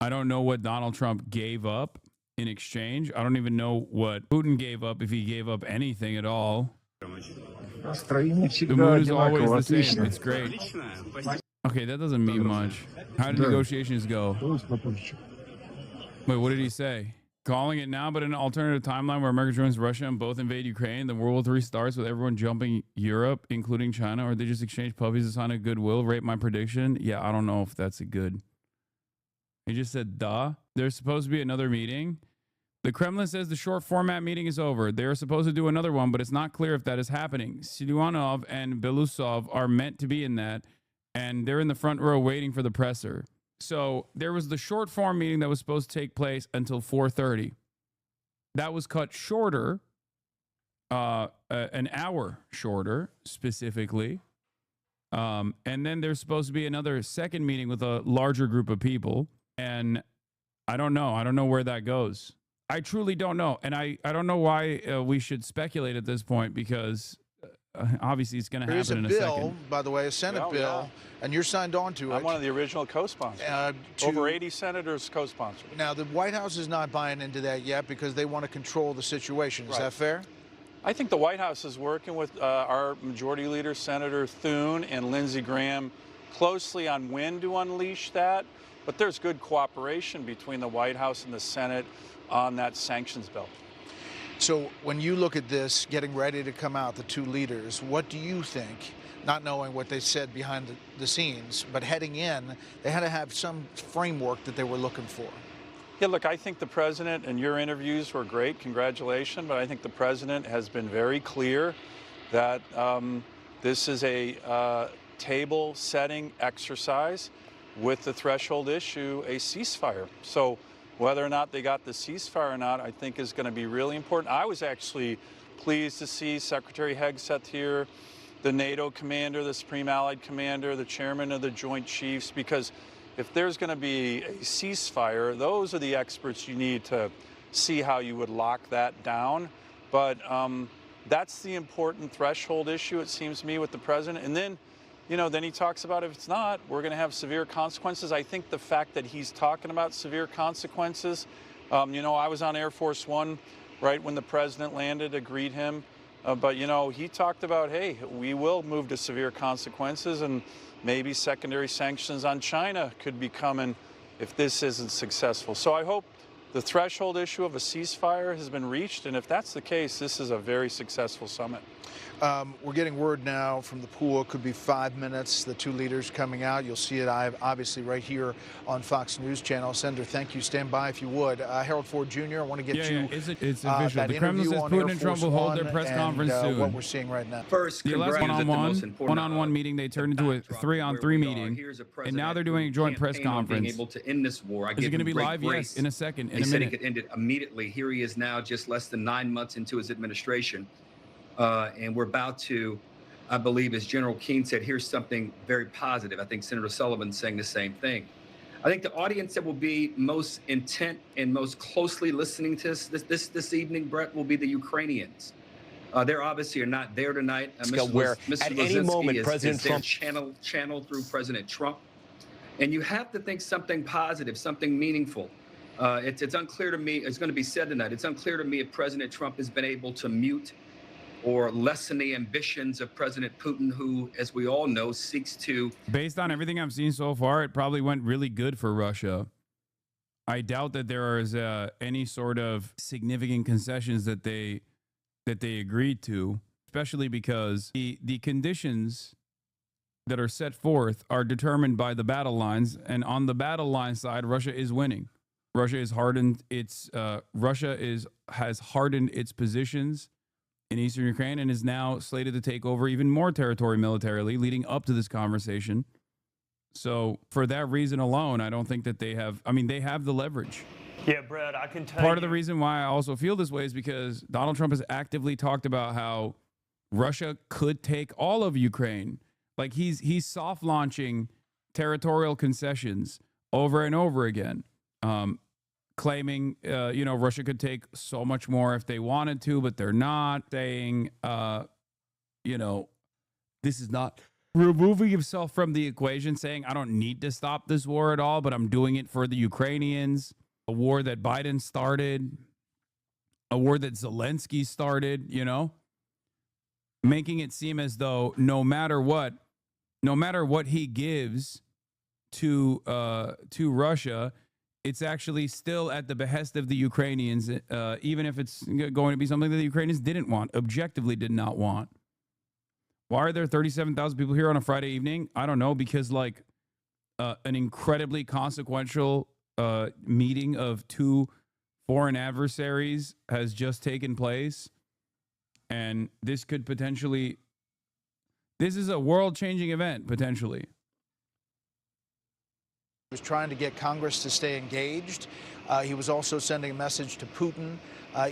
S1: I don't know what Donald Trump gave up in exchange. I don't even know what Putin gave up, if he gave up anything at all. The mood is always the same. It's great. Okay, that doesn't mean much. How did negotiations go? Wait, what did he say? Calling it now, but in an alternative timeline where America joins Russia and both invade Ukraine, then World War III starts with everyone jumping Europe, including China, or they just exchange puppies to sign a goodwill. Rate my prediction. Yeah, I don't know if that's a good. He just said, duh. There's supposed to be another meeting. The Kremlin says the short format meeting is over. They are supposed to do another one, but it's not clear if that is happening. Siluanov and Belousov are meant to be in that, and they're in the front row waiting for the presser. So there was the short form meeting that was supposed to take place until 4:30. That was cut shorter, an hour shorter specifically. And then there's supposed to be another second meeting with a larger group of people. And I don't know. I don't know where that goes. I truly don't know. And I don't know why we should speculate at this point, because obviously it's going to happen in a second.
S10: There is a bill, by the way, a Senate bill, and you're signed on to it.
S6: I'm one of the original co-sponsors. Over 80 senators co-sponsored.
S10: Now, the White House is not buying into that yet because they want to control the situation. Is that fair?
S6: I think the White House is working with our majority leader, Senator Thune and Lindsey Graham, closely on when to unleash that. But there's good cooperation between the White House and the Senate on that sanctions bill.
S10: So when you look at this, getting ready to come out, the two leaders, what do you think, not knowing what they said behind the scenes, but heading in, they had to have some framework that they were looking for?
S6: Yeah, look, I think the president, and your interviews were great, congratulations, but I think the president has been very clear that this is a table-setting exercise with the threshold issue, a ceasefire. So whether or not they got the ceasefire or not, I think is going to be really important. I was actually pleased to see Secretary Hegseth here, the NATO commander, the Supreme Allied Commander, the chairman of the Joint Chiefs, because if there's going to be a ceasefire, those are the experts you need to see how you would lock that down. But that's the important threshold issue, it seems to me, with the president. And then, you know, then he talks about if it's not, we're going to have severe consequences. I think the fact that he's talking about severe consequences, you know, I was on Air Force One right when the president landed to greet him. But, you know, he talked about, hey, we will move to severe consequences, and maybe secondary sanctions on China could be coming if this isn't successful. So I hope the threshold issue of a ceasefire has been reached, and if that's the case, this is a very successful summit.
S10: We're getting word now from the pool. It could be 5 minutes, the two leaders coming out. You'll see it obviously right here on Fox News Channel. Senator, thank you. Stand by if you would. Harold Ford Jr., I want to get you
S1: it's official. The Kremlin says Putin and Trump will hold their press conference soon.
S10: What we're seeing right now.
S16: First,
S1: the last one-on-one meeting, they turned into a 3-on-3 meeting, and now they're doing a joint press conference.
S16: Able to end this war.
S1: Is it going to be live? Yes, in a second, in a minute.
S16: He said he could end it immediately. Here he is now, just less than 9 months into his administration. And we're about to, I believe, as General Keane said, here's something very positive. I think Senator Sullivan's saying the same thing. I think the audience that will be most intent and most closely listening to this evening, Brett, will be the Ukrainians. They're obviously are not there tonight.
S18: Where
S16: Mr.
S18: at any moment, President
S16: Trump channeled through President Trump. And you have to think something positive, something meaningful. It's unclear to me, it's going to be said tonight, it's unclear to me if President Trump has been able to mute or lessen the ambitions of President Putin, who, as we all know, seeks to...
S1: Based on everything I've seen so far, it probably went really good for Russia. I doubt that there is any sort of significant concessions that they agreed to, especially because the conditions that are set forth are determined by the battle lines, and on the battle line side, Russia is winning. Russia has hardened its positions in eastern Ukraine and is now slated to take over even more territory militarily, leading up to this conversation. So for that reason alone, I don't think that they have. I mean, they have the leverage.
S2: Yeah, Brad, I can tell
S1: Part of the reason why I also feel this way is because Donald Trump has actively talked about how Russia could take all of Ukraine. Like he's soft launching territorial concessions over and over again, claiming Russia could take so much more if they wanted to, but they're not. Saying this is not removing himself from the equation, saying I don't need to stop this war at all, but I'm doing it for the Ukrainians. A war that Biden started, a war that Zelensky started, making it seem as though no matter what he gives to Russia, it's actually still at the behest of the Ukrainians, even if it's going to be something that the Ukrainians didn't want, objectively did not want. Why are there 37,000 people here on a Friday evening? I don't know, because an incredibly consequential meeting of two foreign adversaries has just taken place, and this is a world-changing event, potentially.
S11: He was trying to get Congress to stay engaged. He was also sending a message to Putin.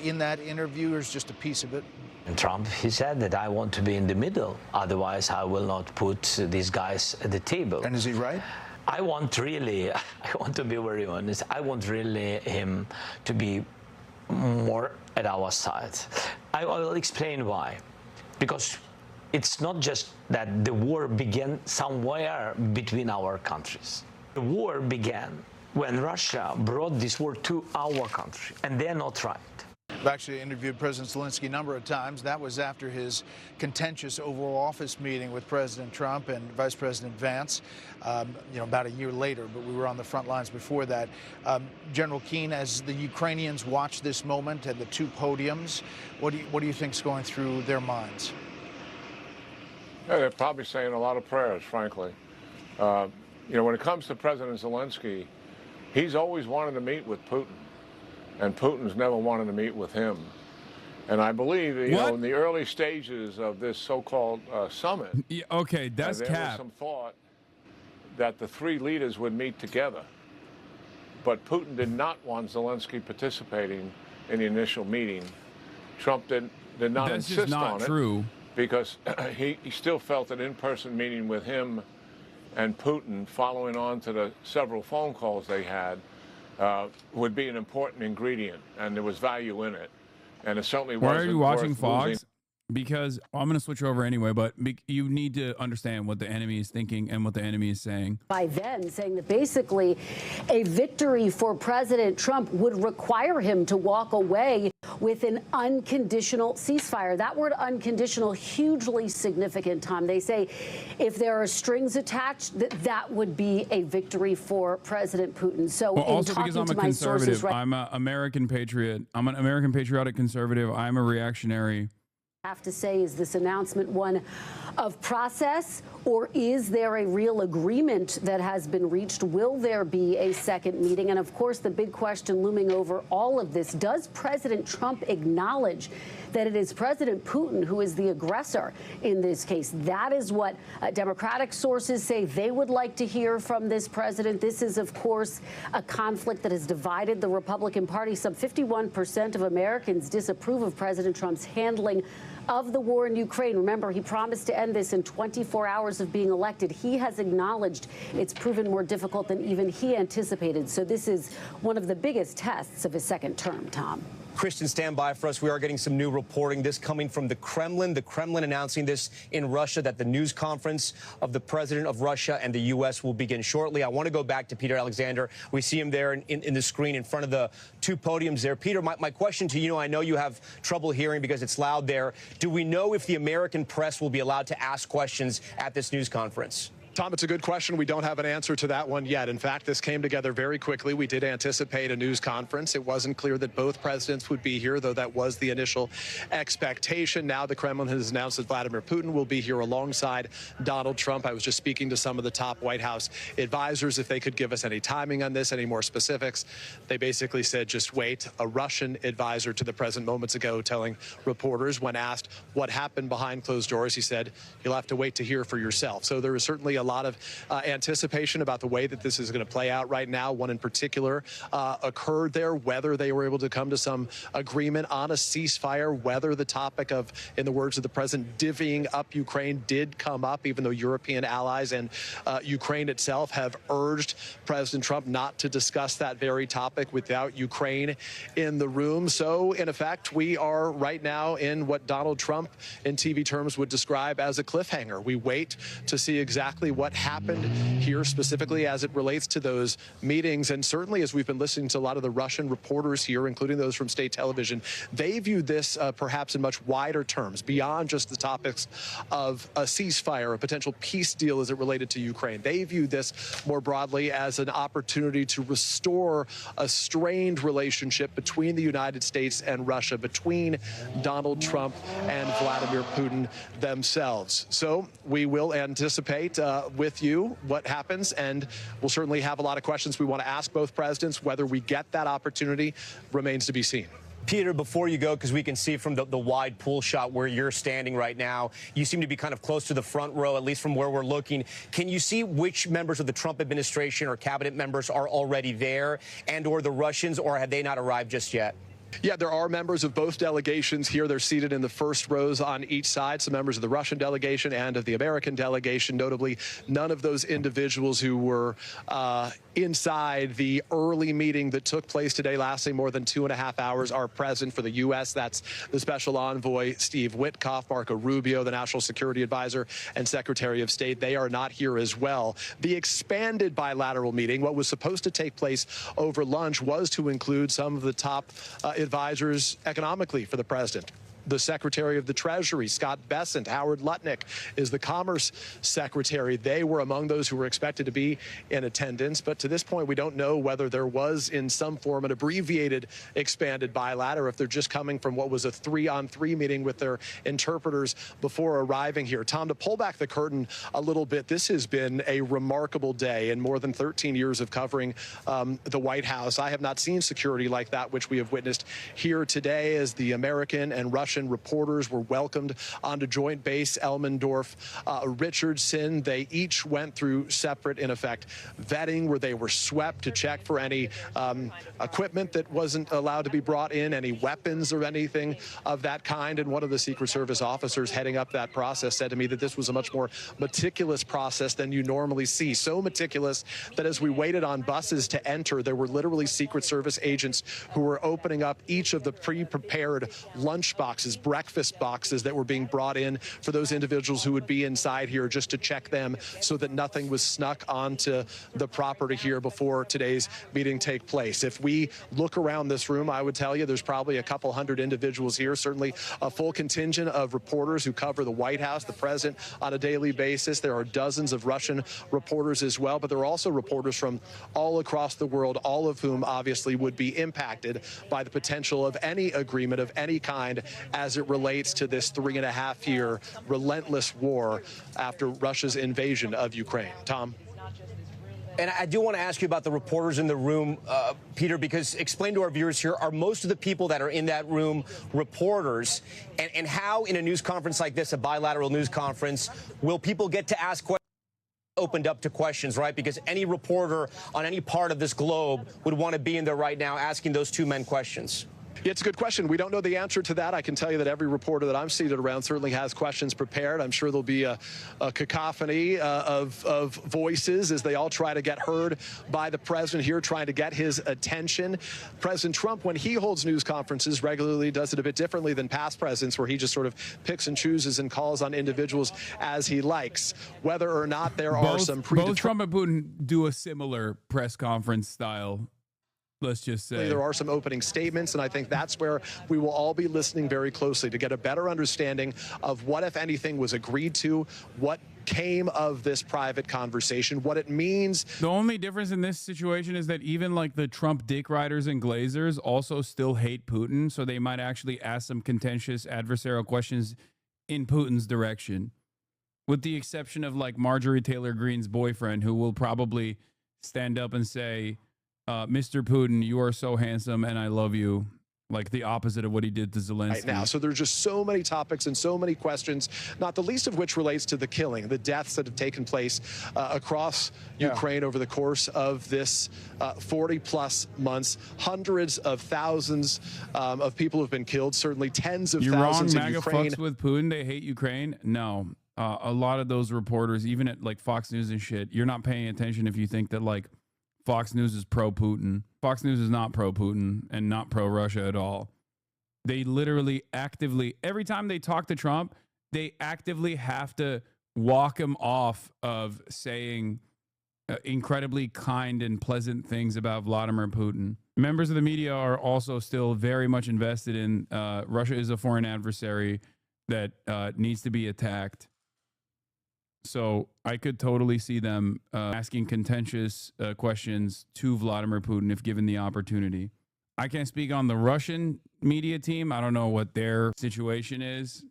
S11: In that interview, here's just a piece of it.
S4: And Trump, he said that I want to be in the middle, otherwise I will not put these guys at the table.
S11: And is he right?
S4: I want to be very honest, I want really him to be more at our side. I will explain why. Because it's not just that the war began somewhere between our countries. The war began when Russia brought this war to our country, and they're not right.
S11: I've actually interviewed President Zelensky a number of times. That was after his contentious Oval Office meeting with President Trump and Vice President Vance, about a year later, but we were on the front lines before that. General Keane, as the Ukrainians watch this moment at the two podiums, what do you think is going through their minds?
S13: Yeah, they're probably saying a lot of prayers, frankly. When it comes to President Zelensky, he's always wanted to meet with Putin. And Putin's never wanted to meet with him. And I believe, in the early stages of this so-called summit,
S1: yeah, okay, that's
S13: there
S1: cap.
S13: was some thought that the three leaders would meet together. But Putin did not want Zelensky participating in the initial meeting. Trump did not
S1: That's
S13: insist
S1: just not
S13: on it
S1: true.
S13: because he still felt an in-person meeting with him and Putin, following on to the several phone calls they had, would be an important ingredient, and there was value in it. And it certainly wasn't.
S1: Why are you watching
S13: worth
S1: Fox?
S13: losing.
S1: Because I'm going to switch over anyway, but you need to understand what the enemy is thinking and what the enemy is saying.
S18: By then, saying that basically a victory for President Trump would require him to walk away with an unconditional ceasefire. That word unconditional, hugely significant, Tom. They say if there are strings attached, that would be a victory for President Putin. So
S1: also because I'm a conservative, I'm an American patriot. I'm an American patriotic conservative. I'm a reactionary.
S18: Have to say, is this announcement one of process, or is there a real agreement that has been reached? Will there be a second meeting? And of course, the big question looming over all of this, does President Trump acknowledge that it is President Putin who is the aggressor in this case? That is what Democratic sources say they would like to hear from this president. This is, of course, a conflict that has divided the Republican Party. Some 51% of Americans disapprove of President Trump's handling of the war in Ukraine. Remember, he promised to end this in 24 hours of being elected. He has acknowledged it's proven more difficult than even he anticipated. So this is one of the biggest tests of his second term, Tom.
S2: Kristen, stand by for us. We are getting some new reporting. This coming from the Kremlin. The Kremlin announcing this in Russia, that the news conference of the president of Russia and the U.S. will begin shortly. I want to go back to Peter Alexander. We see him there in the screen in front of the two podiums there. Peter, my question to you, I know you have trouble hearing because it's loud there. Do we know if the American press will be allowed to ask questions at this news conference?
S19: Tom, it's a good question. We don't have an answer to that one yet. In fact, this came together very quickly. We did anticipate a news conference. It wasn't clear that both presidents would be here, though that was the initial expectation. Now the Kremlin has announced that Vladimir Putin will be here alongside Donald Trump. I was just speaking to some of the top White House advisors if they could give us any timing on this, any more specifics. They basically said, just wait. A Russian advisor to the president moments ago telling reporters, when asked what happened behind closed doors, he said, you'll have to wait to hear for yourself. So there is certainly a lot of anticipation about the way that this is going to play out right now. One in particular occurred there, whether they were able to come to some agreement on a ceasefire, whether the topic of, in the words of the president, divvying up Ukraine did come up, even though European allies and Ukraine itself have urged President Trump not to discuss that very topic without Ukraine in the room. So, in effect, we are right now in what Donald Trump in TV terms would describe as a cliffhanger. We wait to see exactly what happened here specifically as it relates to those meetings. And certainly, as we've been listening to a lot of the Russian reporters here, including those from state television, they viewed this perhaps in much wider terms, beyond just the topics of a ceasefire, a potential peace deal as it related to Ukraine. They viewed this more broadly as an opportunity to restore a strained relationship between the United States and Russia, between Donald Trump and Vladimir Putin themselves. So we will anticipate with you what happens, and we'll certainly have a lot of questions we want to ask both presidents. Whether we get that opportunity remains to be seen.
S2: Peter, before you go, because we can see from the wide pool shot where you're standing right now, you seem to be kind of close to the front row, at least from where we're looking. Can you see which members of the Trump administration or cabinet members are already there, and or the Russians, or have they not arrived just yet?
S19: Yeah, there are members of both delegations here. They're seated in the first rows on each side, some members of the Russian delegation and of the American delegation. Notably, none of those individuals who were inside the early meeting that took place today, lasting more than 2.5 hours, are present for the U.S. That's the Special Envoy Steve Witkoff, Marco Rubio, the National Security Advisor and Secretary of State. They are not here as well. The expanded bilateral meeting, what was supposed to take place over lunch, was to include some of the top advisors economically for the president. The Secretary of the Treasury, Scott Bessent, Howard Lutnick is the Commerce Secretary. They were among those who were expected to be in attendance. But to this point, we don't know whether there was in some form an abbreviated expanded bilateral, or if they're just coming from what was a 3-on-3 meeting with their interpreters before arriving here. Tom, to pull back the curtain a little bit, this has been a remarkable day. In more than 13 years of covering the White House, I have not seen security like that, which we have witnessed here today as the American and Russian reporters were welcomed onto Joint Base Elmendorf Richardson. They each went through separate, in effect, vetting where they were swept to check for any equipment that wasn't allowed to be brought in, any weapons or anything of that kind. And one of the Secret Service officers heading up that process said to me that this was a much more meticulous process than you normally see. So meticulous that as we waited on buses to enter, there were literally Secret Service agents who were opening up each of the pre-prepared lunch boxes, breakfast boxes that were being brought in for those individuals who would be inside here, just to check them so that nothing was snuck onto the property here before today's meeting take place. If we look around this room, I would tell you there's probably a couple hundred individuals here, certainly a full contingent of reporters who cover the White House, the president, on a daily basis. There are dozens of Russian reporters as well, but there are also reporters from all across the world, all of whom obviously would be impacted by the potential of any agreement of any kind as it relates to this 3.5-year relentless war after Russia's invasion of Ukraine. Tom?
S2: And I do want to ask you about the reporters in the room, Peter, because explain to our viewers here, are most of the people that are in that room reporters? And how, in a news conference like this, a bilateral news conference, will people get to ask questions opened up to questions, right? Because any reporter on any part of this globe would want to be in there right now asking those two men questions.
S19: It's a good question. We don't know the answer to that. I can tell you that every reporter that I'm seated around certainly has questions prepared. I'm sure there'll be a cacophony of voices as they all try to get heard by the president here, trying to get his attention. President Trump, when he holds news conferences regularly, does it a bit differently than past presidents, where he just sort of picks and chooses and calls on individuals as he likes. Whether or not there are some
S1: both Trump and Putin do a similar press conference style. Let's just say
S19: there are some opening statements, and I think that's where we will all be listening very closely to get a better understanding of what, if anything, was agreed to, what came of this private conversation, what it means.
S1: The only difference in this situation is that even like the Trump dick riders and glazers also still hate Putin, so they might actually ask some contentious adversarial questions in Putin's direction, with the exception of like Marjorie Taylor Greene's boyfriend, who will probably stand up and say, Mr. Putin, you are so handsome and I love you. Like the opposite of what he did to Zelensky.
S19: Right now. So there's just so many topics and so many questions, not the least of which relates to the killing, the deaths that have taken place across Ukraine over the course of this 40-plus months. Hundreds of thousands of people have been killed, certainly tens of thousands in Ukraine.
S1: You're wrong, MAGA fucks with Putin. They hate Ukraine. No. A lot of those reporters, even at like Fox News and shit, you're not paying attention if you think that like Fox News is pro-Putin. Fox News is not pro-Putin and not pro-Russia at all. They literally actively, every time they talk to Trump, they actively have to walk him off of saying incredibly kind and pleasant things about Vladimir Putin. Members of the media are also still very much invested in Russia is a foreign adversary that needs to be attacked. So I could totally see them asking contentious questions to Vladimir Putin if given the opportunity. I can't speak on the Russian media team. I don't know what their situation is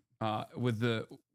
S1: with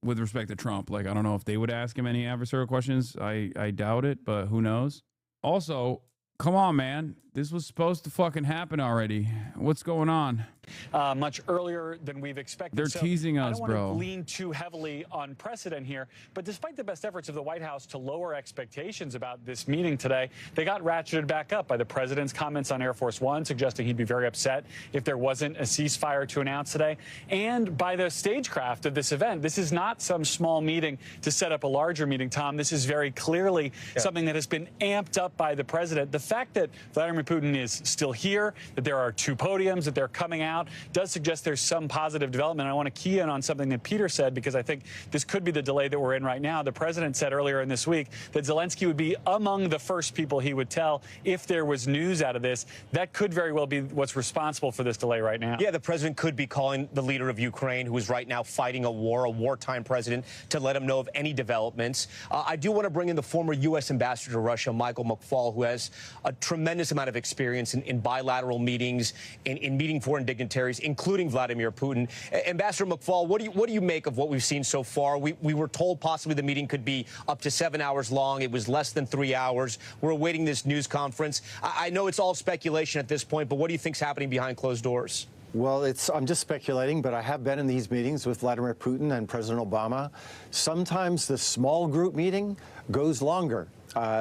S1: respect to Trump. Like, I don't know if they would ask him any adversarial questions. I doubt it, but who knows? Also, come on, man. This was supposed to fucking happen already. What's going on?
S17: Much earlier than we've expected.
S1: They're teasing us, bro.
S17: I don't want to lean too heavily on precedent here, but despite the best efforts of the White House to lower expectations about this meeting today, they got ratcheted back up by the president's comments on Air Force One, suggesting he'd be very upset if there wasn't a ceasefire to announce today, and by the stagecraft of this event. This is not some small meeting to set up a larger meeting, Tom. This is very clearly something that has been amped up by the president. The fact that Vladimir Putin is still here, that there are two podiums, that they're coming out, does suggest there's some positive development. I want to key in on something that Peter said, because I think this could be the delay that we're in right now. The president said earlier in this week that Zelensky would be among the first people he would tell if there was news out of this. That could very well be what's responsible for this delay right now.
S2: Yeah, the president could be calling the leader of Ukraine, who is right now fighting a wartime president, to let him know of any developments. I do want to bring in the former U.S. ambassador to Russia, Michael McFaul, who has a tremendous amount of experience in bilateral meetings, in meeting foreign dignitaries, including Vladimir Putin. Ambassador McFaul, what do you make of what we've seen so far? We were told possibly the meeting could be up to 7 hours long. It was less than 3 hours. We're awaiting this news conference. I know it's all speculation at this point, but what do you think's happening behind closed doors?
S20: Well, I'm just speculating, but I have been in these meetings with Vladimir Putin and President Obama. Sometimes the small group meeting goes longer.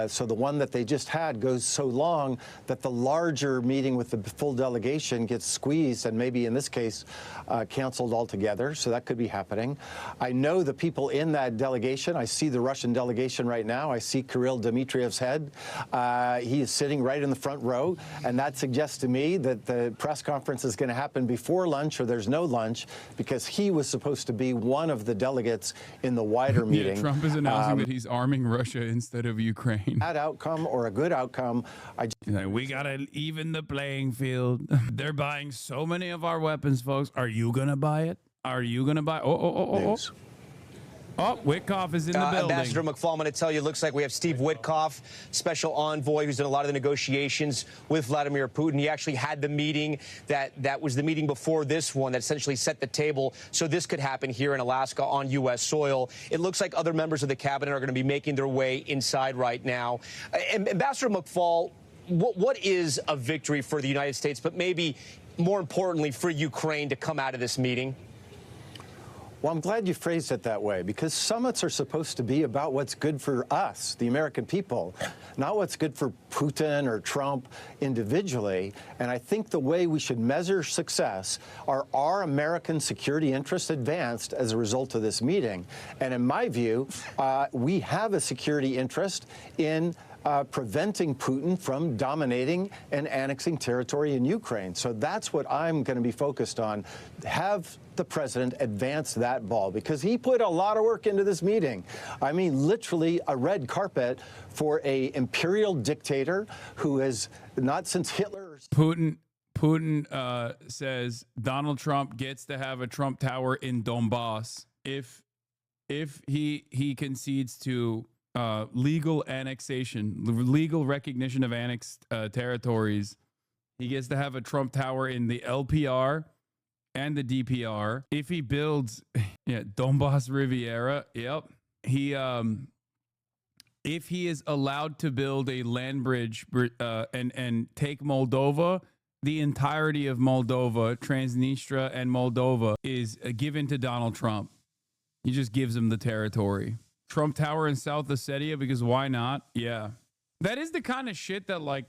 S20: So the one that they just had goes so long that the larger meeting with the full delegation gets squeezed and maybe in this case canceled altogether. So that could be happening. I know the people in that delegation. I see the Russian delegation right now. I see Kirill Dmitriev's head. He is sitting right in the front row. And that suggests to me that the press conference is going to happen before lunch or there's no lunch because he was supposed to be one of the delegates in the wider meeting.
S1: Yeah, Trump is announcing that he's arming Russia instead of Ukraine.
S20: Bad outcome or a good outcome.
S1: We gotta even the playing field. They're buying so many of our weapons, folks. Are you gonna buy it? Are you gonna buy? Oh, Witkoff is in the building.
S2: Ambassador McFaul, I'm going to tell you, it looks like we have Steve Witkoff, special envoy, who's done a lot of the negotiations with Vladimir Putin. He actually had the meeting that was the meeting before this one that essentially set the table so this could happen here in Alaska on U.S. soil. It looks like other members of the cabinet are going to be making their way inside right now. Ambassador McFaul, what is a victory for the United States, but maybe more importantly for Ukraine to come out of this meeting?
S20: Well, I'm glad you phrased it that way, because summits are supposed to be about what's good for us, the American people, not what's good for Putin or Trump individually. And I think the way we should measure success are our American security interests advanced as a result of this meeting. And in my view, we have a security interest in preventing Putin from dominating and annexing territory in Ukraine. So that's what I'm going to be focused on. Have the president advance that ball, because he put a lot of work into this meeting. I mean, literally a red carpet for a imperial dictator who has, not since Hitler.
S1: Putin says Donald Trump gets to have a Trump Tower in Donbass if he concedes to legal annexation, legal recognition of annexed territories. He gets to have a Trump Tower in the LPR and the DPR. If he builds, Donbass Riviera, he if he is allowed to build a land bridge and take Moldova, the entirety of Moldova, Transnistria and Moldova is given to Donald Trump. He just gives him the territory. Trump Tower in South Ossetia, because why not? Yeah. That is the kind of shit that, like,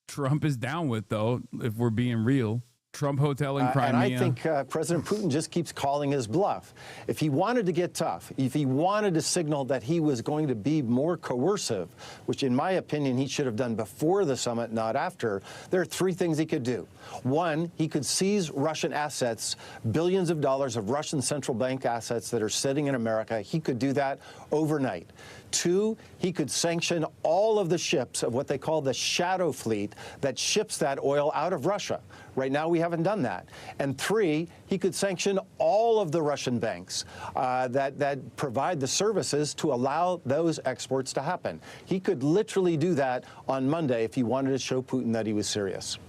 S1: Trump is down with, though, if we're being real. Trump Hotel in Crimea.
S20: And I think President Putin just keeps calling his bluff. If he wanted to get tough, if he wanted to signal that he was going to be more coercive, which in my opinion he should have done before the summit, not after, there are three things he could do. One, he could seize Russian assets, billions of dollars of Russian central bank assets that are sitting in America. He could do that overnight. Two, he could sanction all of the ships of what they call the shadow fleet that ships that oil out of Russia. Right now, we haven't done that. And three, he could sanction all of the Russian banks that provide the services to allow those exports to happen. He could literally do that on Monday if he wanted to show Putin that he was serious.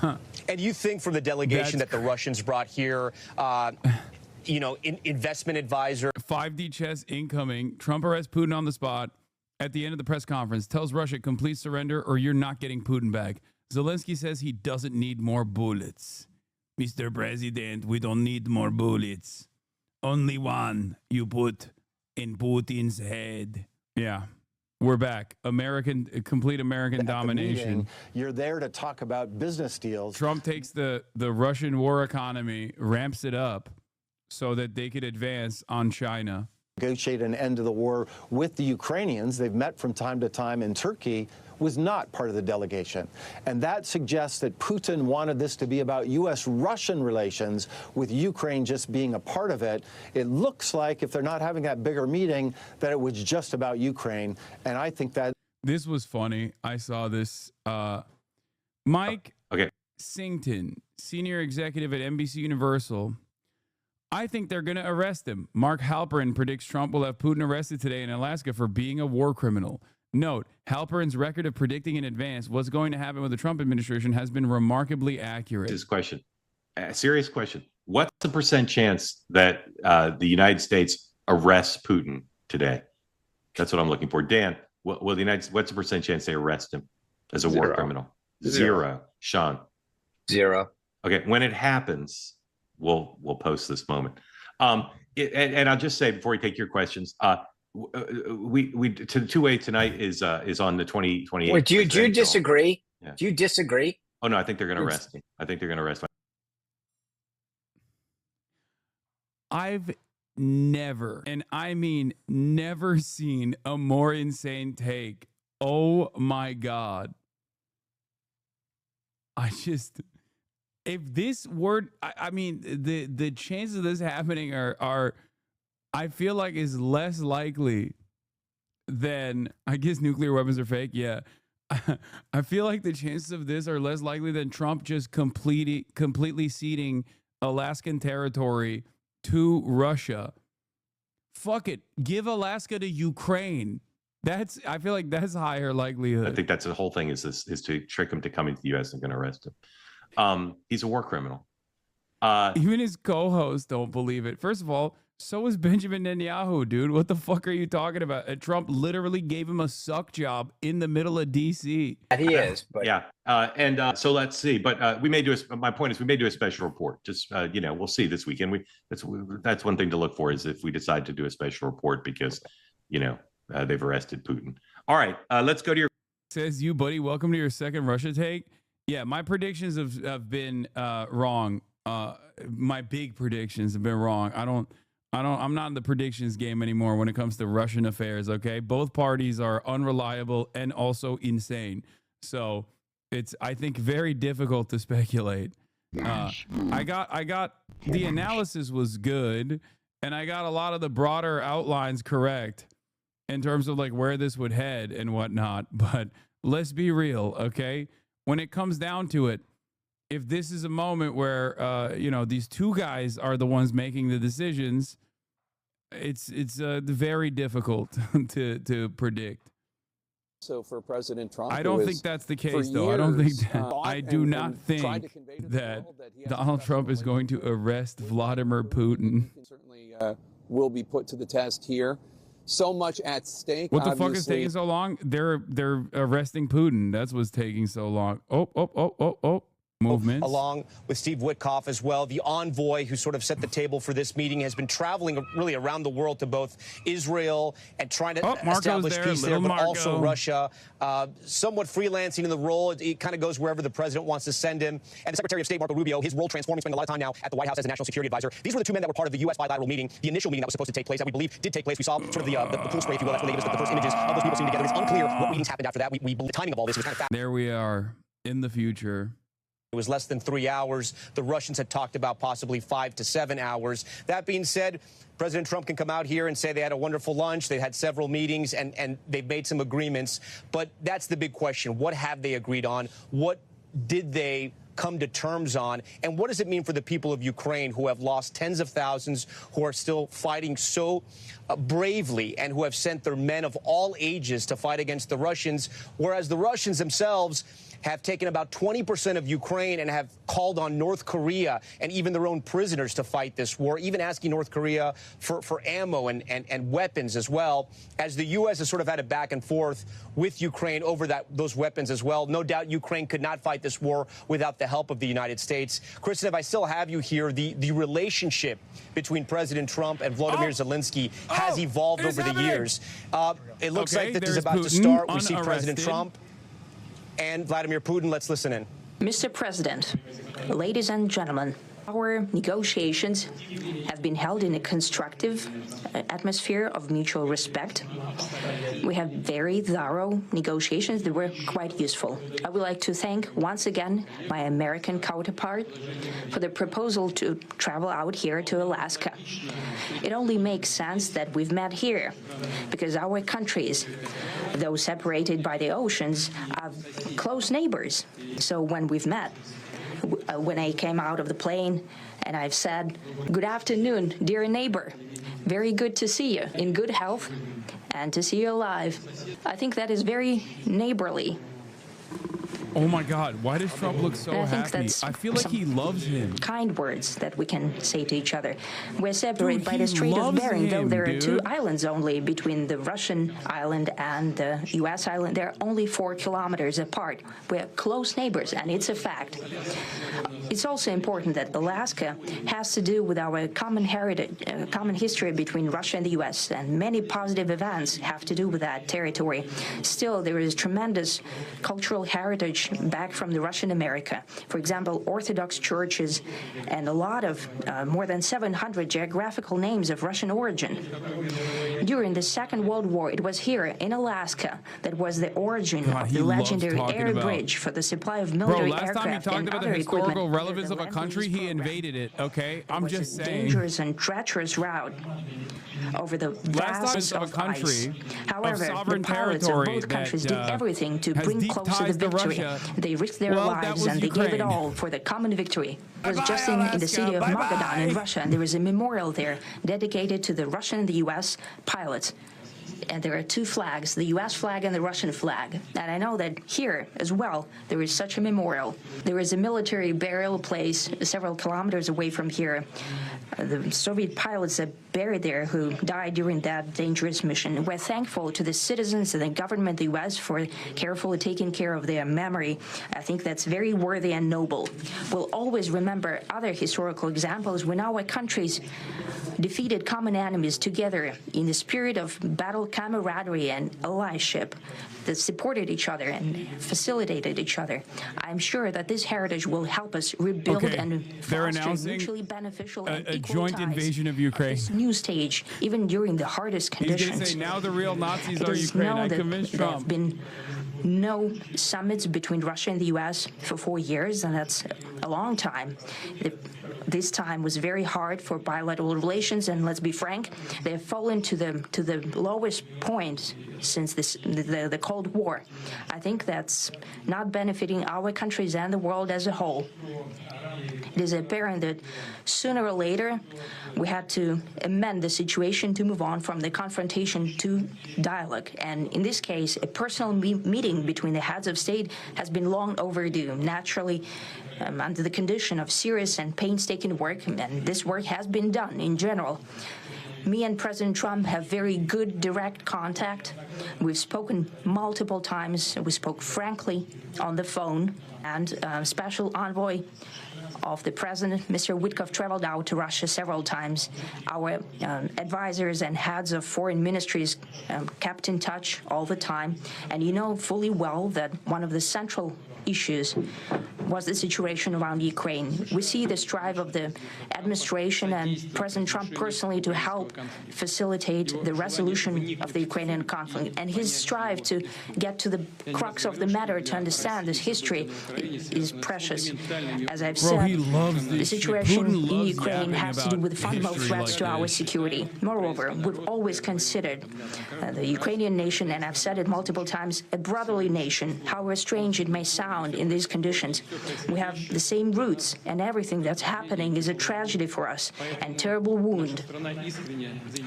S2: And you think from the delegation that the Russians brought here, investment advisor.
S1: 5D chess incoming. Trump arrests Putin on the spot. At the end of the press conference, tells Russia complete surrender or you're not getting Putin back. Zelensky says he doesn't need more bullets. Mr. President, we don't need more bullets. Only one you put in Putin's head. Yeah. We're back. Complete American domination.
S20: You're there to talk about business deals.
S1: Trump takes the Russian war economy, ramps it up so that they could advance on China.
S20: Negotiate an end to the war with the Ukrainians. They've met from time to time in Turkey. Was not part of the delegation. And that suggests that Putin wanted this to be about U.S.-Russian relations, with Ukraine just being a part of it. It looks like, if they're not having that bigger meeting, that it was just about Ukraine. And I think that...
S1: This was funny. I saw this. Mike Sington, senior executive at NBC Universal. I think they're going to arrest him. Mark Halperin predicts Trump will have Putin arrested today in Alaska for being a war criminal. Note, Halperin's record of predicting in advance what's going to happen with the Trump administration has been remarkably accurate.
S21: This question, a serious question. What's the % chance that the United States arrests Putin today? That's what I'm looking for. Dan, what's the % chance they arrest him as a war criminal? Zero. Sean?
S22: Zero.
S21: Okay, when it happens, we'll post this moment. And I'll just say before we take your questions, we to the 2A tonight is on the 2028.
S22: Wait, do you disagree? Yeah. Do you disagree?
S21: Oh no, I think they're going to arrest him. I think they're going to arrest him.
S1: I've never, and I mean never, seen a more insane take. Oh my God. If this were, I mean, the chances of this happening are I feel like is less likely than, I guess nuclear weapons are fake. Yeah. I feel like the chances of this are less likely than Trump just completely ceding Alaskan territory to Russia. Fuck it. Give Alaska to Ukraine. I feel like that's higher likelihood.
S21: I think that's the whole thing is to trick him to come into the U.S. and going to arrest him. He's a war criminal.
S1: Even his co-hosts don't believe it. First of all, So is Benjamin Netanyahu, dude. What the fuck are you talking about? And Trump literally gave him a suck job in the middle of D.C.
S22: He is, but
S21: yeah. So let's see. But we may do. My point is, we may do a special report. Just we'll see this weekend. That's one thing to look for is if we decide to do a special report because they've arrested Putin. All right, let's go to your.
S1: Says you, buddy. Welcome to your second Russia take. Yeah, my predictions have been wrong. My big predictions have been wrong. I'm not in the predictions game anymore when it comes to Russian affairs, okay? Both parties are unreliable and also insane. So it's, I think, very difficult to speculate. I got the analysis was good, and I got a lot of the broader outlines correct in terms of like where this would head and whatnot. But let's be real, okay? When it comes down to it, if this is a moment where these two guys are the ones making the decisions, it's very difficult to predict.
S5: So for President Trump,
S1: I don't think that's the case, though. I don't think that. I do not think that Donald Trump is going to arrest Vladimir Putin.
S5: Certainly will be put to the test here. So much at stake.
S1: What the fuck is taking so long? They're arresting Putin. That's what's taking so long. Oh. Movements.
S2: Along with Steve Witkoff as well. The envoy who sort of set the table for this meeting has been traveling really around the world to both Israel and trying to establish peace there, but also Russia. Somewhat freelancing in the role. It kind of goes wherever the president wants to send him. And the Secretary of State, Marco Rubio, his role transforming, spending a lot of time now at the White House as a national security advisor. These were the two men that were part of the U.S. bilateral meeting, the initial meeting that was supposed to take place, that we believe did take place. We saw sort of the pool spray, if you will. That's when they gave us the first images of those people sitting together. It's unclear what meetings happened after that. We believe the timing of all this was kind of fast.
S1: There we are in the future.
S2: It was less than 3 hours. The Russians had talked about possibly 5 to 7 hours. That being said, President Trump can come out here and say they had a wonderful lunch, they had several meetings, and they've made some agreements. But that's the big question. What have they agreed on? What did they come to terms on? And what does it mean for the people of Ukraine who have lost tens of thousands, who are still fighting so bravely, and who have sent their men of all ages to fight against the Russians, whereas the Russians themselves have taken about 20% of Ukraine and have called on North Korea and even their own prisoners to fight this war, even asking North Korea for ammo and weapons as well, as the U.S. has sort of had a back and forth with Ukraine over those weapons as well. No doubt Ukraine could not fight this war without the help of the United States. Kristen, if I still have you here, the relationship between President Trump and Vladimir Zelensky has evolved over the years. It looks like this is about to start. We see President Trump and Vladimir Putin. Let's listen in.
S7: Mr. President, ladies and gentlemen, our negotiations have been held in a constructive atmosphere of mutual respect. We have very thorough negotiations that were quite useful. I would like to thank once again my American counterpart for the proposal to travel out here to Alaska. It only makes sense that we've met here because our countries, though separated by the oceans, are close neighbors. So when we've met, when I came out of the plane and I've said, "Good afternoon, dear neighbor. Very good to see you in good health and to see you alive." I think that is very neighborly.
S1: Oh my God, why does Trump look so happy? I feel like he loves him.
S7: Kind words that we can say to each other. We're separated by the Strait of Bering, though there are 2 islands only between the Russian island and the U.S. island. They're only 4 kilometers apart. We're close neighbors, and it's a fact. It's also important that Alaska has to do with our common heritage, common history between Russia and the U.S., and many positive events have to do with that territory. Still, there is tremendous cultural heritage back from the Russian America. For example, Orthodox churches and a lot of more than 700 geographical names of Russian origin. During the Second World War, it was here in Alaska that was the origin of the legendary air bridge for the supply of military aircraft and other equipment.
S1: Last time he talked about the historical relevance of a country, he invaded it, okay? I'm just saying.
S7: Dangerous and treacherous route over the vastness of ice. However, the pilots of both countries did everything to bring closer the victory. They risked their lives and they gave it all for the common victory. It was just in the city of Magadan in Russia, and there is a memorial there dedicated to the Russian and the U.S. pilots. And there are 2 flags, the U.S. flag and the Russian flag. And I know that here as well, there is such a memorial. There is a military burial place several kilometers away from here. The Soviet pilots that buried there who died during that dangerous mission. We're thankful to the citizens and the government of the U.S. for carefully taking care of their memory. I think that's very worthy and noble. We'll always remember other historical examples when our countries defeated common enemies together in the spirit of battle camaraderie and allyship that supported each other and facilitated each other. I'm sure that this heritage will help us rebuild and foster mutually beneficial and
S1: a
S7: equal
S1: joint
S7: ties
S1: invasion of Ukraine.
S7: This new stage, even during the hardest conditions.
S1: He's going to say, now the real Nazis
S7: It
S1: are
S7: is
S1: Ukraine.
S7: known
S1: I
S7: that
S1: convinced
S7: there have
S1: Trump.
S7: been no summits between Russia and the U.S. for 4 years, and that's a long time. This time was very hard for bilateral relations, and let's be frank, they have fallen to the lowest point since the Cold War. I think that's not benefiting our countries and the world as a whole. It is apparent that sooner or later we had to amend the situation to move on from the confrontation to dialogue. And in this case, a personal meeting between the heads of state has been long overdue. Naturally, under the condition of serious and painstaking work, and this work has been done in general. Me and President Trump have very good direct contact. We've spoken multiple times. We spoke frankly on the phone, and Special Envoy of the President, Mr. Witkoff, traveled out to Russia several times. Our advisors and heads of foreign ministries kept in touch all the time. And you know fully well that one of the central issues was the situation around Ukraine. We see the strive of the administration and President Trump personally to help facilitate the resolution of the Ukrainian conflict. And his strive to get to the crux of the matter, to understand this history, is precious. As I've said, the situation in Ukraine has to do with fundamental threats to our security. Moreover, we've always considered the Ukrainian nation, and I've said it multiple times, a brotherly nation, however strange it may sound in these conditions. We have the same roots, and everything that's happening is a tragedy for us and terrible wound.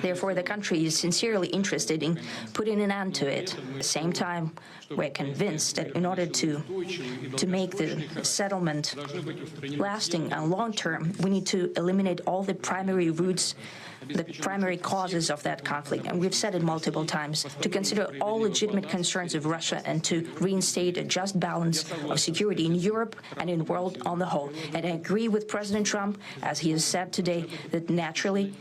S7: Therefore, the country is sincerely interested in putting an end to it. At the same time, we're convinced that in order to make the settlement lasting and long-term, we need to eliminate all the primary roots, the primary causes of that conflict. And we've said it multiple times, to consider all legitimate concerns of Russia and to reinstate a just balance of security in Europe and in the world on the whole. And I agree with President Trump, as he has said today, that naturally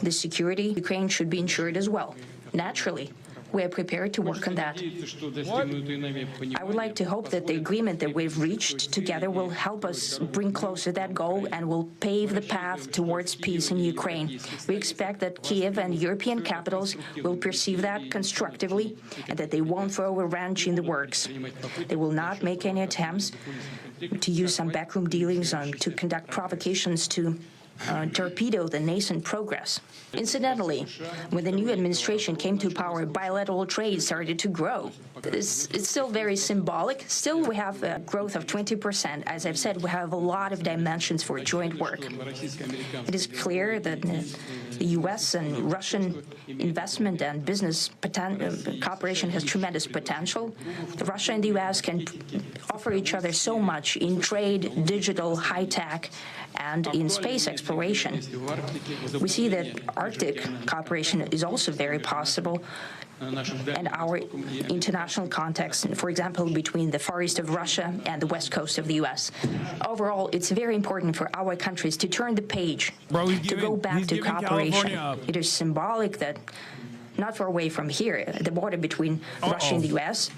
S7: the security of Ukraine should be ensured as well. Naturally. We are prepared to work on that. I would like to hope that the agreement that we've reached together will help us bring closer that goal and will pave the path towards peace in Ukraine. We expect that Kiev and European capitals will perceive that constructively and that they won't throw a wrench in the works. They will not make any attempts to use some backroom dealings to conduct provocations to torpedo the nascent progress. Incidentally, when the new administration came to power, bilateral trade started to grow. It's still very symbolic. Still, we have a growth of 20%. As I've said, we have a lot of dimensions for joint work. It is clear that the U.S. and Russian investment and business cooperation has tremendous potential. Russia and the U.S. can offer each other so much in trade, digital, high-tech, and in space exploration. We see that Arctic cooperation is also very possible, and our international context, for example, between the Far East of Russia and the West Coast of the U.S. Overall, it's very important for our countries to turn the page, to go back to cooperation. It is symbolic that not far away from here, at the border between Russia and the U.S.,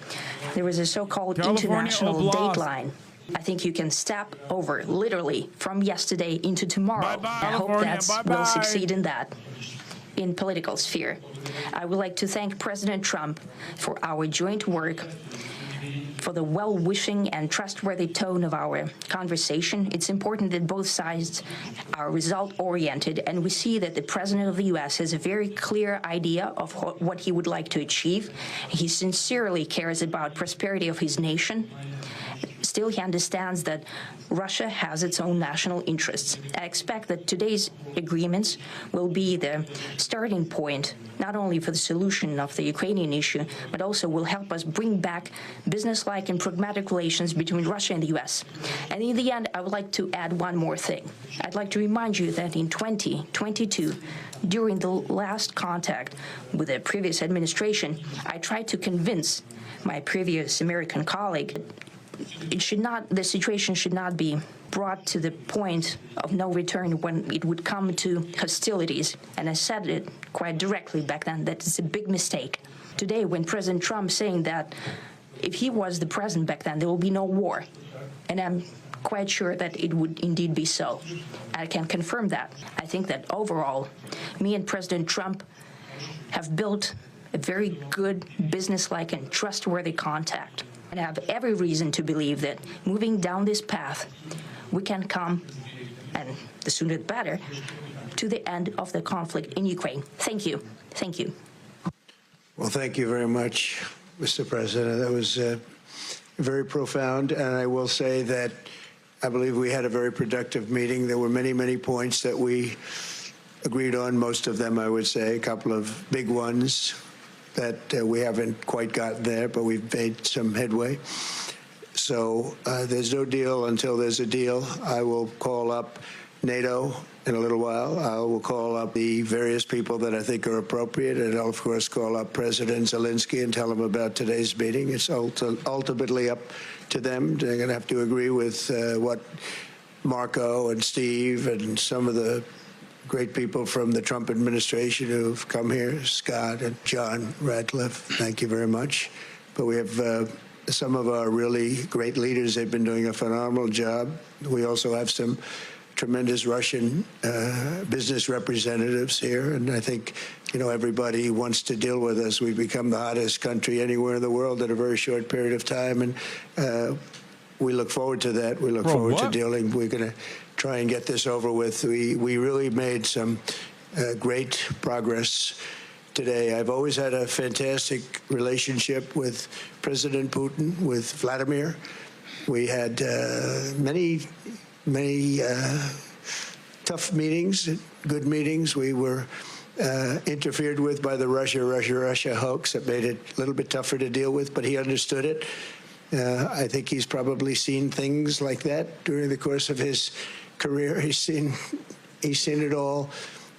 S7: there was a so-called international date line. I think you can step over, literally, from yesterday into tomorrow. I hope that we'll succeed in that, in political sphere. I would like to thank President Trump for our joint work, for the well-wishing and trustworthy tone of our conversation. It's important that both sides are result-oriented, and we see that the President of the U.S. has a very clear idea of what he would like to achieve. He sincerely cares about prosperity of his nation, Still, he understands that Russia has its own national interests. I expect that today's agreements will be the starting point, not only for the solution of the Ukrainian issue, but also will help us bring back business-like and pragmatic relations between Russia and the U.S. And in the end, I would like to add one more thing. I'd like to remind you that in 2022, during the last contact with the previous administration, I tried to convince my previous American colleague the situation should not be brought to the point of no return when it would come to hostilities. And I said it quite directly back then that it's a big mistake. Today, when President Trump saying that if he was the president back then, there will be no war. And I'm quite sure that it would indeed be so. I can confirm that. I think that overall, me and President Trump have built a very good business-like and trustworthy contact. And I have every reason to believe that moving down this path, we can come, and the sooner the better, to the end of the conflict in Ukraine. Thank you. Thank you.
S14: Well, thank you very much, Mr. President. That was very profound. And I will say that I believe we had a very productive meeting. There were many, many points that we agreed on, most of them, I would say, a couple of big ones that we haven't quite gotten there, but we've made some headway. So there's no deal until there's a deal. I will call up NATO in a little while. I will call up the various people that I think are appropriate, and I'll, of course, call up President Zelensky and tell him about today's meeting. It's ultimately up to them. They're going to have to agree with what Marco and Steve and some of the great people from the Trump administration who've come here, Scott and John Radcliffe. Thank you very much. But we have some of our really great leaders. They've been doing a phenomenal job. We also have some tremendous Russian business representatives here, and I think, you know, everybody wants to deal with us. We've become the hottest country anywhere in the world in a very short period of time, and we look forward to that. We look forward to dealing. We're going to try and get this over with. We really made some great progress today. I've always had a fantastic relationship with President Putin, with Vladimir. We had many tough meetings, good meetings. We were interfered with by the Russia hoax. That made it a little bit tougher to deal with, but he understood it. I think he's probably seen things like that during the course of his career. He's seen it all.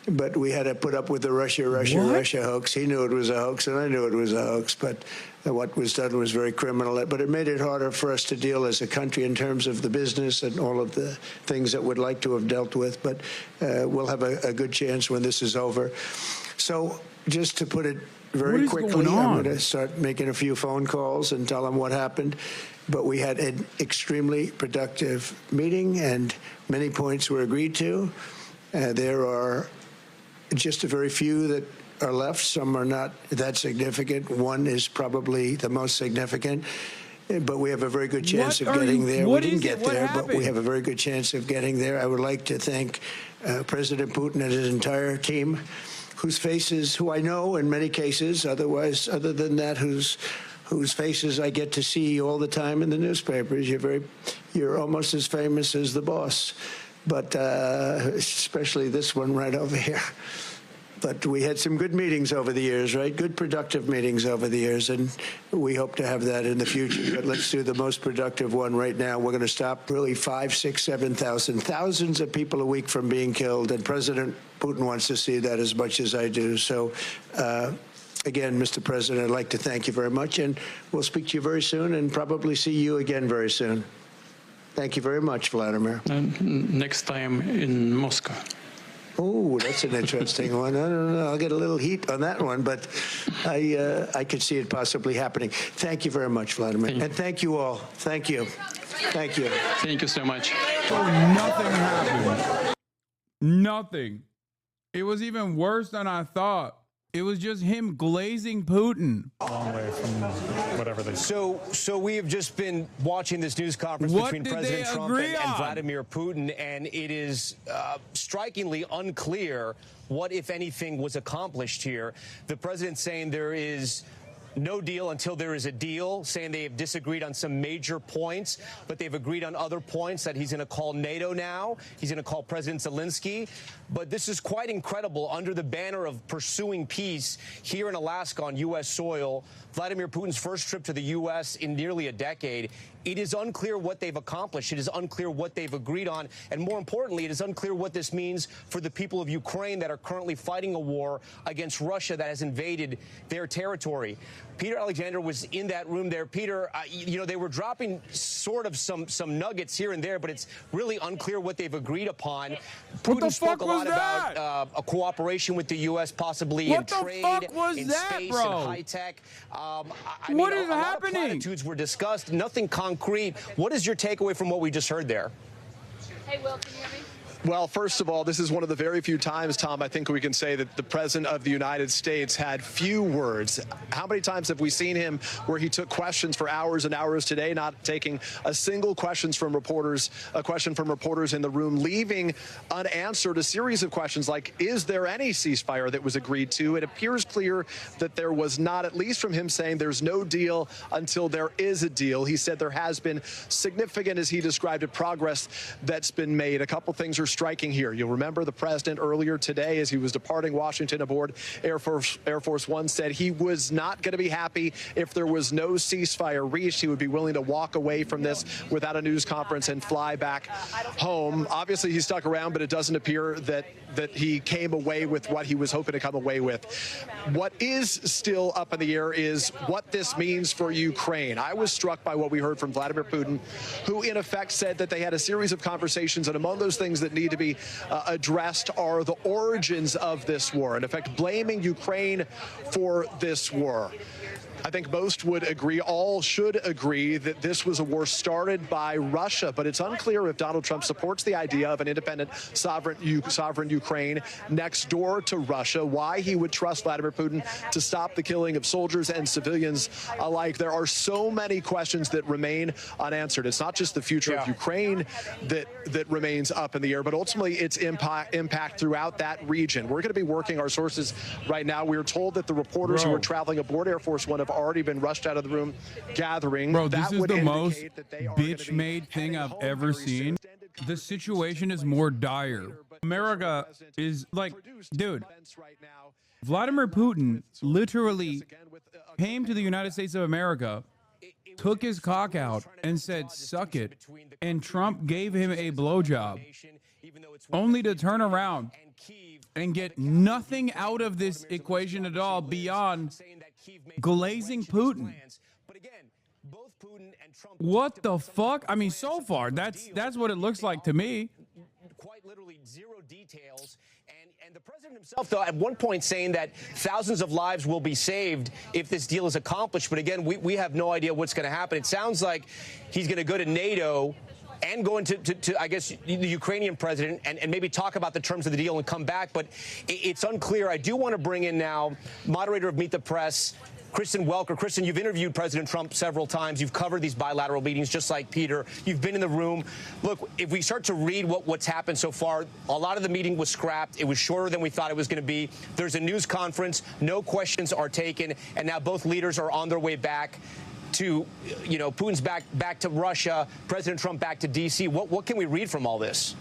S14: But we had to put up with the Russia hoax. He knew it was a hoax, and I knew it was a hoax. But what was done was very criminal. But it made it harder for us to deal as a country in terms of the business and all of the things that we'd like to have dealt with. But we'll have a good chance when this is over. So just to put it very quickly, I'm going to start making a few phone calls and tell them what happened. But we had an extremely productive meeting, and many points were agreed to. There are just a very few that are left. Some are not that significant. One is probably the most significant. But we have a very good chance of getting there. We didn't get there, but we have a very good chance of getting there. I would like to thank President Putin and his entire team, whose faces, who I know in many cases, otherwise, other than that, whose faces I get to see all the time in the newspapers. You're almost as famous as the boss, but especially this one right over here. But we had some good meetings over the years, right? Good, productive meetings over the years, and we hope to have that in the future. But let's do the most productive one right now. We're going to stop really 5, 6, 7,000, thousands of people a week from being killed, and President Putin wants to see that as much as I do. So, again, Mr. President, I'd like to thank you very much, and we'll speak to you very soon and probably see you again very soon. Thank you very much, Vladimir.
S3: Next time in Moscow.
S14: Oh, that's an interesting one. I don't know. I'll get a little heat on that one, but I could see it possibly happening. Thank you very much, Vladimir. And thank you all. Thank you. Thank you.
S3: Thank you so much.
S1: So nothing happened. Nothing. It was even worse than I thought. It was just him glazing Putin.
S17: Long way from whatever they
S2: So we have just been watching this news conference between President Trump and Vladimir Putin, and it is strikingly unclear what, if anything, was accomplished here. The president saying there is no deal until there is a deal, saying they have disagreed on some major points, but they've agreed on other points, that he's going to call NATO now. He's going to call President Zelensky. But this is quite incredible. Under the banner of pursuing peace here in Alaska on U.S. soil, Vladimir Putin's first trip to the U.S. in nearly a decade, it is unclear what they've accomplished. It is unclear what they've agreed on. And more importantly, it is unclear what this means for the people of Ukraine that are currently fighting a war against Russia that has invaded their territory. Peter Alexander was in that room there. Peter, you know, they were dropping sort of some nuggets here and there, but it's really unclear what they've agreed upon. Putin spoke a lot about a cooperation with the U.S., possibly in trade, in space, and high tech.
S1: What is happening?
S2: A lot of platitudes were discussed, nothing concrete. What is your takeaway from what we just heard there?
S15: Hey, Will, can you hear me?
S19: Well, first of all, this is one of the very few times, Tom, I think we can say that the President of the United States had few words. How many times have we seen him where he took questions for hours and hours today, not taking a single question from reporters in the room, leaving unanswered a series of questions like, is there any ceasefire that was agreed to? It appears clear that there was not, at least from him saying there's no deal until there is a deal. He said there has been significant, as he described it, progress that's been made. A couple things are striking here. You'll remember the president earlier today, as he was departing Washington aboard Air Force One, said he was not going to be happy if there was no ceasefire reached. He would be willing to walk away from this without a news conference and fly back home. Obviously, he stuck around, but it doesn't appear that he came away with what he was hoping to come away with. What is still up in the air is what this means for Ukraine. I was struck by what we heard from Vladimir Putin, who in effect said that they had a series of conversations, and among those things that need to be addressed are the origins of this war, in effect blaming Ukraine for this war. I think most would agree, all should agree, that this was a war started by Russia, but it's unclear if Donald Trump supports the idea of an independent, sovereign Ukraine next door to Russia, why he would trust Vladimir Putin to stop the killing of soldiers and civilians alike. There are so many questions that remain unanswered. It's not just the future of Ukraine that remains up in the air, but ultimately its impact throughout that region. We're going to be working our sources right now. We are told that the reporters who were traveling aboard Air Force One have already been rushed out of the room gathering.
S1: Bro, this is the most bitch-made thing I've ever seen. The situation is more dire. America is like, dude, Vladimir Putin literally came to the United States of America, took his cock out and said, suck it. And Trump gave him a blowjob, only to turn around and get nothing out of this equation at all beyond glazing Putin. What the fuck? I mean, so far, that's what it looks like to me.
S2: Quite literally zero details. And the president himself, though, at one point saying that thousands of lives will be saved if this deal is accomplished. But again, we have no idea what's going to happen. It sounds like he's going to go to NATO and go into, I guess, the Ukrainian president and maybe talk about the terms of the deal and come back. But it's unclear. I do want to bring in now moderator of Meet the Press, Kristen Welker. Kristen, you've interviewed President Trump several times. You've covered these bilateral meetings just like Peter. You've been in the room. Look, if we start to read what's happened so far, a lot of the meeting was scrapped. It was shorter than we thought it was going to be. There's a news conference. No questions are taken. And now both leaders are on their way back to, you know, Putin's back to Russia, President Trump back to D.C. What can we read from all this?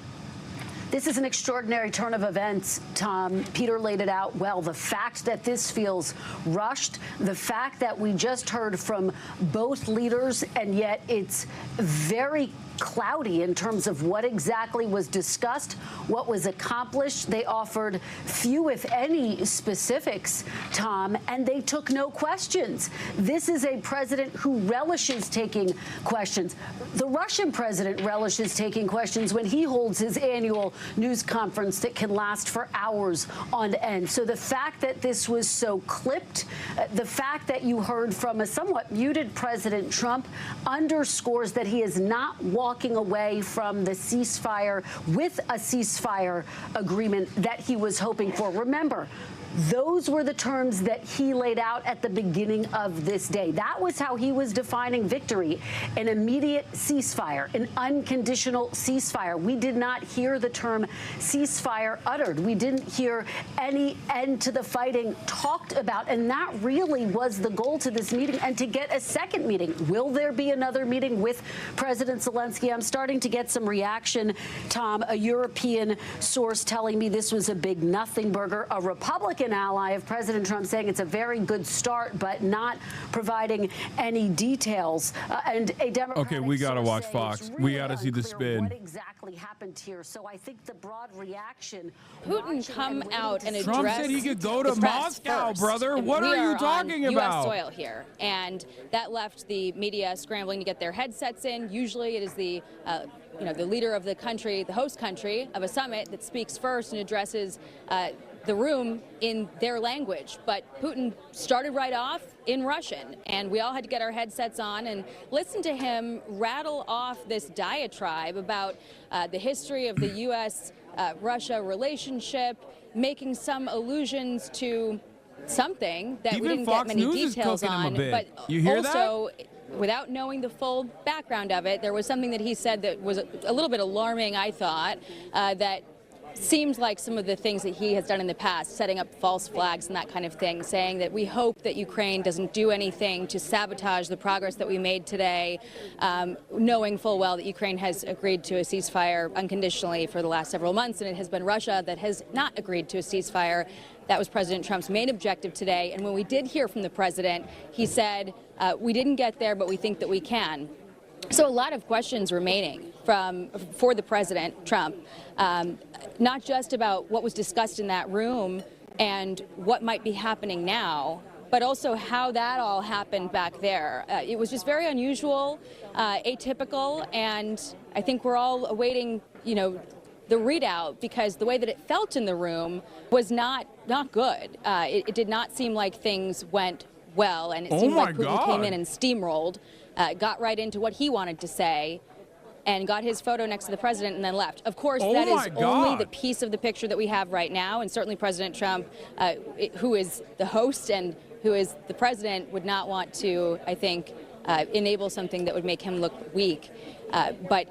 S18: This is an extraordinary turn of events, Tom. Peter laid it out well. The fact that this feels rushed, the fact that we just heard from both leaders, and yet it's very cloudy in terms of what exactly was discussed, what was accomplished. They offered few, if any, specifics, Tom, and they took no questions. This is a president who relishes taking questions. The Russian president relishes taking questions when he holds his annual news conference that can last for hours on end. So the fact that this was so clipped, the fact that you heard from a somewhat muted President Trump underscores that he is not walking away from the ceasefire with a ceasefire agreement that he was hoping for. Remember, Those were the terms that he laid out at the beginning of this day. That was how he was defining victory: an immediate ceasefire, an unconditional ceasefire. We did not hear the term ceasefire uttered. We didn't hear any end to the fighting talked about. And that really was the goal to this meeting, and to get a second meeting. Will there be another meeting with President Zelensky? I'm starting to get some reaction, Tom. A European source telling me this was a big nothing burger. A Republican ally of President Trump saying it's a very good start, but not providing any details. And a Democratic
S1: Okay, we got to watch
S18: source
S1: Fox.
S18: saying it's
S1: We
S18: really
S1: got to see the
S18: unclear
S1: spin.
S18: what exactly happened here. So I think the broad reaction.
S15: Putin come out and address.
S1: Trump said he could go to Moscow,
S15: first.
S1: brother.
S15: And
S1: What
S15: we
S1: are you
S15: on
S1: talking
S15: U.S.
S1: about?
S15: soil here, and that left the media scrambling to get their headsets in. Usually, it is the the leader of the country, the host country of a summit, that speaks first and addresses the room in their language. But Putin started right off in Russian, and we all had to get our headsets on and listen to him rattle off this diatribe about the history of the U.S.-Russia relationship, making some allusions to something that we
S1: Even
S15: didn't
S1: Fox
S15: get many
S1: News is
S15: details
S1: cooking him a
S15: on.
S1: bit.
S15: But
S1: You hear
S15: also, without knowing the full background of it, there was something that he said that was a little bit alarming, I thought, that seemed like some of the things that he has done in the past, setting up false flags and that kind of thing, saying that we hope that Ukraine doesn't do anything to sabotage the progress that we made today, knowing full well that Ukraine has agreed to a ceasefire unconditionally for the last several months, and it has been Russia that has not agreed to a ceasefire. That was President Trump's main objective today. And when we did hear from the president, he said, we didn't get there, but we think that we can. So a lot of questions remaining for the president, Trump, not just about what was discussed in that room and what might be happening now, but also how that all happened back there. It was just very unusual, atypical, and I think we're all awaiting, the readout, because the way that it felt in the room was not good. It did not seem like things went well, and it seemed like Putin came in and steamrolled, got right into what he wanted to say, and got his photo next to the president and then left. Of course, that is only the piece of the picture that we have right now, and certainly President Trump, who is the host and who is the president, would not want to, I think, enable something that would make him look weak. But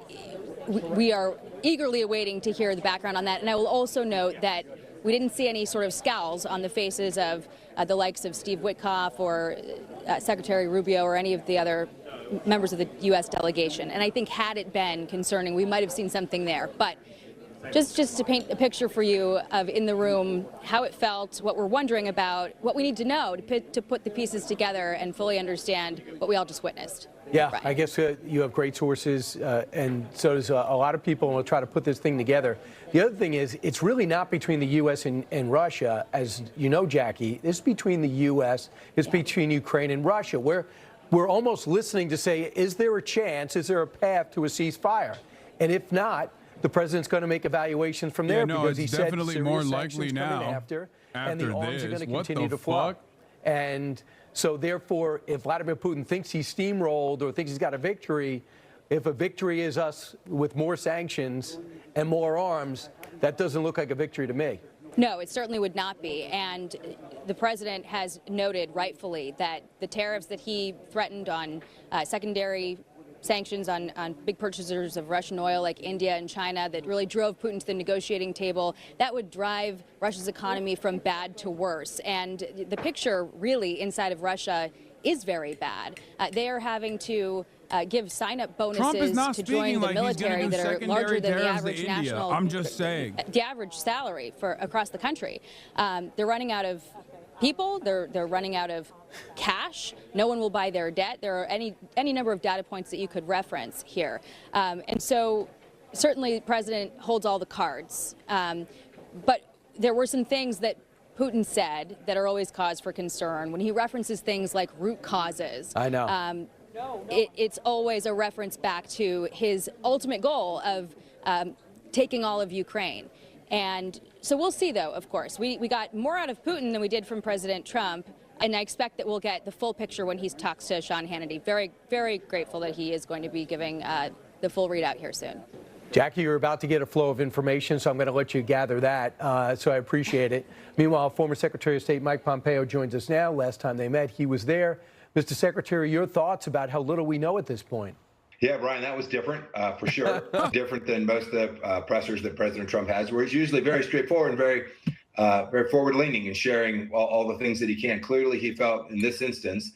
S15: we are eagerly awaiting to hear the background on that. And I will also note that we didn't see any sort of scowls on the faces of the likes of Steve Witkoff or Secretary Rubio or any of the other members of the U.S. delegation. And I think had it been concerning, we might have seen something there. But just to paint a picture for you of in the room, how it felt, what we're wondering about, what we need to know to put the pieces together and fully understand what we all just witnessed.
S8: Yeah,
S15: Right.
S8: I guess you have great sources, and so does a lot of people, and we'll try to put this thing together. The other thing is, it's really not between the U.S. and Russia, as you know, Jackie. It's between the U.S., it's between Ukraine and Russia. We're almost listening to say, is there a chance, is there a path to a ceasefire? And if not, the president's going to make evaluations from there, because he said
S1: definitely
S8: serious
S1: more
S8: sanctions
S1: likely
S8: coming
S1: now.
S8: after, and the arms are going to
S1: What
S8: continue
S1: the
S8: to flow.
S1: fuck?
S8: And so therefore, if Vladimir Putin thinks he's steamrolled or thinks he's got a victory, if a victory is us with more sanctions and more arms, that doesn't look like a victory to me.
S15: No, it certainly would not be. And the president has noted rightfully that the tariffs that he threatened on secondary sanctions on big purchasers of Russian oil like India and China that really drove Putin to the negotiating table, that would drive Russia's economy from bad to worse. And the picture really inside of Russia is very bad. They are having to give sign-up bonuses to join the military that are larger than the average national.
S1: I'm just saying.
S15: The average salary for across the country. They're running out of people. They're running out of cash. No one will buy their debt. There are any number of data points that you could reference here. And so certainly the president holds all the cards. But there were some things that Putin said that are always cause for concern. When he references things like root causes,
S8: I know.
S15: It's always a reference back to his ultimate goal of taking all of Ukraine. And so we'll see, though, of course. We got more out of Putin than we did from President Trump, and I expect that we'll get the full picture when he talks to Sean Hannity. Very, very grateful that he is going to be giving the full readout here soon.
S8: Jackie, you're about to get a flow of information, so I'm going to let you gather that. So I appreciate it. Meanwhile, former Secretary of State Mike Pompeo joins us now. Last time they met, he was there. Mr. Secretary, your thoughts about how little we know at this point?
S9: Yeah, Brian, that was different for sure. Different than most of the pressers that President Trump has, where he's usually very straightforward and very forward-leaning and sharing all the things that he can. Clearly, he felt in this instance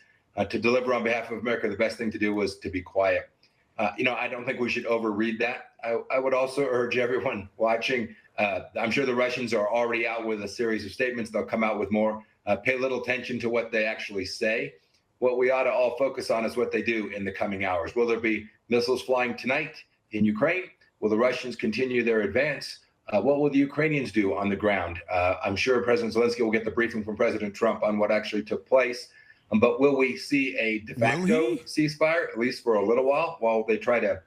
S9: to deliver on behalf of America, the best thing to do was to be quiet. I don't think we should overread that. I would also urge everyone watching. I'm sure the Russians are already out with a series of statements. They'll come out with more. Pay little attention to what they actually say. What we ought to all focus on is what they do in the coming hours. Will there be missiles flying tonight in Ukraine? Will the Russians continue their advance? What will the Ukrainians do on the ground? I'm sure President Zelensky will get the briefing from President Trump on what actually took place. But will we see a de facto ceasefire, at least for a little while they try to,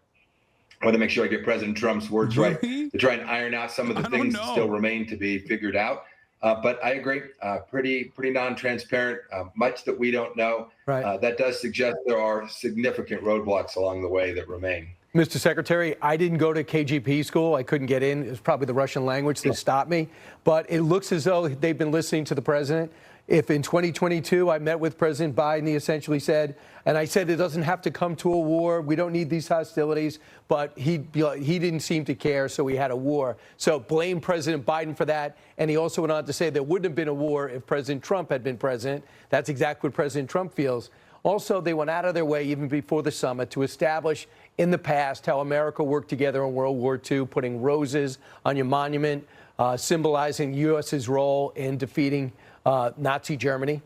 S9: I want to make sure I get President Trump's words right, to try and iron out some of the things that still remain to be figured out. But I agree, pretty non-transparent, much that we don't know.
S8: Right.
S9: That does suggest there are significant roadblocks along the way that remain.
S8: Mr. Secretary, I didn't go to KGB school. I couldn't get in. It was probably the Russian language that stopped me. But it looks as though they've been listening to the president. If in 2022 I met with President Biden, he essentially said, and I said it doesn't have to come to a war. We don't need these hostilities. But he didn't seem to care, so we had a war. So blame President Biden for that. And he also went on to say there wouldn't have been a war if President Trump had been president. That's exactly what President Trump feels. Also, they went out of their way, even before the summit, to establish in the past how America worked together in World War II, putting roses on your monument, symbolizing the U.S.'s role in defeating Nazi Germany.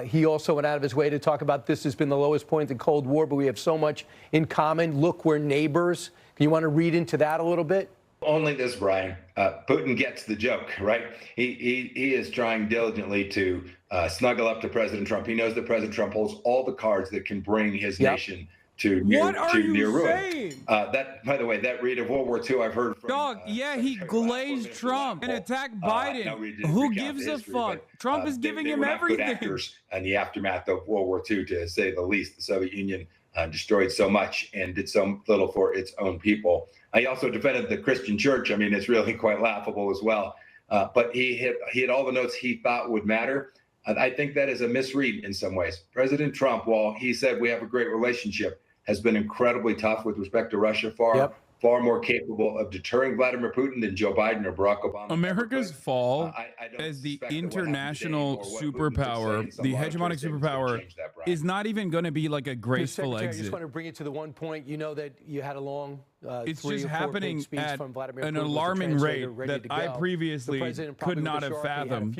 S8: He also went out of his way to talk about this has been the lowest point in the Cold War, but we have so much in common. Look, we're neighbors. You want to read into that a little bit?
S9: Only this, Brian. Putin gets the joke, right? He is trying diligently to snuggle up to President Trump. He knows that President Trump holds all the cards that can bring his nation to near ruin. That, by the way, that read of World War II, I've heard from.
S1: Dog, yeah, he glazed Trump and attacked Biden. Who gives a fuck? Trump is giving him everything.
S9: Good actors in the aftermath of World War II, to say the least. The Soviet Union destroyed so much and did so little for its own people. He also defended the Christian church. I mean, it's really quite laughable as well. But he hit all the notes he thought would matter. I think that is a misread in some ways. President Trump, while he said we have a great relationship, has been incredibly tough with respect to Russia, far more capable of deterring Vladimir Putin than Joe Biden or Barack Obama.
S1: America's fall as the international superpower, the hegemonic superpower, is not even going to be like a graceful exit.
S8: I just want to bring it to the one point. You know that you had a long
S1: it's just happening at an alarming rate that I previously could not have fathomed,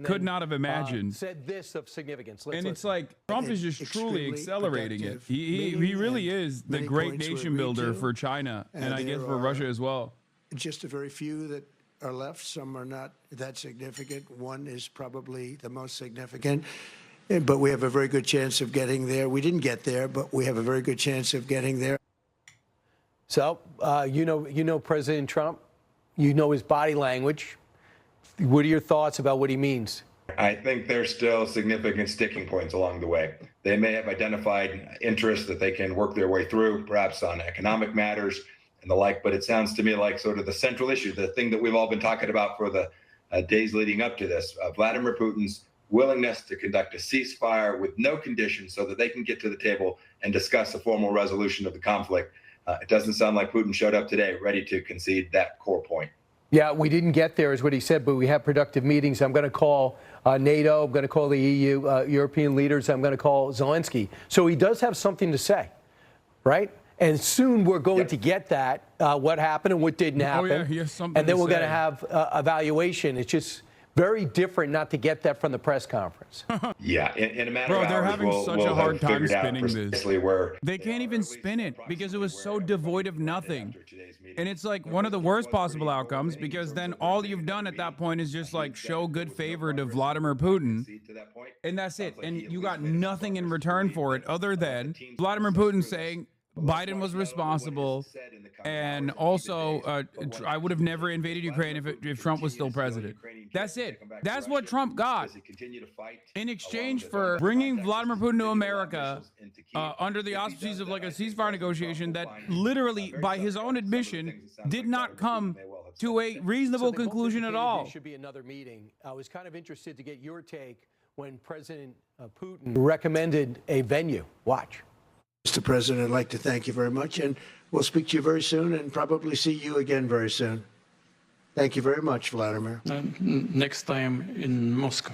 S1: could not have imagined.
S8: Said this of significance.
S1: And it's like Trump is just truly accelerating it. He really is the great nation builder for China, and I guess for Russia as well.
S14: Just a very few that are left. Some are not that significant. One is probably the most significant. But we have a very good chance of getting there. We didn't get there, but we have a very good chance of getting there.
S8: So, you know President Trump. You know his body language. What are your thoughts about what he means?
S9: I think there's still significant sticking points along the way. They may have identified interests that they can work their way through, perhaps on economic matters and the like, but it sounds to me like sort of the central issue, the thing that we've all been talking about for the days leading up to this, Vladimir Putin's willingness to conduct a ceasefire with no conditions so that they can get to the table and discuss a formal resolution of the conflict. It doesn't sound like Putin showed up today ready to concede that core point.
S8: Yeah, we didn't get there is what he said, but we have productive meetings. I'm going to call NATO. I'm going to call the EU, European leaders. I'm going to call Zelensky. So he does have something to say, right? And soon we're going to get that, what happened and what didn't happen.
S1: Oh, yeah, he has something
S8: and then
S1: to
S8: we're going to
S1: say.
S8: have evaluation. It's just very different not to get that from the press conference.
S9: Yeah, in a matter
S1: Bro,
S9: of
S1: they're
S9: hours,
S1: having such a hard time spinning
S9: this.
S1: They can't even spin it because it was so devoid of nothing. And it's like one of the worst possible outcomes, because then all you've done at that point is just like show good favor to Vladimir Putin. And that's it. And you got nothing in return for it other than Vladimir Putin saying, Biden was responsible, and also I would have never invaded Ukraine if Trump was still president. That's it. That's what Trump got in exchange for bringing Vladimir Putin to America under the auspices of like a ceasefire negotiation that literally, by his own admission, did not come to a reasonable conclusion at all.
S8: There should be another meeting. I was kind of interested to get your take when President Putin recommended a venue. Watch.
S14: Mr. President, I'd like to thank you very much, and we'll speak to you very soon and probably see you again very soon. Thank you very much, Vladimir.
S3: Next time in Moscow.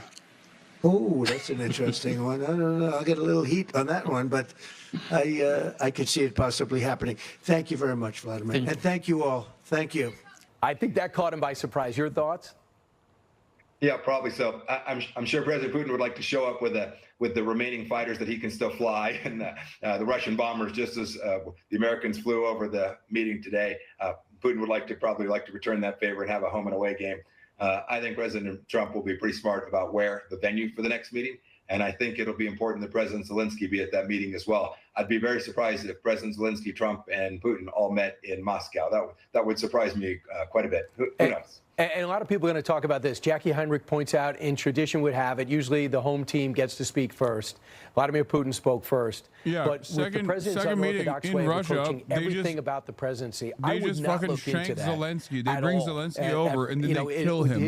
S14: Oh, that's an interesting one. I don't know. I'll get a little heat on that one, but I could see it possibly happening. Thank you very much, Vladimir. And thank you all. Thank you.
S8: I think that caught him by surprise. Your thoughts?
S9: Yeah, probably so. I'm sure President Putin would like to show up with the remaining fighters that he can still fly, and the Russian bombers, just as the Americans flew over the meeting today. Putin would probably like to return that favor and have a home and away game. I think President Trump will be pretty smart about where the venue for the next meeting, and I think it'll be important that President Zelensky be at that meeting as well. I'd be very surprised if President Zelensky, Trump, and Putin all met in Moscow. That would surprise me quite a bit. Who knows?
S8: And a lot of people are going to talk about this. Jackie Heinrich points out, in tradition would have it, usually the home team gets to speak first. Vladimir Putin spoke first.
S1: Yeah,
S8: but with the president's unorthodox way of approaching everything about the presidency, I would not look into that.
S1: Zelensky. They bring Zelensky over, and then they kill him.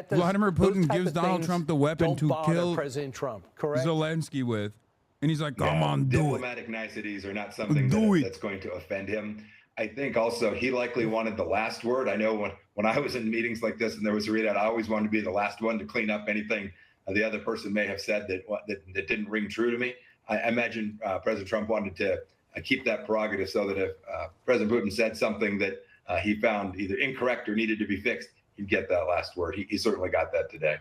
S1: Vladimir Putin gives Donald Trump the weapon to kill President
S8: Trump. Correct?
S1: Zelensky with. And he's like, come on, do it.
S9: Diplomatic niceties are not something that's going to offend him. I think also he likely wanted the last word. I know when I was in meetings like this and there was a readout, I always wanted to be the last one to clean up anything the other person may have said that didn't ring true to me. I imagine President Trump wanted to keep that prerogative so that if President Putin said something that he found either incorrect or needed to be fixed, he'd get that last word. He certainly got that today.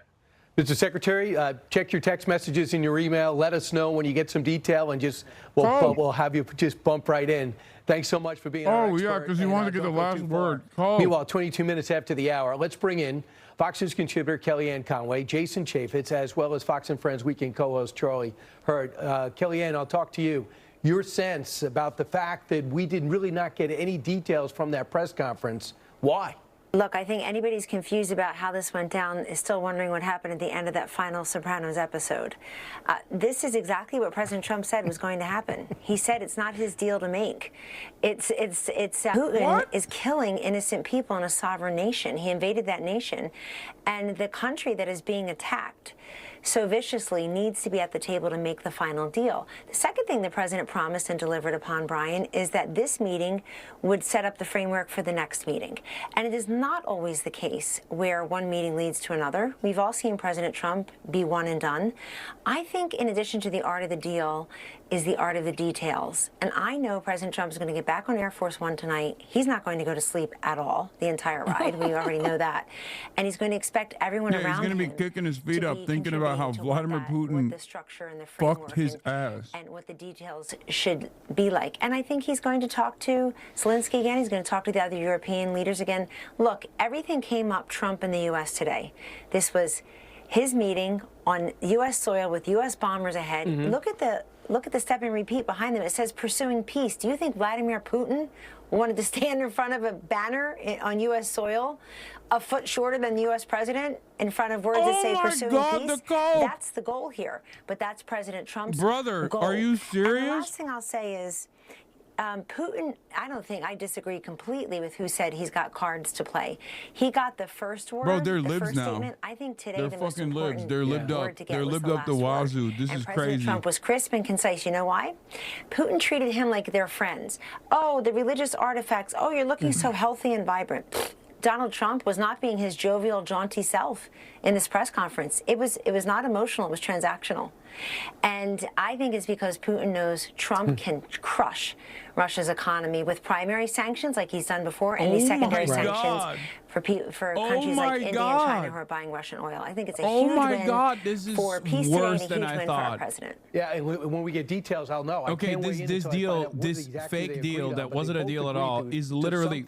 S8: Mr. Secretary, check your text messages in your email. Let us know when you get some detail, and we'll have you just bump right in. Thanks so much for being our expert.
S1: Oh, yeah, because you wanted to get the last word.
S8: Meanwhile, 22 minutes after the hour, let's bring in Fox News contributor Kellyanne Conway, Jason Chaffetz, as well as Fox and Friends weekend co-host Charlie Hurd. Kellyanne, I'll talk to you. Your sense about the fact that we did really not get any details from that press conference. Why?
S6: Look, I think anybody who's confused about how this went down is still wondering what happened at the end of that final Sopranos episode. This is exactly what President Trump said was going to happen. He said it's not his deal to make. Putin is killing innocent people in a sovereign nation. He invaded that nation, and the country that is being attacked so viciously needs to be at the table to make the final deal. The second thing the president promised and delivered upon, Brian, is that this meeting would set up the framework for the next meeting. And it is not always the case where one meeting leads to another. We've all seen President Trump be one and done. I think in addition to the art of the deal is the art of the details. And I know President Trump is going to get back on Air Force One tonight. He's not going to go to sleep at all the entire ride. We already know that. And he's going to expect everyone around him.
S1: He's going to be kicking his feet up, thinking about how Vladimir Putin fucked his ass.
S6: And what the details should be like. And I think he's going to talk to Zelensky again. He's going to talk to the other European leaders again. Look, everything came up Trump in the U.S. today. This was his meeting on U.S. soil with U.S. bombers ahead. Look at the step and repeat behind them. It says pursuing peace. Do you think Vladimir Putin wanted to stand in front of a banner on U.S. soil a foot shorter than the U.S. president in front of words that say pursuing peace? That's the goal here. But that's President Trump's goal.
S1: Are you serious?
S6: And the last thing I'll say is Putin, I disagree completely with who said he's got cards to play. He got the first word.
S1: Bro, they're libs
S6: first
S1: now.
S6: Statement. I think today
S1: they're
S6: the most
S1: fucking libs.
S6: important
S1: They're libbed
S6: word
S1: up.
S6: to get
S1: They're
S6: was
S1: libbed
S6: the
S1: up the
S6: last
S1: wazoo.
S6: word.
S1: This
S6: and
S1: is
S6: President
S1: crazy.
S6: Trump was crisp and concise. You know why? Putin treated him like they're friends. Oh, the religious artifacts. Oh, you're looking so healthy and vibrant. Donald Trump was not being his jovial, jaunty self in this press conference. It was not emotional. It was transactional. And I think it's because Putin knows Trump can crush Russia's economy with primary sanctions like he's done before and these secondary sanctions for countries like India and China who are buying Russian oil. I think it's a huge win for peace today and a huge win for our president.
S8: Yeah, and when we get details, I'll know.
S1: Okay, this deal, this fake deal that wasn't a deal at all, is literally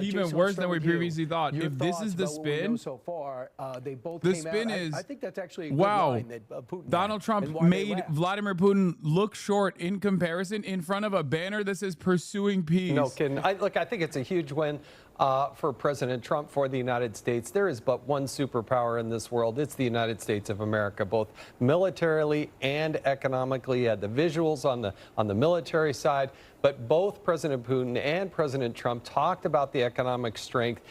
S1: even
S8: Jason,
S1: worse
S8: let's
S1: than
S8: start
S1: we
S8: with you.
S1: previously thought.
S8: Your
S1: If this
S8: thoughts
S1: is the
S8: about what we know
S1: spin,
S8: so far, they both
S1: the
S8: came
S1: spin
S8: out.
S1: is
S8: I think that's actually a good
S1: wow.
S8: line that Putin
S1: Donald
S8: had,
S1: Trump
S8: and why they
S1: made
S8: left.
S1: Vladimir Putin look short in comparison in front of a banner that says "Pursuing Peace."
S10: No kidding. I think it's a huge win for President Trump, for the United States. There is but one superpower in this world. It's the United States of America, both militarily and economically. You had the visuals on the military side, but both President Putin and President Trump talked about the economic strength.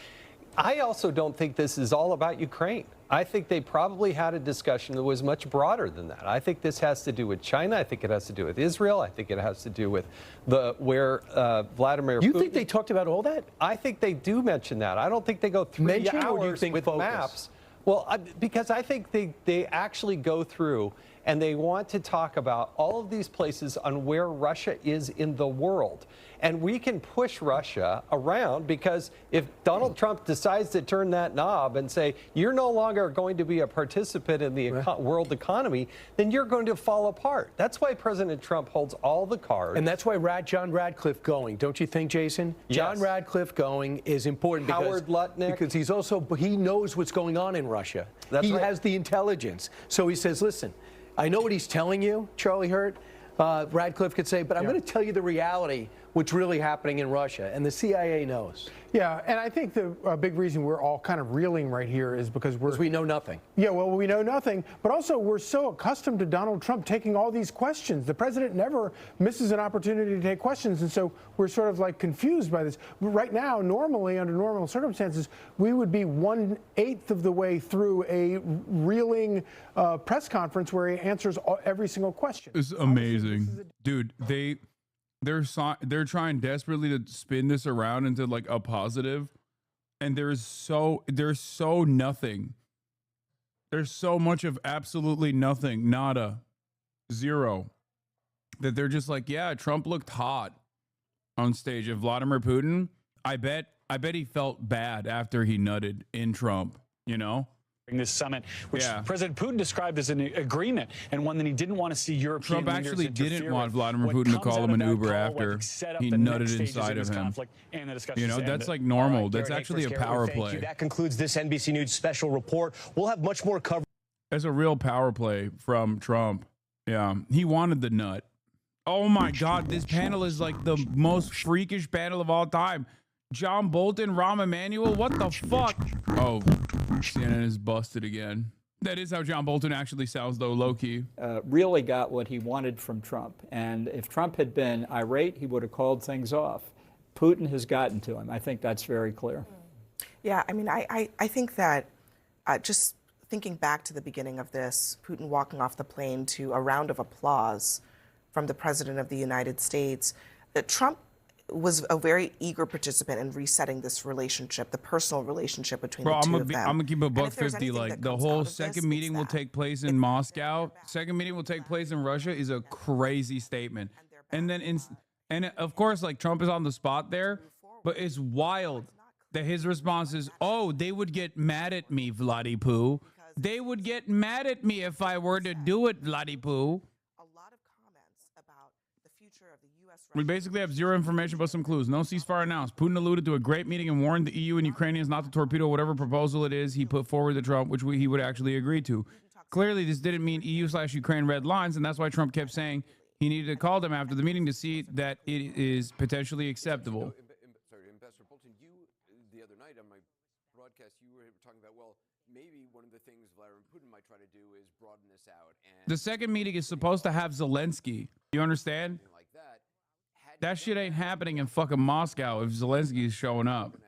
S10: I also don't think this is all about Ukraine. I think they probably had a discussion that was much broader than that. I think this has to do with China. I think it has to do with Israel. I think it has to do with where Vladimir Putin.
S8: You think they talked about all that?
S10: I think they do mention that. I don't think they go 3
S8: Mention,
S10: hours
S8: or do you think
S10: with
S8: focus?
S10: maps. Well, because I think they actually go through and they want to talk about all of these places on where Russia is in the world. And we can push Russia around, because if Donald Trump decides to turn that knob and say, you're no longer going to be a participant in the world economy, then you're going to fall apart. That's why President Trump holds all the cards.
S8: And that's why John Radcliffe going, don't you think, Jason?
S10: Yes.
S8: John Radcliffe going is important
S10: Howard Lutnick.
S8: because he knows what's going on in Russia.
S10: That's
S8: he
S10: right.
S8: has the intelligence. So he says, listen, I know what he's telling you, Charlie Hurt. Radcliffe could say, but I'm going to tell you the reality, what's really happening in Russia. And the CIA knows.
S12: Yeah, and I think the big reason we're all kind of reeling right here is because
S8: we know nothing.
S12: Yeah, well, we know nothing, but also we're so accustomed to Donald Trump taking all these questions. The president never misses an opportunity to take questions, and so we're sort of like confused by this. Right now, normally, under normal circumstances, we would be 1/8 of the way through a reeling press conference where he answers every single question.
S1: It's amazing, dude. They're trying desperately to spin this around into like a positive, and there's so nothing. There's so much of absolutely nothing, nada, zero, that they're just like, yeah, Trump looked hot on stage. Of Vladimir Putin, I bet he felt bad after he nutted in Trump, you know?
S17: This summit, which President Putin described as an agreement, and one that he didn't want to see European
S1: Trump
S17: leaders
S1: actually
S17: interfere
S1: didn't want
S17: with.
S1: Vladimir
S17: What
S1: Putin to
S17: comes
S1: call
S17: out
S1: him
S17: of
S1: an
S17: that
S1: Uber
S17: call,
S1: after
S17: what set up
S1: he
S17: the next
S1: nutted
S17: stages
S1: inside
S17: this
S1: of him.
S17: conflict and the discussions
S1: You know,
S17: to end
S1: that's
S17: it.
S1: like normal.
S2: All right,
S1: That's
S2: Garrett
S1: actually a
S2: Akers,
S1: power
S2: thank
S1: play.
S2: you. That concludes this NBC News special report. We'll have much more coverage.
S1: That's a real power play from Trump. Yeah, he wanted the nut. Oh my God, this panel is like the most freakish panel of all time. John Bolton, Rahm Emanuel, what the fuck? Oh, CNN is busted again. That is how John Bolton actually sounds, though, low-key.
S23: Really got what he wanted from Trump. And if Trump had been irate, he would have called things off. Putin has gotten to him. I think that's very clear.
S24: Yeah, I mean, I think that just thinking back to the beginning of this, Putin walking off the plane to a round of applause from the President of the United States, Trump was a very eager participant in resetting this relationship, the personal relationship between the two of them.
S1: I'm gonna keep a $1.50. Like the whole second meeting will take place in Moscow. Second meeting will take place in Russia is a crazy statement. And then and of course, like Trump is on the spot there, but it's wild that his response is, "Oh, they would get mad at me, Vladipoo. They would get mad at me if I were to do it, Vladipoo." We basically have zero information but some clues. No ceasefire announced. Putin alluded to a great meeting and warned the EU and Ukrainians not to torpedo whatever proposal it is he put forward to Trump, which he would actually agree to. Clearly, this didn't mean EU/Ukraine red lines, and that's why Trump kept saying he needed to call them after the meeting to see that it is potentially acceptable.
S25: Sorry, Ambassador Bolton, you, the other night on my broadcast, you were talking about, well, maybe one of the things Vladimir Putin might try to do is broaden this out. And
S1: The second meeting is supposed to have Zelensky. You understand? That shit ain't happening in fucking Moscow if Zelensky is showing up.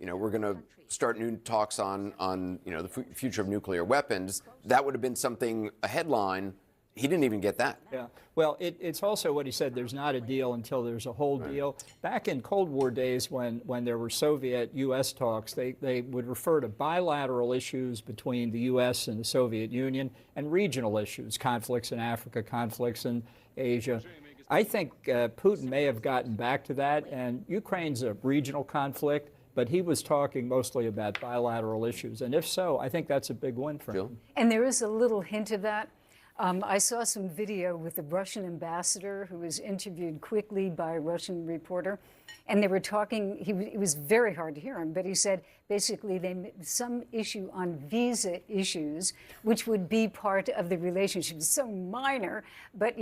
S25: you know, we're going to start new talks on you know, the future of nuclear weapons. That would have been something, a headline. He didn't even get that.
S23: Yeah. Well, it's also what he said, there's not a deal until there's a whole deal. Back in Cold War days when there were Soviet-U.S. talks, they would refer to bilateral issues between the U.S. and the Soviet Union and regional issues, conflicts in Africa, conflicts in Asia. I think Putin may have gotten back to that, and Ukraine's a regional conflict, but he was talking mostly about bilateral issues. And if so, I think that's a big win for him.
S26: And there is a little hint of that.
S4: I saw some video with the Russian ambassador who was interviewed quickly by a Russian reporter, and they were talking. It was very hard to hear him, but he said basically some issue on visa issues, which would be part of the relationship. It's so minor, but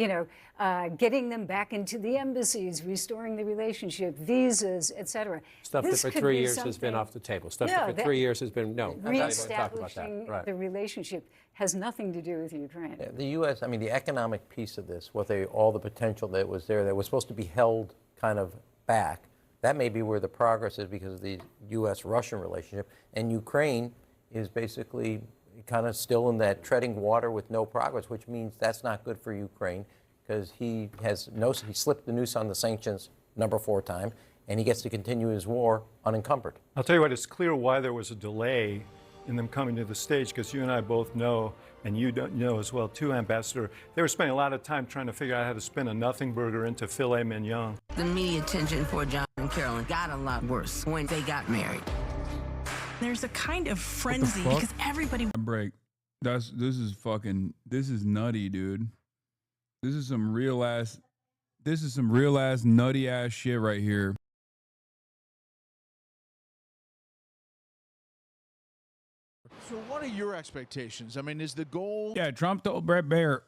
S4: getting them back into the embassies, restoring the relationship, visas, etc.
S11: Stuff that for 3 years has been off the table. Stuff that for 3 years has been
S4: reestablishing the relationship has nothing to do with Ukraine.
S11: The U.S., I mean, the economic piece of this, all the potential that was there that was supposed to be held kind of back, that may be where the progress is because of the U.S.-Russian relationship. And Ukraine is basically kind of still in that treading water with no progress, which means that's not good for Ukraine because he slipped the noose on the sanctions number 4 time, and he gets to continue his war unencumbered.
S13: I'll tell you what, it's clear why there was a delay in them coming to the stage, because you and I both know, and you don't know as well too, Ambassador, they were spending a lot of time trying to figure out how to spin a nothing burger into filet mignon.
S16: The media attention for John and Carolyn got a lot worse when they got married.
S20: There's a kind of frenzy because everybody
S1: break. This is nutty, dude. This is some real ass nutty ass shit right here.
S26: So what are your expectations? I mean, is the goal...
S1: Yeah, Trump told Bret Baier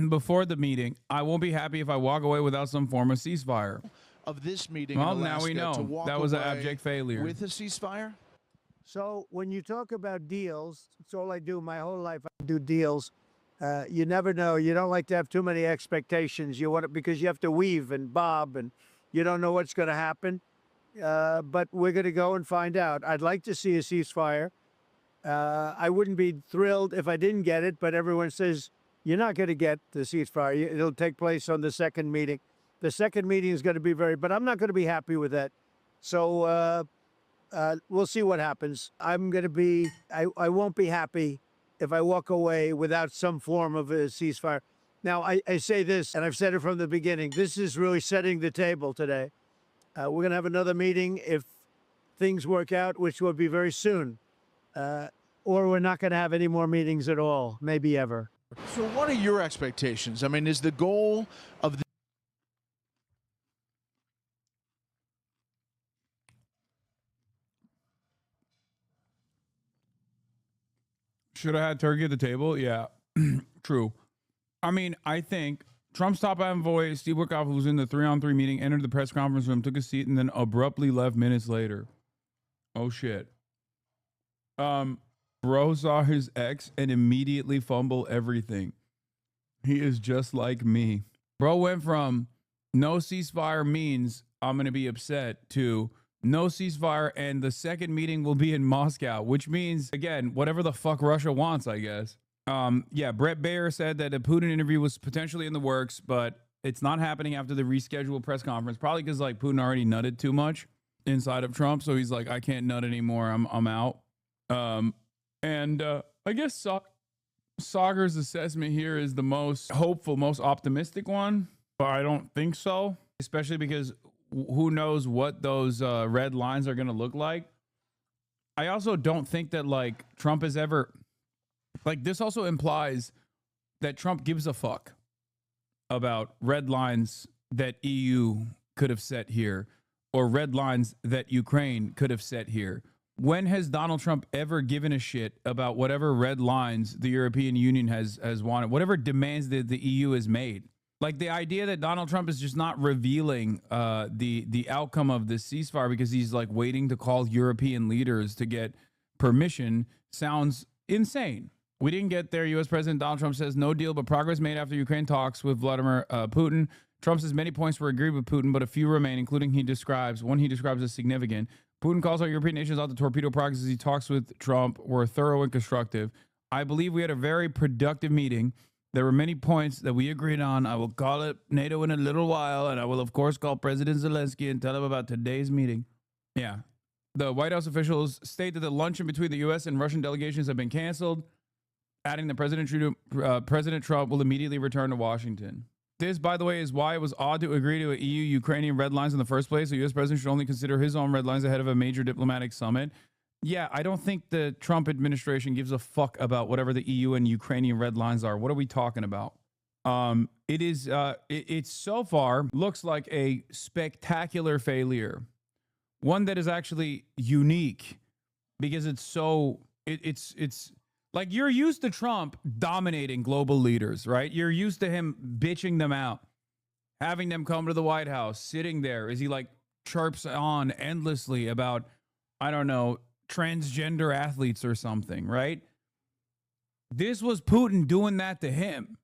S1: before the meeting, I won't be happy if I walk away without some form of ceasefire.
S26: Of this meeting
S1: well,
S26: in Alaska,
S1: now we know. That was an abject failure.
S26: With a ceasefire?
S27: So when you talk about deals, it's all I do my whole life. I do deals. You never know. You don't like to have too many expectations. You want it because you have to weave and bob, and you don't know what's going to happen. But we're going to go and find out. I'd like to see a ceasefire. I wouldn't be thrilled if I didn't get it, but everyone says you're not going to get the ceasefire. It'll take place on the second meeting. The second meeting is going to be but I'm not going to be happy with that. So we'll see what happens. I won't be happy if I walk away without some form of a ceasefire. Now, I say this, and I've said it from the beginning, this is really setting the table today. We're going to have another meeting if things work out, which will be very soon. Or we're not going to have any more meetings at all, maybe ever.
S26: So what are your expectations? I mean, is the goal of the...
S1: Should I have turkey at the table? Yeah, true. I mean, I think Trump's top envoy, Steve Witkoff, who was in the 3-on-3 meeting, entered the press conference room, took a seat, and then abruptly left minutes later. Oh, shit. Bro saw his ex and immediately fumble everything. He is just like me. Bro went from no ceasefire means I'm going to be upset to no ceasefire and the second meeting will be in Moscow, which means, again, whatever the fuck Russia wants, I guess. Yeah, Bret Baier said that a Putin interview was potentially in the works, but it's not happening after the rescheduled press conference, probably because like Putin already nutted too much inside of Trump. So he's like, I can't nut anymore. I'm out. I guess Sagar's assessment here is the most hopeful, most optimistic one, but I don't think so, especially because who knows what those red lines are going to look like. I also don't think that like Trump has ever, like this also implies that Trump gives a fuck about red lines that EU could have set here or red lines that Ukraine could have set here. When has Donald Trump ever given a shit about whatever red lines the European Union has wanted, whatever demands that the EU has made? Like the idea that Donald Trump is just not revealing the outcome of this ceasefire because he's like waiting to call European leaders to get permission sounds insane. We didn't get there. U.S. President Donald Trump says no deal, but progress made after Ukraine talks with Vladimir Putin. Trump says many points were agreed with Putin, but a few remain, including one he describes as significant. Putin calls out European nations out to torpedo progress as he talks with Trump were thorough and constructive. I believe we had a very productive meeting. There were many points that we agreed on. I will call it NATO in a little while, and I will, of course, call President Zelensky and tell him about today's meeting. Yeah. The White House officials state that the luncheon between the U.S. and Russian delegations have been canceled, adding that President Trump will immediately return to Washington. This, by the way, is why it was odd to agree to EU-Ukrainian red lines in the first place. The U.S. president should only consider his own red lines ahead of a major diplomatic summit. Yeah, I don't think the Trump administration gives a fuck about whatever the EU and Ukrainian red lines are. What are we talking about? It so far looks like a spectacular failure, one that is actually unique because it's like you're used to Trump dominating global leaders, right? You're used to him bitching them out, having them come to the White House, sitting there as he like chirps on endlessly about, I don't know, transgender athletes or something, right? This was Putin doing that to him.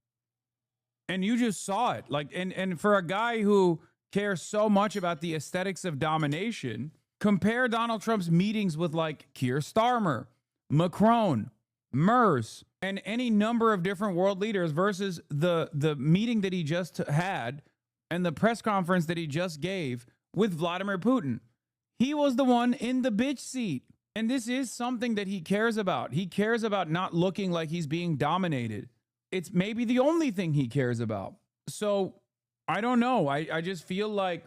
S1: And you just saw it. Like, and for a guy who cares so much about the aesthetics of domination, compare Donald Trump's meetings with like Keir Starmer, Macron, Merz, and any number of different world leaders versus the meeting that he just had and the press conference that he just gave with Vladimir Putin. He was the one in the bitch seat. And this is something that he cares about. He cares about not looking like he's being dominated. It's maybe the only thing he cares about. So I don't know. I just feel like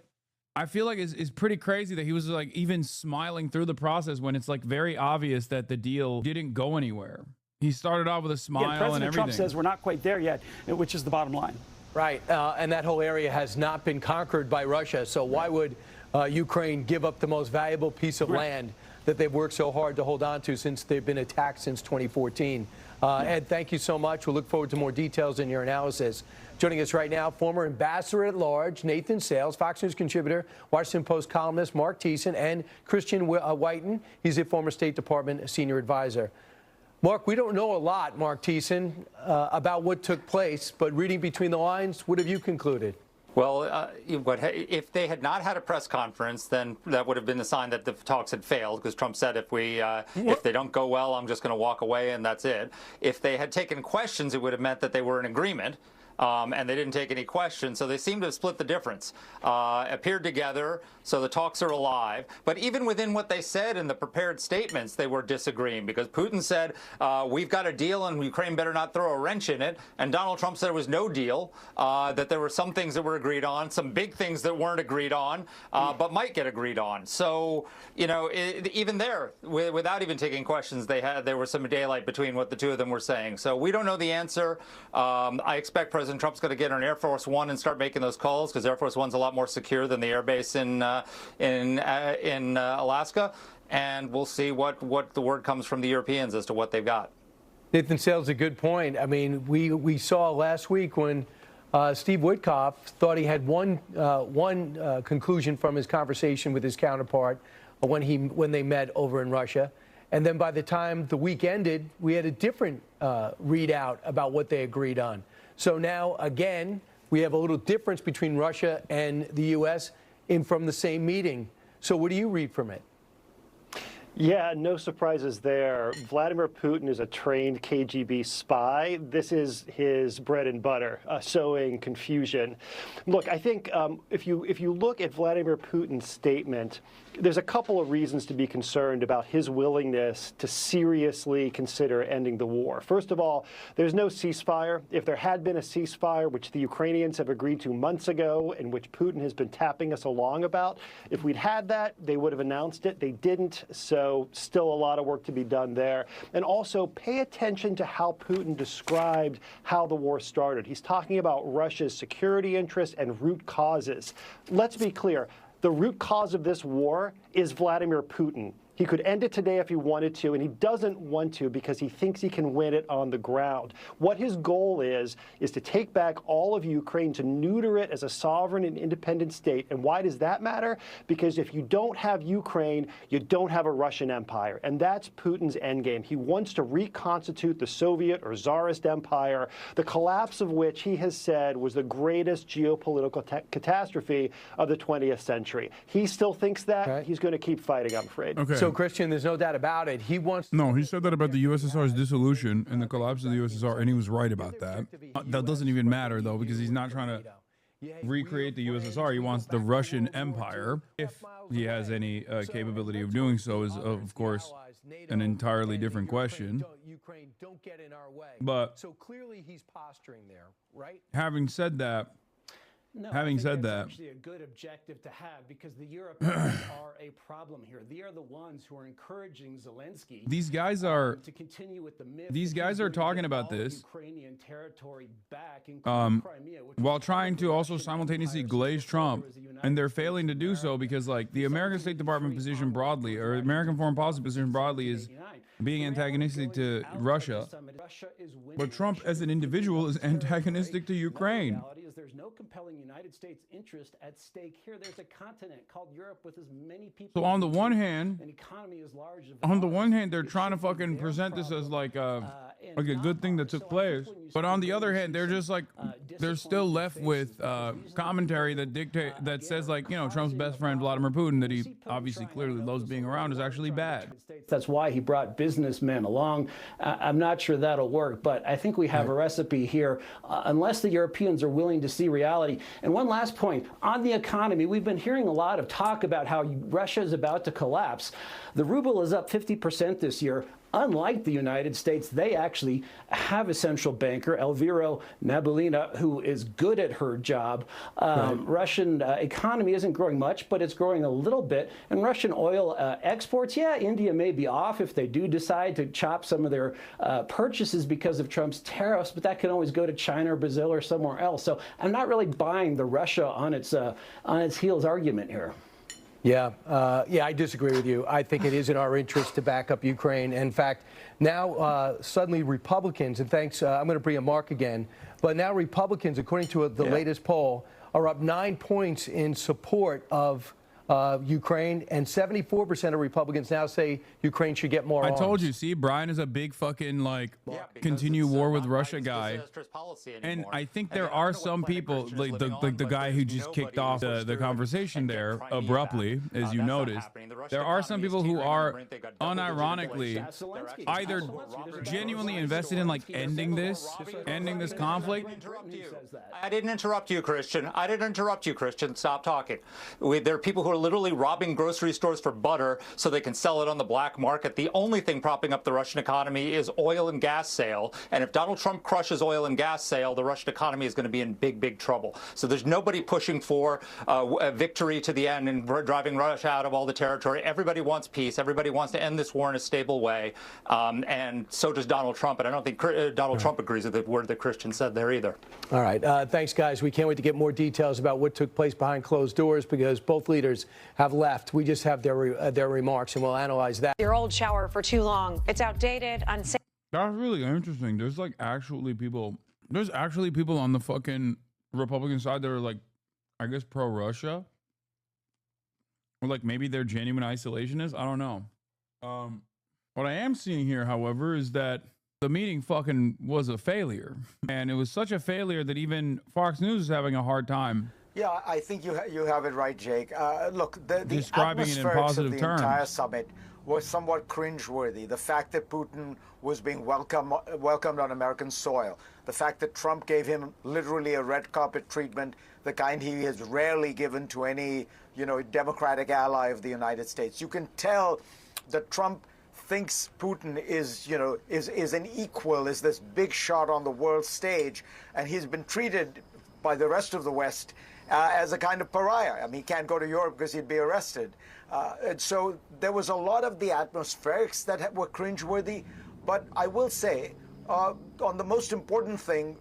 S1: it's pretty crazy that he was like even smiling through the process when it's like very obvious that the deal didn't go anywhere. He started off with a smile and everything.
S5: President Trump says we're not quite there yet, which is the bottom line.
S8: Right, and that whole area has not been conquered by Russia. So why would Ukraine give up the most valuable piece of land that they've worked so hard to hold on to since they've been attacked since 2014? Ed, thank you so much. We'll look forward to more details in your analysis. Joining us right now, former Ambassador at Large Nathan Sales, Fox News contributor, Washington Post columnist Mark Thiessen, and Christian Whiten. He's a former State Department senior advisor. Mark, we don't know a lot, Mark Thiessen, about what took place, but reading between the lines, what have you concluded?
S7: Well, if they had not had a press conference, then that would have been the sign that the talks had failed, because Trump said if they don't go well, I'm just going to walk away and that's it. If they had taken questions, it would have meant that they were in agreement. And they didn't take any questions, so they seem to have split the difference. Appeared together, so the talks are alive. But even within what they said in the prepared statements, they were disagreeing, because Putin said, we've got a deal and Ukraine better not throw a wrench in it. And Donald Trump said there was no deal, that there were some things that were agreed on, some big things that weren't agreed on, but might get agreed on. So, you know, even there, without even taking questions, there was some daylight between what the two of them were saying. So we don't know the answer. I expect President Trump's going to get on Air Force One and start making those calls, because Air Force One's a lot more secure than the air base in Alaska, and we'll see what the word comes from the Europeans as to what they've got.
S8: Nathan Sales, a good point. I mean, we saw last week when Steve Witkoff thought he had one conclusion from his conversation with his counterpart when they met over in Russia. And then by the time the week ended, we had a different readout about what they agreed on. So now, again, we have a little difference between Russia and the U.S. from the same meeting. So what do you read from it?
S15: Yeah, no surprises there. Vladimir Putin is a trained KGB spy. This is his bread and butter, sowing confusion. Look, I think if you look at Vladimir Putin's statement, there's a couple of reasons to be concerned about his willingness to seriously consider ending the war. First of all, there's no ceasefire. If there had been a ceasefire, which the Ukrainians have agreed to months ago and which Putin has been tapping us along about, if we'd had that, they would have announced it. They didn't, so still a lot of work to be done there. And also pay attention to how Putin described how the war started. He's talking about Russia's security interests and root causes. Let's be clear. The root cause of this war is Vladimir Putin. He could end it today if he wanted to, and he doesn't want to because he thinks he can win it on the ground. What his goal is to take back all of Ukraine, to neuter it as a sovereign and independent state. And why does that matter? Because if you don't have Ukraine, you don't have a Russian empire. And that's Putin's endgame. He wants to reconstitute the Soviet or Tsarist empire, the collapse of which he has said was the greatest geopolitical catastrophe of the 20th century. He still thinks that. Okay. He's going to keep fighting, I'm afraid.
S8: Okay. So, Christian, there's no doubt about it. He wants...
S1: No, he said that about the USSR's dissolution and the collapse of the USSR, and he was right about that. That doesn't even matter, though, because he's not trying to recreate the USSR. He wants the Russian Empire. If he has any capability of doing so is, of course, an entirely different question.
S8: Ukraine, don't get in our way.
S1: But
S8: so clearly he's posturing there, right?
S1: Having said that,
S3: No,
S1: Having
S3: I think
S1: said
S3: that's
S1: that,
S3: actually a good objective to have because the Europeans are a problem here. They are the ones who are encouraging Zelensky.
S1: these guys are
S3: to continue with the myth.
S1: these
S3: that
S1: guys
S3: he's
S1: are
S3: going to
S1: talking
S3: get
S1: about
S3: all
S1: this
S3: Ukrainian territory back, including Crimea, which
S1: while trying to also simultaneously glaze Trump, and they're failing to do so because, like, the American State Department position broadly, or American foreign policy position broadly, is being antagonistic to Russia, but Trump as an individual is antagonistic to Ukraine.
S3: The reality is there's no compelling United States interest at stake here. There's a continent called Europe with as many people.
S1: So on the one hand,
S3: an economy as large as
S1: they're trying to fucking present this as like a good thing that took place, but on the other hand, they're just like they're still left with commentary that says, like, you know, Trump's best friend Vladimir Putin, that he obviously clearly loves being around, is actually bad.
S3: That's why he brought businessmen along. I'm not sure that'll work, but I think we have a recipe here, unless the Europeans are willing to see reality. And one last point on the economy, we've been hearing a lot of talk about how Russia is about to collapse. The ruble is up 50% this year. Unlike the United States, they actually have a central banker, Elvira Nabiulina, who is good at her job. Russian economy isn't growing much, but it's growing a little bit. And Russian oil exports, yeah, India may be off if they do decide to chop some of their purchases because of Trump's tariffs, but that can always go to China or Brazil or somewhere else. So I'm not really buying the Russia on its heels argument here.
S8: Yeah, I disagree with you. I think it is in our interest to back up Ukraine. In fact, now suddenly Republicans, and thanks, I'm going to bring up Mark again, but now Republicans, according to the latest poll, are up 9 points in support of Ukraine, and 74% of Republicans now say Ukraine should get more arms.
S1: I told you, see, Brian is a big fucking, like, continue war with Russia guy. And I think there are some people, like the guy who just kicked off the conversation there abruptly, as you noticed. There are some people who are unironically either genuinely invested in, like, ending this conflict.
S7: I didn't interrupt you, Christian. I didn't interrupt you, Christian. Stop talking. There are people who are literally robbing grocery stores for butter so they can sell it on the black market. The only thing propping up the Russian economy is oil and gas sale. And if Donald Trump crushes oil and gas sale, the Russian economy is going to be in big, big trouble. So there's nobody pushing for a victory to the end and driving Russia out of all the territory. Everybody wants peace. Everybody wants to end this war in a stable way. And so does Donald Trump. And I don't think Donald Trump agrees with the word that Christian said there either.
S8: All right. Thanks, guys. We can't wait to get more details about what took place behind closed doors because both leaders have left. We just have their remarks, and we'll analyze that.
S9: Your old shower for too long. It's outdated, unsafe.
S1: That's really interesting. There's actually people on the fucking Republican side that are, like, I guess pro-Russia. Or, like, maybe they're genuine isolationists. I don't know. What I am seeing here, however, is that the meeting fucking was a failure. And it was such a failure that even Fox News is having a hard time.
S14: Yeah, I think you have it right, Jake. Look, the
S1: describing it in
S14: atmospherics
S1: positive
S14: of the
S1: terms.
S14: entire summit was somewhat cringeworthy. The fact that Putin was being welcomed on American soil, the fact that Trump gave him literally a red carpet treatment, the kind he has rarely given to any, Democratic ally of the United States. You can tell that Trump thinks Putin is an equal, is this big shot on the world stage, and he's been treated by the rest of the West as a kind of pariah. I mean, he can't go to Europe because he'd be arrested. And so there was a lot of the atmospherics that were cringeworthy. But I will say, on the most important thing,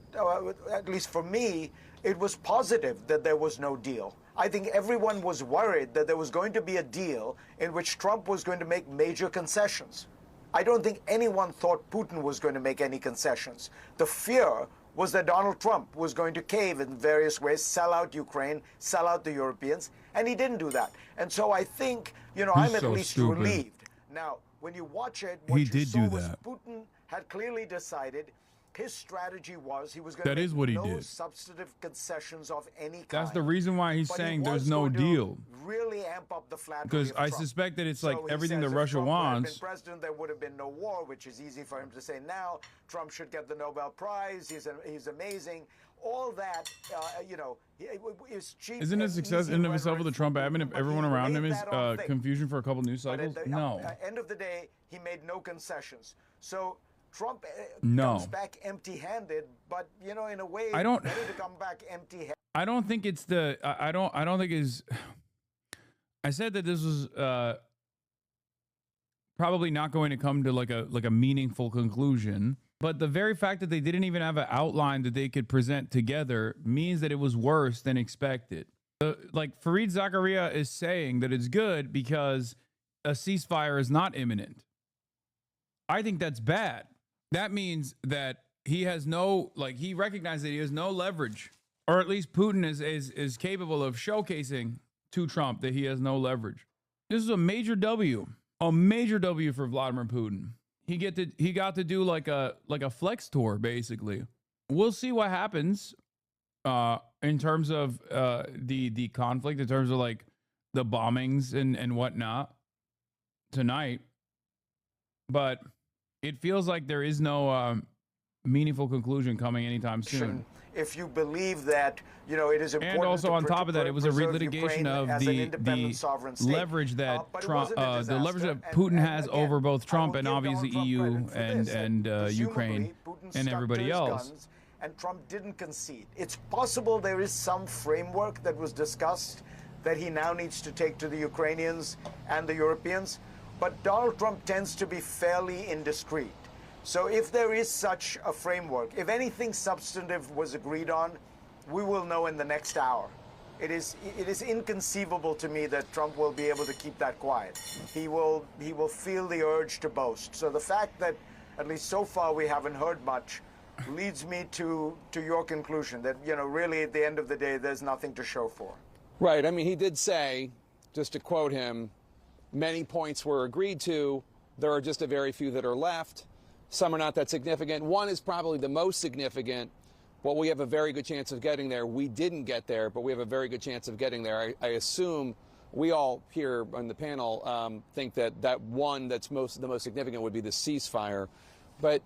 S14: at least for me, it was positive that there was no deal. I think everyone was worried that there was going to be a deal in which Trump was going to make major concessions. I don't think anyone thought Putin was going to make any concessions. The fear was that Donald Trump was going to cave in various ways, sell out Ukraine, sell out the Europeans, and he didn't do that. And so I think, I'm at least relieved. Now, when you watch it, what you saw was Putin had clearly decided his strategy was he was going to make no substantive concessions of any kind.
S1: That's the reason why he's saying there's no deal.
S14: Really amp up the flattery
S1: because
S14: of
S1: I
S14: Trump.
S1: suspect that it's
S14: So
S1: like
S14: he
S1: everything
S14: says
S1: that
S14: if
S1: Russia
S14: Trump
S1: wants.
S14: had been president, there would have been no war, which is easy for him to say now. Trump should get the Nobel Prize. He's amazing. All that, is cheap.
S1: Isn't it success in and of itself with the Trump admin if everyone around him is confusion for a couple news cycles? No.
S14: At the end of the day, he made no concessions. So Trump
S1: No.
S14: comes back empty-handed, but in a way,
S1: I don't-
S14: better to come back empty-handed.
S1: I don't think it's the. I don't think is. I said that this was probably not going to come to like a meaningful conclusion. But the very fact that they didn't even have an outline that they could present together means that it was worse than expected. Like Fareed Zakaria is saying that it's good because a ceasefire is not imminent. I think that's bad. That means that he has no, like, he recognizes that he has no leverage, or at least Putin is capable of showcasing to Trump that he has no leverage. This is a major W for Vladimir Putin. He got to do like a flex tour, basically. We'll see what happens in terms of the conflict, in terms of like the bombings and whatnot tonight. But it feels like there is no meaningful conclusion coming anytime soon.
S14: If you believe that, you know, it is important.
S1: And also on top of that, it was a relitigation of the leverage that Trump, the leverage that Putin has over both Trump and obviously EU and Ukraine and everybody else.
S14: And Trump didn't concede. It's possible there is some framework that was discussed that he now needs to take to the Ukrainians and the Europeans. But Donald Trump tends to be fairly indiscreet. So if there is such a framework, if anything substantive was agreed on, we will know in the next hour. It is inconceivable to me that Trump will be able to keep that quiet. He will feel the urge to boast. So the fact that, at least so far, we haven't heard much leads me to your conclusion that, you know, really at the end of the day, there's nothing to show for.
S6: Right. I mean, he did say, just to quote him, many points were agreed to. There are just a very few that are left. Some are not that significant. One is probably the most significant. Well, we have a very good chance of getting there. We didn't get there, but we have a very good chance of getting there. I assume we all here on the panel think that one that's the most significant would be the ceasefire. But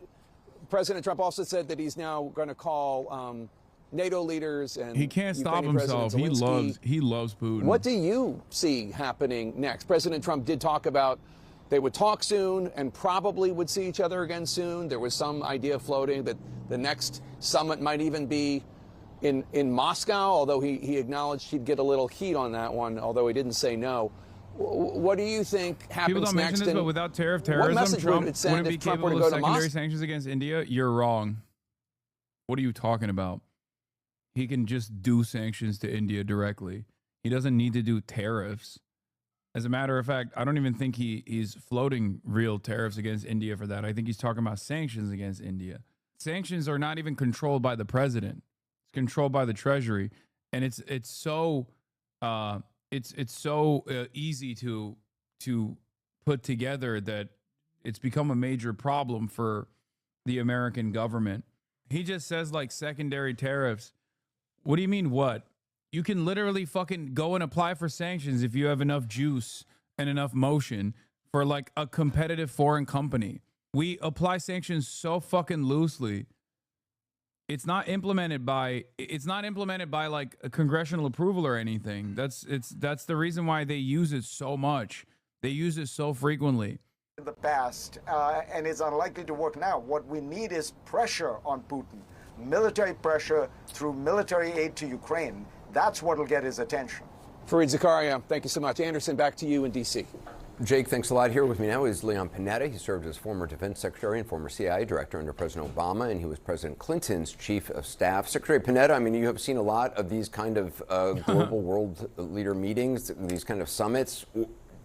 S6: President Trump also said that he's now going to call NATO leaders and
S1: he can't stop himself. He loves Putin.
S6: What do you see happening next? President Trump did talk about they would talk soon and probably would see each other again soon. There was some idea floating that the next summit might even be in Moscow, although he acknowledged he'd get a little heat on that one, although he didn't say no. What do you think happens
S1: People don't
S6: next?
S1: mention this, but without terrorism, Trump wouldn't be capable of secondary sanctions against India? You're wrong. What are you talking about? He can just do sanctions to India directly. He doesn't need to do tariffs. As a matter of fact, I don't even think he's floating real tariffs against India for that. I think he's talking about sanctions against India. Sanctions are not even controlled by the president. It's controlled by the Treasury, and it's so easy to put together that it's become a major problem for the American government. He just says like secondary tariffs. What do you mean what? You can literally fucking go and apply for sanctions if you have enough juice and enough motion for like a competitive foreign company. We apply sanctions so fucking loosely. It's not implemented by like a congressional approval or anything. That's the reason why they use it so much. They use it so frequently.
S14: In the past, and it's unlikely to work now. What we need is pressure on Putin, military pressure through military aid to Ukraine. That's what will get his attention.
S6: Fareed Zakaria, thank you so much. Anderson, back to you in D.C.
S25: Jake, thanks a lot. Here with me now is Leon Panetta. He served as former defense secretary and former CIA director under President Obama, and he was President Clinton's chief of staff. Secretary Panetta, I mean, you have seen a lot of these kind of global world leader meetings, these kind of summits.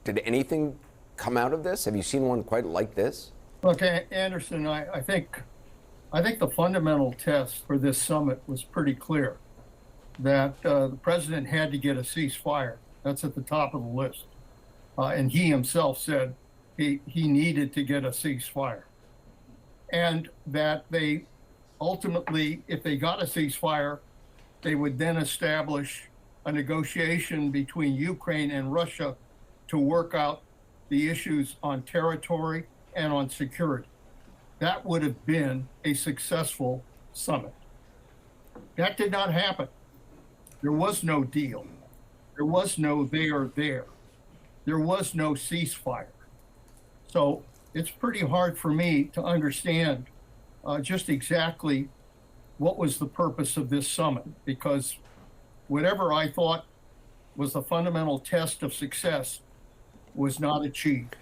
S25: Did anything come out of this? Have you seen one quite like this?
S10: Look, Anderson, I think the fundamental test for this summit was pretty clear. That the president had to get a ceasefire. That's at the top of the list. And he himself said he needed to get a ceasefire. And that they ultimately, if they got a ceasefire, they would then establish a negotiation between Ukraine and Russia to work out the issues on territory and on security. That would have been a successful summit. That did not happen. There was no deal. There was no there. There was no ceasefire. So it's pretty hard for me to understand just exactly what was the purpose of this summit, because whatever I thought was the fundamental test of success was not achieved.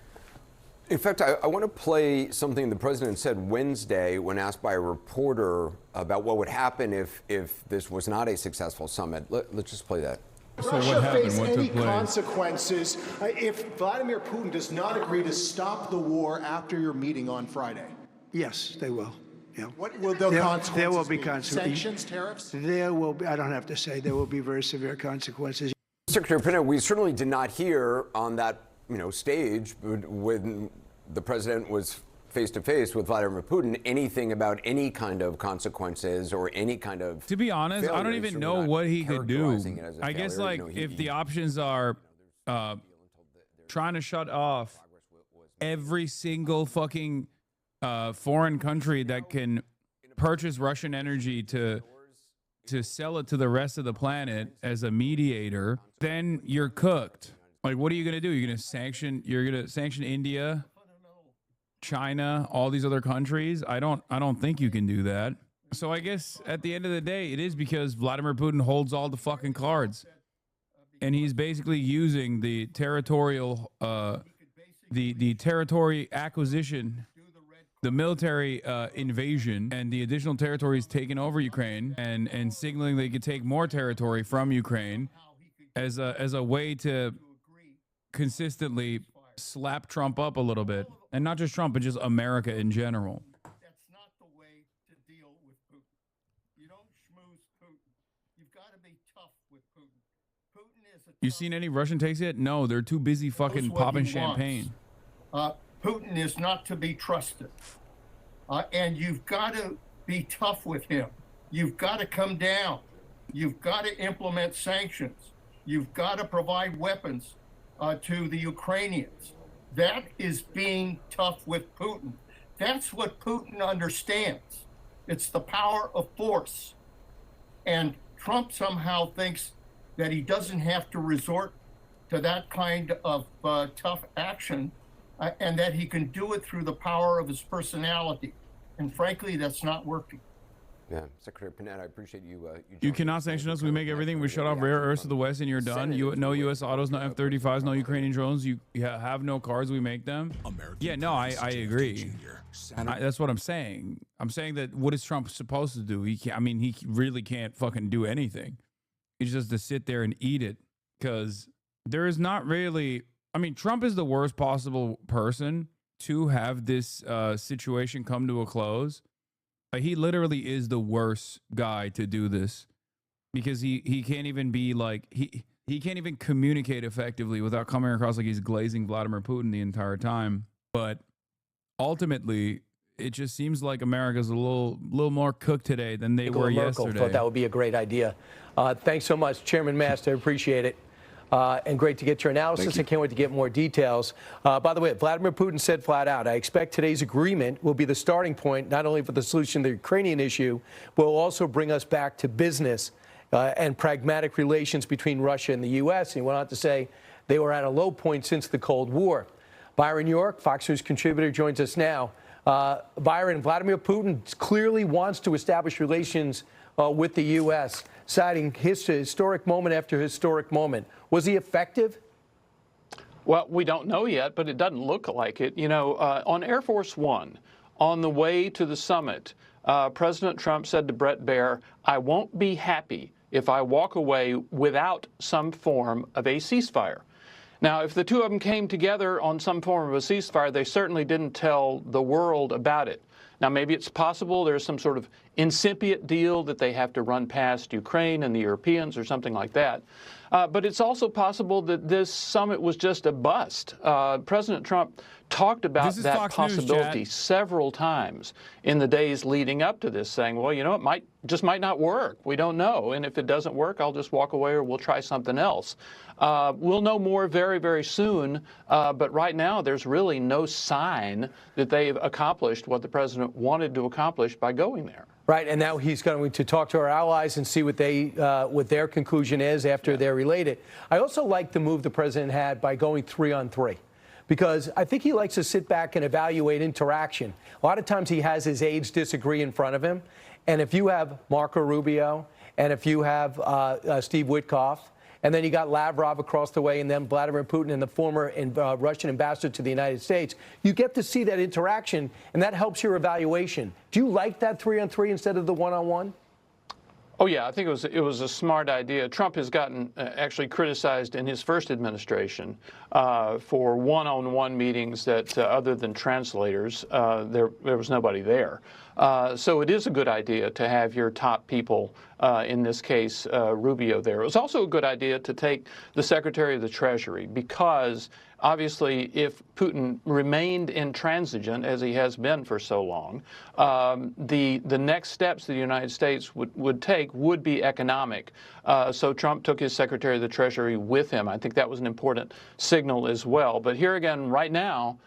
S25: In fact, I want to play something the president said Wednesday when asked by a reporter about what would happen if this was not a successful summit. Let's just play that.
S2: So Russia face any consequences if Vladimir Putin does not agree to stop the war after your meeting on Friday?
S27: Yes, they will. Yeah.
S2: What will the consequences
S27: There will be
S2: be?
S27: consequences.
S2: Sanctions, tariffs?
S27: There will be, I don't have to say, there will be very severe consequences.
S25: Secretary Pineda, we certainly did not hear on that stage when the president was face-to-face with Vladimir Putin anything about any kind of consequences or any kind of
S1: To be honest, I don't even know what he could do. I guess
S25: failure.
S1: if the options are trying to shut off every single fucking foreign country that can purchase Russian energy to sell it to the rest of the planet as a mediator, then you're cooked. Like, what are you gonna do? You're gonna sanction India, China, all these other countries? I don't think you can do that. So I guess at the end of the day, it is because Vladimir Putin holds all the fucking cards, and he's basically using the territorial, the territory acquisition, the military invasion, and the additional territories taken over Ukraine, and signaling they could take more territory from Ukraine as a way to consistently slap Trump up a little bit, and not just Trump, but just America in general.
S10: That's not the way to deal with Putin. You don't schmooze Putin. You've got to be tough with Putin. Putin is a
S1: You seen any Russian takes yet? No, they're too busy fucking popping champagne.
S10: Putin is not to be trusted. And you've got to be tough with him. You've got to come down. You've got to implement sanctions. You've got to provide weapons to the Ukrainians. That is being tough with Putin. That's what Putin understands. It's the power of force. And Trump somehow thinks that he doesn't have to resort to that kind of tough action and that he can do it through the power of his personality. And frankly, that's not working.
S25: Yeah, Secretary Panetta, I appreciate you.
S1: You cannot sanction us. We make everything. We shut off rare earths to the West, and you're done. No U.S. autos, no F-35s, no Ukrainian drones. You have no cars. We make them. Yeah, no, I agree. That's what I'm saying. I'm saying that what is Trump supposed to do? He really can't fucking do anything. He's just to sit there and eat it, because there is not really. Trump is the worst possible person to have this situation come to a close. He literally is the worst guy to do this, because he can't even be like, he can't even communicate effectively without coming across like he's glazing Vladimir Putin the entire time. But ultimately, it just seems like America's a little more cooked today than they were yesterday.
S8: Thought that would be a great idea. Thanks so much, Chairman Master. Appreciate it. And great to get your analysis. I can't wait to get more details. By the way, Vladimir Putin said flat out, I expect today's agreement will be the starting point, not only for the solution to the Ukrainian issue, but will also bring us back to business and pragmatic relations between Russia and the U.S. And he went on to say they were at a low point since the Cold War. Byron York, Fox News contributor, joins us now. Byron, Vladimir Putin clearly wants to establish relations with the U.S., citing historic moment after historic moment. Was he effective?
S12: Well, we don't know yet, but it doesn't look like it. On Air Force One, on the way to the summit, President Trump said to Bret Baier, I won't be happy if I walk away without some form of a ceasefire. Now, if the two of them came together on some form of a ceasefire, they certainly didn't tell the world about it. Now, maybe it's possible there's some sort of incipient deal that they have to run past Ukraine and the Europeans or something like that. But it's also possible that this summit was just a bust. President Trump talked about that
S1: Fox
S12: possibility
S1: News,
S12: several times in the days leading up to this, saying, well, it might not work. We don't know. And if it doesn't work, I'll just walk away or we'll try something else. We'll know more very, very soon. But right now, there's really no sign that they've accomplished what the president wanted to accomplish by going there.
S8: Right, and now he's going to talk to our allies and see what their conclusion is after they're related. I also like the move the president had by going 3-on-3, because I think he likes to sit back and evaluate interaction. A lot of times he has his aides disagree in front of him, and if you have Marco Rubio and if you have Steve Witkoff, and then you got Lavrov across the way, and then Vladimir Putin and the former Russian ambassador to the United States, you get to see that interaction, and that helps your evaluation. Do you like that 3-on-3 instead of the 1-on-1?
S12: Oh, yeah, I think it was a smart idea. Trump has gotten actually criticized in his first administration for one-on-one meetings that, other than translators, there was nobody there. So it is a good idea to have your top people, in this case, Rubio there. It was also a good idea to take the Secretary of the Treasury because obviously, if Putin remained intransigent, as he has been for so long, the next steps the United States would take would be economic. So Trump took his Secretary of the Treasury with him. I think that was an important signal as well. But here again, right now,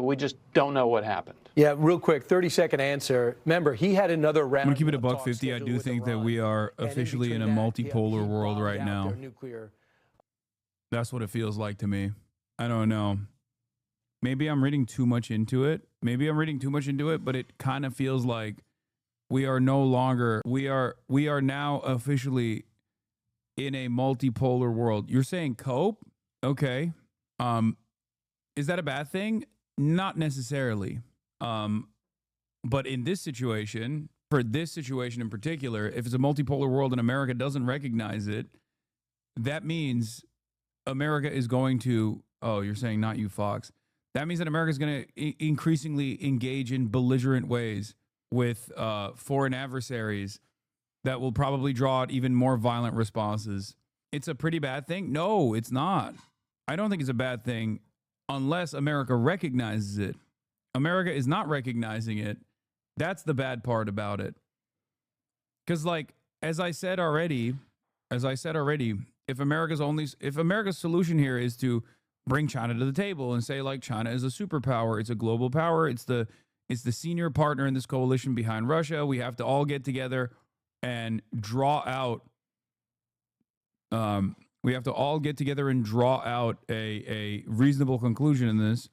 S12: we just don't know what happened.
S8: Yeah, real quick, 30-second answer. Remember, he had another round.
S1: I'm gonna keep it a $1.50. I do think that we are officially in a multipolar world right now. That's what it feels like to me. I don't know. Maybe I'm reading too much into it. But it kind of feels like we are no longer, we are now officially in a multipolar world. You're saying cope? Okay. Is that a bad thing? Not necessarily. But in this situation, for this situation in particular, if it's a multipolar world and America doesn't recognize it, that means America is going to, oh, you're saying not you, Fox. That means that America is going to increasingly engage in belligerent ways with foreign adversaries that will probably draw out even more violent responses. It's a pretty bad thing? No, it's not. I don't think it's a bad thing unless America recognizes it. America is not recognizing it. That's the bad part about it. Because, like, as I said already, if America's solution here is to bring China to the table and say, like, China is a superpower, it's a global power, it's the senior partner in this coalition behind Russia, we have to all get together and draw out a reasonable conclusion in this,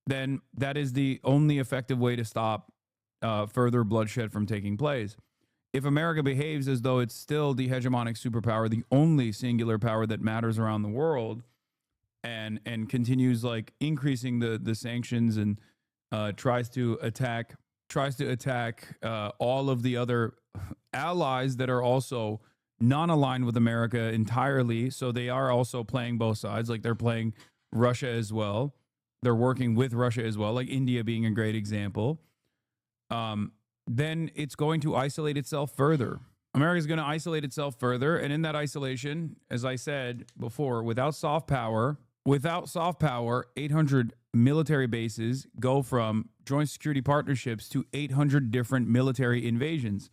S1: then that is the only effective way to stop further bloodshed from taking place. If America behaves as though it's still the hegemonic superpower, the only singular power that matters around the world, and continues like increasing the sanctions and tries to attack all of the other allies that are also non-aligned with America entirely, so they are also playing both sides, like they're playing Russia as well. They're working with Russia as well, like India being a great example. Then it's going to isolate itself further. America's going to isolate itself further. And in that isolation, as I said before, without soft power, 800 military bases go from joint security partnerships to 800 different military invasions.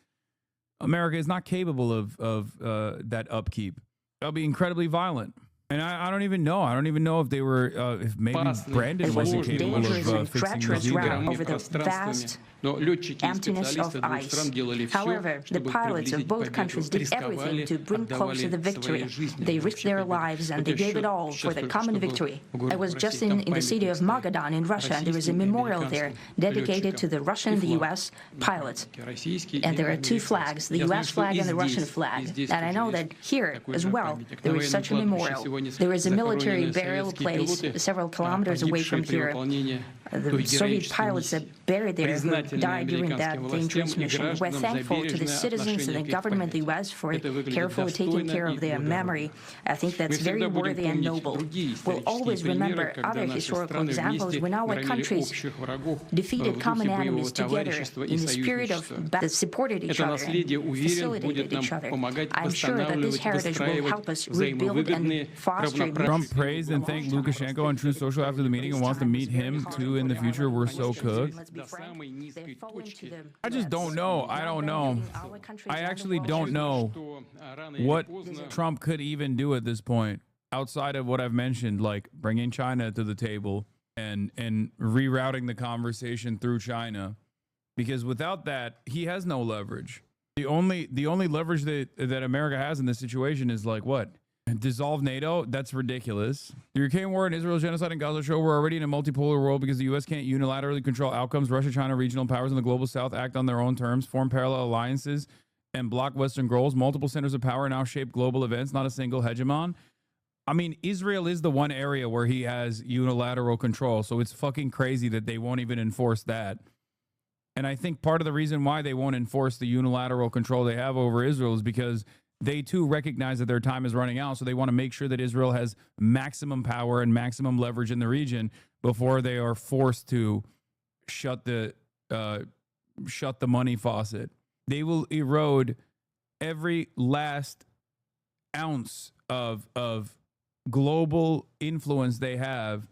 S1: America is not capable of that upkeep. That'll be incredibly violent. And I don't even know. I don't even know if they were, if maybe Brandon wasn't capable of fixing this either.
S17: Over the vast emptiness of ice. However, the pilots of both countries did everything to bring closer the victory. They risked their lives and they gave it all for the common victory. I was just in the city of Magadan in Russia, and there is a memorial there dedicated to the Russian and the U.S. pilots. And there are two flags, the U.S. flag and the Russian flag. And I know that here as well, there is such a memorial. There is a military burial place several kilometers away from here. The Soviet pilots are buried there who died during that dangerous mission. We're thankful to the citizens and the government of the U.S. for carefully taking care of their memory. I think that's very worthy and noble. We'll always remember other historical examples when our countries defeated common enemies together in the spirit of that supported each other and facilitated each other. I'm sure that this heritage will help us rebuild and foster.
S1: Trump praised and thanked Lukashenko on Truth Social after the meeting and wants to meet him too in the future. We're so cooked. I just don't know. I don't know. I actually don't know what Trump could even do at this point outside of what I've mentioned, like bringing China to the table and rerouting the conversation through China, because without that, he has no leverage. The only leverage that America has in this situation is like what? Dissolve NATO? That's ridiculous. The Ukraine war and Israel's genocide in Gaza show we're already in a multipolar world because the U.S. can't unilaterally control outcomes. Russia, China, regional powers in the global south act on their own terms, form parallel alliances, and block Western goals. Multiple centers of power now shape global events, not a single hegemon. I mean, Israel is the one area where he has unilateral control, so it's fucking crazy that they won't even enforce that. And I think part of the reason why they won't enforce the unilateral control they have over Israel is because they too recognize that their time is running out, so they want to make sure that Israel has maximum power and maximum leverage in the region before they are forced to shut the money faucet. They will erode every last ounce of global influence they have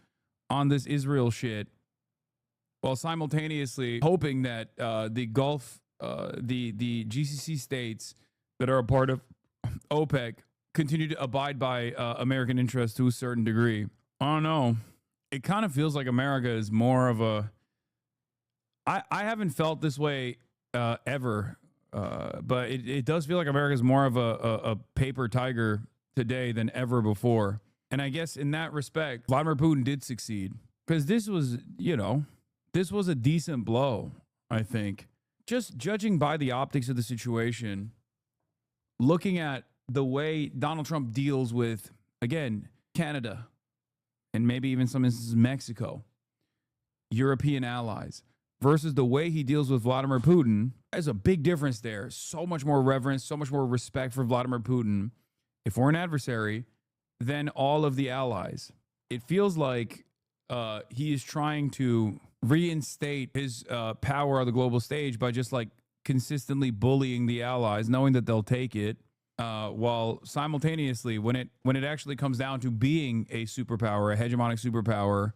S1: on this Israel shit, while simultaneously hoping that the Gulf, the GCC states that are a part of OPEC continue to abide by American interests to a certain degree. I don't know. It kind of feels like America is more of a... I haven't felt this way ever, but it does feel like America is more of a paper tiger today than ever before. And I guess in that respect, Vladimir Putin did succeed, because this was, this was a decent blow, I think. Just judging by the optics of the situation, looking at the way Donald Trump deals with, again, Canada, and maybe even some instances Mexico, European allies, versus the way he deals with Vladimir Putin, there's a big difference there. So much more reverence, so much more respect for Vladimir Putin, if we're an adversary, than all of the allies. It feels like he is trying to reinstate his power on the global stage by just like consistently bullying the allies, knowing that they'll take it, while simultaneously, when it actually comes down to being a superpower, a hegemonic superpower,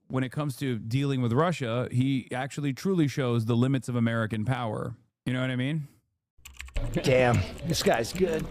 S1: when it comes to dealing with Russia, he actually truly shows the limits of American power. You know what I mean?
S27: Damn, this guy's good.